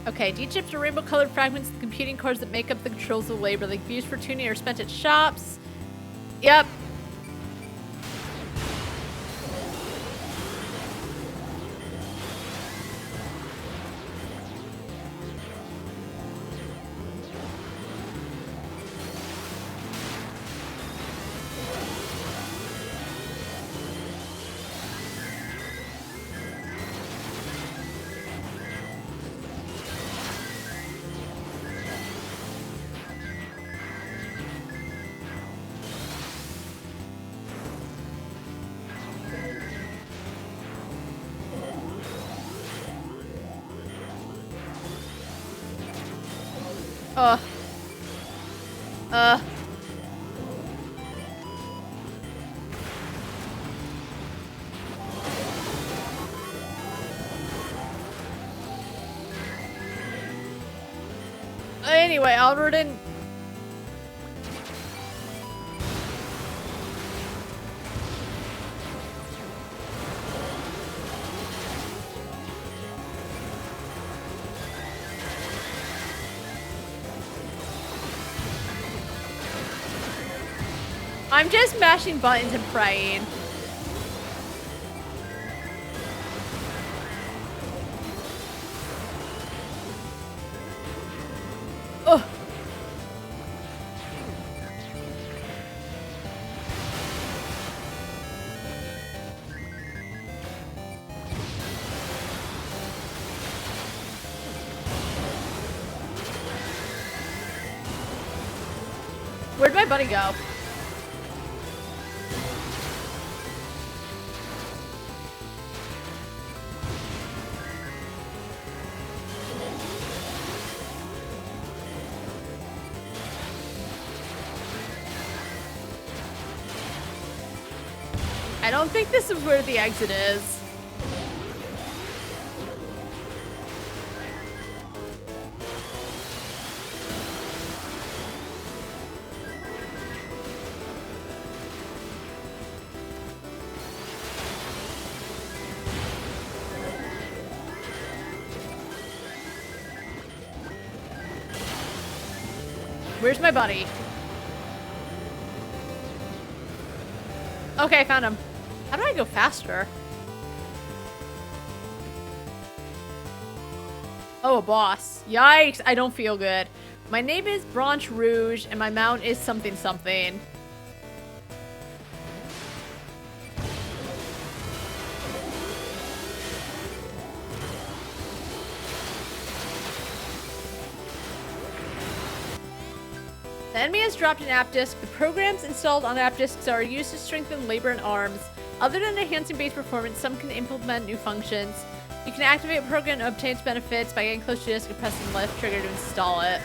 Okay, D-chips are rainbow-colored fragments of the computing cores that make up the controls of labor. They can be used for tuning or spent at shops. Yep. Anyway, Albert didn't... I'm just mashing buttons and praying. Ugh. Where'd my buddy go? I don't think this is where the exit is. Where's my buddy? Okay, I found him. How do I go faster? Oh, a boss. Yikes, I don't feel good. My name is Branche Rouge, and my mount is something something. The enemy has dropped an app disk. The programs installed on app disks are used to strengthen labor and arms. Other than enhancing base performance, some can implement new functions. You can activate a program and obtain its benefits by getting close to the disk and pressing the left trigger to install it.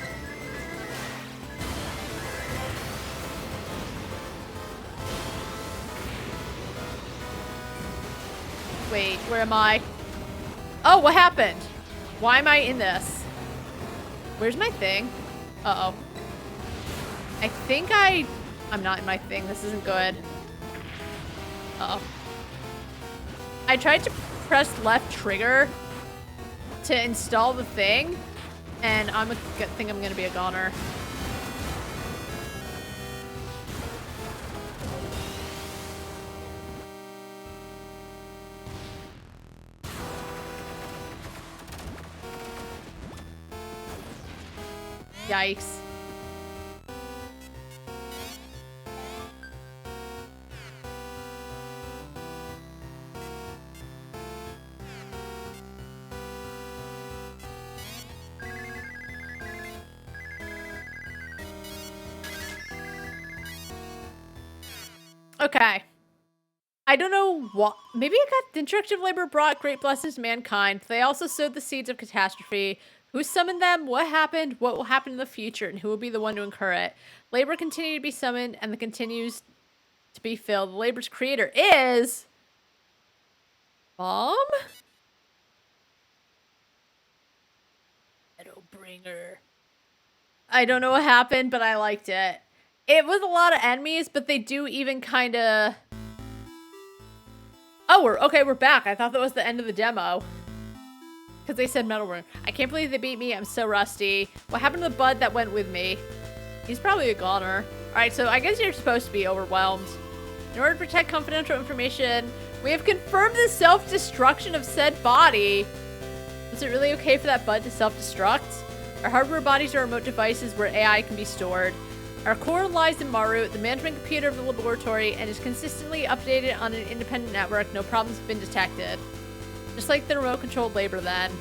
Wait, where am I? Oh, what happened? Why am I in this? Where's my thing? Uh-oh. I think I'm not in my thing. This isn't good. Uh-oh. I tried to press left trigger to install the thing, and I think I'm gonna be a goner. Yikes. Okay. I don't know what. Maybe it got the instructive labor brought great blessings to mankind. They also sowed the seeds of catastrophe. Who summoned them? What happened? What will happen in the future? And who will be the one to incur it? Labor continued to be summoned, and it continues to be filled. The labor's creator is Mom? Shadowbringer. I don't know what happened, but I liked it. It was a lot of enemies, but they do even kind of... Oh, we're back. I thought that was the end of the demo. Because they said Metalworm. I can't believe they beat me. I'm so rusty. What happened to the bud that went with me? He's probably a goner. Alright, so I guess you're supposed to be overwhelmed. In order to protect confidential information, we have confirmed the self-destruction of said body. Was it really okay for that bud to self-destruct? Our hardware bodies are remote devices where AI can be stored. Our core lies in Maru, the management computer of the laboratory, and is consistently updated on an independent network. No problems have been detected. Just like the remote-controlled labor then.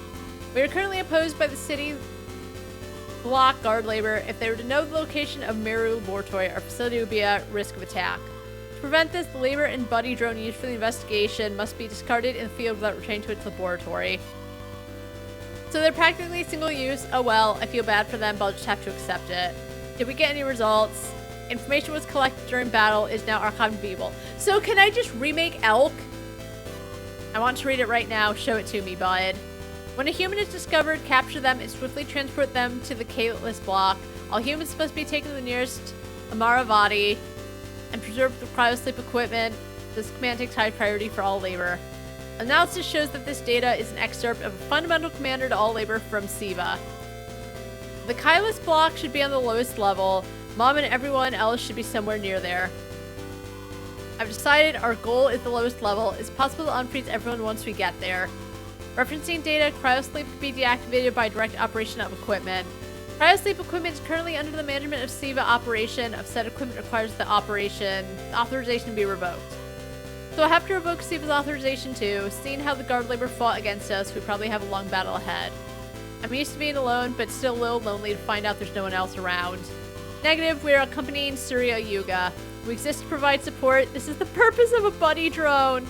We are currently opposed by the city block guard labor. If they were to know the location of Maru Laboratory, our facility would be at risk of attack. To prevent this, the labor and buddy drone used for the investigation must be discarded in the field without returning to its laboratory. So they're practically single-use. Oh well, I feel bad for them, but I'll just have to accept it. Did we get any results? Information was collected during battle, is now archived in Beeble. So can I just remake Elk? I want to read it right now. Show it to me, bud. When a human is discovered, capture them and swiftly transport them to the K-less block. All humans must be taken to the nearest Amaravati and preserve the cryosleep equipment. This command takes high priority for all labor. Analysis shows that this data is an excerpt of a fundamental commander to all labor from Siva. The Kylus block should be on the lowest level. Mom and everyone else should be somewhere near there. I've decided our goal is the lowest level. It's possible to unfreeze everyone once we get there. Referencing data, cryosleep can be deactivated by direct operation of equipment. Cryosleep equipment is currently under the management of Siva operation. Of said equipment requires the authorization to be revoked. So I have to revoke Siva's authorization too. Seeing how the guard labor fought against us, we probably have a long battle ahead. I'm used to being alone, but still a little lonely to find out there's no one else around. Negative, we are accompanying Surya Yuga. We exist to provide support. This is the purpose of a buddy drone.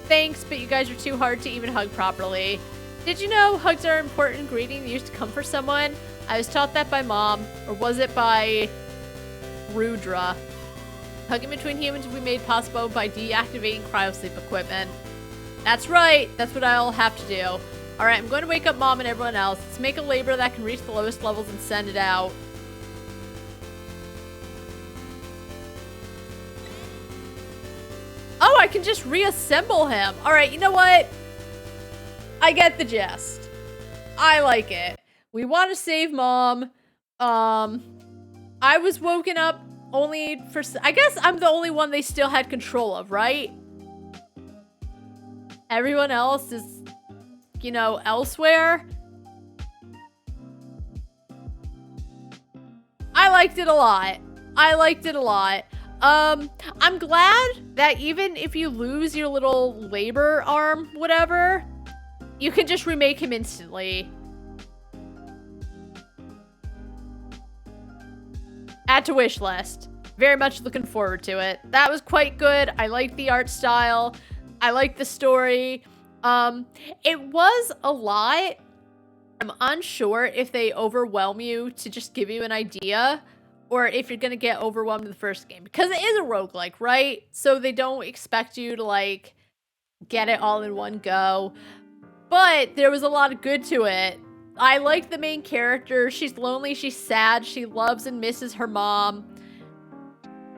Thanks, but you guys are too hard to even hug properly. Did you know hugs are an important ingredient used to comfort someone? I was taught that by Mom, or was it by Rudra? Hugging between humans will be made possible by deactivating cryosleep equipment. That's right. That's what I'll have to do. Alright, I'm going to wake up Mom and everyone else. Let's make a labor that can reach the lowest levels and send it out. Oh, I can just reassemble him. Alright, you know what? I get the gist. I like it. We want to save Mom. I was woken up only for... I guess I'm the only one they still had control of, right? Everyone else is, you know, elsewhere. I liked it a lot. I liked it a lot. I'm glad that even if you lose your little labor arm, whatever, you can just remake him instantly. Add to wish list. Very much looking forward to it. That was quite good. I liked the art style. I liked the story. It was a lot. I'm unsure if they overwhelm you to just give you an idea, or if you're gonna get overwhelmed in the first game. Because it is a roguelike, right? So they don't expect you to, like, get it all in one go. But there was a lot of good to it. I like the main character. She's lonely, she's sad, she loves and misses her mom.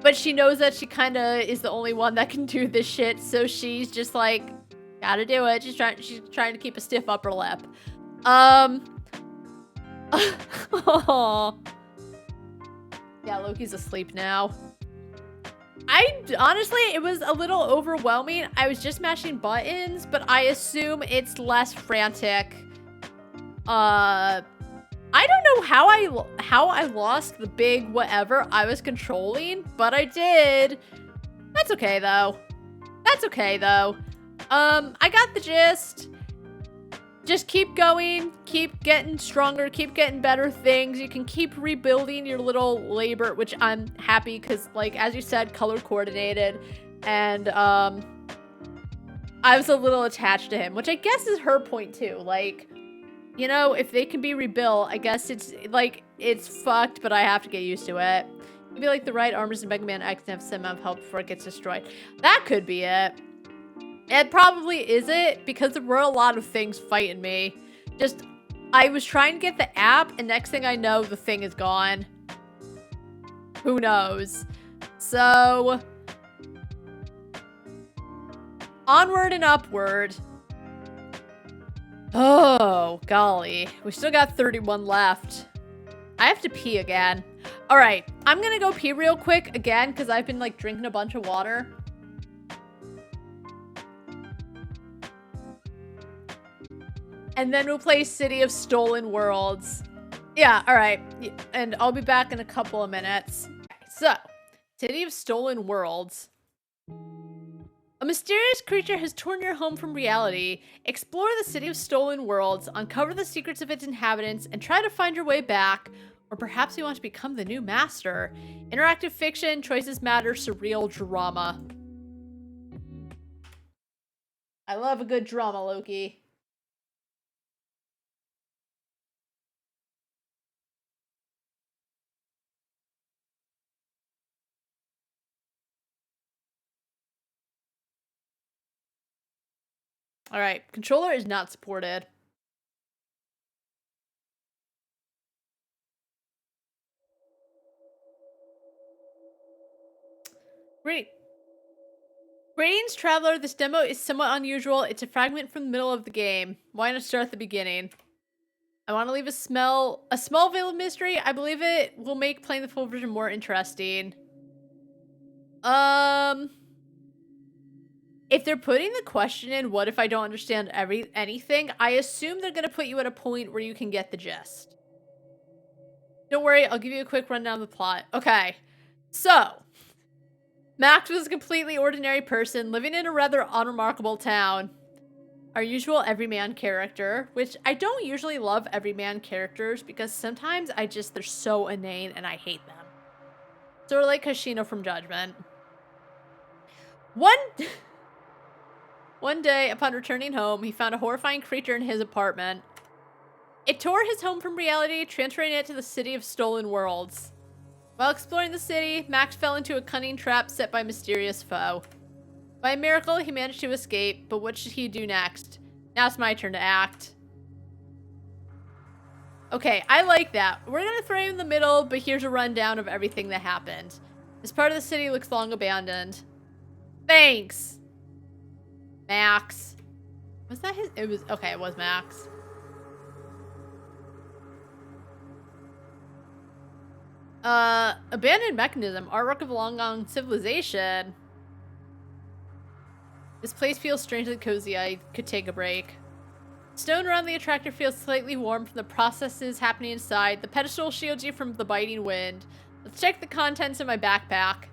But she knows that she kind of is the only one that can do this shit, so she's just like, gotta do it. She's trying to keep a stiff upper lip. Yeah, Loki's asleep now. Honestly, it was a little overwhelming. I was just mashing buttons, but I assume it's less frantic. I don't know how I lost the big whatever I was controlling, but I did. That's okay though. That's okay though. I got the gist. Just keep going, keep getting stronger, keep getting better things. You can keep rebuilding your little labor, which I'm happy because, like, as you said, color coordinated. And I was a little attached to him, which I guess is her point too. Like, you know, if they can be rebuilt, I guess it's, like, it's fucked, but I have to get used to it. Maybe, like, the right armors in Mega Man X and have some amount of help before it gets destroyed. That could be it. It probably isn't, because there were a lot of things fighting me. Just, I was trying to get the app, and next thing I know, the thing is gone. Who knows? So, onward and upward. Oh, golly. We still got 31 left. I have to pee again. All right, I'm gonna go pee real quick again, because I've been, like, drinking a bunch of water. And then we'll play City of Stolen Worlds. Yeah, all right. And I'll be back in a couple of minutes. So, City of Stolen Worlds. A mysterious creature has torn your home from reality. Explore the City of Stolen Worlds, uncover the secrets of its inhabitants, and try to find your way back. Or perhaps you want to become the new master. Interactive fiction, choices matter, surreal drama. I love a good drama, Loki. All right, controller is not supported. Greetings, traveler. This demo is somewhat unusual. It's a fragment from the middle of the game. Why not start at the beginning? I want to leave a small veil of mystery. I believe it will make playing the full version more interesting. If they're putting the question in, what if I don't understand anything, I assume they're going to put you at a point where you can get the gist. Don't worry, I'll give you a quick rundown of the plot. Okay, so Max was a completely ordinary person living in a rather unremarkable town. Our usual everyman character, which I don't usually love everyman characters because sometimes they're so inane and I hate them. Sort of like Kashino from Judgment. One day, upon returning home, he found a horrifying creature in his apartment. It tore his home from reality, transferring it to the city of stolen worlds. While exploring the city, Max fell into a cunning trap set by a mysterious foe. By a miracle, he managed to escape, but what should he do next? Now it's my turn to act. Okay, I like that. We're gonna throw you in the middle, but here's a rundown of everything that happened. This part of the city looks long abandoned. Thanks, Max. Was that his? It was, okay, it was Max. Abandoned mechanism, artwork of a long gone civilization. This place feels strangely cozy. I could take a break. Stone around the attractor feels slightly warm from the processes happening inside. The pedestal shields you from the biting wind. Let's check the contents of my backpack.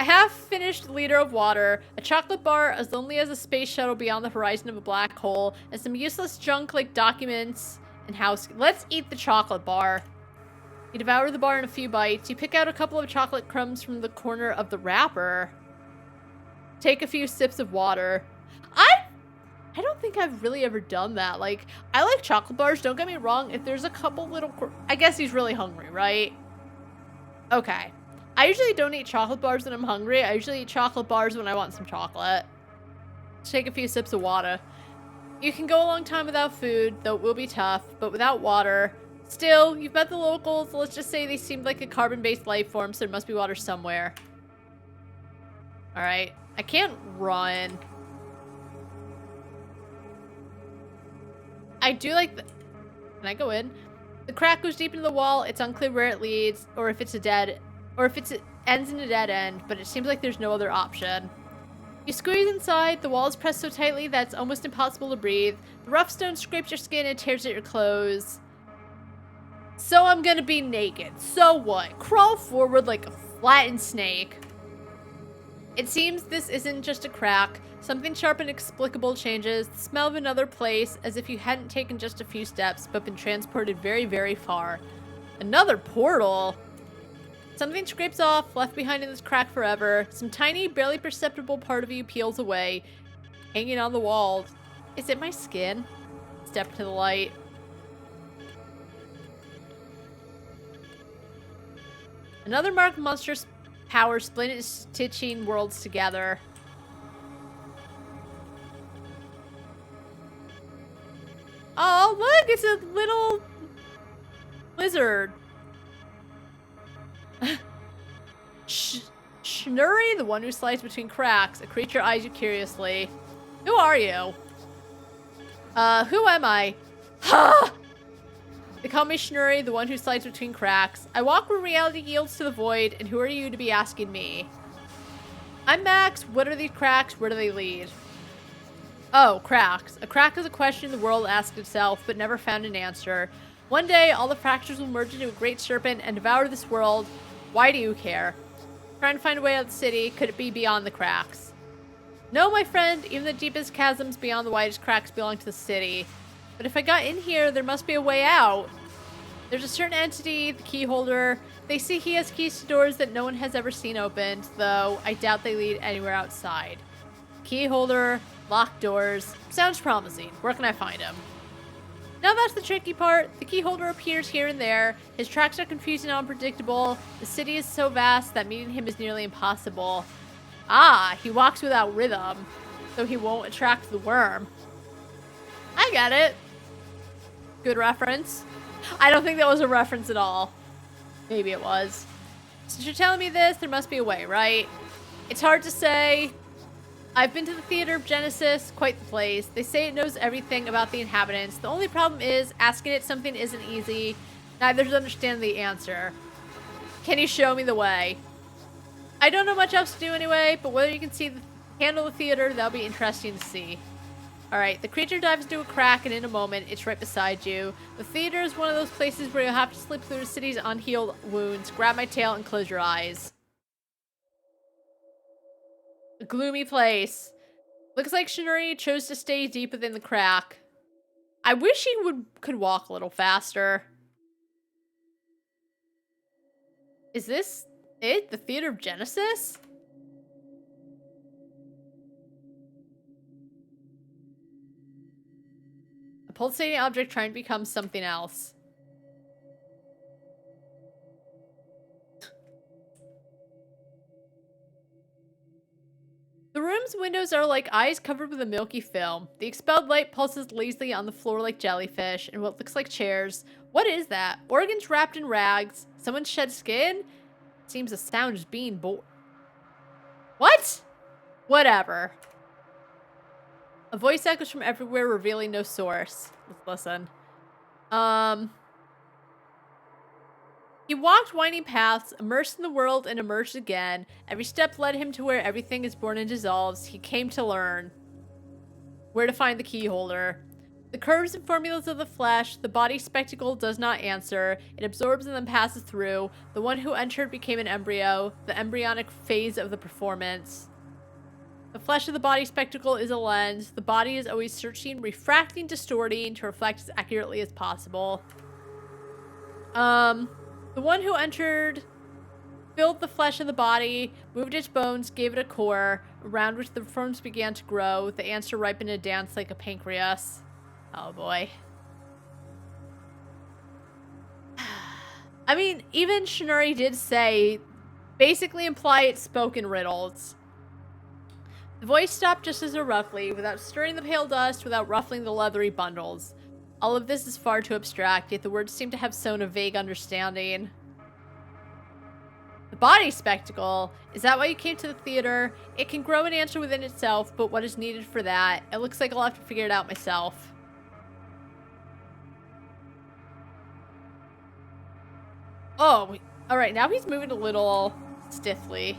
A half-finished liter of water, a chocolate bar as lonely as a space shuttle beyond the horizon of a black hole, and some useless junk like documents and house. Let's eat the chocolate bar. You devour the bar in a few bites. You pick out a couple of chocolate crumbs from the corner of the wrapper. Take a few sips of water. I don't think I've really ever done that. Like, I like chocolate bars, don't get me wrong. If there's a couple little... I guess he's really hungry, right? Okay. I usually don't eat chocolate bars when I'm hungry. I usually eat chocolate bars when I want some chocolate. Let's take a few sips of water. You can go a long time without food, though it will be tough, but without water... Still, you've met the locals. Let's just say they seemed like a carbon-based life form, so there must be water somewhere. Alright. I can't run. I do like the... Can I go in? The crack goes deep into the wall. It's unclear where it leads, or if it's a dead... Or if it ends in a dead end, but it seems like there's no other option. You squeeze inside. The wall is pressed so tightly that it's almost impossible to breathe. The rough stone scrapes your skin and tears at your clothes. So I'm gonna be naked. So what? Crawl forward like a flattened snake. It seems this isn't just a crack. Something sharp and inexplicable changes. The smell of another place, as if you hadn't taken just a few steps, but been transported very, very far. Another portal? Something scrapes off, left behind in this crack forever. Some tiny, barely perceptible part of you peels away, hanging on the wall. Is it my skin? Step to the light. Another marked monstrous power split stitching worlds together. Oh, look! It's a little lizard. Schnurry, the one who slides between cracks. A creature eyes you curiously. Who are you? Who am I? Ha! They call me Schnurry, the one who slides between cracks. I walk where reality yields to the void, and who are you to be asking me? I'm Max. What are these cracks? Where do they lead? Oh, cracks. A crack is a question the world asked itself, but never found an answer. One day, all the fractures will merge into a great serpent and devour this world. Why do you care? Trying to find a way out of the city. Could it be beyond the cracks? No, my friend. Even the deepest chasms beyond the widest cracks belong to the city. But if I got in here, there must be a way out. There's a certain entity, the key holder. They say he has keys to doors that no one has ever seen opened, though I doubt they lead anywhere outside. Key holder, locked doors. Sounds promising. Where can I find him? Now that's the tricky part. The key holder appears here and there. His tracks are confusing and unpredictable. The city is so vast that meeting him is nearly impossible. Ah, he walks without rhythm, so he won't attract the worm. I get it. Good reference. I don't think that was a reference at all. Maybe it was. Since you're telling me this, there must be a way, right? It's hard to say. I've been to the Theater of Genesis, quite the place. They say it knows everything about the inhabitants. The only problem is, asking it something isn't easy. Neither does understand the answer. Can you show me the way? I don't know much else to do anyway, but whether you can handle the theater, that'll be interesting to see. Alright, the creature dives into a crack, and in a moment, it's right beside you. The theater is one of those places where you'll have to slip through the city's unhealed wounds, grab my tail, and close your eyes. A gloomy place. Looks like Shinori chose to stay deep within the crack. I wish he could walk a little faster. Is this it? The Theater of Genesis? A pulsating object trying to become something else. The room's windows are like eyes covered with a milky film. The expelled light pulses lazily on the floor like jellyfish and what looks like chairs. What is that? Organs wrapped in rags. Someone's shed skin? Seems the sound is being born. What? Whatever. A voice echoes from everywhere, revealing no source. Let's listen. He walked winding paths, immersed in the world and emerged again. Every step led him to where everything is born and dissolves. He came to learn where to find the key holder. The curves and formulas of the flesh, the body spectacle does not answer. It absorbs and then passes through. The one who entered became an embryo, the embryonic phase of the performance. The flesh of the body spectacle is a lens. The body is always searching, refracting, distorting to reflect as accurately as possible. The one who entered filled the flesh of the body, moved its bones, gave it a core, around which the forms began to grow. The answer ripened a dance like a pancreas. Oh boy. I mean, even Shinori did say, basically imply it spoke in riddles. The voice stopped just as abruptly, without stirring the pale dust, without ruffling the leathery bundles. All of this is far too abstract, yet the words seem to have sown a vague understanding. The body spectacle. Is that why you came to the theater? It can grow an answer within itself, but what is needed for that? It looks like I'll have to figure it out myself. Oh, alright, now he's moving a little stiffly.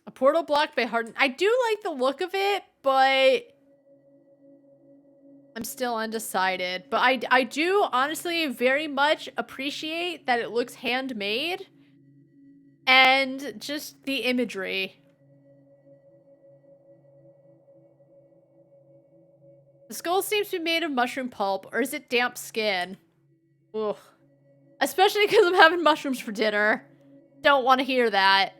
A portal blocked by hardened. I do like the look of it, but I'm still undecided. But I do honestly very much appreciate that it looks handmade. And just the imagery. The skull seems to be made of mushroom pulp, or is it damp skin? Ugh. Especially because I'm having mushrooms for dinner. Don't want to hear that.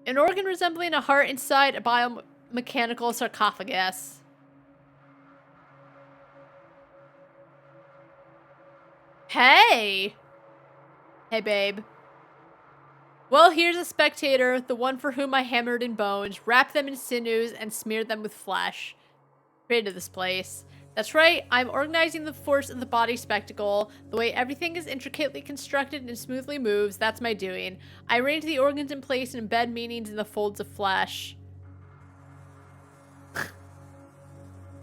An organ resembling a heart inside a biomechanical sarcophagus. Hey! Hey, babe. Well, here's a spectator, the one for whom I hammered in bones, wrapped them in sinews, and smeared them with flesh. Created this place. That's right, I'm organizing the force of the body spectacle. The way everything is intricately constructed and smoothly moves, that's my doing. I arrange the organs in place and embed meanings in the folds of flesh.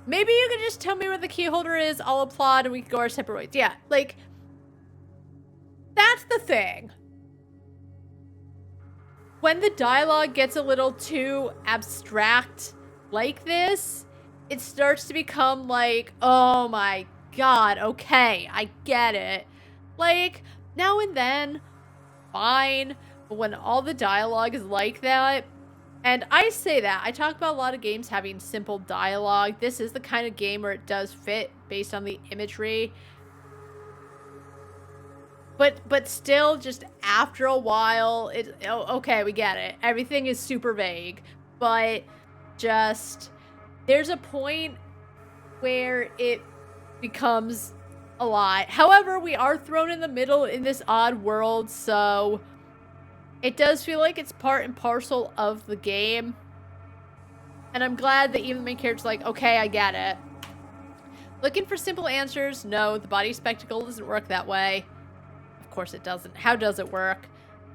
Maybe you could just tell me where the key holder is, I'll applaud, and we can go our separate ways. Yeah, like, that's the thing. When the dialogue gets a little too abstract like this, it starts to become like, oh my god, okay, I get it. Like, now and then, fine, but when all the dialogue is like that, and I say that, I talk about a lot of games having simple dialogue. This is the kind of game where it does fit based on the imagery. But still, just after a while, okay, we get it. Everything is super vague, but just... there's a point where it becomes a lot. However, we are thrown in the middle in this odd world, so it does feel like it's part and parcel of the game. And I'm glad that even the main character's like, okay, I get it. Looking for simple answers? No, the body spectacle doesn't work that way. Of course it doesn't. How does it work?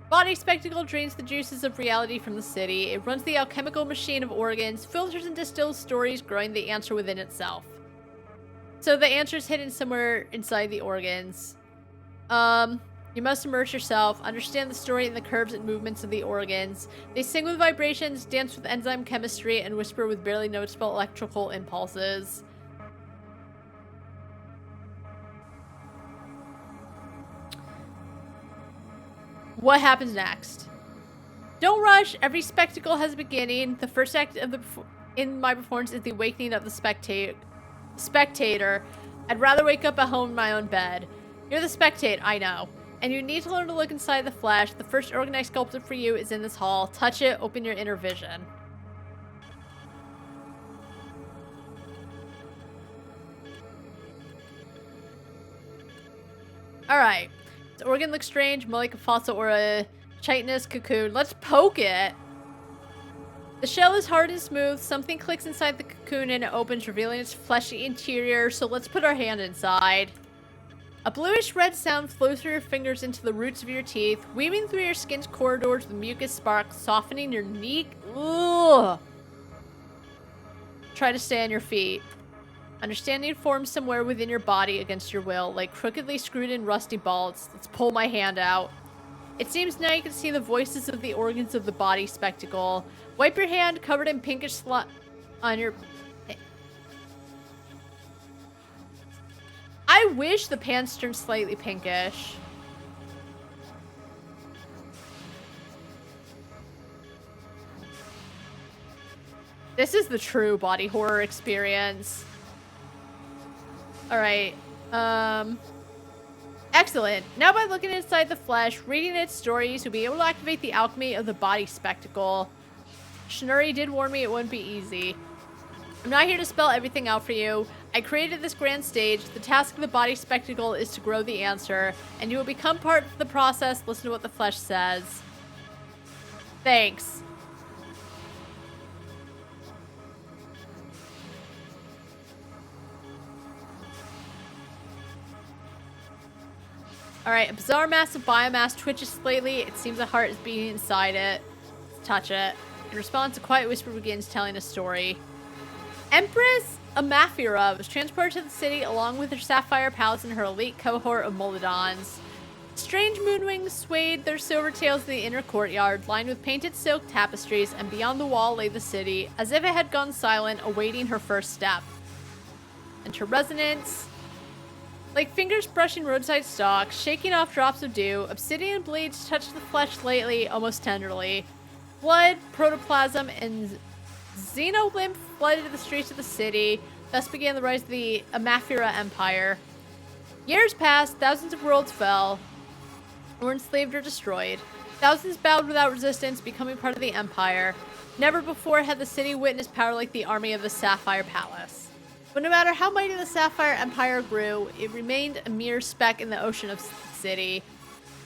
Body spectacle drains the juices of reality from the city. It runs the alchemical machine of organs, filters and distills stories, growing the answer within itself. So the answer is hidden somewhere inside the organs. You must immerse yourself, understand the story and the curves and movements of the organs. They sing with vibrations, dance with enzyme chemistry, and whisper with barely noticeable electrical impulses. What happens next? Don't rush. Every spectacle has a beginning. The first act of in my performance is the awakening of the spectator. I'd rather wake up at home in my own bed. You're the spectator, I know. And you need to learn to look inside the flesh. The first organ I sculpted for you is in this hall. Touch it, open your inner vision. Alright. The organ looks strange, more like a fossil or a chitinous cocoon. Let's poke it. The shell is hard and smooth. Something clicks inside the cocoon and it opens, revealing its fleshy interior. So let's put our hand inside. A bluish red sound flows through your fingers into the roots of your teeth, weaving through your skin's corridors with mucus sparks, softening your knee. Ugh. Try to stay on your feet. Understanding forms somewhere within your body against your will, like crookedly screwed in rusty bolts. Let's pull my hand out. It seems now you can see the voices of the organs of the body spectacle. Wipe your hand covered in pinkish slime on your... I wish the pants turned slightly pinkish. This is the true body horror experience. Alright. Excellent. Now by looking inside the flesh, reading its stories, you'll be able to activate the alchemy of the body spectacle. Shinuri did warn me it wouldn't be easy. I'm not here to spell everything out for you. I created this grand stage. The task of the body spectacle is to grow the answer, and you will become part of the process. Listen to what the flesh says. Thanks. Alright, a bizarre mass of biomass twitches slightly. It seems a heart is beating inside it. Let's touch it. In response, a quiet whisper begins telling a story. Empress Amaphira was transported to the city along with her sapphire palace and her elite cohort of Molodons. Strange moonwings swayed their silver tails in the inner courtyard, lined with painted silk tapestries, and beyond the wall lay the city, as if it had gone silent, awaiting her first step. Enter resonance. Like fingers brushing roadside stalks, shaking off drops of dew, obsidian blades touch the flesh lightly, almost tenderly. Blood, protoplasm, and xenolymph flooded the streets of the city. Thus began the rise of the Amaphira Empire. Years passed, thousands of worlds fell, were enslaved or destroyed. Thousands bowed without resistance, becoming part of the Empire. Never before had the city witnessed power like the army of the Sapphire Palace. But no matter how mighty the Sapphire Empire grew, it remained a mere speck in the ocean of the city.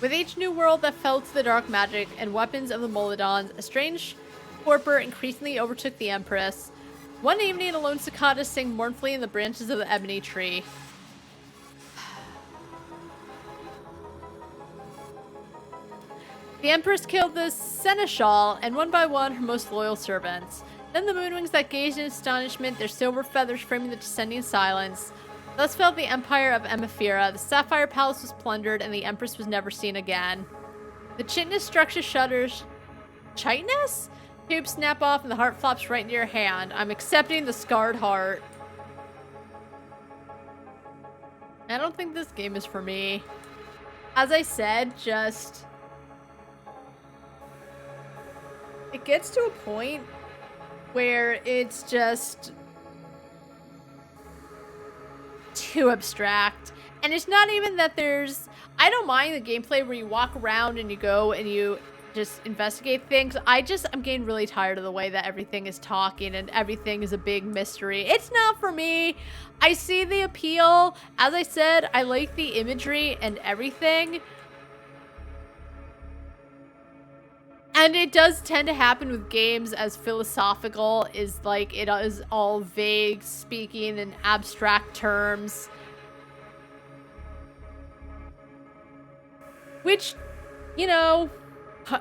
With each new world that fell to the dark magic and weapons of the Molodons, a strange torpor increasingly overtook the Empress. One evening, a lone cicada sang mournfully in the branches of the ebony tree. The Empress killed the Seneschal, and one by one, her most loyal servants. Then the moonwings that gazed in astonishment, their silver feathers framing the descending silence. Thus fell the empire of Amaphira. The Sapphire Palace was plundered, and the Empress was never seen again. The chitinous structure shudders. Chitinous? Tubes snap off, and the heart flops right into your hand. I'm accepting the scarred heart. I don't think this game is for me. As I said, just... it gets to a point where it's just too abstract. And it's not even that there's... I don't mind the gameplay where you walk around and you go and you just investigate things. I'm getting really tired of the way that everything is talking and everything is a big mystery. It's not for me. I see the appeal. As I said, I like the imagery and everything. And it does tend to happen with games as philosophical is like it is all vague speaking in abstract terms. Which, you know,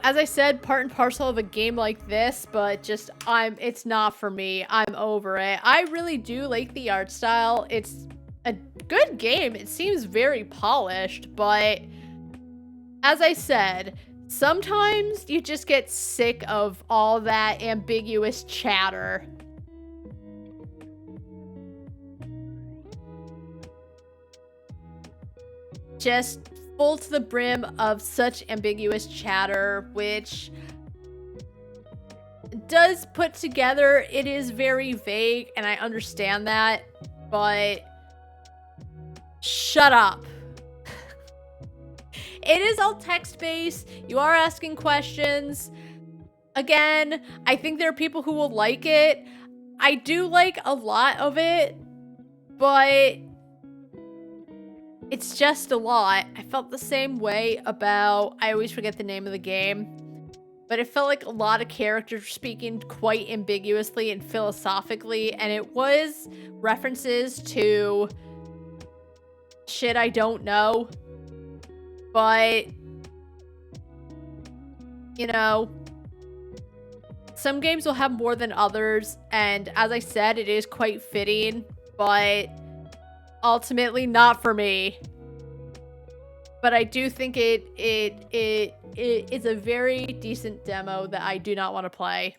as I said, part and parcel of a game like this, but just it's not for me. I'm over it. I really do like the art style. It's a good game. It seems very polished, but as I said, sometimes you just get sick of all that ambiguous chatter. Just full to the brim of such ambiguous chatter, which does put together, it is very vague, and I understand that, but shut up. It is all text-based. You are asking questions. Again, I think there are people who will like it. I do like a lot of it, but it's just a lot. I felt the same way about, I always forget the name of the game, but it felt like a lot of characters speaking quite ambiguously and philosophically, and it was references to shit I don't know, but, you know, some games will have more than others, and as I said, it is quite fitting, but ultimately not for me. But I do think it is a very decent demo that I do not want to play.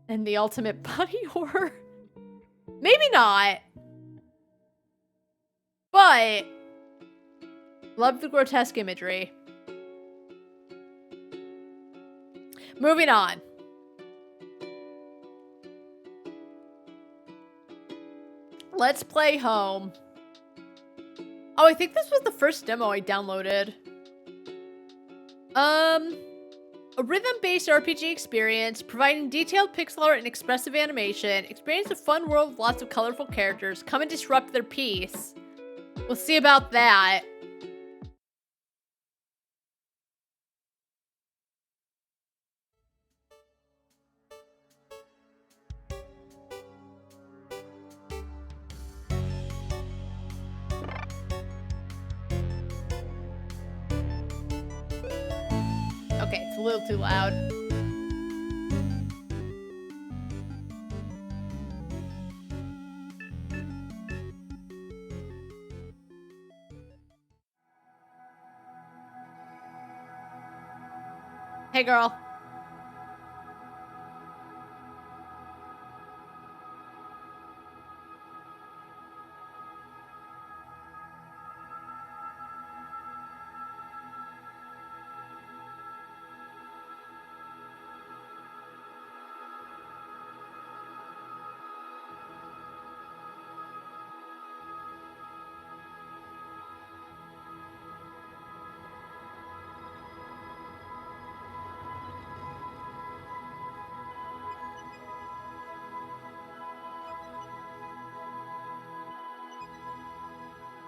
And the ultimate body horror? Maybe not. But love the grotesque imagery. Moving on. Let's play home. Oh, I think this was the first demo I downloaded. A rhythm-based RPG experience, providing detailed pixel art and expressive animation. Experience a fun world with lots of colorful characters. Come and disrupt their peace. We'll see about that. Okay, it's a little too loud. Hey, girl.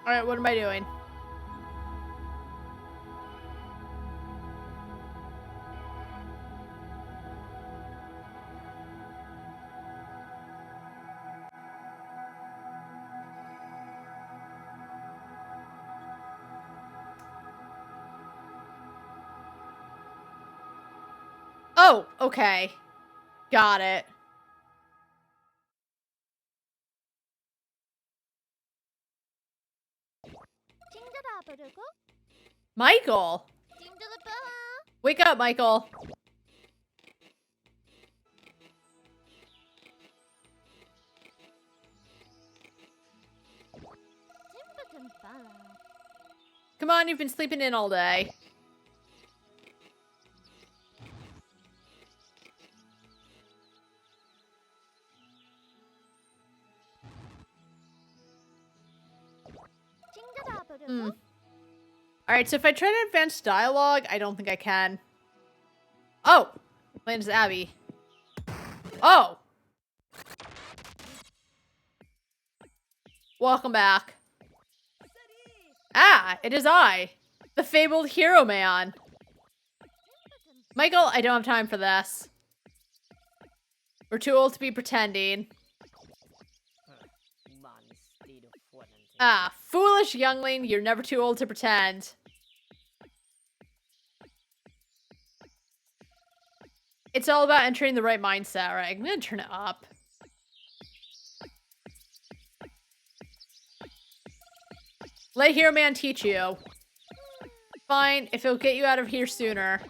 Alright, what am I doing? Oh, okay. Got it. Michael! Wake up, Michael. Come on, you've been sleeping in all day. Alright, so if I try to advance dialogue, I don't think I can. Oh! Playing as Abby. Oh! Welcome back. Ah, it is I, the fabled hero man. Michael, I don't have time for this. We're too old to be pretending. Ah, foolish youngling, you're never too old to pretend. It's all about entering the right mindset. Alright, I'm gonna turn it up. Let Hero Man teach you. Fine, if it'll get you out of here sooner.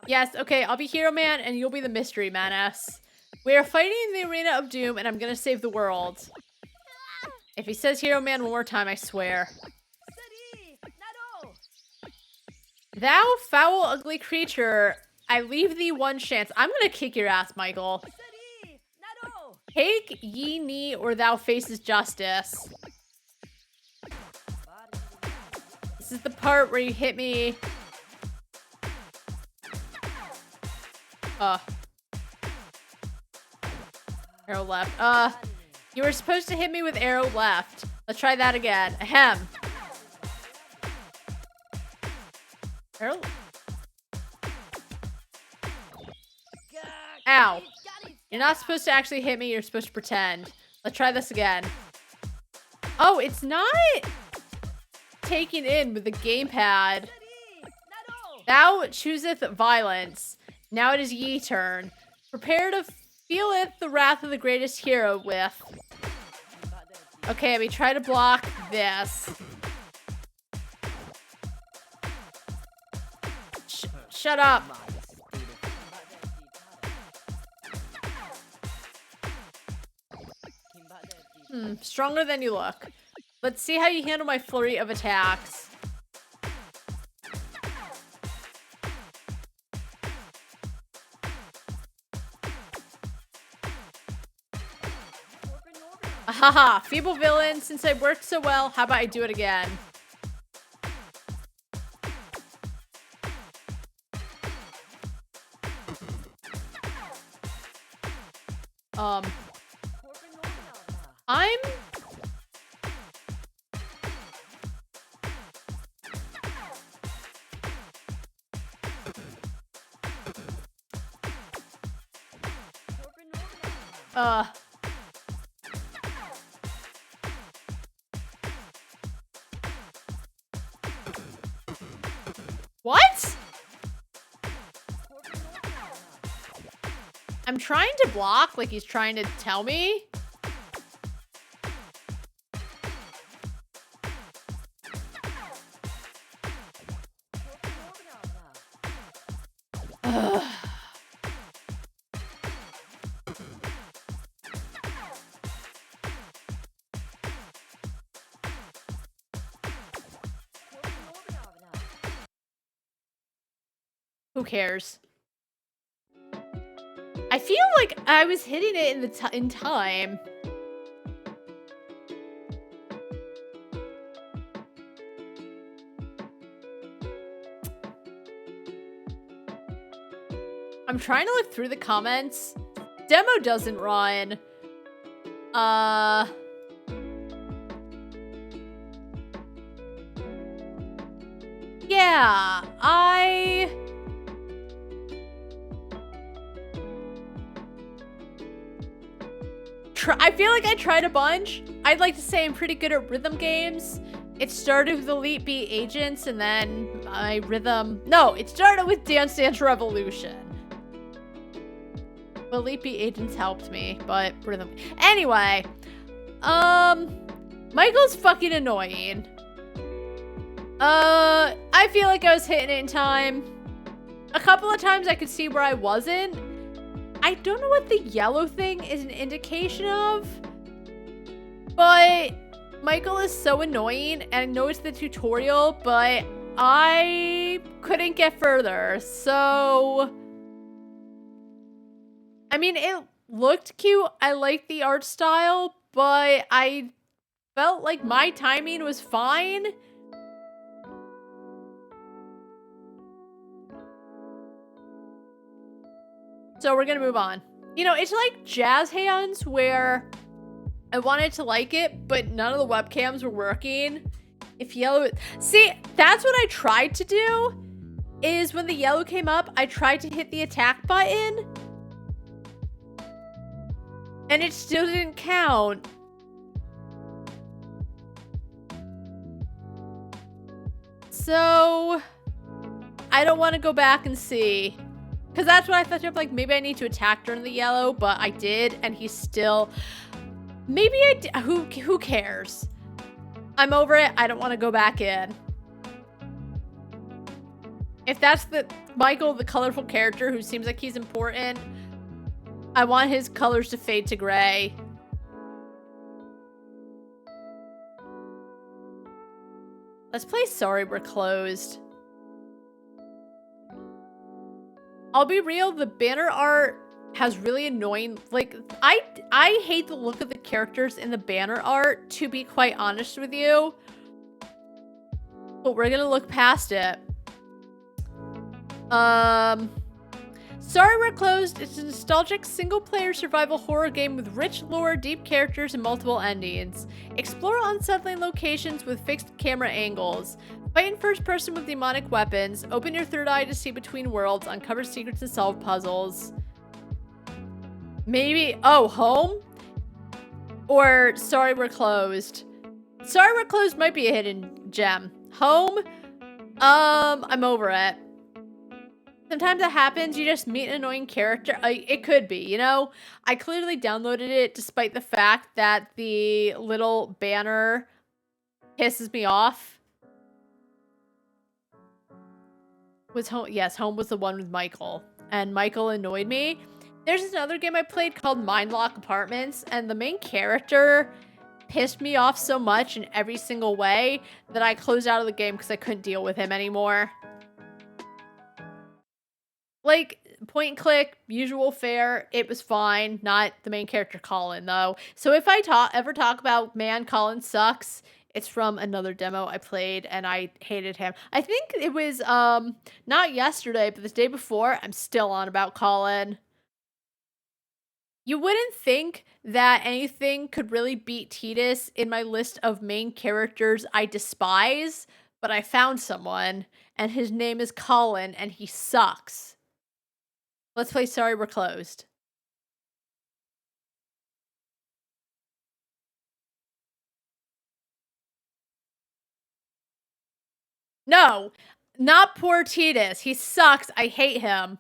Yes, okay, I'll be Hero Man and you'll be the Mystery Menace. We are fighting in the arena of doom and I'm gonna save the world. If he says Hero Man one more time, I swear. Thou foul, ugly creature, I leave thee one chance. I'm gonna kick your ass, Michael. Take ye knee or thou faces justice. This is the part where you hit me. Arrow left. You were supposed to hit me with arrow left. Let's try that again. Ahem. Arrow. Ow. You're not supposed to actually hit me. You're supposed to pretend. Let's try this again. Oh, it's not taking in with the gamepad. Thou chooseth violence. Now it is ye turn. Prepare to feeleth the wrath of the greatest hero with. Okay, we try to block this. Shut up. Stronger than you look. Let's see how you handle my flurry of attacks. Haha, feeble villain, since I worked so well, how about I do it again? I'm... What? I'm trying to block like he's trying to tell me. Ugh. Who cares? I feel like I was hitting it in time. I'm trying to look through the comments. Demo doesn't run. Yeah, I feel like I tried a bunch. I'd like to say I'm pretty good at rhythm games. It started with Elite Beat Agents and then it started with Dance Dance Revolution. Well, Elite Beat Agents helped me, but rhythm. Anyway, Michael's fucking annoying. I feel like I was hitting it in time. A couple of times I could see where I wasn't. I don't know what the yellow thing is an indication of, but Michael is so annoying, and I know it's the tutorial, but I couldn't get further, so... I mean, it looked cute. I liked the art style, but I felt like my timing was fine. So we're gonna move on. You know, it's like Jazz Hands where I wanted to like it, but none of the webcams were working. If yellow... See, that's what I tried to do, is when the yellow came up, I tried to hit the attack button, and it still didn't count. So, I don't want to go back and see. Because that's what I thought, like, maybe I need to attack during the yellow, but I did, and he's still... Maybe who cares? I'm over it. I don't want to go back in. If that's the Michael, the colorful character who seems like he's important, I want his colors to fade to gray. Let's play Sorry We're Closed. I'll be real, the banner art has really annoying, like, I hate the look of the characters in the banner art, to be quite honest with you. But we're gonna look past it. Sorry We're Closed. It's a nostalgic single-player survival horror game with rich lore, deep characters, and multiple endings. Explore unsettling locations with fixed camera angles. Fight in first person with demonic weapons. Open your third eye to see between worlds. Uncover secrets and solve puzzles. Maybe, oh, Home? Or Sorry We're Closed. Sorry We're Closed might be a hidden gem. Home? I'm over it. Sometimes that happens, you just meet an annoying character. It could be, you know? I clearly downloaded it despite the fact that the little banner pisses me off. Was Home? Yes, Home was the one with Michael. And Michael annoyed me. There's another game I played called Mindlock Apartments, and the main character pissed me off so much in every single way that I closed out of the game because I couldn't deal with him anymore. Like, point and click, usual fare, it was fine. Not the main character Colin, though. So if I ever talk about, man, Colin sucks, it's from another demo I played, and I hated him. I think it was, not yesterday, but the day before, I'm still on about Colin. You wouldn't think that anything could really beat Titus in my list of main characters I despise, but I found someone, and his name is Colin, and he sucks. Let's play Sorry We're Closed. No, not poor Titus. He sucks. I hate him.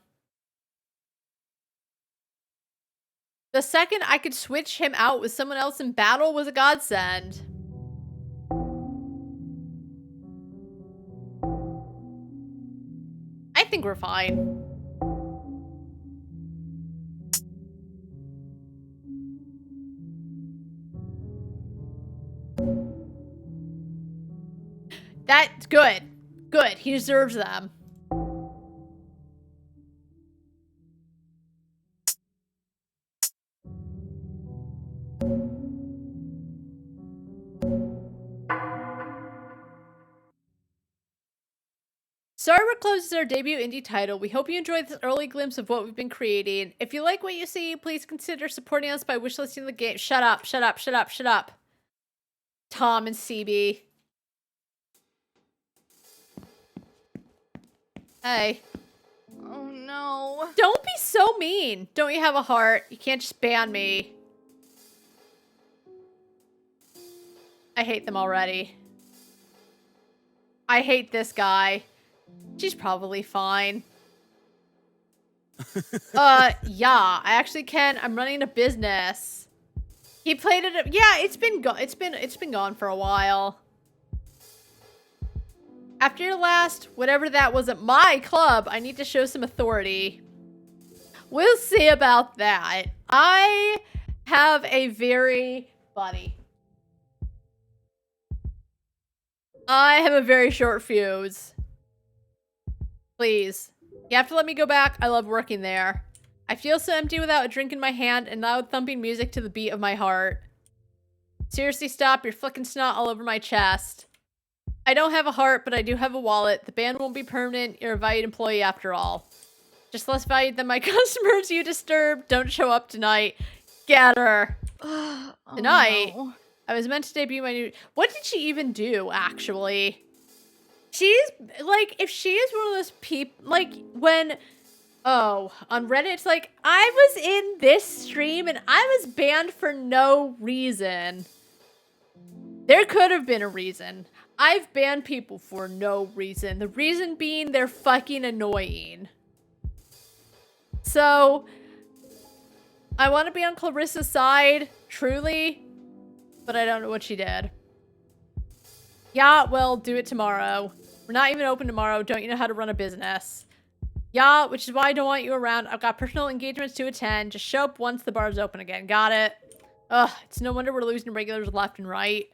The second I could switch him out with someone else in battle was a godsend. I think we're fine. That's good. Good. He deserves them. Sorry We're Closed is our debut indie title. We hope you enjoyed this early glimpse of what we've been creating. If you like what you see, please consider supporting us by wishlisting the game. Shut up, shut up, shut up, shut up. Tom and CB. Hey. Oh no. Don't be so mean. Don't you have a heart? You can't just ban me. I hate them already. I hate this guy. She's probably fine. Yeah, I actually can. I'm running a business. He played it. Yeah, it's been gone for a while. After your last, whatever that was at my club, I need to show some authority. We'll see about that. I have a very short fuse. Please. You have to let me go back. I love working there. I feel so empty without a drink in my hand and loud thumping music to the beat of my heart. Seriously, stop. You're flicking snot all over my chest. I don't have a heart, but I do have a wallet. The ban won't be permanent. You're a valued employee after all. Just less valued than my customers you disturb. Don't show up tonight. Get her. Tonight? No. I was meant to debut my new... What did she even do, actually? She's, like, if she is one of those people... Like, when... Oh, on Reddit, it's like, I was in this stream and I was banned for no reason. There could have been a reason. I've banned people for no reason. The reason being they're fucking annoying. So, I want to be on Clarissa's side, truly, but I don't know what she did. Yeah, well, do it tomorrow. We're not even open tomorrow. Don't you know how to run a business? Yeah, which is why I don't want you around. I've got personal engagements to attend. Just show up once the bar's open again. Got it? Ugh, it's no wonder we're losing regulars left and right.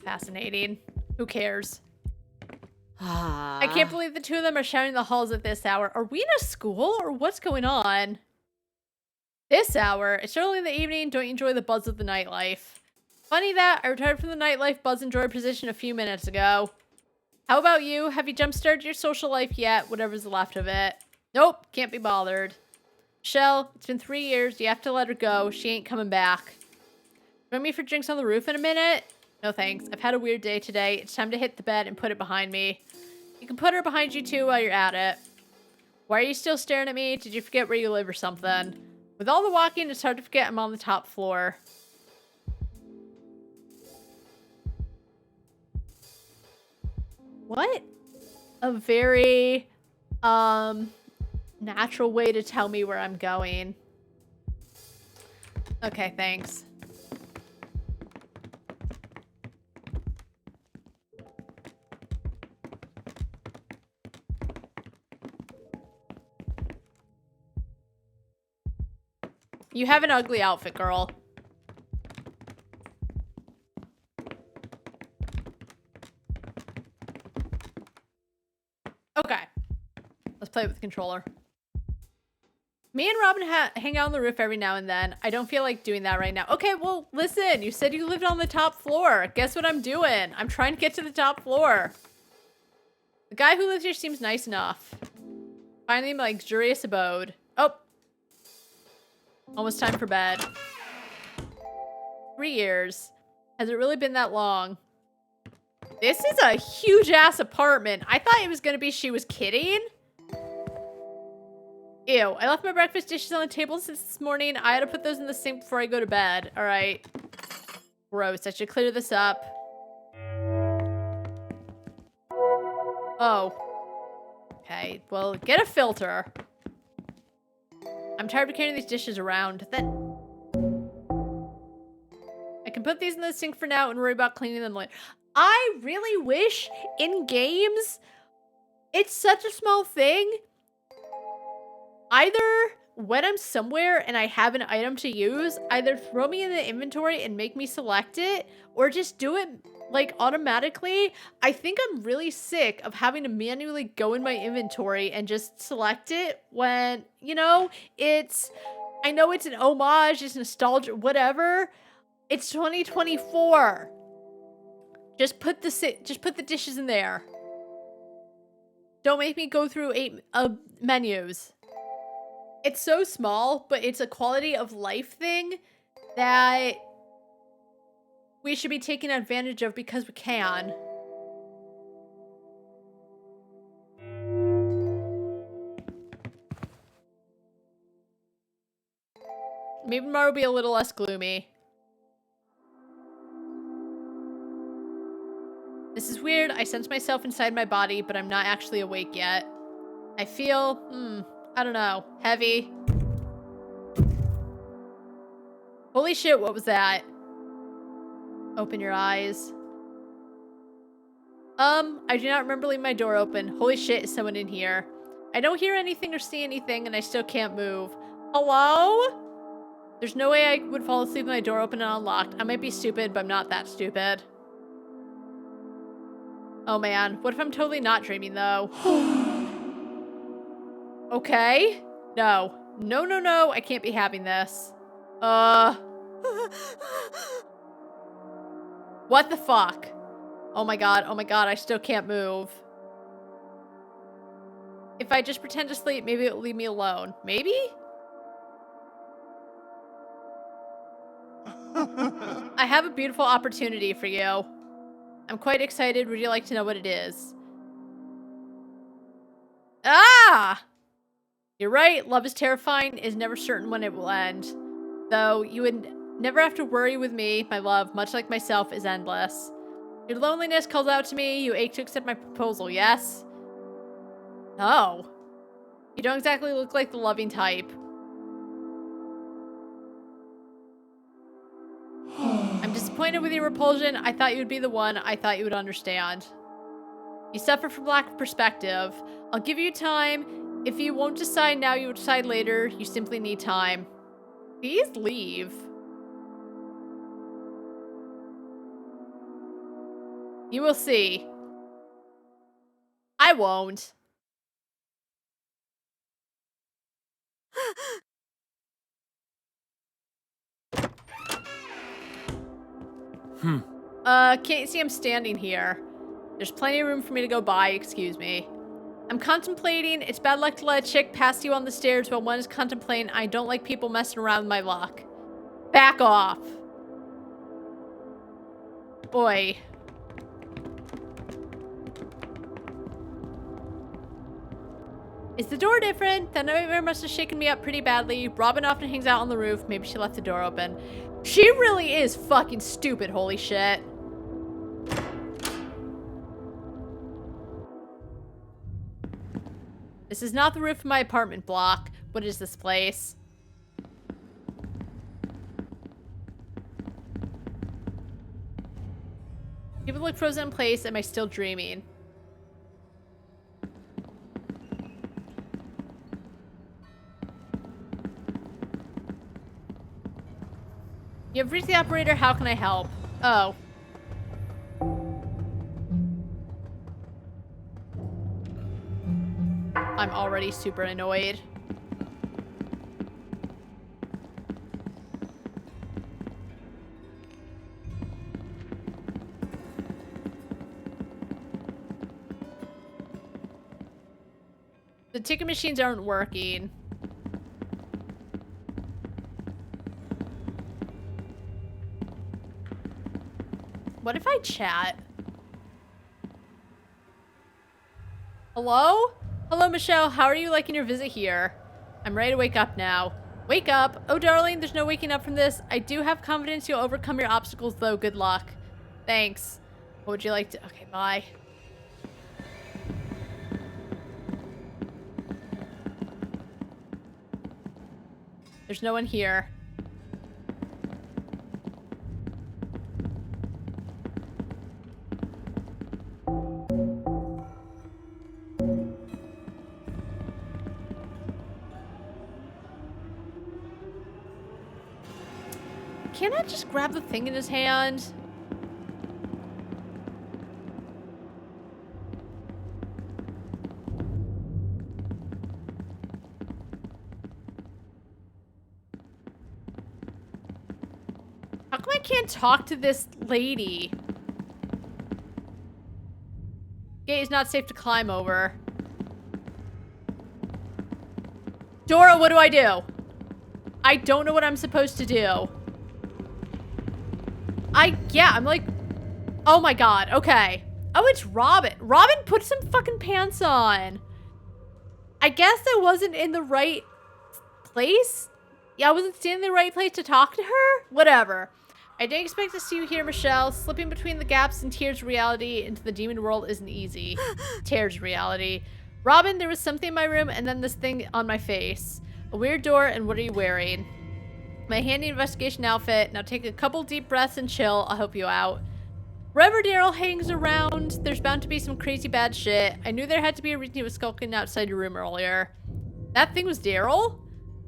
Fascinating. Who cares? I can't believe the two of them are shouting in the halls at this hour. Are we in a school or what's going on? This hour? It's early in the evening. Don't you enjoy the buzz of the nightlife? Funny that I retired from the nightlife buzz and joy position a few minutes ago. How about you? Have you jump-started your social life yet? Whatever's left of it. Nope, can't be bothered. Michelle, it's been 3 years. You have to let her go. She ain't coming back. Join me for drinks on the roof in a minute? No thanks. I've had a weird day today. It's time to hit the bed and put it behind me. You can put her behind you too while you're at it. Why are you still staring at me? Did you forget where you live or something? With all the walking, it's hard to forget I'm on the top floor. What a very natural way to tell me where I'm going. Okay, thanks. You have an ugly outfit, girl. Okay. Let's play with the controller. Me and Robin hang out on the roof every now and then. I don't feel like doing that right now. Okay, well, listen. You said you lived on the top floor. Guess what I'm doing? I'm trying to get to the top floor. The guy who lives here seems nice enough. Finally, my luxurious abode. Oh. Almost time for bed. 3 years. Has it really been that long? This is a huge-ass apartment. I thought it was going to be she was kidding. Ew. I left my breakfast dishes on the table since this morning. I had to put those in the sink before I go to bed. All right. Gross. I should clear this up. Oh. Okay. Well, get a filter. I'm tired of carrying these dishes around. I can put these in the sink for now and worry about cleaning them later. I really wish in games, it's such a small thing. Either when I'm somewhere and I have an item to use, either throw me in the inventory and make me select it, or just do it like automatically. I think I'm really sick of having to manually go in my inventory and just select it when, you know, I know it's an homage, it's nostalgia, whatever. It's 2024. Just put the dishes in there. Don't make me go through 8 menus. It's so small, but it's a quality of life thing that we should be taking advantage of because we can. Maybe tomorrow will be a little less gloomy. This is weird. I sense myself inside my body, but I'm not actually awake yet. I feel, I don't know, heavy. Holy shit, what was that? Open your eyes. I do not remember leaving my door open. Holy shit, is someone in here? I don't hear anything or see anything, and I still can't move. Hello? There's no way I would fall asleep with my door open and unlocked. I might be stupid, but I'm not that stupid. Oh man, what if I'm totally not dreaming though? Okay. No. No, no, no, I can't be having this. What the fuck? Oh my god, I still can't move. If I just pretend to sleep, maybe it'll leave me alone. Maybe? I have a beautiful opportunity for you. I'm quite excited. Would you like to know what it is? Ah! You're right. Love is terrifying. Is never certain when it will end. Though you would never have to worry with me. My love, much like myself, is endless. Your loneliness calls out to me. You ache to accept my proposal, yes? No. You don't exactly look like the loving type. I'm disappointed with your repulsion. I thought you would be the one. I thought you would understand. You suffer from lack of perspective. I'll give you time. If you won't decide now, you will decide later. You simply need time. Please leave. You will see. I won't. Can't you see I'm standing here? There's plenty of room for me to go by, excuse me. I'm contemplating. It's bad luck to let a chick pass you on the stairs while one is contemplating. I don't like people messing around with my luck. Back off. Boy. Is the door different? That nightmare must have shaken me up pretty badly. Robin often hangs out on the roof. Maybe she left the door open. She really is fucking stupid, holy shit. This is not the roof of my apartment block. What is this place? People look frozen in place. Am I still dreaming? You have reached the operator. How can I help? Oh. I'm already super annoyed. The ticket machines aren't working. What if I chat? Hello? Hello, Michelle. How are you liking your visit here? I'm ready to wake up now. Wake up? Oh, darling, there's no waking up from this. I do have confidence you'll overcome your obstacles, though. Good luck. Thanks. What would you like to... Okay, bye. There's no one here. Can't I just grab the thing in his hand? How come I can't talk to this lady? Gate is not safe to climb over. Dora, what do I do? I don't know what I'm supposed to do. Yeah, I'm like, oh my god, okay. Oh, it's Robin. Robin, put some fucking pants on. I guess I wasn't in the right place. Yeah, I wasn't standing in the right place to talk to her. Whatever. I didn't expect to see you here, Michelle. Slipping between the gaps and Tears reality into the demon world isn't easy. Tears reality. Robin, there was something in my room and then this thing on my face. A weird door, and what are you wearing? My handy investigation outfit. Now take a couple deep breaths and chill. I'll help you out. Wherever Daryl hangs around, there's bound to be some crazy bad shit. I knew there had to be a reason he was skulking outside your room earlier. That thing was Daryl?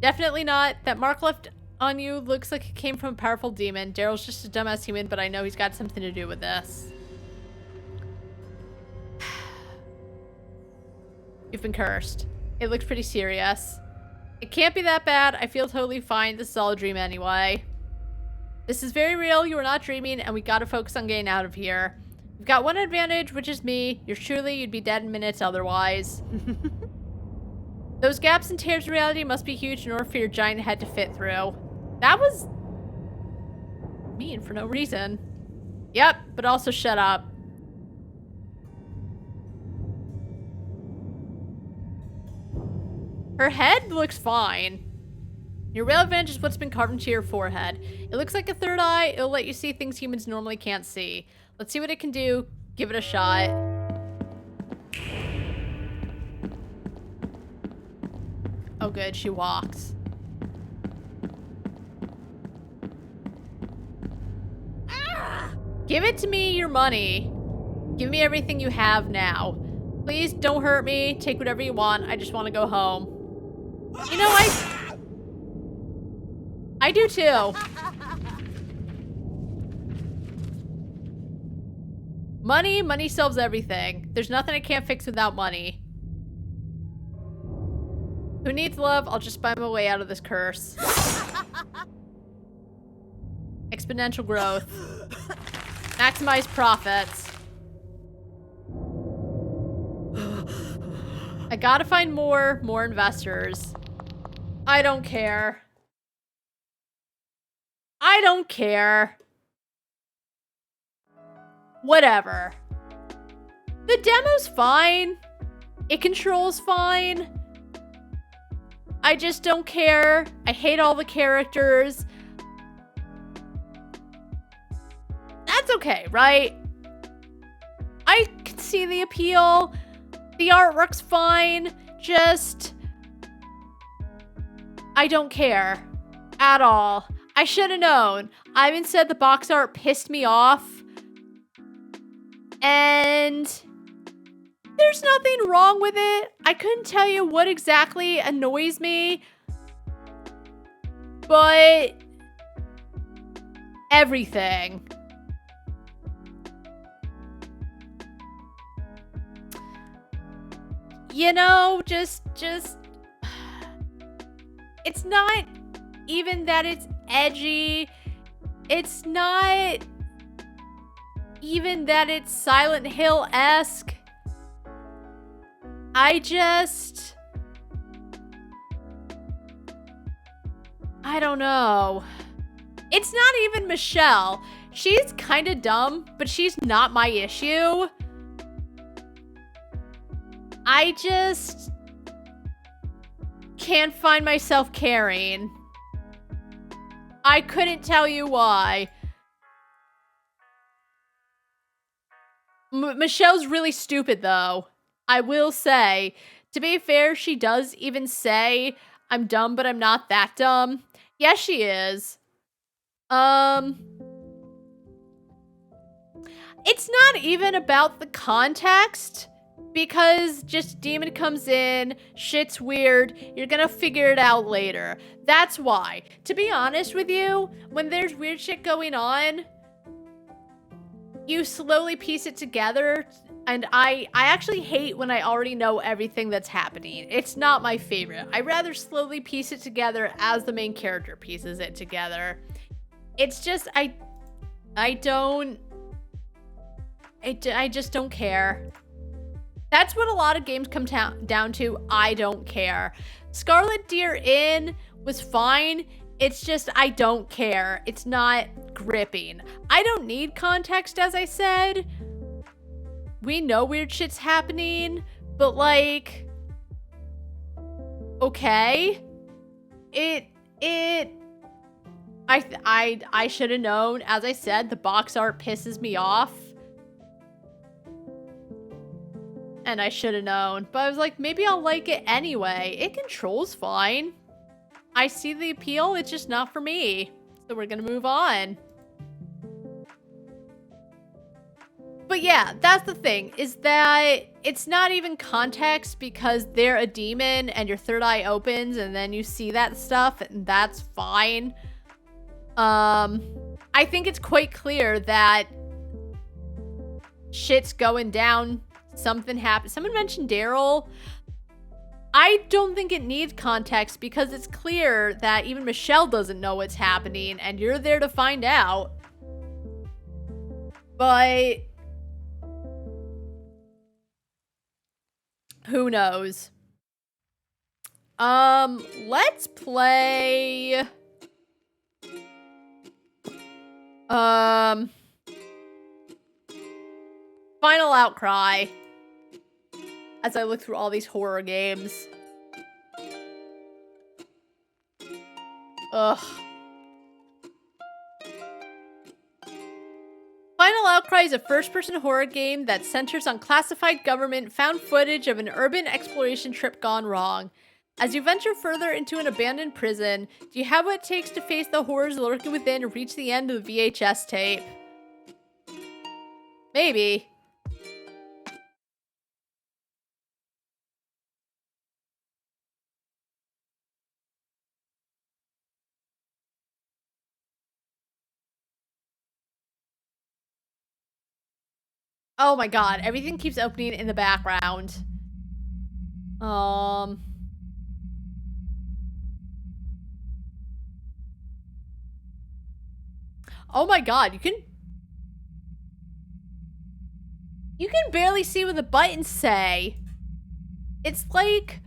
Definitely not. That mark left on you looks like it came from a powerful demon. Daryl's just a dumbass human, but I know he's got something to do with this. You've been cursed. It looks pretty serious. It can't be that bad. I feel totally fine. This is all a dream anyway. This is very real. You are not dreaming, and we gotta focus on getting out of here. We've got one advantage, which is me. You'd be dead in minutes otherwise. Those gaps in Tears reality must be huge in order for your giant head to fit through. That was mean for no reason. Yep, but also shut up. Her head looks fine. Your real advantage is what's been carved into your forehead. It looks like a third eye. It'll let you see things humans normally can't see. Let's see what it can do. Give it a shot. Oh good, she walks. Give it to me, your money. Give me everything you have now. Please don't hurt me. Take whatever you want. I just want to go home. You know, I do too. Money, money solves everything. There's nothing I can't fix without money. Who needs love? I'll just buy my way out of this curse. Exponential growth. Maximize profits. I gotta find more investors. I don't care. I don't care. Whatever. The demo's fine. It controls fine. I just don't care. I hate all the characters. That's okay, right? I can see the appeal. The artwork's fine. Just... I don't care. At all. I should have known. Ivan said the box art pissed me off. And... there's nothing wrong with it. I couldn't tell you what exactly annoys me. But... everything. You know, just... it's not even that it's edgy. It's not even that it's Silent Hill-esque. I don't know. It's not even Michelle. She's kind of dumb, but she's not my issue. I just can't find myself caring. I couldn't tell you why. Michelle's really stupid, though. I will say. To be fair, she does even say, I'm dumb, but I'm not that dumb. Yes, she is. It's not even about the context. Because just demon comes in, shit's weird, you're gonna figure it out later. That's why. To be honest with you, when there's weird shit going on, you slowly piece it together, and I actually hate when I already know everything that's happening. It's not my favorite. I rather slowly piece it together as the main character pieces it together. It's just, I just don't care. That's what a lot of games come down to. I don't care. Scarlet Deer Inn was fine. It's just, I don't care. It's not gripping. I don't need context, as I said. We know weird shit's happening, but like, okay. I should have known. As I said, the box art pisses me off. And I should have known. But I was like, maybe I'll like it anyway. It controls fine. I see the appeal. It's just not for me. So we're going to move on. But yeah, that's the thing. Is that it's not even context because they're a demon and your third eye opens and then you see that stuff. And that's fine. I think it's quite clear that shit's going down. Something happened. Someone mentioned Daryl. I don't think it needs context because it's clear that even Michelle doesn't know what's happening and you're there to find out. But who knows? Let's play Final Outcry. As I look through all these horror games. Ugh. Final Outcry is a first-person horror game that centers on classified government found footage of an urban exploration trip gone wrong. As you venture further into an abandoned prison, do you have what it takes to face the horrors lurking within and reach the end of the VHS tape? Maybe. Oh my god, everything keeps opening in the background. Oh my god, you can barely see what the buttons say. It's like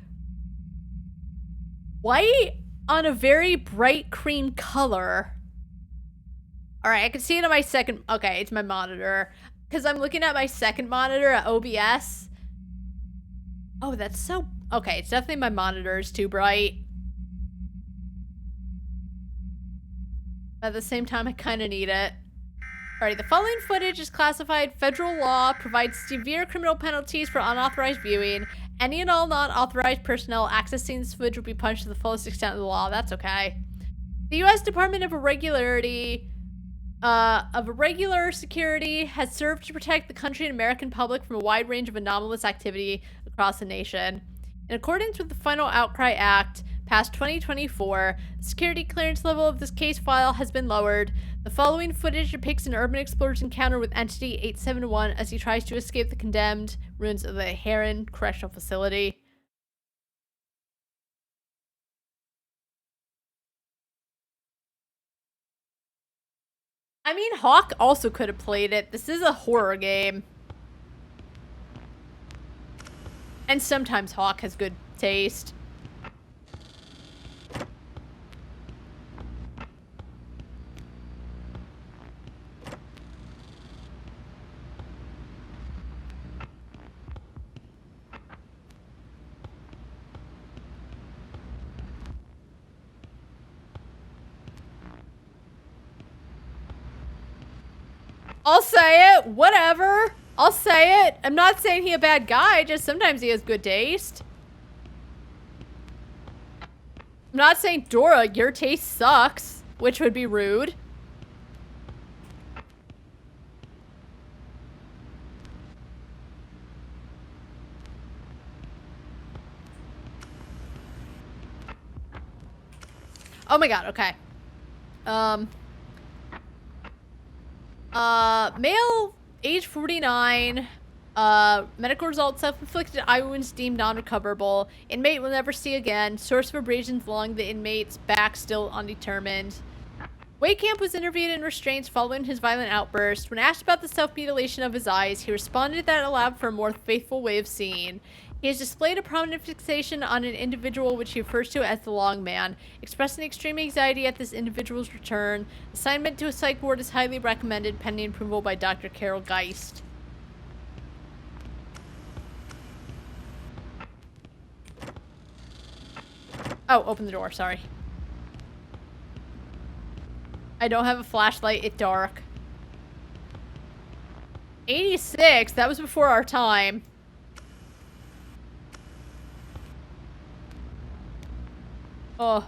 white on a very bright cream color. Alright, I can see it on my second... Okay, it's my monitor. Because I'm looking at my second monitor at OBS. Oh, that's so... Okay, it's definitely my monitor is too bright. At the same time, I kind of need it. Alright, the following footage is classified federal law, provides severe criminal penalties for unauthorized viewing. Any and all non-authorized personnel accessing this footage will be punished to the fullest extent of the law. That's okay. The U.S. Department of Irregular Security has served to protect the country and American public from a wide range of anomalous activity across the nation. In accordance with the Final Outcry Act, passed 2024, the security clearance level of this case file has been lowered. The following footage depicts an urban explorer's encounter with Entity 871 as he tries to escape the condemned ruins of the Heron Correctional Facility. I mean, Hawk also could have played it. This is a horror game. And sometimes Hawk has good taste. I'll say it. Whatever. I'll say it. I'm not saying he's a bad guy, just sometimes he has good taste. I'm not saying, Dora, your taste sucks, which would be rude. Oh my god, okay. Male, age 49, medical results, self-inflicted eye wounds deemed non-recoverable. Inmate will never see again. Source of abrasions along the inmate's back still undetermined. Waitcamp was interviewed in restraints following his violent outburst. When asked about the self-mutilation of his eyes, he responded that it allowed for a more faithful way of seeing. He has displayed a prominent fixation on an individual which he refers to as the Long Man, expressing extreme anxiety at this individual's return. Assignment to a psych ward is highly recommended, pending approval by Dr. Carol Geist. Oh, open the door, sorry. I don't have a flashlight, it's dark. 86, that was before our time. Oh.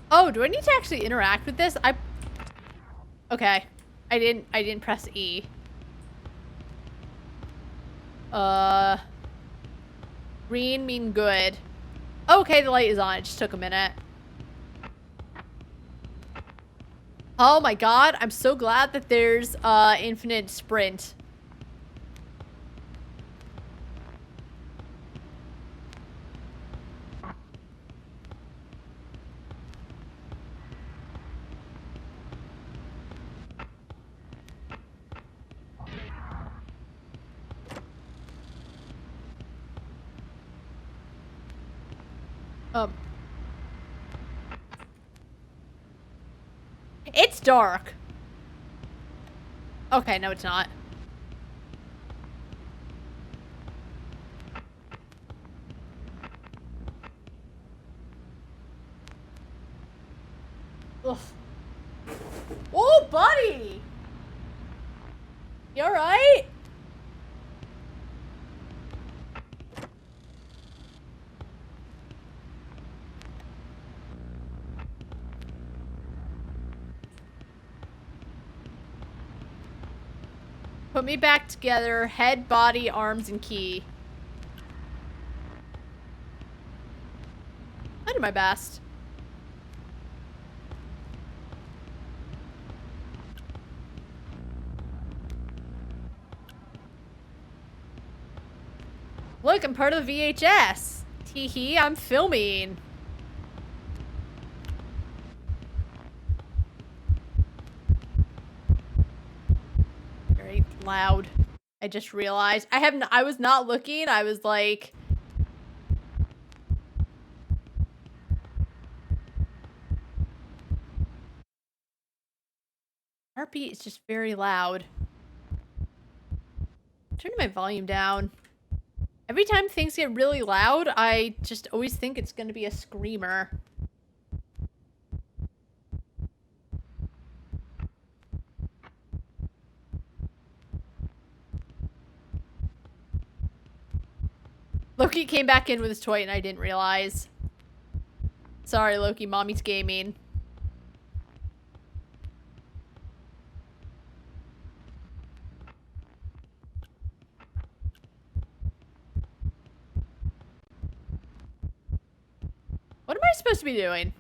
Oh, do I need to actually interact with this? Okay. I didn't press E. Green mean good. Okay, the light is on. It just took a minute. Oh my god, I'm so glad that there's infinite sprint. It's dark. Okay, no it's not. Ugh. Oh, buddy! You alright? Put me back together. Head, body, arms, and key. I do my best. Look, I'm part of the VHS. Teehee, I'm filming. Very loud. I just realized. I was not looking. I was like... Heartbeat is just very loud. I'm turning my volume down. Every time things get really loud, I just always think it's gonna be a screamer. Loki came back in with his toy and I didn't realize. Sorry, Loki, mommy's gaming. What am I supposed to be doing?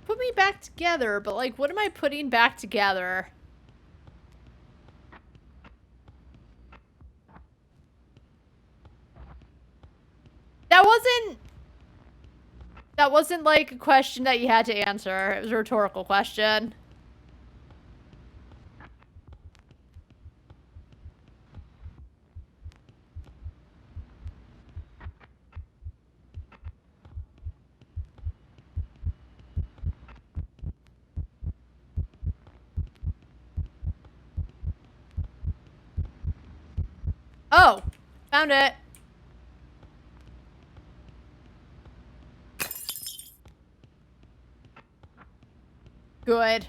Put me back together, but like, what am I putting back together? That wasn't like a question that you had to answer. It was a rhetorical question. Oh, found it. Good.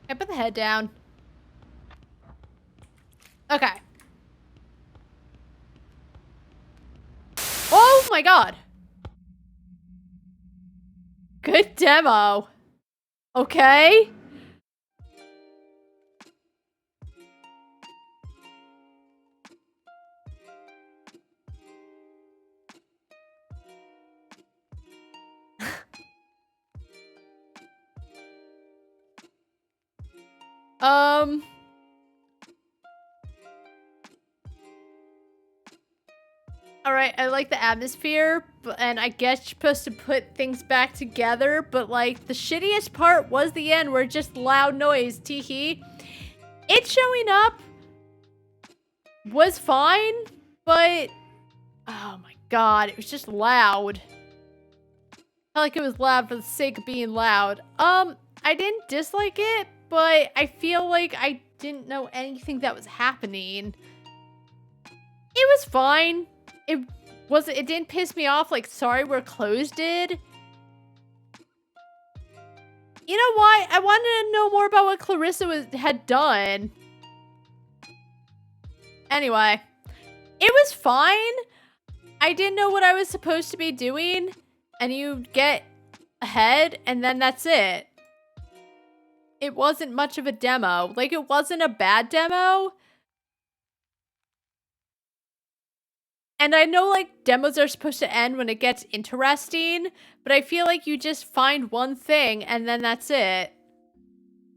I put the head down. Okay. Oh my god. Good demo. Okay. Alright, I like the atmosphere, and I guess you're supposed to put things back together, but like, the shittiest part was the end where it's just loud noise, teehee. It showing up was fine, but oh my god, it was just loud. I felt like it was loud for the sake of being loud. I didn't dislike it, but I feel like I didn't know anything that was happening. It was fine. It didn't piss me off like Sorry We're Closed did. You know why? I wanted to know more about what Clarissa had done. Anyway, it was fine. I didn't know what I was supposed to be doing, and you get ahead, and then that's it. It wasn't much of a demo. Like, it wasn't a bad demo. And I know, like, demos are supposed to end when it gets interesting, but I feel like you just find one thing and then that's it.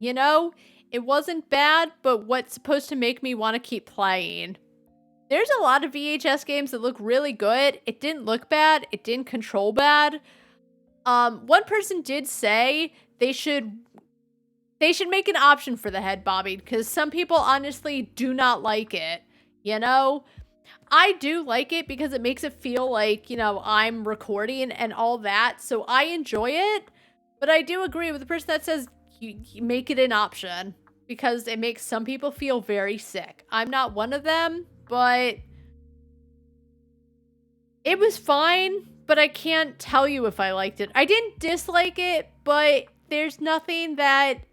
You know? It wasn't bad, but what's supposed to make me want to keep playing. There's a lot of VHS games that look really good. It didn't look bad. It didn't control bad. One person did say they should make an option for the head bobbing, because some people honestly do not like it, you know? I do like it because it makes it feel like, you know, I'm recording and all that, so I enjoy it, but I do agree with the person that says you make it an option, because it makes some people feel very sick. I'm not one of them, but it was fine, but I can't tell you if I liked it. I didn't dislike it, but there's nothing that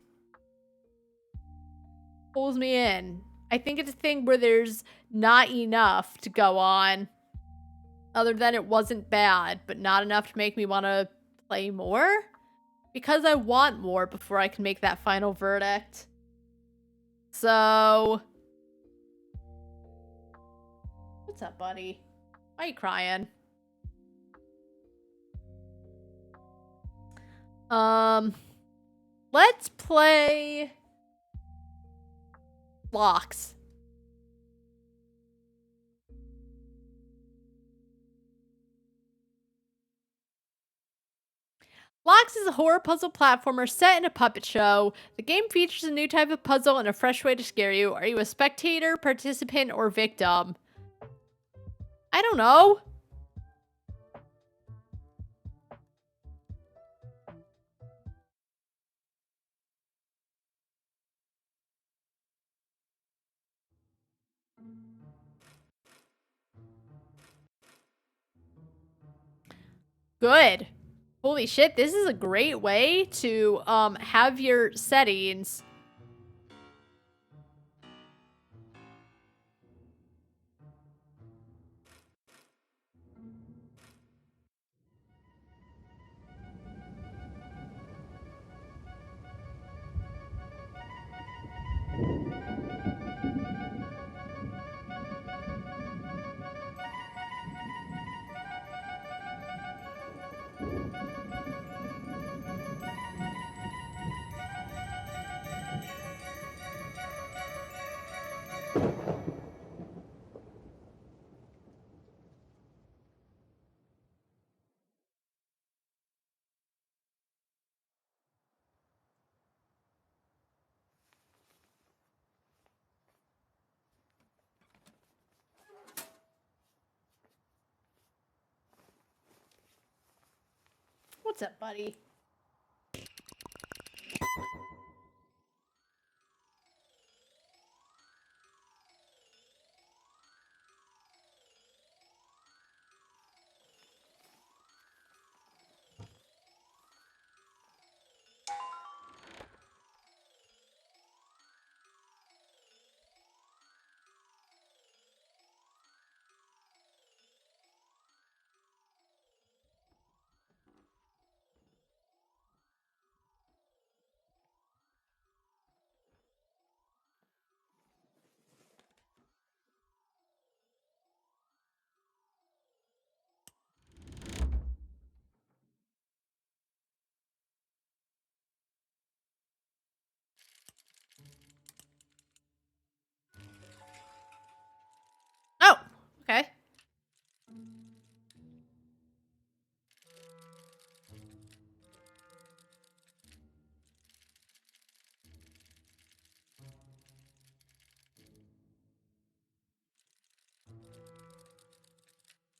pulls me in. I think it's a thing where there's not enough to go on. other than it wasn't bad, but not enough to make me want to play more. Because I want more before I can make that final verdict. So... What's up, buddy? Why are you crying? Let's play... Locks. Locks is a horror puzzle platformer set in a puppet show. The game features a new type of puzzle and a fresh way to scare you. Are you a spectator, participant, or victim? I don't know. Good. Holy shit, this is a great way to have your settings. What's up, buddy? Oh, okay.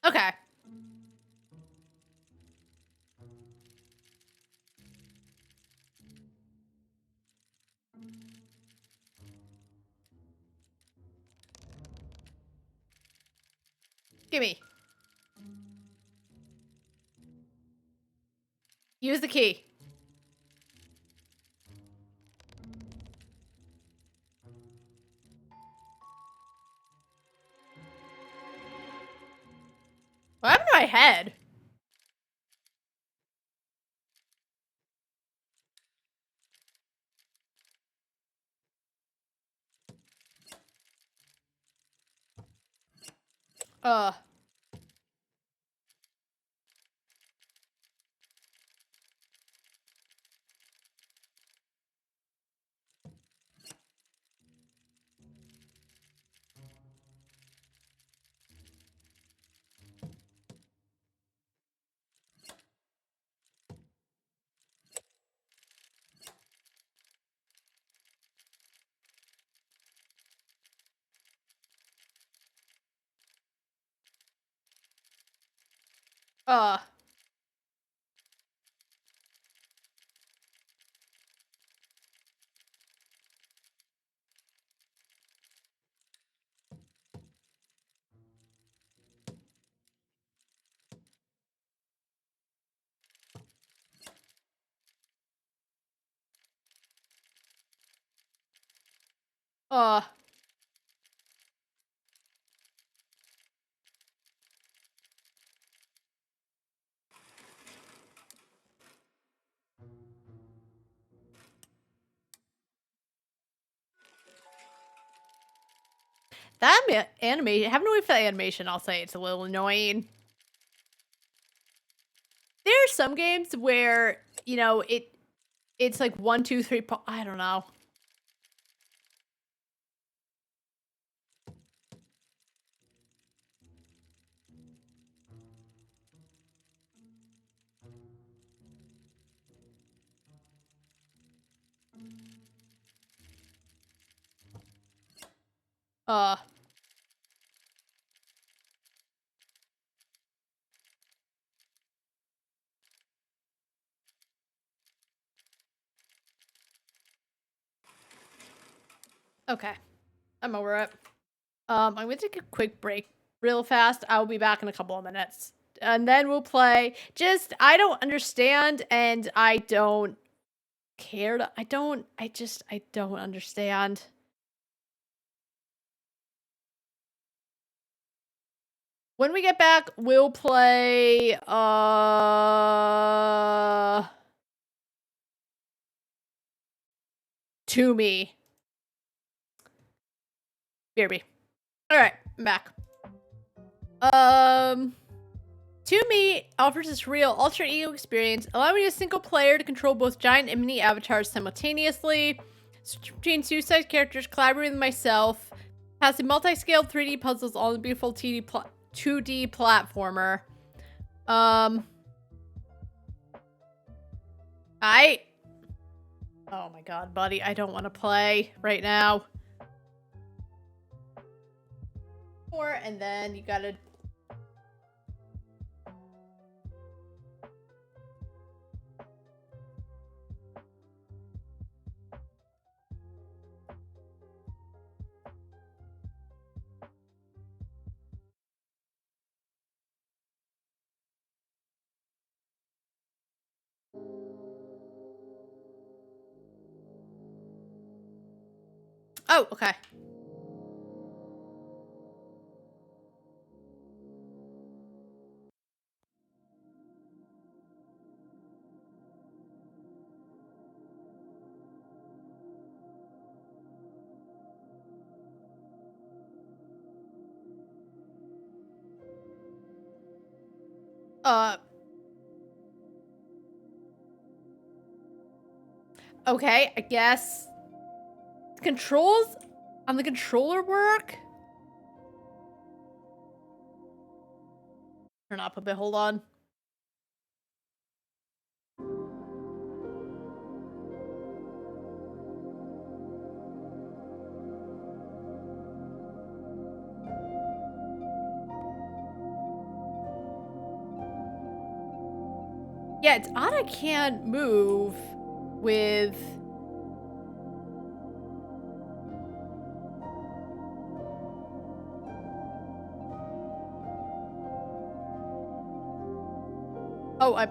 Okay. Gimme. Use the key. What happened to my head? Uh. Uh. Uh. That animation, having to wait for the animation, I'll say it's a little annoying. There are some games where, you know, it's like 1, 2, 3, I don't know. Okay. I'm over it. I'm gonna take a quick break real fast. I'll be back in a couple of minutes. And then we'll play. I don't understand and I don't care. I don't understand. When we get back, we'll play, To Me. BRB. Alright, I'm back. To Me offers this real alter ego experience, allowing a single player to control both giant and mini avatars simultaneously, between two-sized characters, collaborating with myself, passing multi-scaled 3D puzzles on a beautiful 2D platformer. Oh my god, buddy, I don't want to play right now. And then you gotta... Oh, okay. Okay, I guess. The controls on the controller work? Turn up a bit, hold on. Yeah, it's odd I can't move with... Oh, I...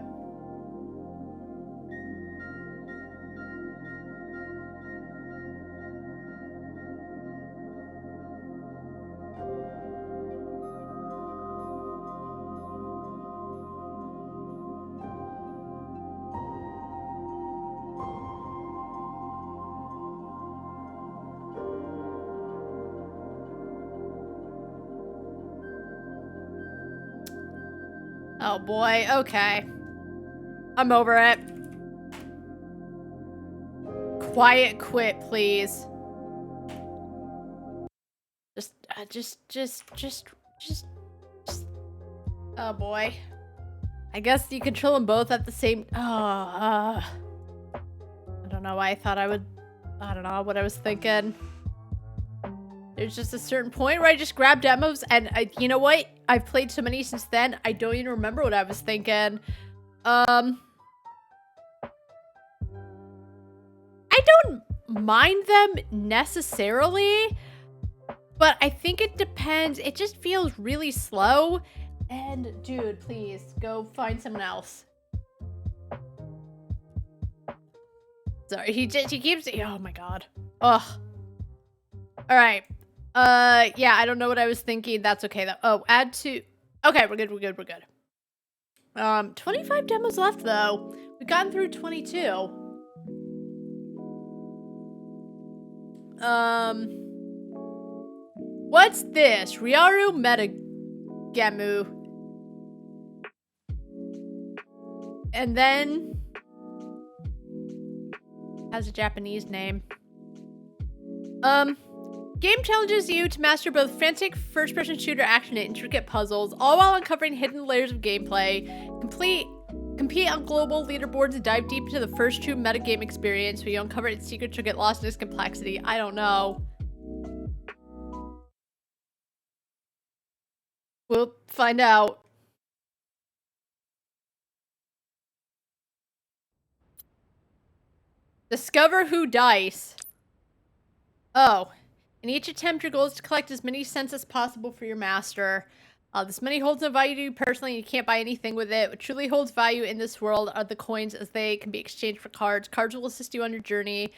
Oh boy, okay. I'm over it. Quiet quit, please. Just. Oh boy. I guess you control them both at the same... I don't know why I thought I would... I don't know what I was thinking. There's just a certain point where I just grab demos and you know what? I've played so many since then, I don't even remember what I was thinking. I don't mind them necessarily, but I think it depends. It just feels really slow. And dude, please go find someone else. Sorry, he keeps... Oh my god. Ugh. All right. Yeah, I don't know what I was thinking. That's okay though. Oh, add to... Okay, we're good. 25 demos left though. We've gotten through 22. What's this? Ryaru Metagamu. And then has a Japanese name. Game challenges you to master both frantic first-person shooter action and intricate puzzles, all while uncovering hidden layers of gameplay. Compete on global leaderboards and dive deep into the first true metagame experience where you uncover its secrets or get lost in its complexity. I don't know. We'll find out. Discover who dice. Oh. In each attempt, your goal is to collect as many cents as possible for your master. This money holds no value to you personally, and you can't buy anything with it. What truly holds value in this world are the coins, as they can be exchanged for cards. Cards will assist you on your journey.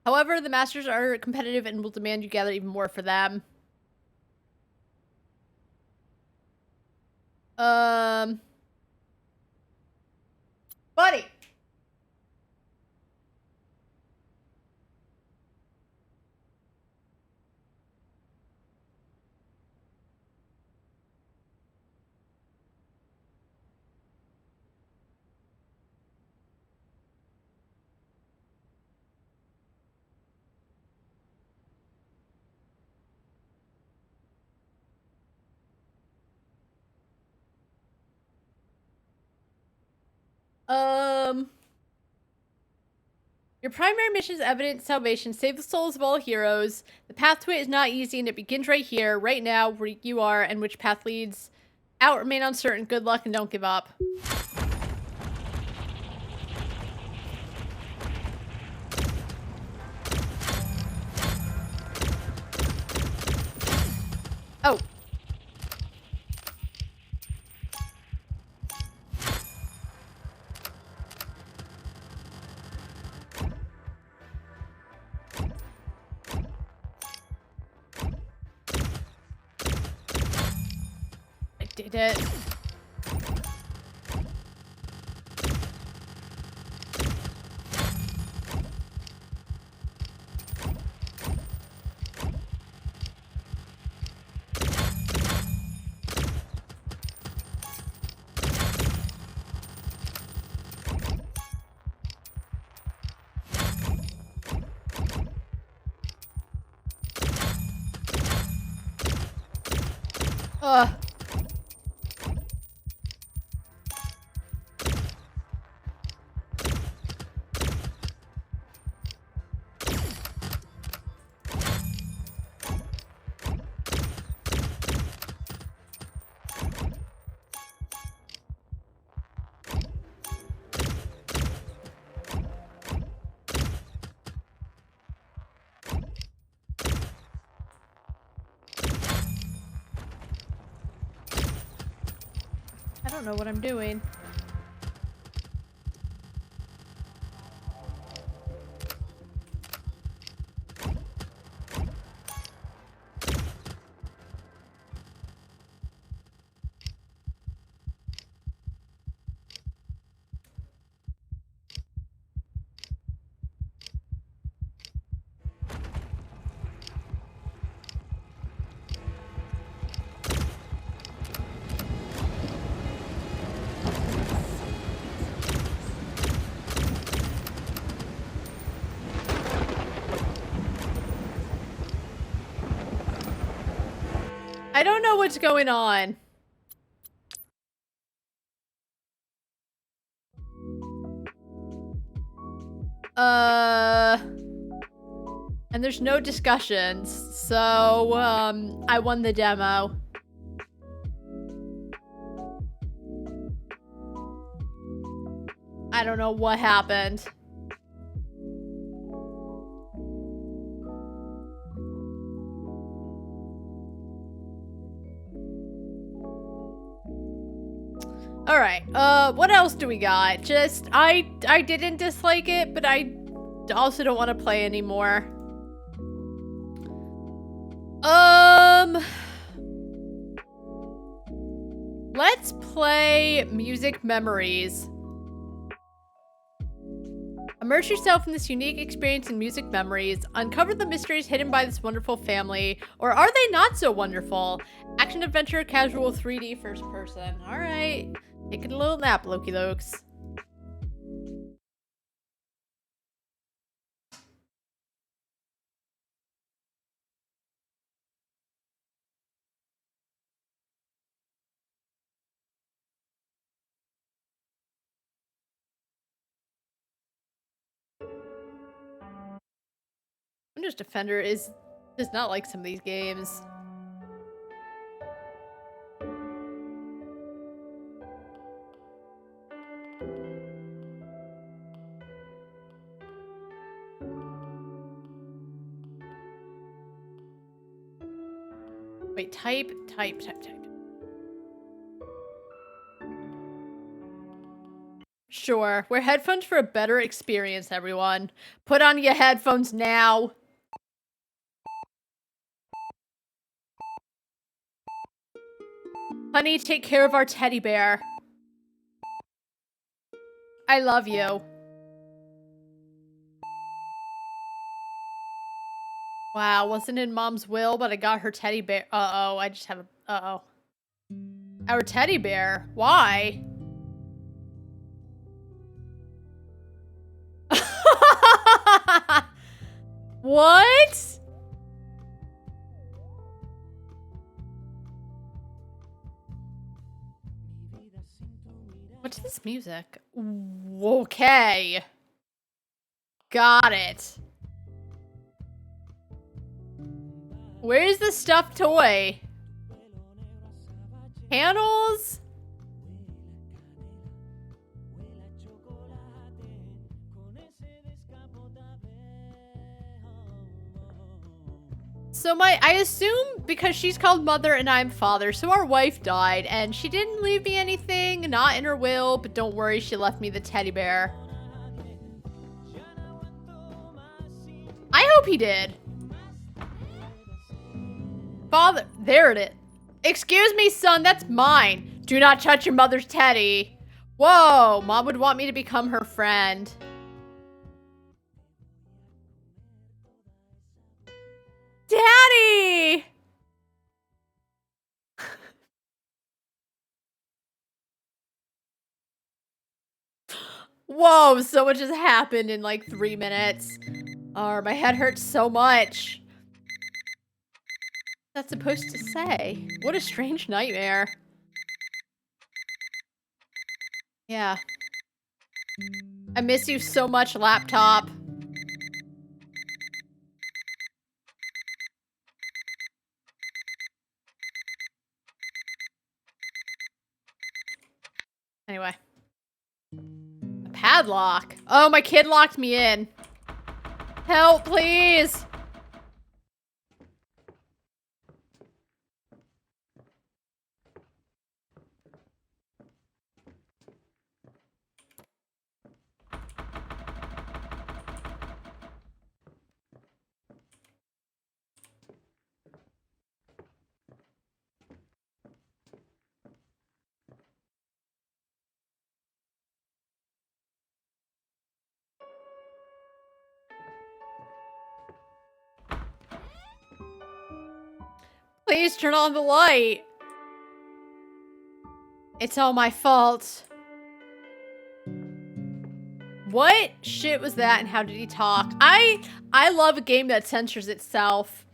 However, the masters are competitive and will demand you gather even more for them. Buddy! Your primary mission is evident salvation. Save the souls of all heroes. The path to it is not easy, and it begins right here, right now, where you are, and which path leads out remain uncertain. Good luck and don't give up. Oh. I did it. I don't know what I'm doing. I don't know what's going on. And there's no discussions, so, I won the demo. I don't know what happened. Alright, what else do we got? Just, I didn't dislike it, but I also don't want to play anymore. Let's play Music Memories. I'm Immerse yourself in this unique experience and music memories. Uncover the mysteries hidden by this wonderful family. Or are they not so wonderful? Action, adventure, casual, 3D, first person. Alright. Taking a little nap, Loki Lokes. Windows Defender does not like some of these games. Wait, type. Sure, wear headphones for a better experience, everyone. Put on your headphones now. Honey, take care of our teddy bear. I love you. Wow, wasn't in Mom's will, but I got her teddy bear. Uh-oh, I just have a... Uh-oh. Our teddy bear? Why? What? What's this music? Okay. Got it. Where's the stuffed toy? Panels? So I assume because she's called Mother and I'm Father, so our wife died and she didn't leave me anything, not in her will, but don't worry, she left me the teddy bear. I hope he did. Father, there it is. Excuse me, son, that's mine. Do not touch your mother's teddy. Whoa, Mom would want me to become her friend. Daddy! Whoa, so much has happened in like 3 minutes. Oh, my head hurts so much. What's that supposed to say? What a strange nightmare. Yeah. I miss you so much, laptop. Anyway. A padlock. Oh, my kid locked me in. Help, please. Please turn on the light. It's all my fault. What shit was that and how did he talk? I love a game that censors itself.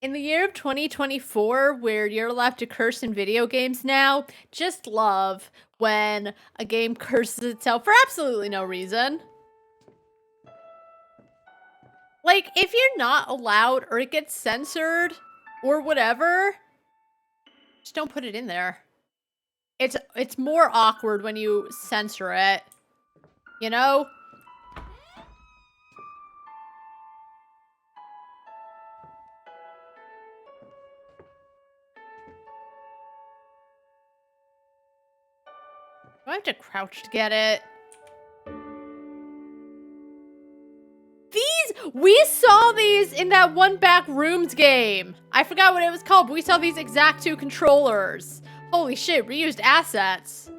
In the year of 2024, where you're allowed to curse in video games now, just love when a game curses itself for absolutely no reason. Like, if you're not allowed or it gets censored or whatever, just don't put it in there. It's more awkward when you censor it, you know? Do I have to crouch to get it? We saw these in that one Back Rooms game. I forgot what it was called, but we saw these exact 2 controllers. Holy shit, reused assets.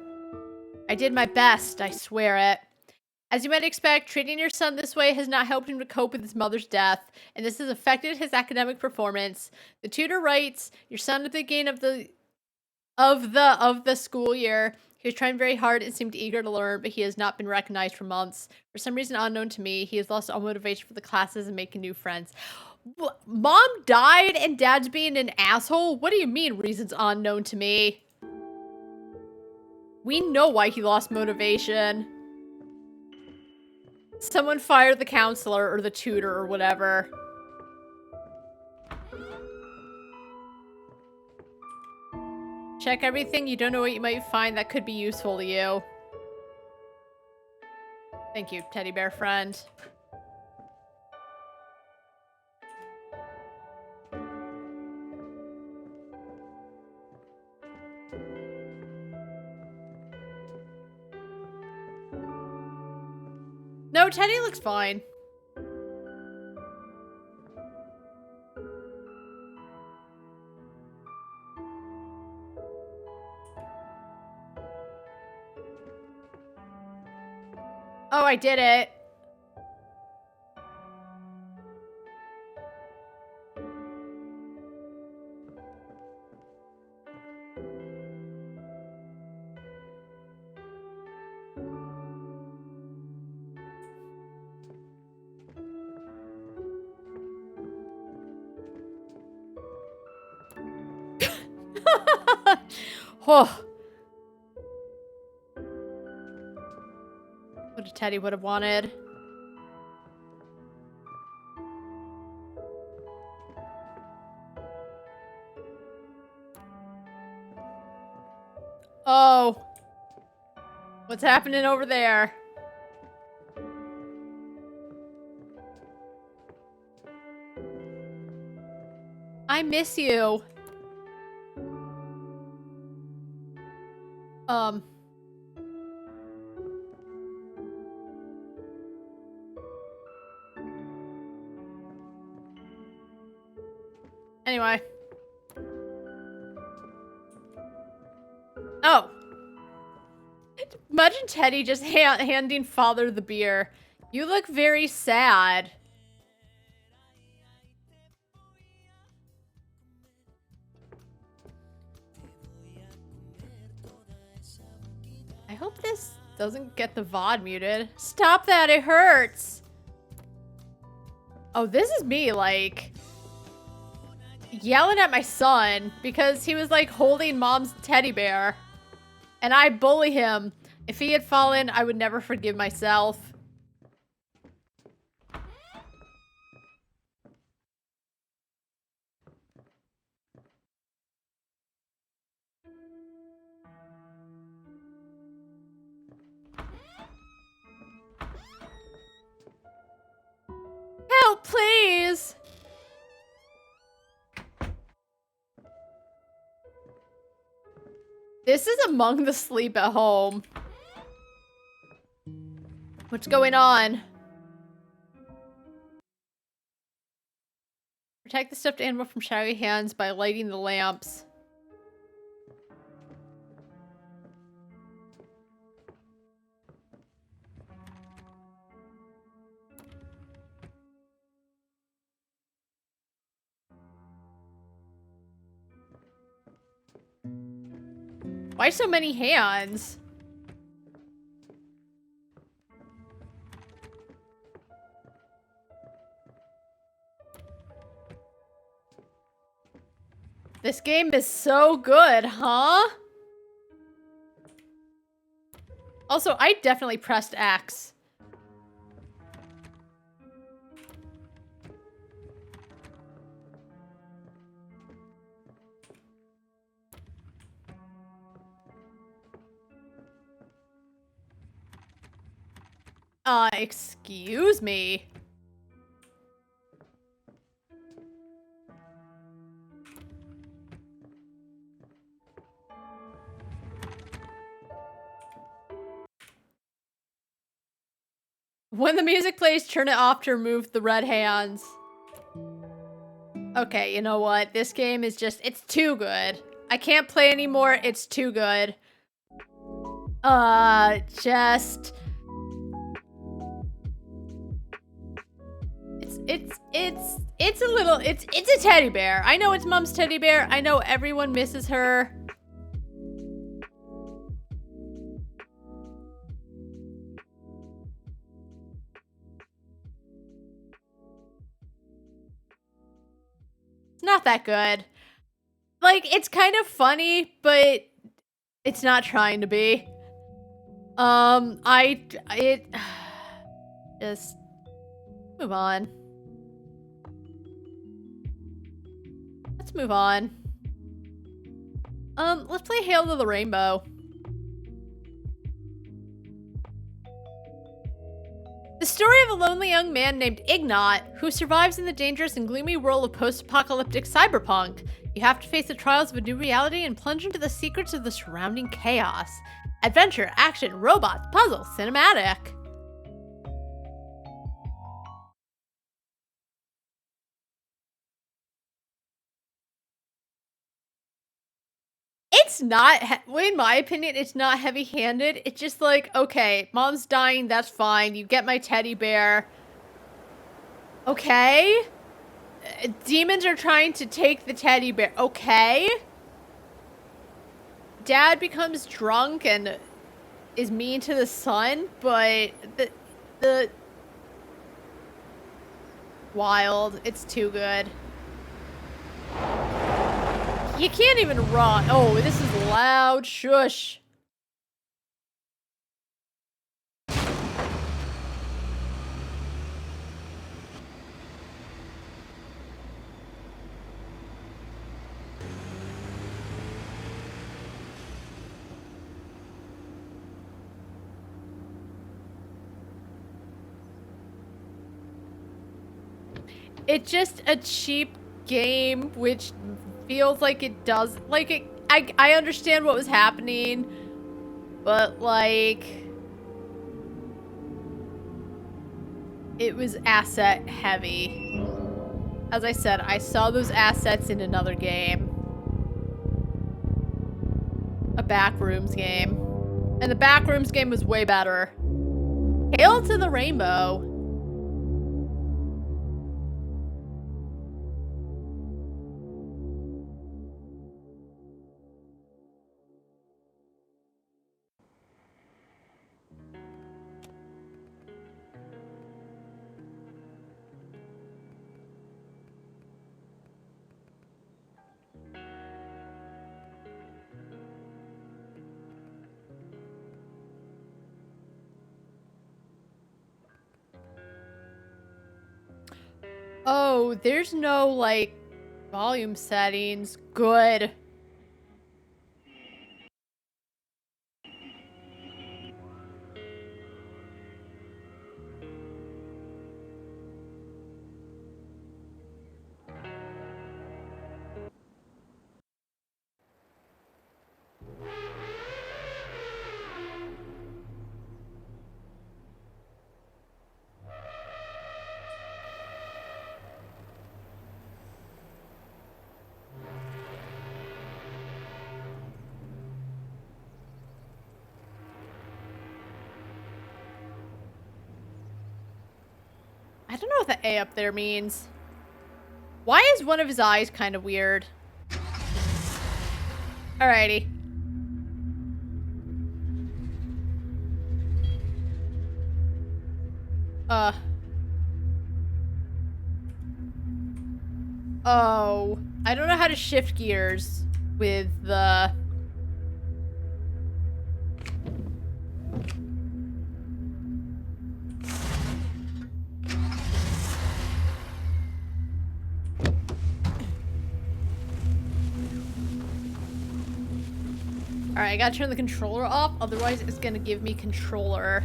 I did my best, I swear it. As you might expect, treating your son this way has not helped him to cope with his mother's death, and this has affected his academic performance. The tutor writes, your son at the beginning of the school year, he was trying very hard and seemed eager to learn, but he has not been recognized for months. For some reason unknown to me, he has lost all motivation for the classes and making new friends. Mom died and dad's being an asshole? What do you mean, reasons unknown to me? We know why he lost motivation. Someone fired the counselor or the tutor or whatever. Check everything. You don't know what you might find that could be useful to you. Thank you, teddy bear friend. No, Teddy looks fine. Oh, I did it. Oh. What a Teddy would have wanted. Oh. What's happening over there? I miss you. Anyway. Oh. Imagine Teddy just handing father the beer. You look very sad. I hope this doesn't get the VOD muted. Stop that, it hurts. Oh, this is me, like, yelling at my son because he was, like, holding mom's teddy bear. And I bully him. If he had fallen, I would never forgive myself. Help, please! This is Among the Sleep at Home. What's going on? Protect the stuffed animal from shadowy hands by lighting the lamps. Why so many hands? This game is so good, huh? Also, I definitely pressed X. Excuse me. When the music plays, turn it off to remove the red hands. Okay, you know what? This game is just, it's too good. I can't play anymore. It's too good. Just... It's a little, it's a teddy bear. I know it's Mom's teddy bear. I know everyone misses her. It's not that good. Like, it's kind of funny, but it's not trying to be. Just move on. Let's move on. Let's play Hail to the Rainbow. The story of a lonely young man named Ignat, who survives in the dangerous and gloomy world of post-apocalyptic cyberpunk. You have to face the trials of a new reality and plunge into the secrets of the surrounding chaos. Adventure, action, robots, puzzle, cinematic. It's not, in my opinion, it's not heavy-handed. It's just like, okay, Mom's dying, that's fine. You get my teddy bear. Okay. Demons are trying to take the teddy bear. Okay. Dad becomes drunk and is mean to the son, but the wild. It's too good. You can't even run. Oh, this is loud. Shush. It's just a cheap game, which feels like it does, like it, I understand what was happening, but like, it was asset heavy. As I said, I saw those assets in another game. A Backrooms game. And the Backrooms game was way better. Hail to the Rainbow. Oh, there's no, like, volume settings. Good. I don't know what the A up there means. Why is one of his eyes kind of weird? Alrighty. Oh. I don't know how to shift gears with the... Alright, I gotta turn the controller off, otherwise it's gonna give me controller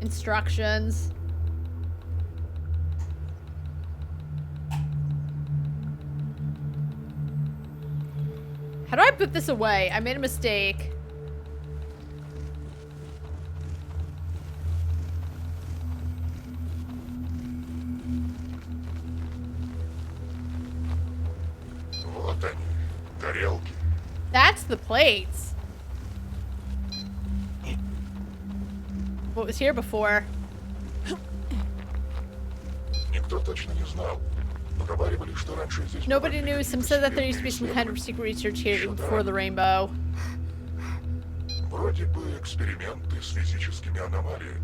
instructions. How do I put this away? I made a mistake. That's the plates. What was here before? Nobody knew. Some said that there used to be some kind of secret research here even before the rainbow.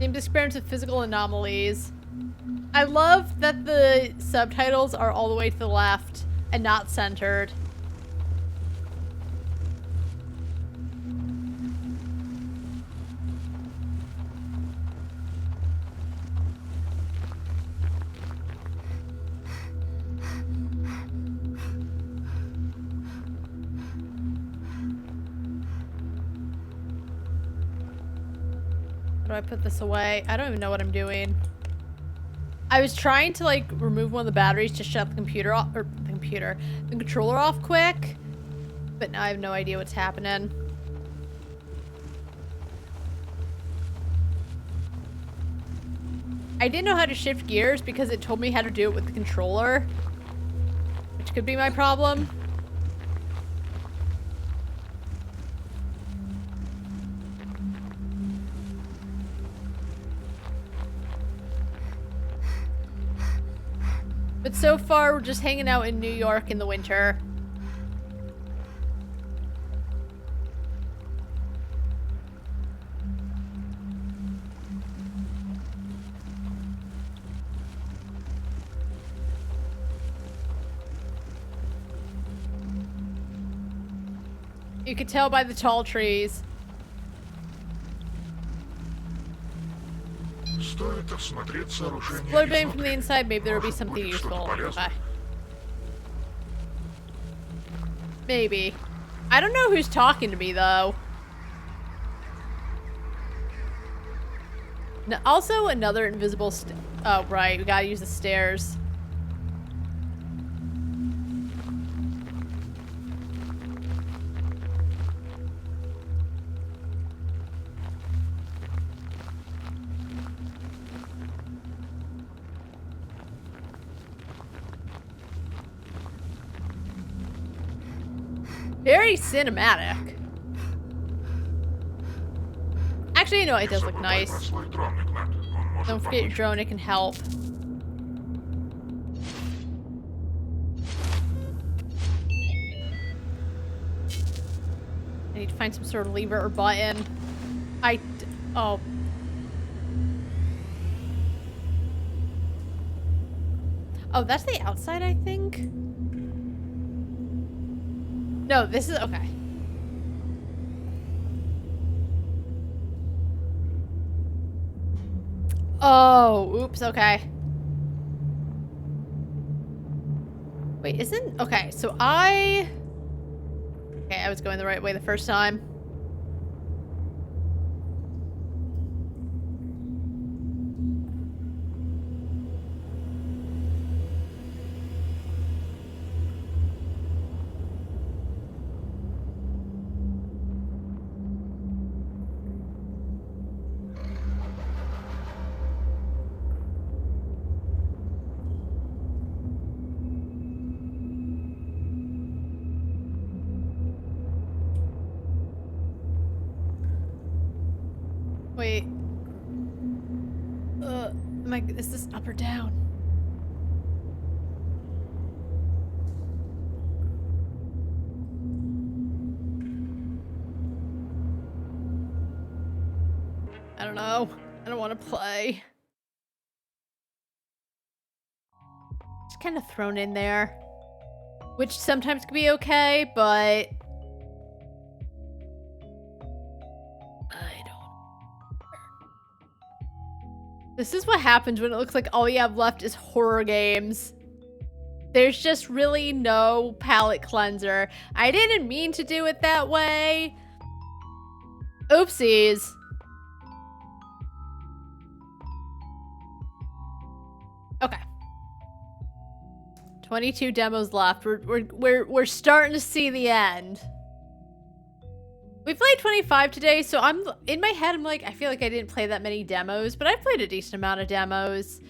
Named experiments with physical anomalies. I love that the subtitles are all the way to the left and not centered. How do I put this away? I don't even know what I'm doing. I was trying to like remove one of the batteries to shut the computer off, or the controller off quick, but now I have no idea what's happening. I didn't know how to shift gears because it told me how to do it with the controller, which could be my problem. But so far, we're just hanging out in New York in the winter. You could tell by the tall trees. Explode beam from the inside, maybe there will be something useful. Okay. Maybe. I don't know who's talking to me, though. No, also, another invisible oh, right. We gotta use the stairs. Very cinematic. Actually, you know, it does look nice. Don't forget your drone, it can help. I need to find some sort of lever or button. Oh. Oh, that's the outside, I think? No, this is okay. Oh, oops, okay. Wait, isn't... Okay, so Okay, I was going the right way the first time. Wait. Is this up or down? I don't know. I don't want to play. Just kind of thrown in there. Which sometimes can be okay, but... This is what happens when it looks like all you have left is horror games. There's just really no palate cleanser. I didn't mean to do it that way. Oopsies. Okay. 22 demos left. We're starting to see the end. We played 25 today, so in my head, I'm like, I feel like I didn't play that many demos, but I played a decent amount of demos.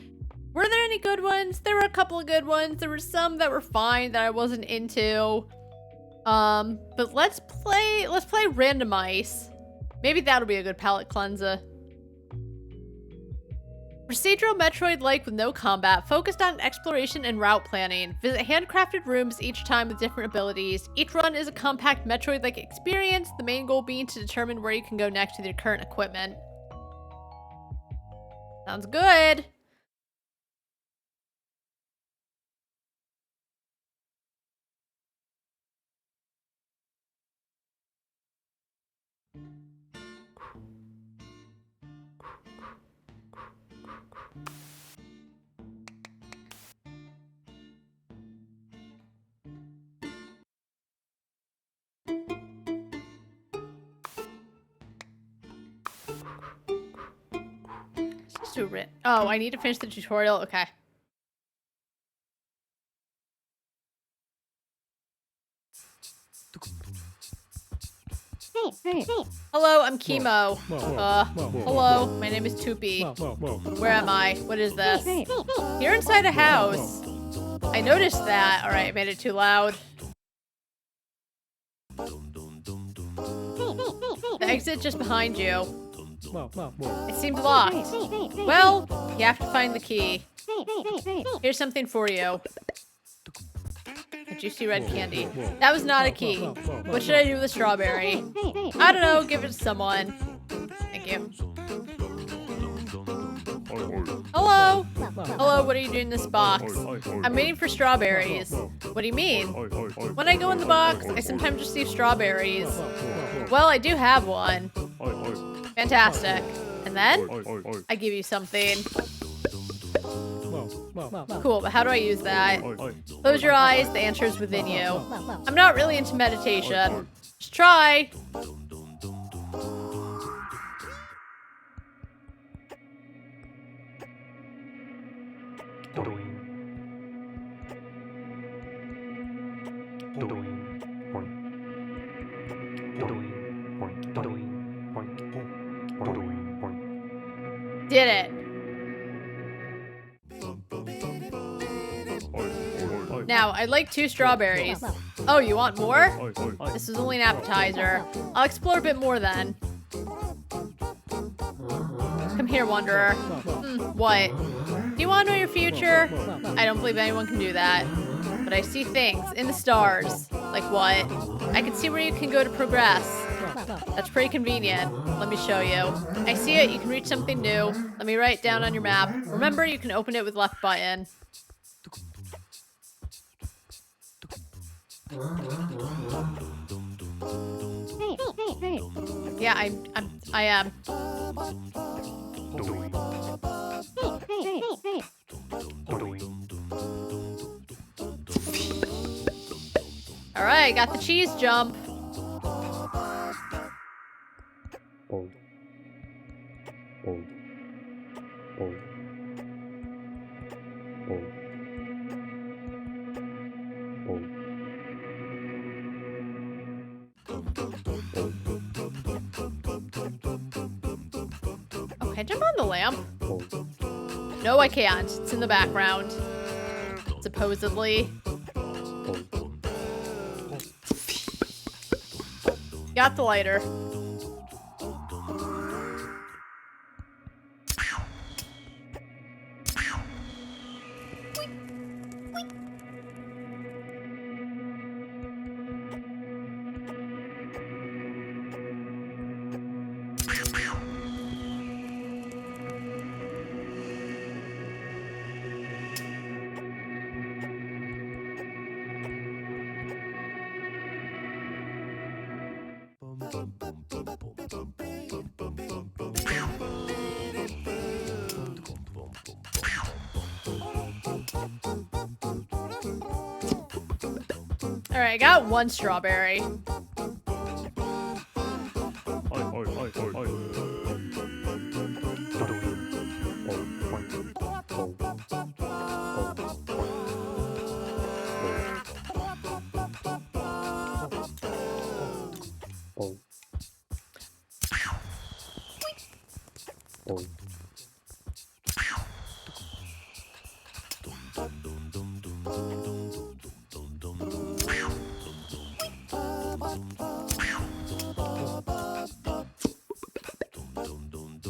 Were there any good ones? There were a couple of good ones. There were some that were fine that I wasn't into. But let's play Randomize. Maybe that'll be a good palate cleanser. Procedural Metroid-like with no combat, focused on exploration and route planning. Visit handcrafted rooms each time with different abilities. Each run is a compact Metroid-like experience, the main goal being to determine where you can go next with your current equipment. Sounds good! Oh, I need to finish the tutorial? Okay. Hello, I'm Chemo. Hello, my name is Toopy. Where am I? What is this? You're inside a house. I noticed that. Alright, I made it too loud. The exit just behind you. It seems locked. Well, you have to find the key. Here's something for you. A juicy red candy. That was not a key. What should I do with a strawberry? I don't know, give it to someone. Thank you. Hello? Hello, what are you doing in this box? I'm waiting for strawberries. What do you mean? When I go in the box, I sometimes receive strawberries. Well, I do have one. Fantastic. And then, I give you something. Cool, but how do I use that? Close your eyes, the answer is within you. I'm not really into meditation. Just try. Did it. Now, I'd like 2 strawberries. Oh, you want more? This is only an appetizer. I'll explore a bit more then. Come here, Wanderer. What? Do you want to know your future? I don't believe anyone can do that. But I see things in the stars. Like what? I can see where you can go to progress. That's pretty convenient. Let me show you. I see it. You can reach something new. Let me write it down on your map. Remember, you can open it with left button. Yeah, I am. Alright, got the cheese jump. Oh, can I jump on the lamp? No, I can't. It's in the background. Supposedly. Got the lighter. Alright, I got 1 strawberry.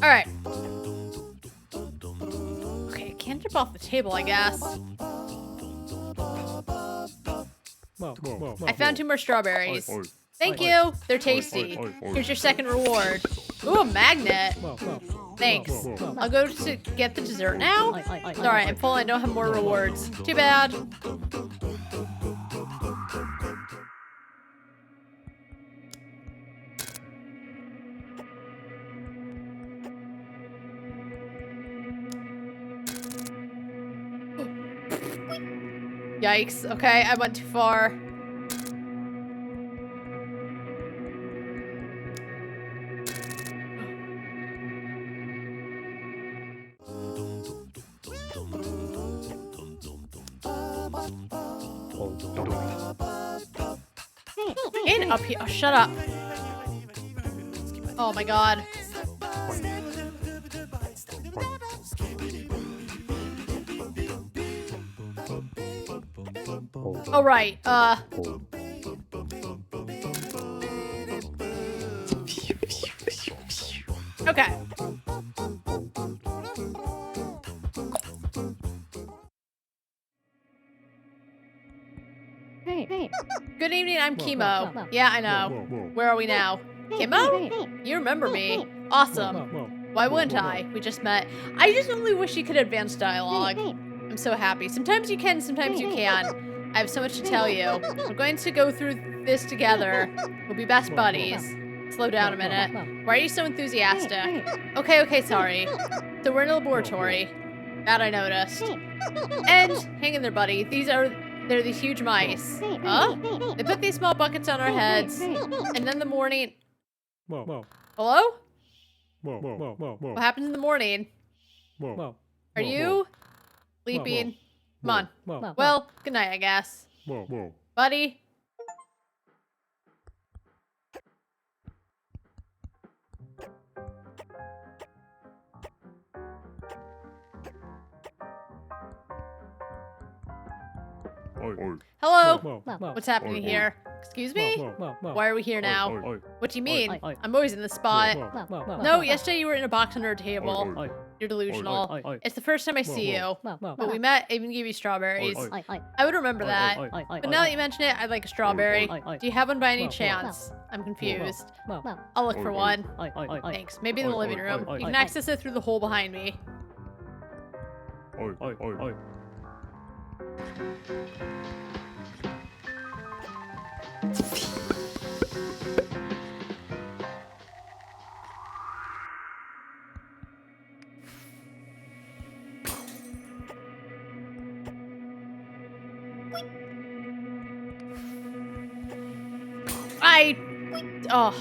Alright. flip off the table, I guess. I found 2 more strawberries. Thank you. They're tasty. Here's your second reward. Ooh, a magnet. Thanks. I'll go to get the dessert now. Sorry, I'm full. I don't have more rewards. Too bad. Yikes. Okay, I went too far. In up here. Oh, shut up. Oh my god. Oh, right. Okay. Hey. Good evening, I'm Chemo. Yeah, I know. Where are we now? Chemo? You remember me. Awesome. Why wouldn't I? We just met. I just only wish you could advance dialogue. I'm so happy. Sometimes you can, sometimes you can't. I have so much to tell you. We're going to go through this together. We'll be best buddies. Slow down a minute. Why are you so enthusiastic? Okay, sorry. So we're in a laboratory. That I noticed. And hang in there, buddy. They're these huge mice. Huh? They put these small buckets on our heads, and then the morning... Hello? What happens in the morning? Are you sleeping? Come on. Well, good night, I guess. Buddy? Hello? What's happening here? Excuse me? Why are we here now? What do you mean? I'm always in the spot. No, yesterday you were in a box under a table. You're delusional. It's the first time I see you. But we met, I even gave you strawberries. I would remember that. But now that you mention it, I'd like a strawberry. Do you have one by any chance? I'm confused. I'll look for one. Thanks. Maybe in the living room. You can access it through the hole behind me. Oh.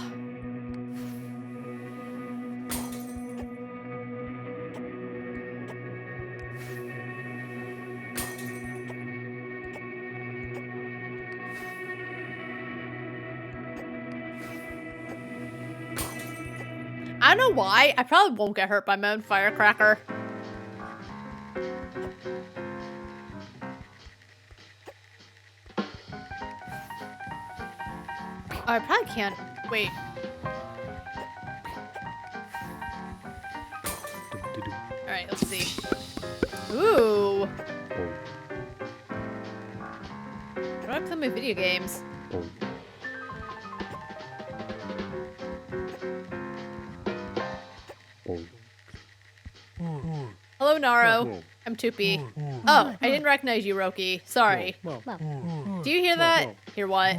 I don't know why. I probably won't get hurt by my own firecracker. Oh, I probably can't. Wait. Alright, let's see. Ooh. How do I play my video games? Hello, Naro. I'm Tupi. Oh, I didn't recognize you, Roki. Sorry. Do you hear that? Hear what?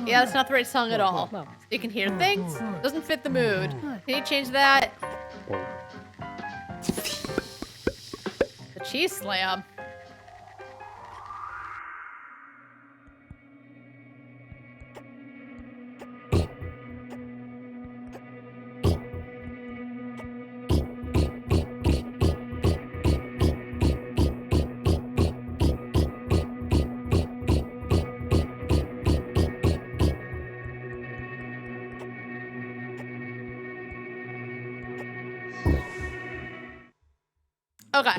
Yeah, that's not the right song at all. You can hear things? Doesn't fit the mood. Can you change that? The cheese slam. Okay.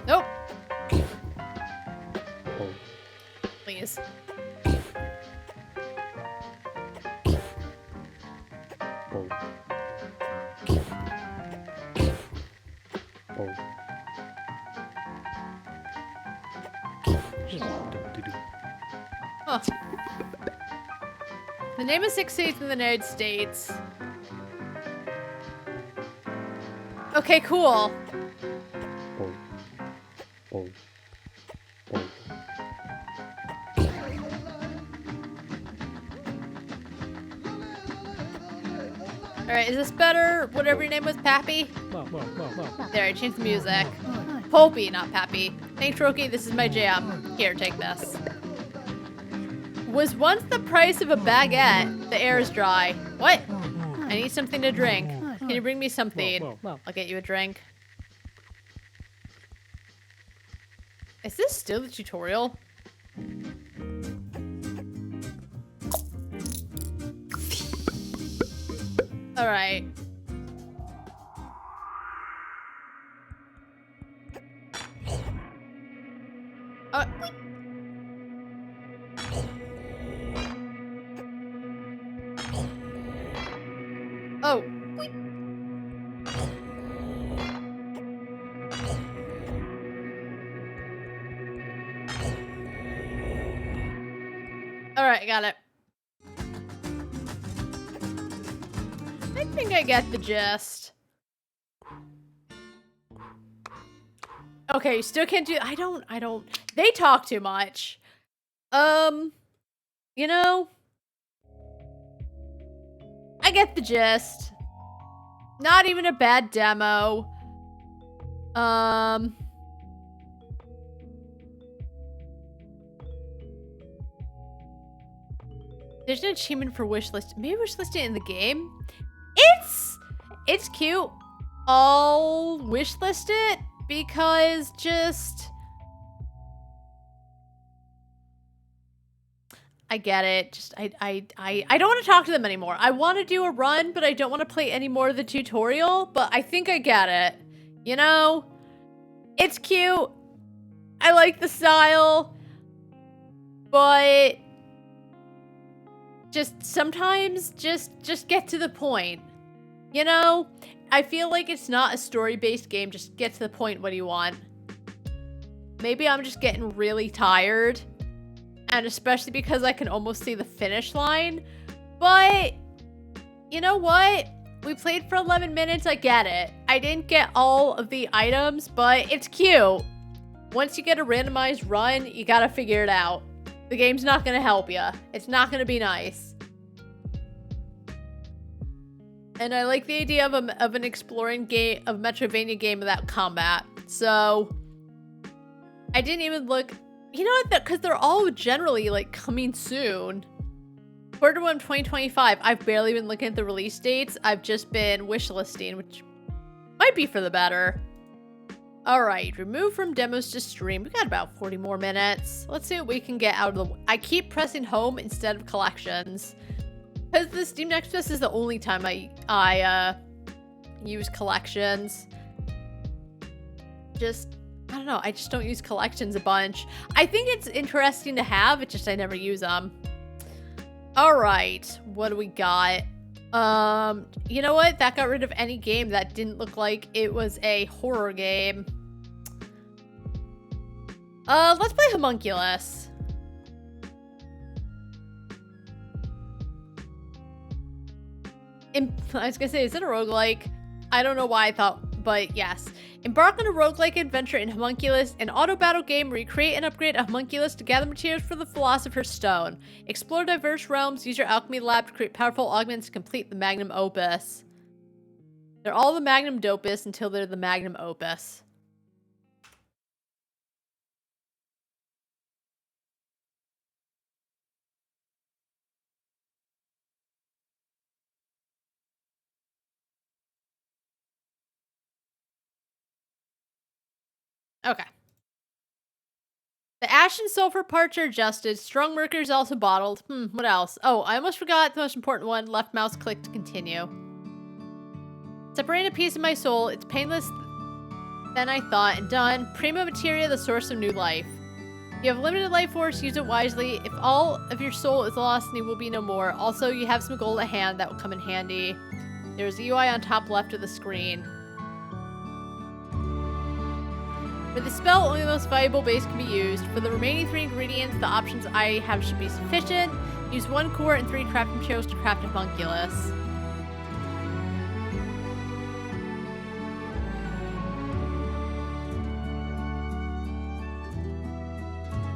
Nope. noise. Huh. The name of 6 states in the United States. Okay, cool. Alright, is this better? Whatever your name was, Pappy? There, I changed the music. Popey, not Pappy. Thanks, Roki. This is my jam. Here, take this. Was once the price of a baguette. The air is dry. What? I need something to drink. Can you bring me something? I'll get you a drink. Is this still the tutorial? Alright. Oh. Alright, I got it. I think I get the gist. Okay, still can't do- I don't- they talk too much. You know? I get the gist. Not even a bad demo. There's an achievement for wishlist. Maybe wishlisting in the game? It's cute. I'll wishlist it because just... I get it. Just I don't want to talk to them anymore. I want to do a run, but I don't want to play any more of the tutorial, but I think I get it. You know? It's cute. I like the style. But just sometimes just get to the point. You know? I feel like it's not a story-based game. Just get to the point. What do you want? Maybe I'm just getting really tired. And especially because I can almost see the finish line. But, you know what? We played for 11 minutes, I get it. I didn't get all of the items, but it's cute. Once you get a randomized run, you gotta figure it out. The game's not gonna help you. It's not gonna be nice. And I like the idea of an exploring game, of Metroidvania game without combat. So, I didn't even look... You know what? Because they're all generally, like, coming soon. Quarter 1 2025. I've barely been looking at the release dates. I've just been wishlisting, which might be for the better. Alright, remove from demos to stream. We got about 40 more minutes. Let's see what we can get out of the... I keep pressing home instead of collections. Because the Steam Next Fest is the only time I use collections. I don't know. I just don't use collections a bunch. I think it's interesting to have. It's just I never use them. All right. What do we got? You know what? That got rid of any game that didn't look like it was a horror game. Let's play Homunculus. I was gonna say, is it a roguelike? I don't know why I thought, but yes. Embark on a roguelike adventure in Homunculus, an auto-battle game where you create and upgrade a homunculus to gather materials for the Philosopher's Stone. Explore diverse realms, use your alchemy lab to create powerful augments to complete the magnum opus. They're all the magnum opus until they're the magnum opus. Okay. The ash and sulfur parts are adjusted. Strong mercury is also bottled. What else? Oh, I almost forgot the most important one. Left mouse click to continue. Separating a piece of my soul. It's painless than I thought and done. Prima materia, the source of new life. You have limited life force, use it wisely. If all of your soul is lost, you will be no more. Also, you have some gold at hand that will come in handy. There's a UI on top left of the screen. For the spell, only the most valuable base can be used. For the remaining 3 ingredients, the options I have should be sufficient. Use 1 core and 3 crafting materials to craft a homunculus.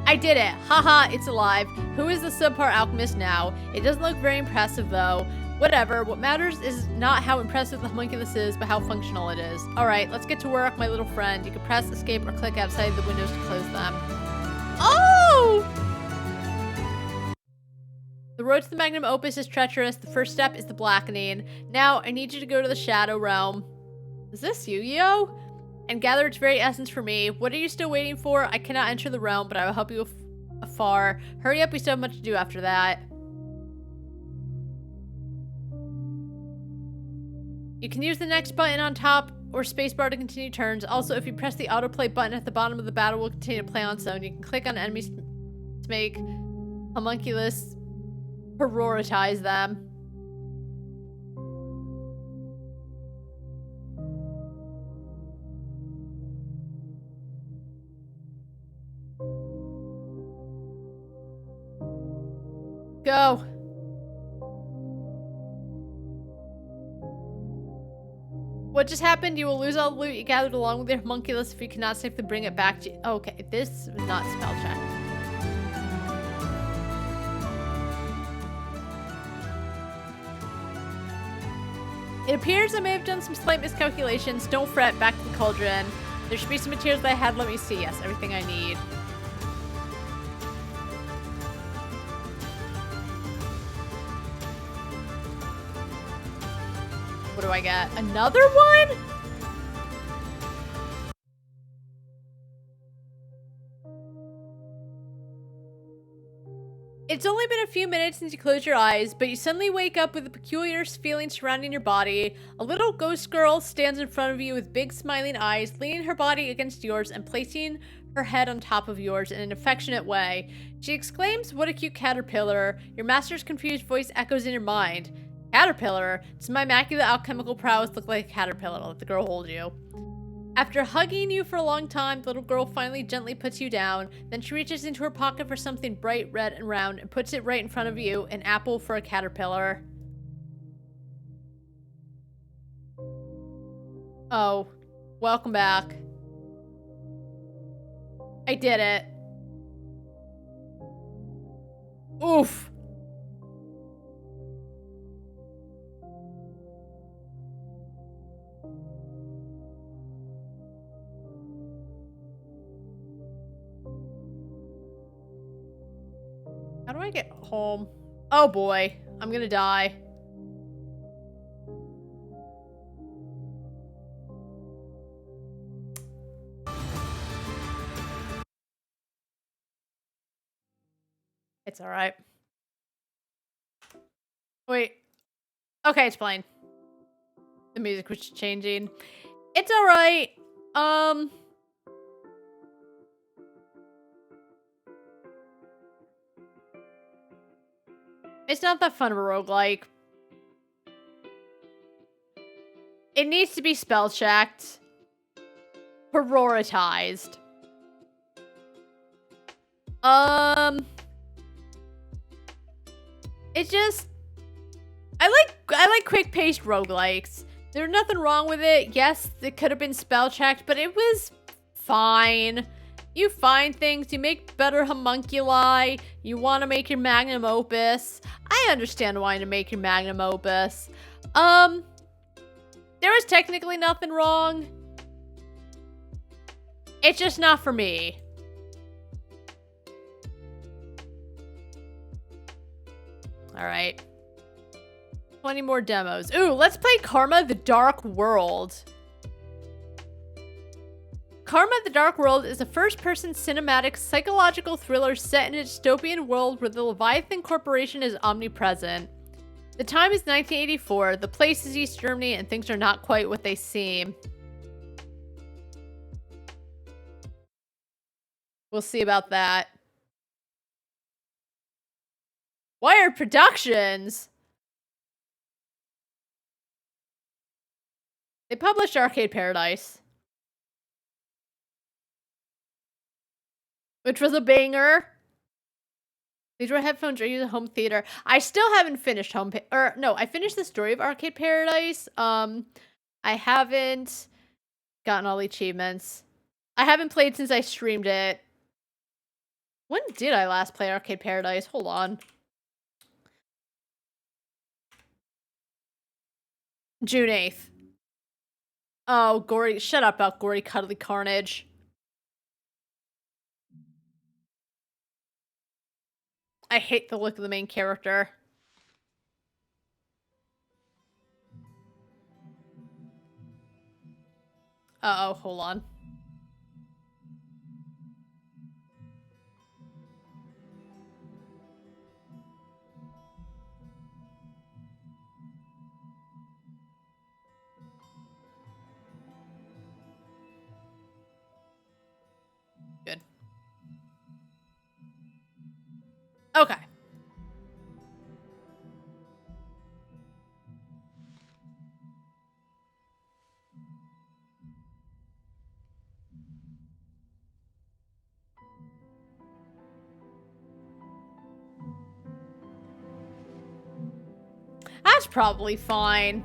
I did it! Haha, it's alive. Who is the subpar alchemist now? It doesn't look very impressive though. Whatever, what matters is not how impressive the homunculus is, but how functional it is. Alright, let's get to work, my little friend. You can press escape or click outside the windows to close them. Oh! The road to the magnum opus is treacherous. The first step is the blackening. Now, I need you to go to the shadow realm. Is this Yu-Gi-Oh? And gather its very essence for me. What are you still waiting for? I cannot enter the realm, but I will help you afar. Hurry up, we still have much to do after that. You can use the next button on top or spacebar to continue turns. Also, if you press the autoplay button at the bottom of the battle, will continue to play on its own. You can click on enemies to make homunculus prioritize them. Go. What just happened? You will lose all the loot you gathered along with your homunculus if you cannot safely bring it back to you. Okay, this was not spell check. It appears I may have done some slight miscalculations. Don't fret, back to the cauldron. There should be some materials that I had. Let me see. Yes, everything I need. What do I get? Another one? It's only been a few minutes since you close your eyes, but you suddenly wake up with a peculiar feeling surrounding your body. A little ghost girl stands in front of you with big smiling eyes, leaning her body against yours and placing her head on top of yours in an affectionate way. She exclaims, "What a cute caterpillar." Your master's confused voice echoes in your mind. Caterpillar? Does my immaculate alchemical prowess look like a caterpillar? Let the girl hold you. After hugging you for a long time, the little girl finally gently puts you down. Then she reaches into her pocket for something bright, red, and round and puts it right in front of you, an apple for a caterpillar. Oh, welcome back. I did it. Oof. How do I get home? Oh boy, I'm gonna die. It's alright. Wait. Okay, it's playing. The music was changing. It's alright. It's not that fun of a roguelike. It needs to be spell checked. Prioritized. It's just I like quick paced roguelikes. There's nothing wrong with it. Yes, it could have been spell checked, but it was fine. You find things, you make better homunculi, you want to make your magnum opus. I understand wanting to make your magnum opus. There was technically nothing wrong. It's just not for me. Alright. 20 more demos. Ooh, let's play Karma: The Dark World. Karma: The Dark World is a first-person cinematic psychological thriller set in a dystopian world where the Leviathan Corporation is omnipresent. The time is 1984, the place is East Germany, and things are not quite what they seem. We'll see about that. Wired Productions. They published Arcade Paradise, which was a banger. These were headphones or use a home theater. I still haven't finished I finished the story of Arcade Paradise. I haven't gotten all the achievements. I haven't played since I streamed it. When did I last play Arcade Paradise? Hold on. June 8th. Oh, gory. Shut up about gory, cuddly carnage. I hate the look of the main character. Uh-oh, hold on. Good. Okay. That's probably fine.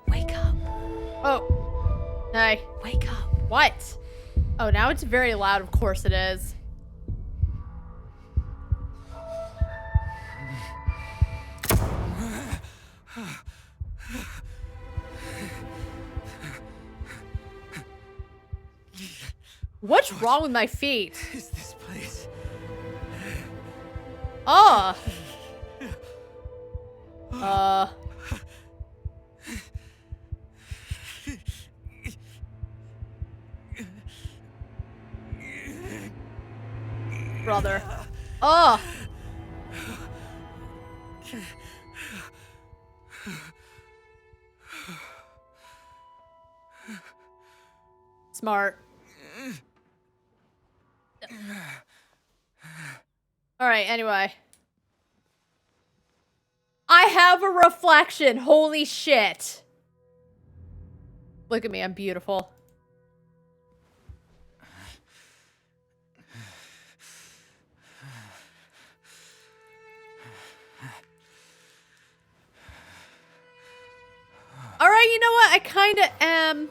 Wake up. Oh. Hey. Wake up. What? Oh, now it's very loud. Of course it is. What's wrong with my feet? Is this place? Oh. Brother. Oh. Smart. Alright, anyway. I have a reflection. Holy shit. Look at me, I'm beautiful. Alright, you know what? I kinda am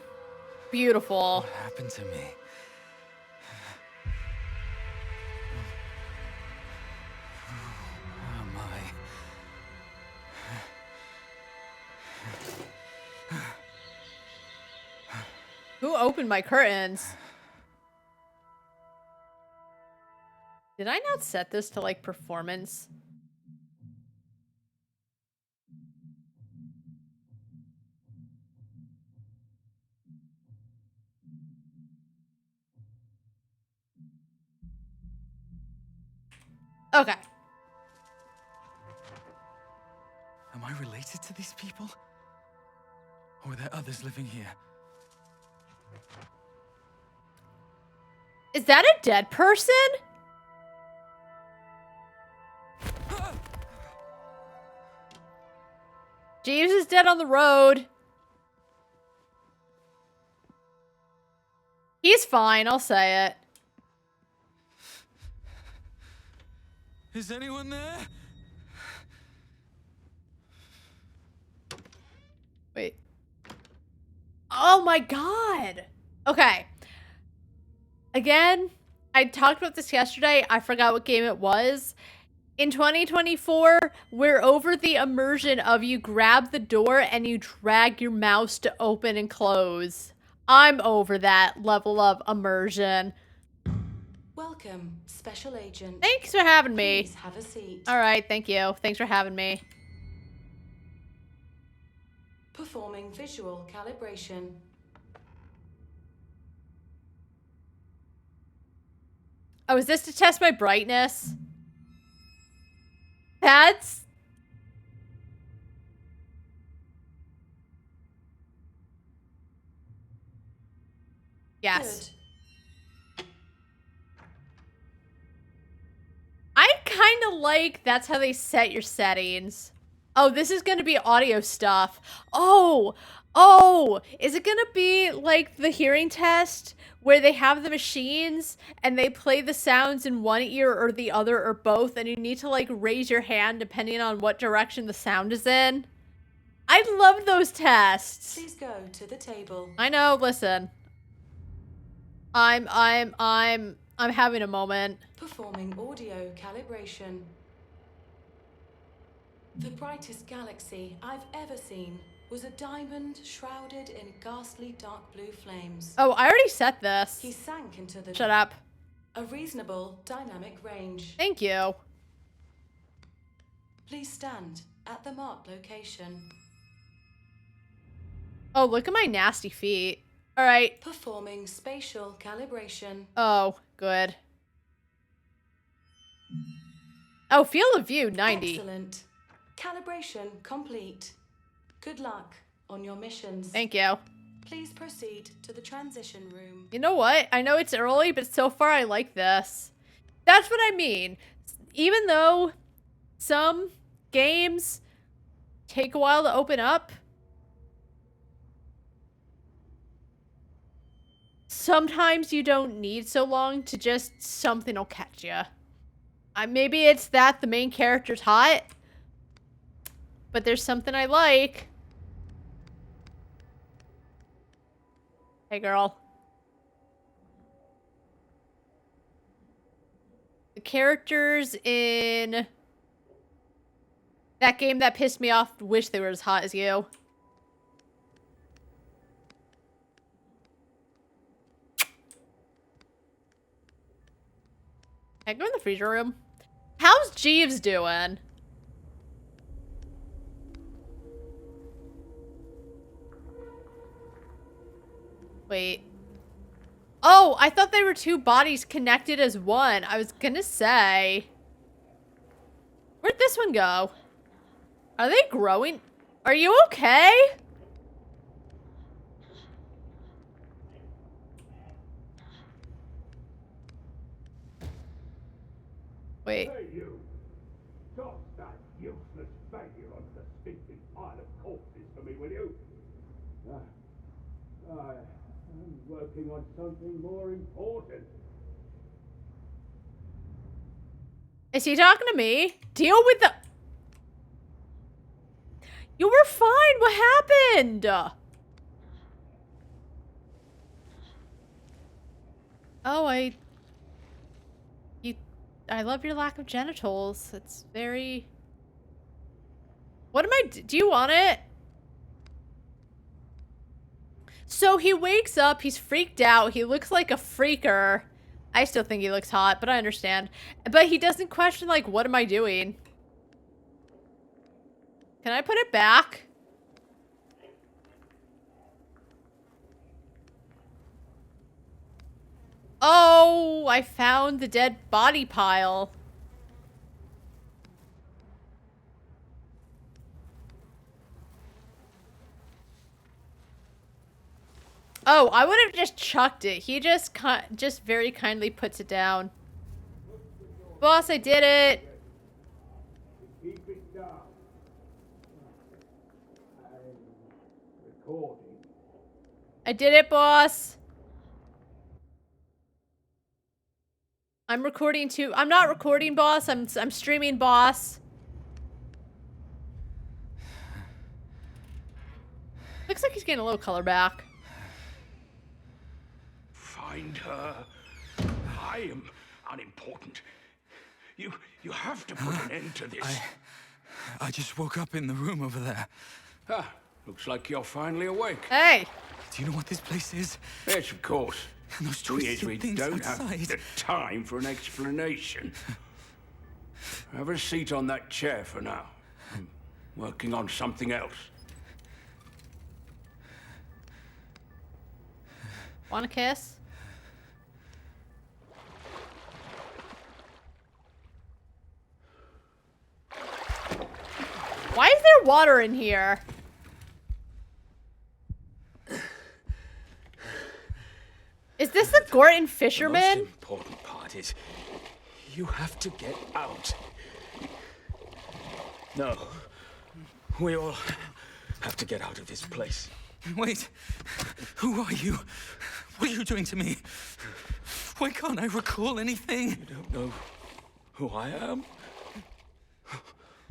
beautiful. What happened to me? Who am I? Who opened my curtains? Did I not set this to, like, performance? Okay. Am I related to these people? Or are there others living here? Is that a dead person? Jeeves is dead on the road. He's fine, I'll say it. Is anyone there? Wait. Oh my god. Okay. Again, I talked about this yesterday. I forgot what game it was. In 2024, we're over the immersion of you grab the door and you drag your mouse to open and close. I'm over that level of immersion. Welcome, Special Agent. Thanks for having me. Please have a seat. All right, thank you. Thanks for having me. Performing visual calibration. Oh, is this to test my brightness? That's... Yes. Good. I kind of like that's how they set your settings. Oh, this is going to be audio stuff. Oh, is it going to be like the hearing test where they have the machines and they play the sounds in one ear or the other or both, and you need to like raise your hand depending on what direction the sound is in? I love those tests. Please go to the table. I know, listen. I'm having a moment. Performing audio calibration. The brightest galaxy I've ever seen was a diamond shrouded in ghastly dark blue flames. Oh, I already set this. He sank into the... Shut up. A reasonable dynamic range. Thank you. Please stand at the marked location. Oh, look at my nasty feet. All right. Performing spatial calibration. Oh, good. Oh, field of view, 90. Excellent. Calibration complete. Good luck on your missions. Thank you. Please proceed to the transition room. You know what? I know it's early, but so far I like this. That's what I mean. Even though some games take a while to open up, sometimes you don't need so long to just something will catch you. Maybe it's that the main character's hot, but there's something I like. Hey, girl. The characters in that game that pissed me off wish they were as hot as you. Can I go in the freezer room? How's Jeeves doing? Wait. Oh, I thought they were two bodies connected as one. I was gonna say. Where'd this one go? Are they growing? Are you okay? Wait. Hey, you. Toss that useless failure onto the stinking pile of corpses for me, will you? I'm working on something more important. Is he talking to me? Deal with the... You were fine. What happened? Oh, I love your lack of genitals. It's very... What am I... Do you want it? So he wakes up, he's freaked out, he looks like a freaker. I still think he looks hot, but I understand. But he doesn't question, like, what am I doing? Can I put it back? Oh, I found the dead body pile. Oh, I would have just chucked it. He just very kindly puts it down. Boss, I did it. Keep it down. I'm recording. I did it, boss. I'm recording too. I'm not recording, boss. I'm streaming, boss. Looks like he's getting a little color back. Find her. I am unimportant. You have to put an end to this. I just woke up in the room over there. Ah, looks like you're finally awake. Hey! Do you know what this place is? Yes, of course. And those Thing is, twisted we things don't outside. have the time for an explanation. Have a seat on that chair for now. I'm working on something else. Want a kiss? water in here. Is this the Gorton The fisherman? most important part is you have to get out. No. We all have to get out of this place. Wait. Who are you? What are you doing to me? Why can't I recall anything? You don't know who I am?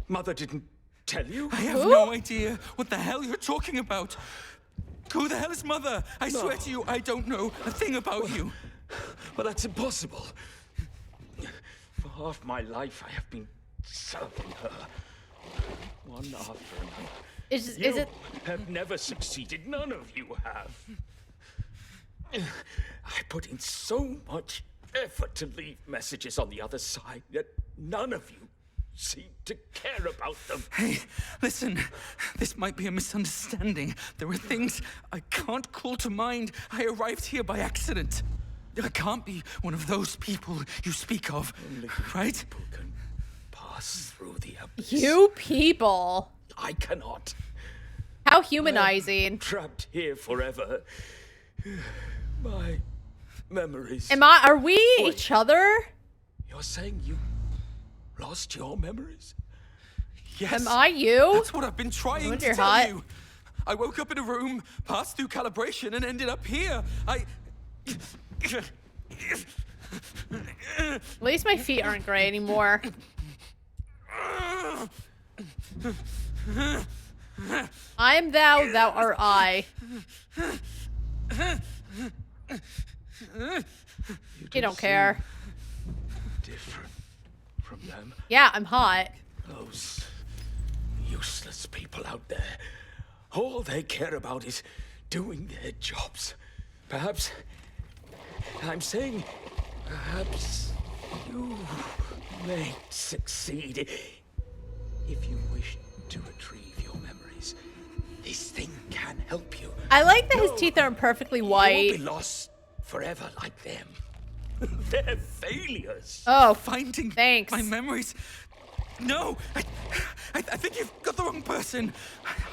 Mother didn't tell you? I have no idea what the hell you're talking about. Who the hell is Mother? I swear to you, I don't know a thing about you. Well, that's impossible. For half my life, I have been serving her. One after another. Is it? Have never succeeded. None of you have. I put in so much effort to leave messages on the other side, yet none of you seem to care about them. Hey, listen. This might be a misunderstanding. There are things I can't call to mind. I arrived here by accident. I can't be one of those people you speak of, right? People can pass through the abyss. You people. I cannot. How humanizing. I'm trapped here forever. My memories. Are we each other? You're saying you lost your memories? Yes. Am I you? That's what I've been trying to tell you. I woke up in a room, passed through calibration, and ended up here. At least my feet aren't gray anymore. I am thou, thou art I. You don't care. Different from them. Yeah, I'm hot. Those useless people out there. All they care about is doing their jobs. Perhaps, I'm saying, perhaps you may succeed if you wish to retrieve your memories. This thing can help you. I like that his teeth aren't perfectly white. You'll be lost forever like them. They're failures. Oh, finding thanks. My memories. No, I think you've got the wrong person.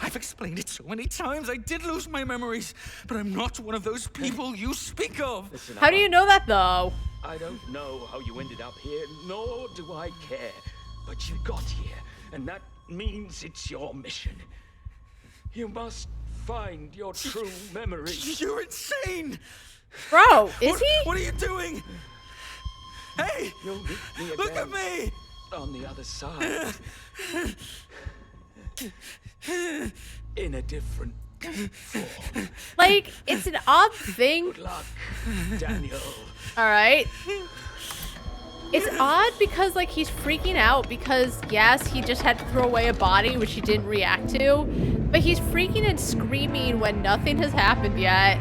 I've explained it so many times. I did lose my memories, but I'm not one of those people you speak of. Listen, how do you know that, though? I don't know how you ended up here, nor do I care. But you got here, and that means it's your mission. You must find your true memories. You're insane! Bro, is he? What are you doing? Hey! You'll meet me again. Look at me! On the other side. In a different form. Like, it's an odd thing. Good luck, Daniel. Alright. It's odd because, like, he's freaking out because, yes, he just had to throw away a body, which he didn't react to. But he's freaking and screaming when nothing has happened yet.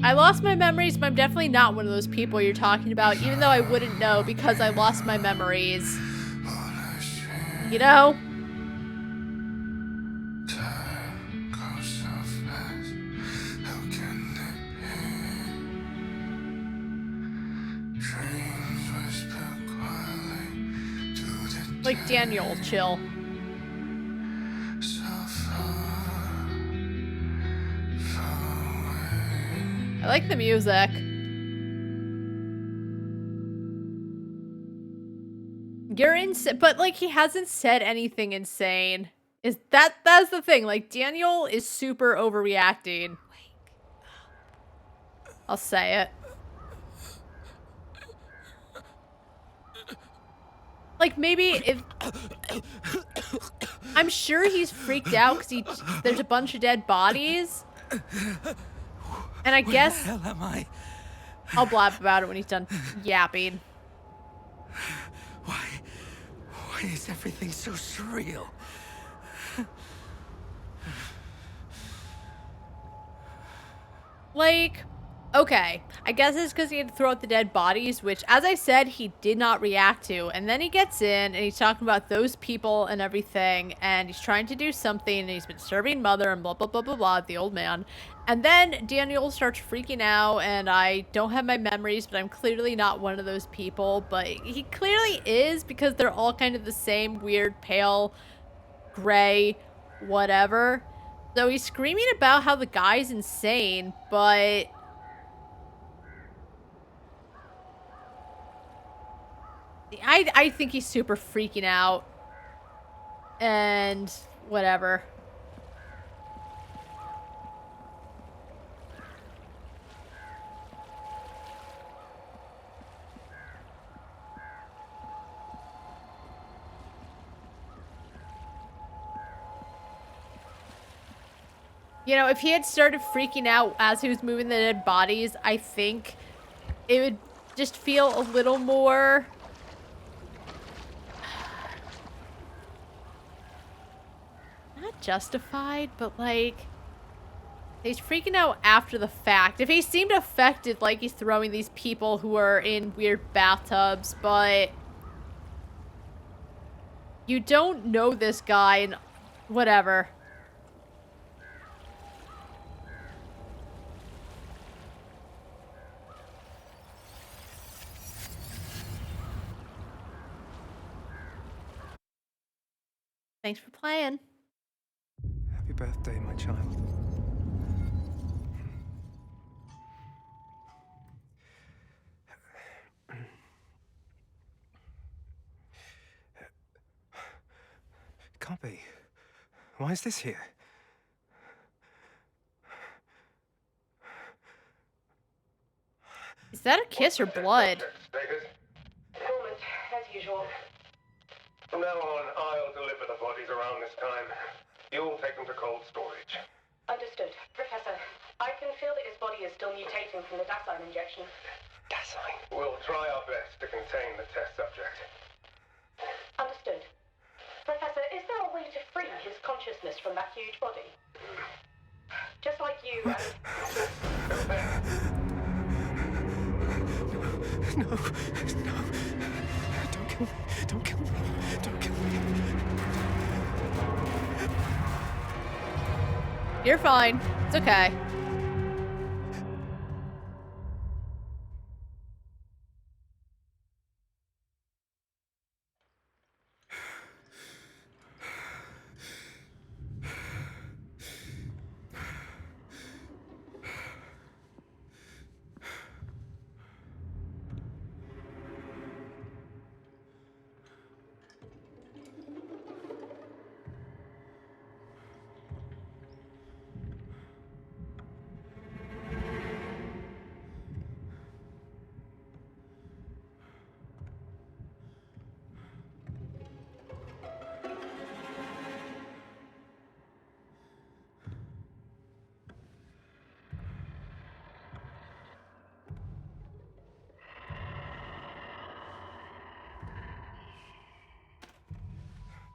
I lost my memories, but I'm definitely not one of those people you're talking about, even though I wouldn't know because I lost my memories. You know? Like, Daniel, chill. I like the music. You're insane, but like he hasn't said anything insane. That's the thing. Like Daniel is super overreacting. I'll say it. Like maybe if I'm sure he's freaked out because there's a bunch of dead bodies. And I guess Where the hell am I? I'll blab about it when he's done yapping. Why is everything so surreal? Like, Okay, I guess it's because he had to throw out the dead bodies, which, as I said, he did not react to. And then he gets in, and he's talking about those people and everything, and he's trying to do something, and he's been serving Mother, and blah, blah, blah, blah, blah, the old man. And then Daniel starts freaking out, and I don't have my memories, but I'm clearly not one of those people. But he clearly is, because they're all kind of the same weird, pale, gray, whatever. So he's screaming about how the guy's insane, but... I think he's super freaking out. And whatever. You know, if he had started freaking out as he was moving the dead bodies, I think it would just feel a little more... not justified, but like... he's freaking out after the fact. If he seemed affected, like he's throwing these people who are in weird bathtubs, but... you don't know this guy and whatever. Thanks for playing. Happy birthday, my child. It can't be. Why is this here? Is that a kiss or blood? Performance, as usual. From now on, I'll deliver the bodies around this time. You'll take them to cold storage. Understood. Professor, I can feel that his body is still mutating from the Dasein injection. Dasein? We'll try our best to contain the test subject. Understood. Professor, is there a way to free his consciousness from that huge body? Just like you and... No. Don't kill me. Don't kill me. Don't kill me. You're fine. It's okay.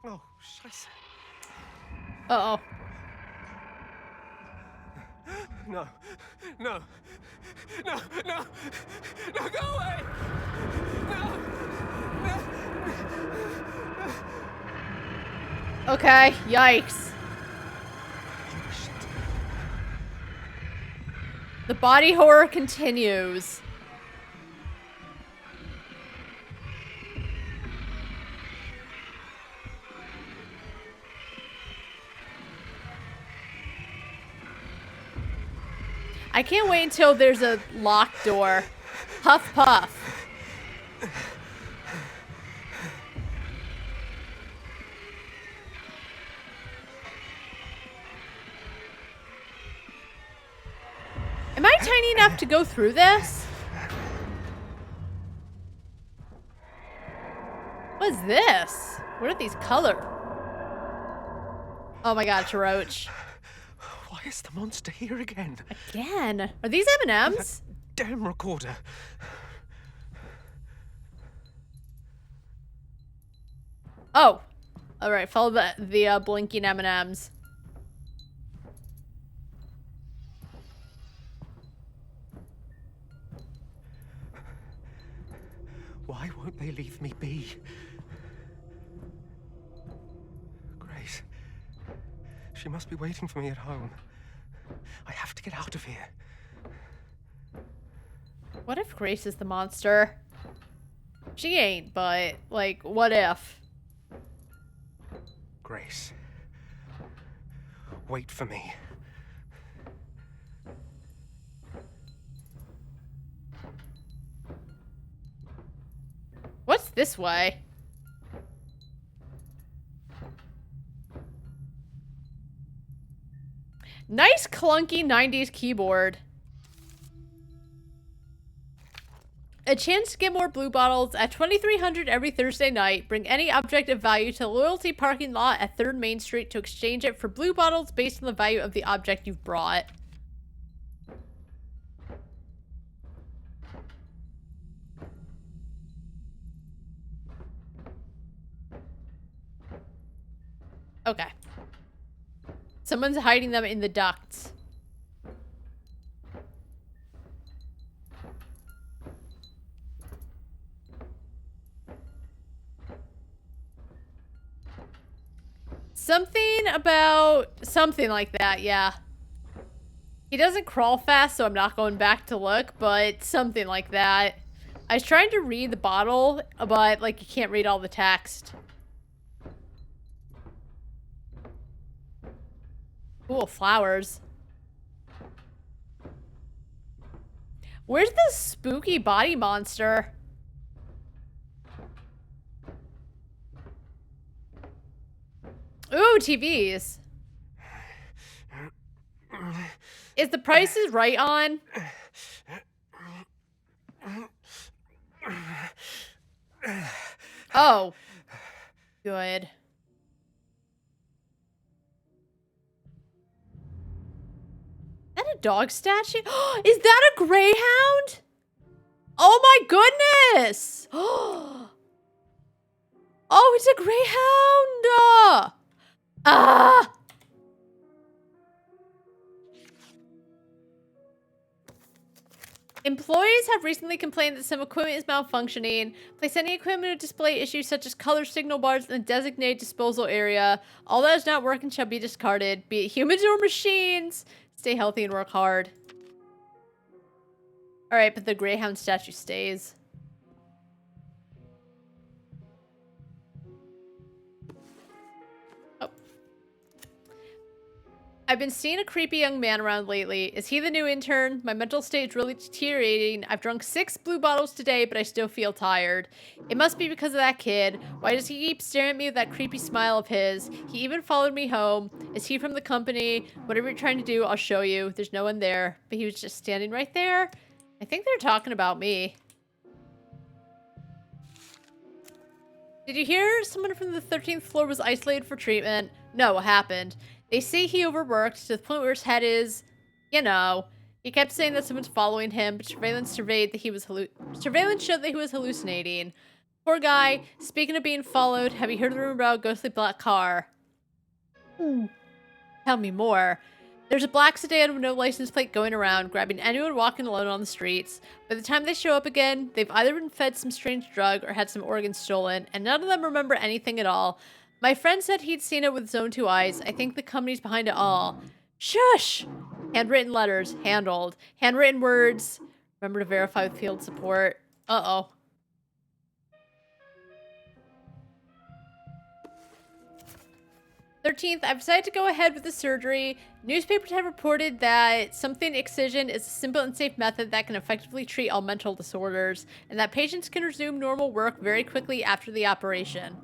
Oh, scheiße. Uh-oh. No. No. No, no. No, go away! No! Okay, yikes. The body horror continues. I can't wait until there's a locked door. Huff puff. Am I tiny enough to go through this? What is this? What are these color? Oh my god, it's a roach. Why is the monster here again? Again? Are these M&Ms? Damn recorder. Oh. Alright, follow the blinking M&Ms. Why won't they leave me be? Grace. She must be waiting for me at home. I have to get out of here. What if Grace is the monster? She ain't, but, like, what if? Grace. Wait for me. What's this way? Nice clunky 90s keyboard. A chance to get more blue bottles at 2300 every Thursday night. Bring any object of value to the loyalty parking lot at 3rd Main Street to exchange it for blue bottles based on the value of the object you've brought. Okay. Someone's hiding them in the ducts. Something about something like that, yeah. He doesn't crawl fast, so I'm not going back to look, but something like that. I was trying to read the bottle, but like you can't read all the text. Cool, flowers. Where's the spooky body monster? Ooh, TVs. Is the prices right on? Oh. Good. Is that a dog statue? Is that a greyhound? Oh my goodness! Oh, it's a greyhound! Ah! Employees have recently complained that some equipment is malfunctioning. Place any equipment with display issues such as color signal bars in the designated disposal area. All that is not working shall be discarded, be it humans or machines. Stay healthy and work hard. Alright, but the greyhound statue stays. I've been seeing a creepy young man around lately. Is he the new intern? My mental state is really deteriorating. I've drunk 6 blue bottles today, but I still feel tired. It must be because of that kid. Why does he keep staring at me with that creepy smile of his? He even followed me home. Is he from the company? Whatever you're trying to do, I'll show you. There's no one there. But he was just standing right there. I think they're talking about me. Did you hear someone from the 13th floor was isolated for treatment? No, what happened? They say he overworked to the point where his head is, you know. He kept saying that someone's following him, but surveillance showed that he was hallucinating. Poor guy. Speaking of being followed, have you heard the rumor about a ghostly black car? Tell me more. There's a black sedan with no license plate going around, grabbing anyone walking alone on the streets. By the time they show up again, they've either been fed some strange drug or had some organs stolen, and none of them remember anything at all. My friend said he'd seen it with his own 2 eyes. I think the company's behind it all. Shush! Handwritten letters. Handled. Handwritten words. Remember to verify with field support. Uh-oh. I've decided to go ahead with the surgery. Newspapers have reported that something excision is a simple and safe method that can effectively treat all mental disorders, and that patients can resume normal work very quickly after the operation.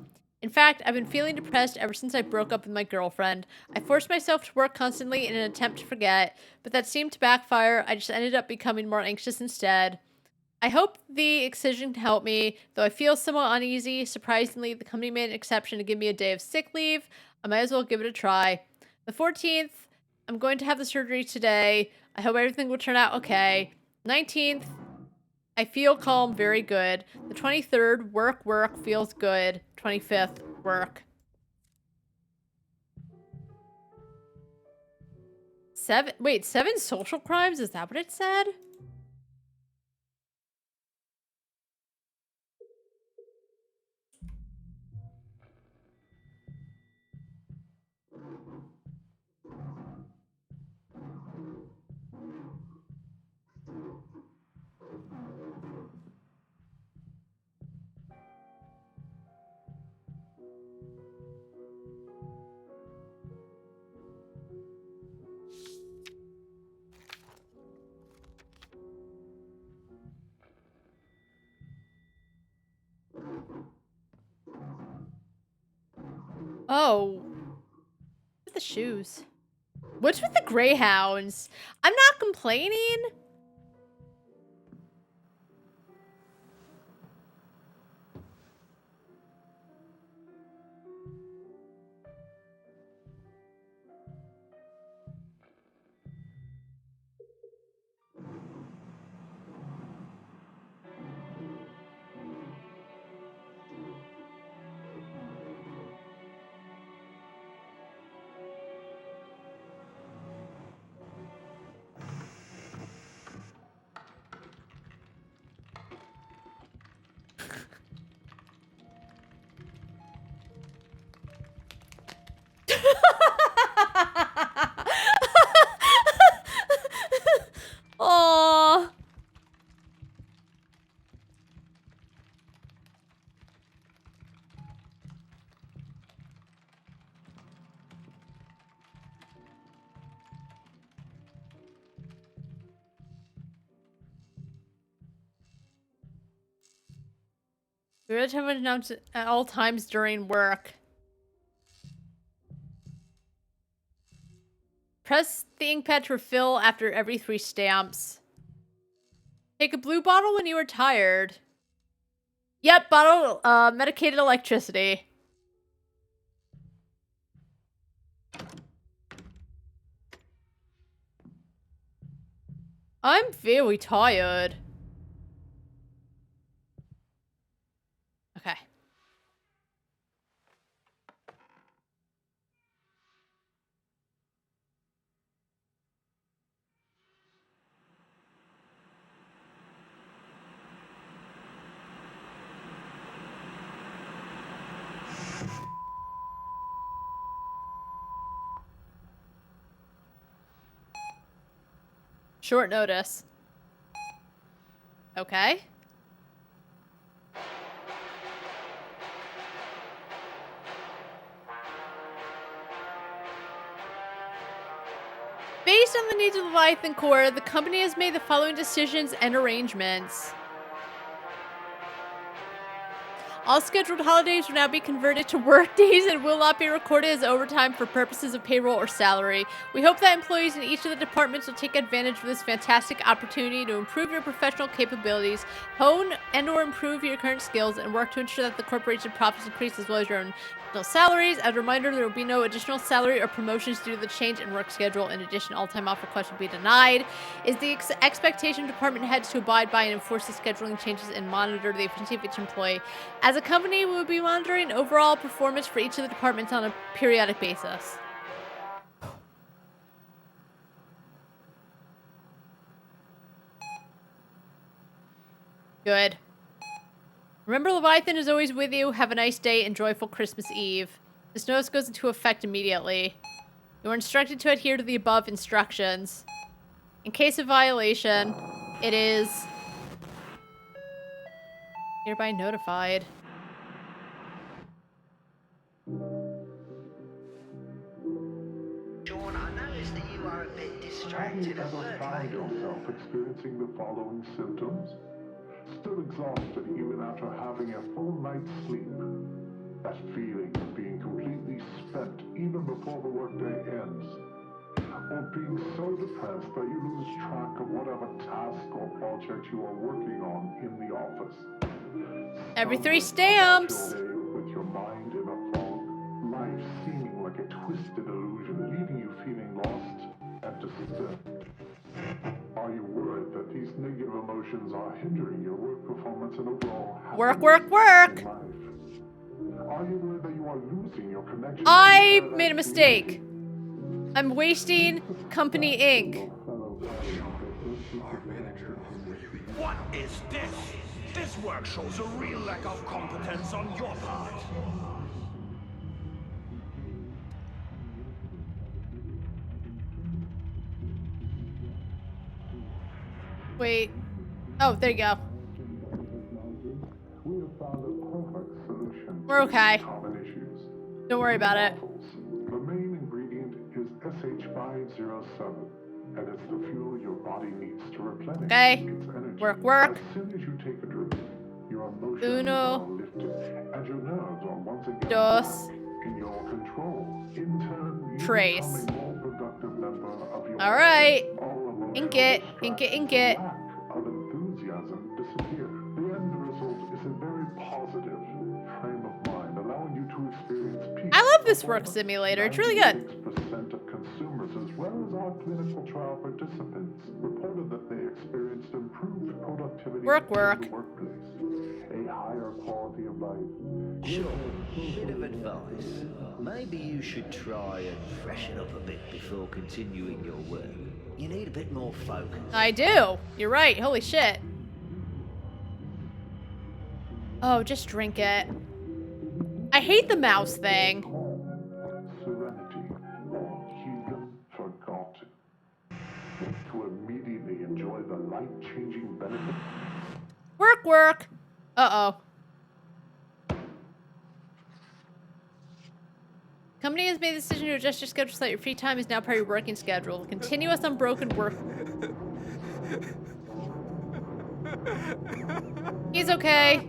In fact, I've been feeling depressed ever since I broke up with my girlfriend. I forced myself to work constantly in an attempt to forget, but that seemed to backfire. I just ended up becoming more anxious instead. I hope the excision can help me, though I feel somewhat uneasy. Surprisingly, the company made an exception to give me a day of sick leave. I might as well give it a try. The 14th, I'm going to have the surgery today. I hope everything will turn out okay. 19th, I feel calm, very good. The 23rd, work, feels good. 25th, work. 7 social crimes? Is that what it said? Oh. With the shoes. What's with the greyhounds? I'm not complaining. Aww. We would have announced it at all times during work. Press the ink pad to refill after every 3 stamps. Take a blue bottle when you are tired. Yep, bottle, medicated electricity. I'm very tired. Okay. Short notice. Okay. Based on the needs of the Leviathan Corps, the company has made the following decisions and arrangements. All scheduled holidays will now be converted to work days and will not be recorded as overtime for purposes of payroll or salary. We hope that employees in each of the departments will take advantage of this fantastic opportunity to improve your professional capabilities, hone and or improve your current skills, and work to ensure that the corporation profits increase as well as your own salaries. As a reminder, there will be no additional salary or promotions due to the change in work schedule. In addition, all time off requests will be denied. Is the expectation of department heads to abide by and enforce the scheduling changes and monitor the efficiency of each employee. As a company, we will be monitoring overall performance for each of the departments on a periodic basis. Good. Remember, Leviathan is always with you. Have a nice day and joyful Christmas Eve. This notice goes into effect immediately. You are instructed to adhere to the above instructions. In case of violation, it is hereby notified. Sean, I noticed that you are a bit distracted at work Have you ever found lately. yourself experiencing the following symptoms? Still exhausted even after having a full night's sleep. That feeling of being completely spent even before the workday ends. Or being so depressed that you lose track of whatever task or project you are working on in the office. Every 3 stamps! With your mind in a fog, life seeming like a twisted illusion, leaving you feeling lost and disturbed. Are you worried that these negative emotions are hindering your work performance and overall happiness Work! in life? Are you worried that you are losing your connection? I made a mistake. I'm wasting company ink. What is this? This work shows a real lack of competence on your part. Wait. Oh, there you go. We're okay. Don't worry about it. The main ingredient is SH507, and it's the fuel your body needs to replenish its energy. Work. As soon as you take a drink, your emotions Uno. are lifted, and your nerves are once again Dos. in your control. In turn, you Trace. become a more productive member of your Alright. all of those Ink it. Ink it, ink it. lack of enthusiasm disappear. The end result is a very positive frame of mind, allowing you to experience peace. I love this work simulator. It's really good. 96% of consumers, as well as our clinical trial participants, reported that they experienced improved productivity Work. in the workplace, a higher quality of life. Sure, bit of advice. Maybe you should try and freshen up a bit before continuing your work. You need a bit more focus. I do. You're right. Holy shit. Oh, just drink it. I hate the mouse thing. Serenity, or even forgotten. To immediately enjoy the life-changing benefits. Work. Uh-oh. Company has made the decision to adjust your schedule so that your free time is now part of your working schedule. Continuous unbroken work. He's okay.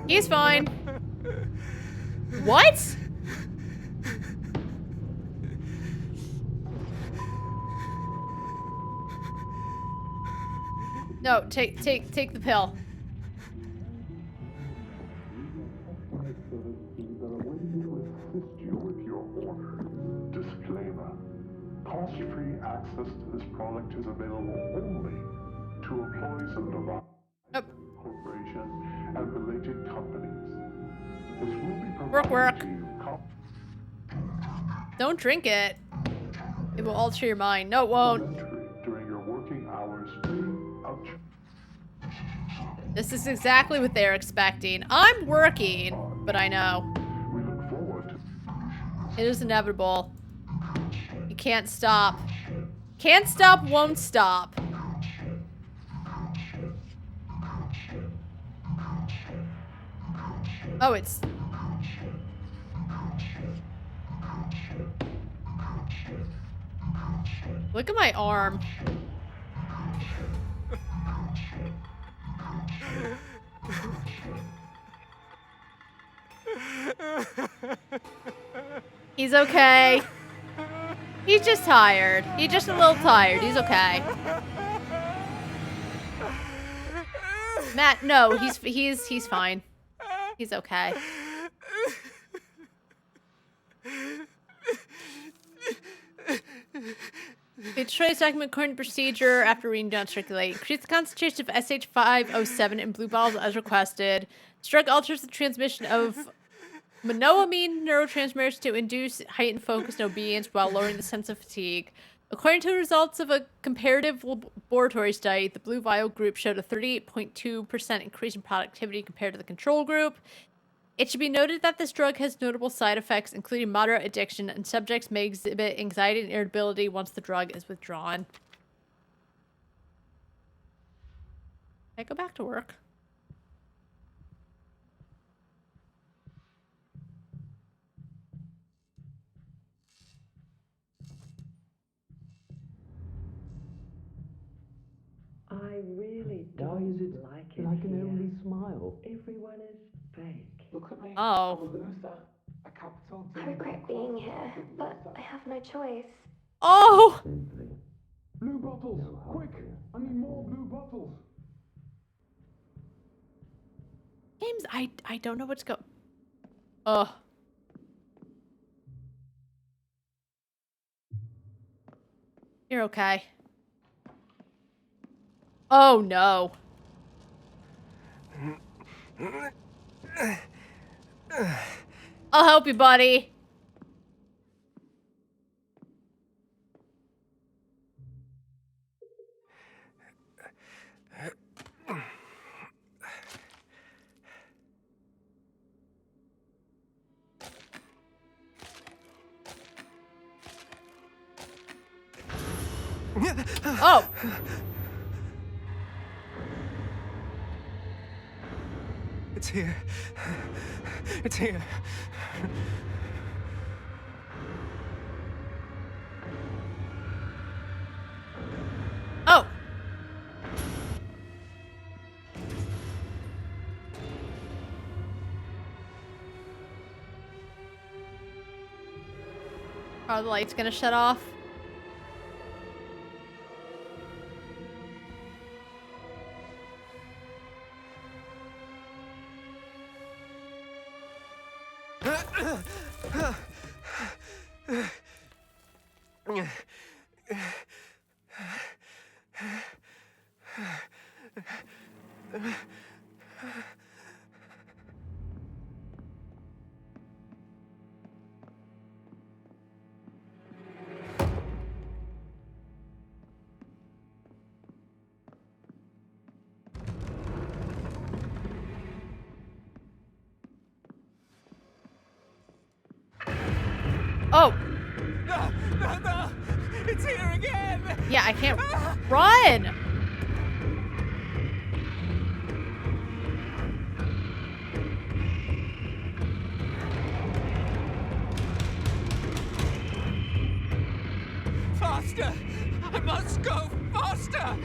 He's fine. What? No, take the pill. Disclaimer. Cost-free access to this product is available only to employees of Novant Corporation and related companies. This will be provided to you. Don't drink it. It will alter your mind. No, it won't. During your working hours, This is exactly what they're expecting. I'm working, but I know. We look forward to it is inevitable. You can't stop. Can't stop, won't stop. Oh, it's... Look at my arm. He's okay. He's just tired. He's just a little tired. He's okay. Matt, no, he's fine. He's okay. The trace document current procedure after reading down circulate. Increase the concentration of SH507 in blue bottles as requested. This drug alters the transmission of monoamine neurotransmitters to induce heightened focus and obedience while lowering the sense of fatigue. According to the results of a comparative laboratory study, the blue vial group showed a 38.2% increase in productivity compared to the control group. It should be noted that this drug has notable side effects, including moderate addiction, and subjects may exhibit anxiety and irritability once the drug is withdrawn. I go back to work. I really don't like it like an here. only smile? Everyone is fake. Look at me. Oh. I'm a Luther. A capital D. I regret being here, but I have no choice. Oh! Blue bottles! Quick! I need more blue bottles! James, I don't know what's going... Ugh. You're okay. Oh, no. I'll help you, buddy. Oh. It's here. It's here. Oh. Are the lights gonna shut off? Oh! No! It's here again! Yeah, I can't run! Faster! I must go faster!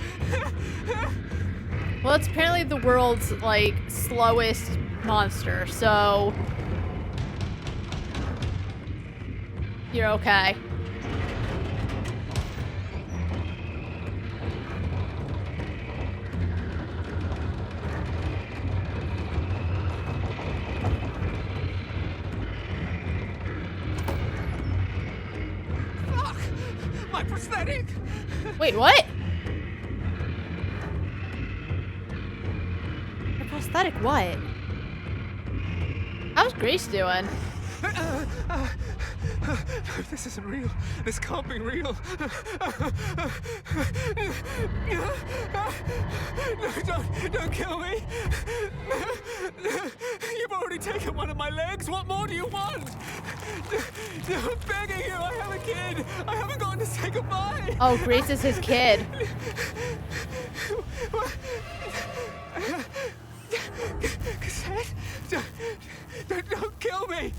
Well, it's apparently the world's, like, slowest monster, so... You're okay. Fuck! My prosthetic! Wait, what? Your prosthetic what? How's Grace doing? This isn't real. This can't be real. No, don't kill me. You've already taken one of my legs. What more do you want? I'm begging you. I have a kid. I haven't gotten to say goodbye. Oh, Grace is his kid. Cassette? Don't kill me.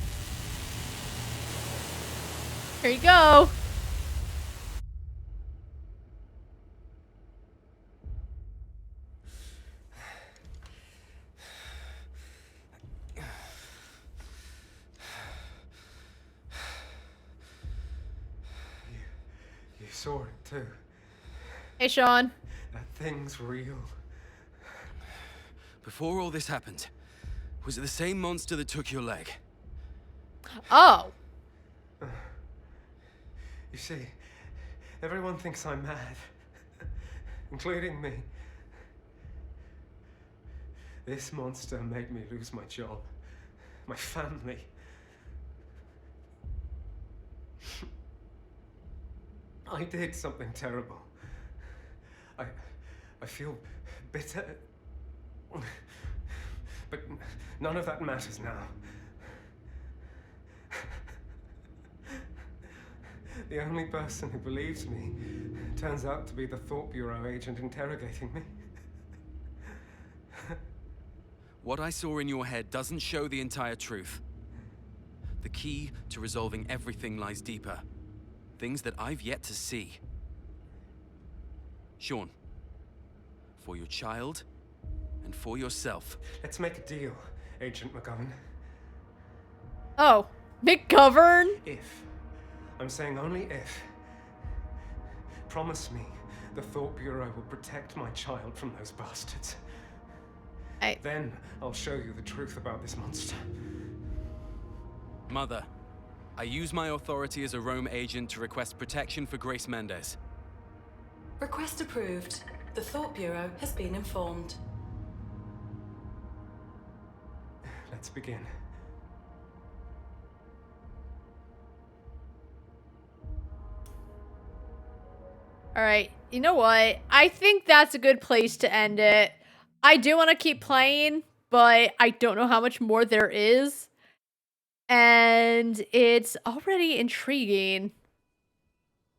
Here you go. You saw it too. Hey, Sean. That thing's real. Before all this happened, was it the same monster that took your leg? Oh. You see, everyone thinks I'm mad, including me. This monster made me lose my job, my family. I did something terrible. I feel bitter, but none of that matters now. The only person who believes me turns out to be the Thought Bureau agent interrogating me. What I saw in your head doesn't show the entire truth. The key to resolving everything lies deeper. Things that I've yet to see. Sean, for your child and for yourself. Let's make a deal, Agent McGovern. Oh, McGovern? If. I'm saying only if. Promise me the Thought Bureau will protect my child from those bastards. Then I'll show you the truth about this monster. Mother, I use my authority as a Rome agent to request protection for Grace Mendez. Request approved. The Thought Bureau has been informed. Let's begin. All right, you know what? I think that's a good place to end it. I do want to keep playing, but I don't know how much more there is. And it's already intriguing.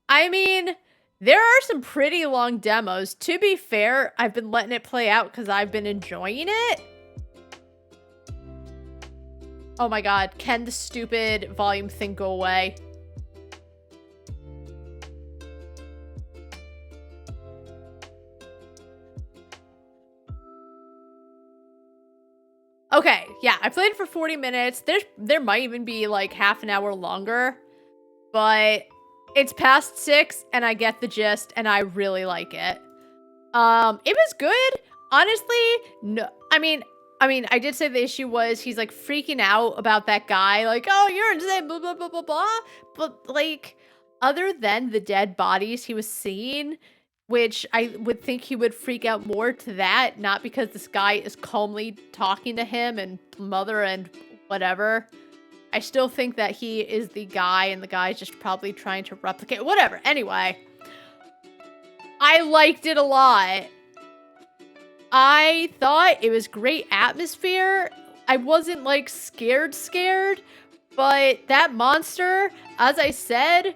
I mean, there are some pretty long demos. To be fair, I've been letting it play out because I've been enjoying it. Oh my god, can the stupid volume thing go away? Okay, yeah, I played for 40 minutes. There might even be like half an hour longer. but it's past 6 and I get the gist and I really like it. It was good. Honestly, no. I mean, I did say the issue was he's like freaking out about that guy, like, oh, you're insane, blah, blah, blah, blah, blah. But like, other than the dead bodies he was seeing, which I would think he would freak out more to that, not because this guy is calmly talking to him and mother and whatever. I still think that he is the guy and the guy's just probably trying to replicate, whatever. Anyway, I liked it a lot. I thought it was great atmosphere. I wasn't like scared, but that monster, as I said,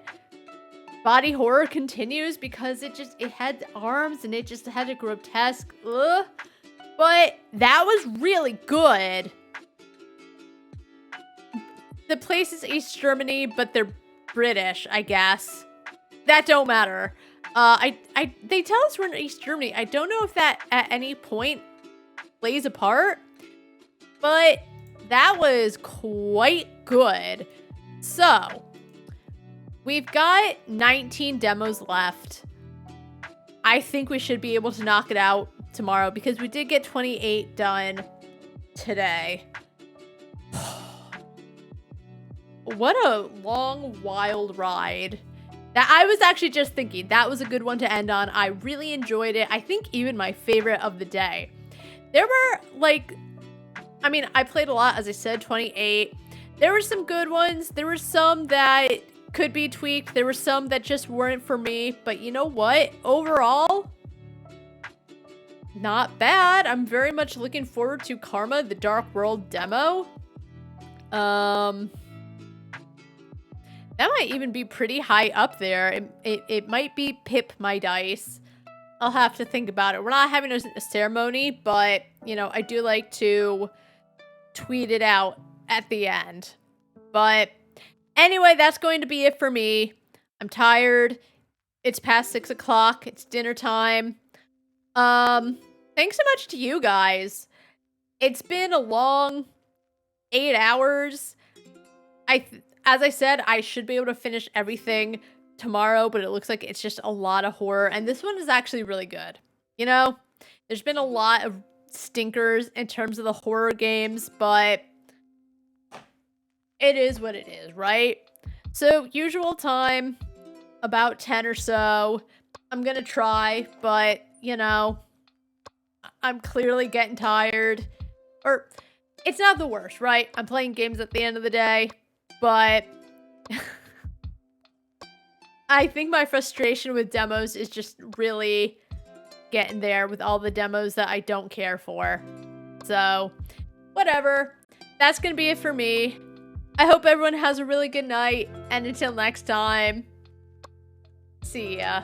body horror continues because it had arms and it just had a grotesque, ugh. But that was really good. The place is East Germany, but they're British, I guess. That don't matter. They tell us we're in East Germany. I don't know if that at any point plays a part, but that was quite good. So, we've got 19 demos left. I think we should be able to knock it out tomorrow because we did get 28 done today. What a long, wild ride. That I was actually just thinking that was a good one to end on. I really enjoyed it. I think even my favorite of the day. There were like, I mean, I played a lot, as I said, 28. There were some good ones. There were some that could be tweaked. There were some that just weren't for me. But you know what? Overall, not bad. I'm very much looking forward to Karma, the Dark World demo. That might even be pretty high up there. It might be Pip My Dice. I'll have to think about it. We're not having a ceremony, but, you know, I do like to tweet it out at the end. But anyway, that's going to be it for me. I'm tired. It's past 6 o'clock. It's dinner time. Thanks so much to you guys. It's been a long 8 hours. As I said, I should be able to finish everything tomorrow, but it looks like it's just a lot of horror. And this one is actually really good. You know, there's been a lot of stinkers in terms of the horror games, but it is what it is, right? So, usual time, about 10 or so. I'm gonna try, but, you know, I'm clearly getting tired. Or, it's not the worst, right? I'm playing games at the end of the day. But I think my frustration with demos is just really getting there with all the demos that I don't care for. So, whatever. That's going to be it for me. I hope everyone has a really good night. And until next time, see ya.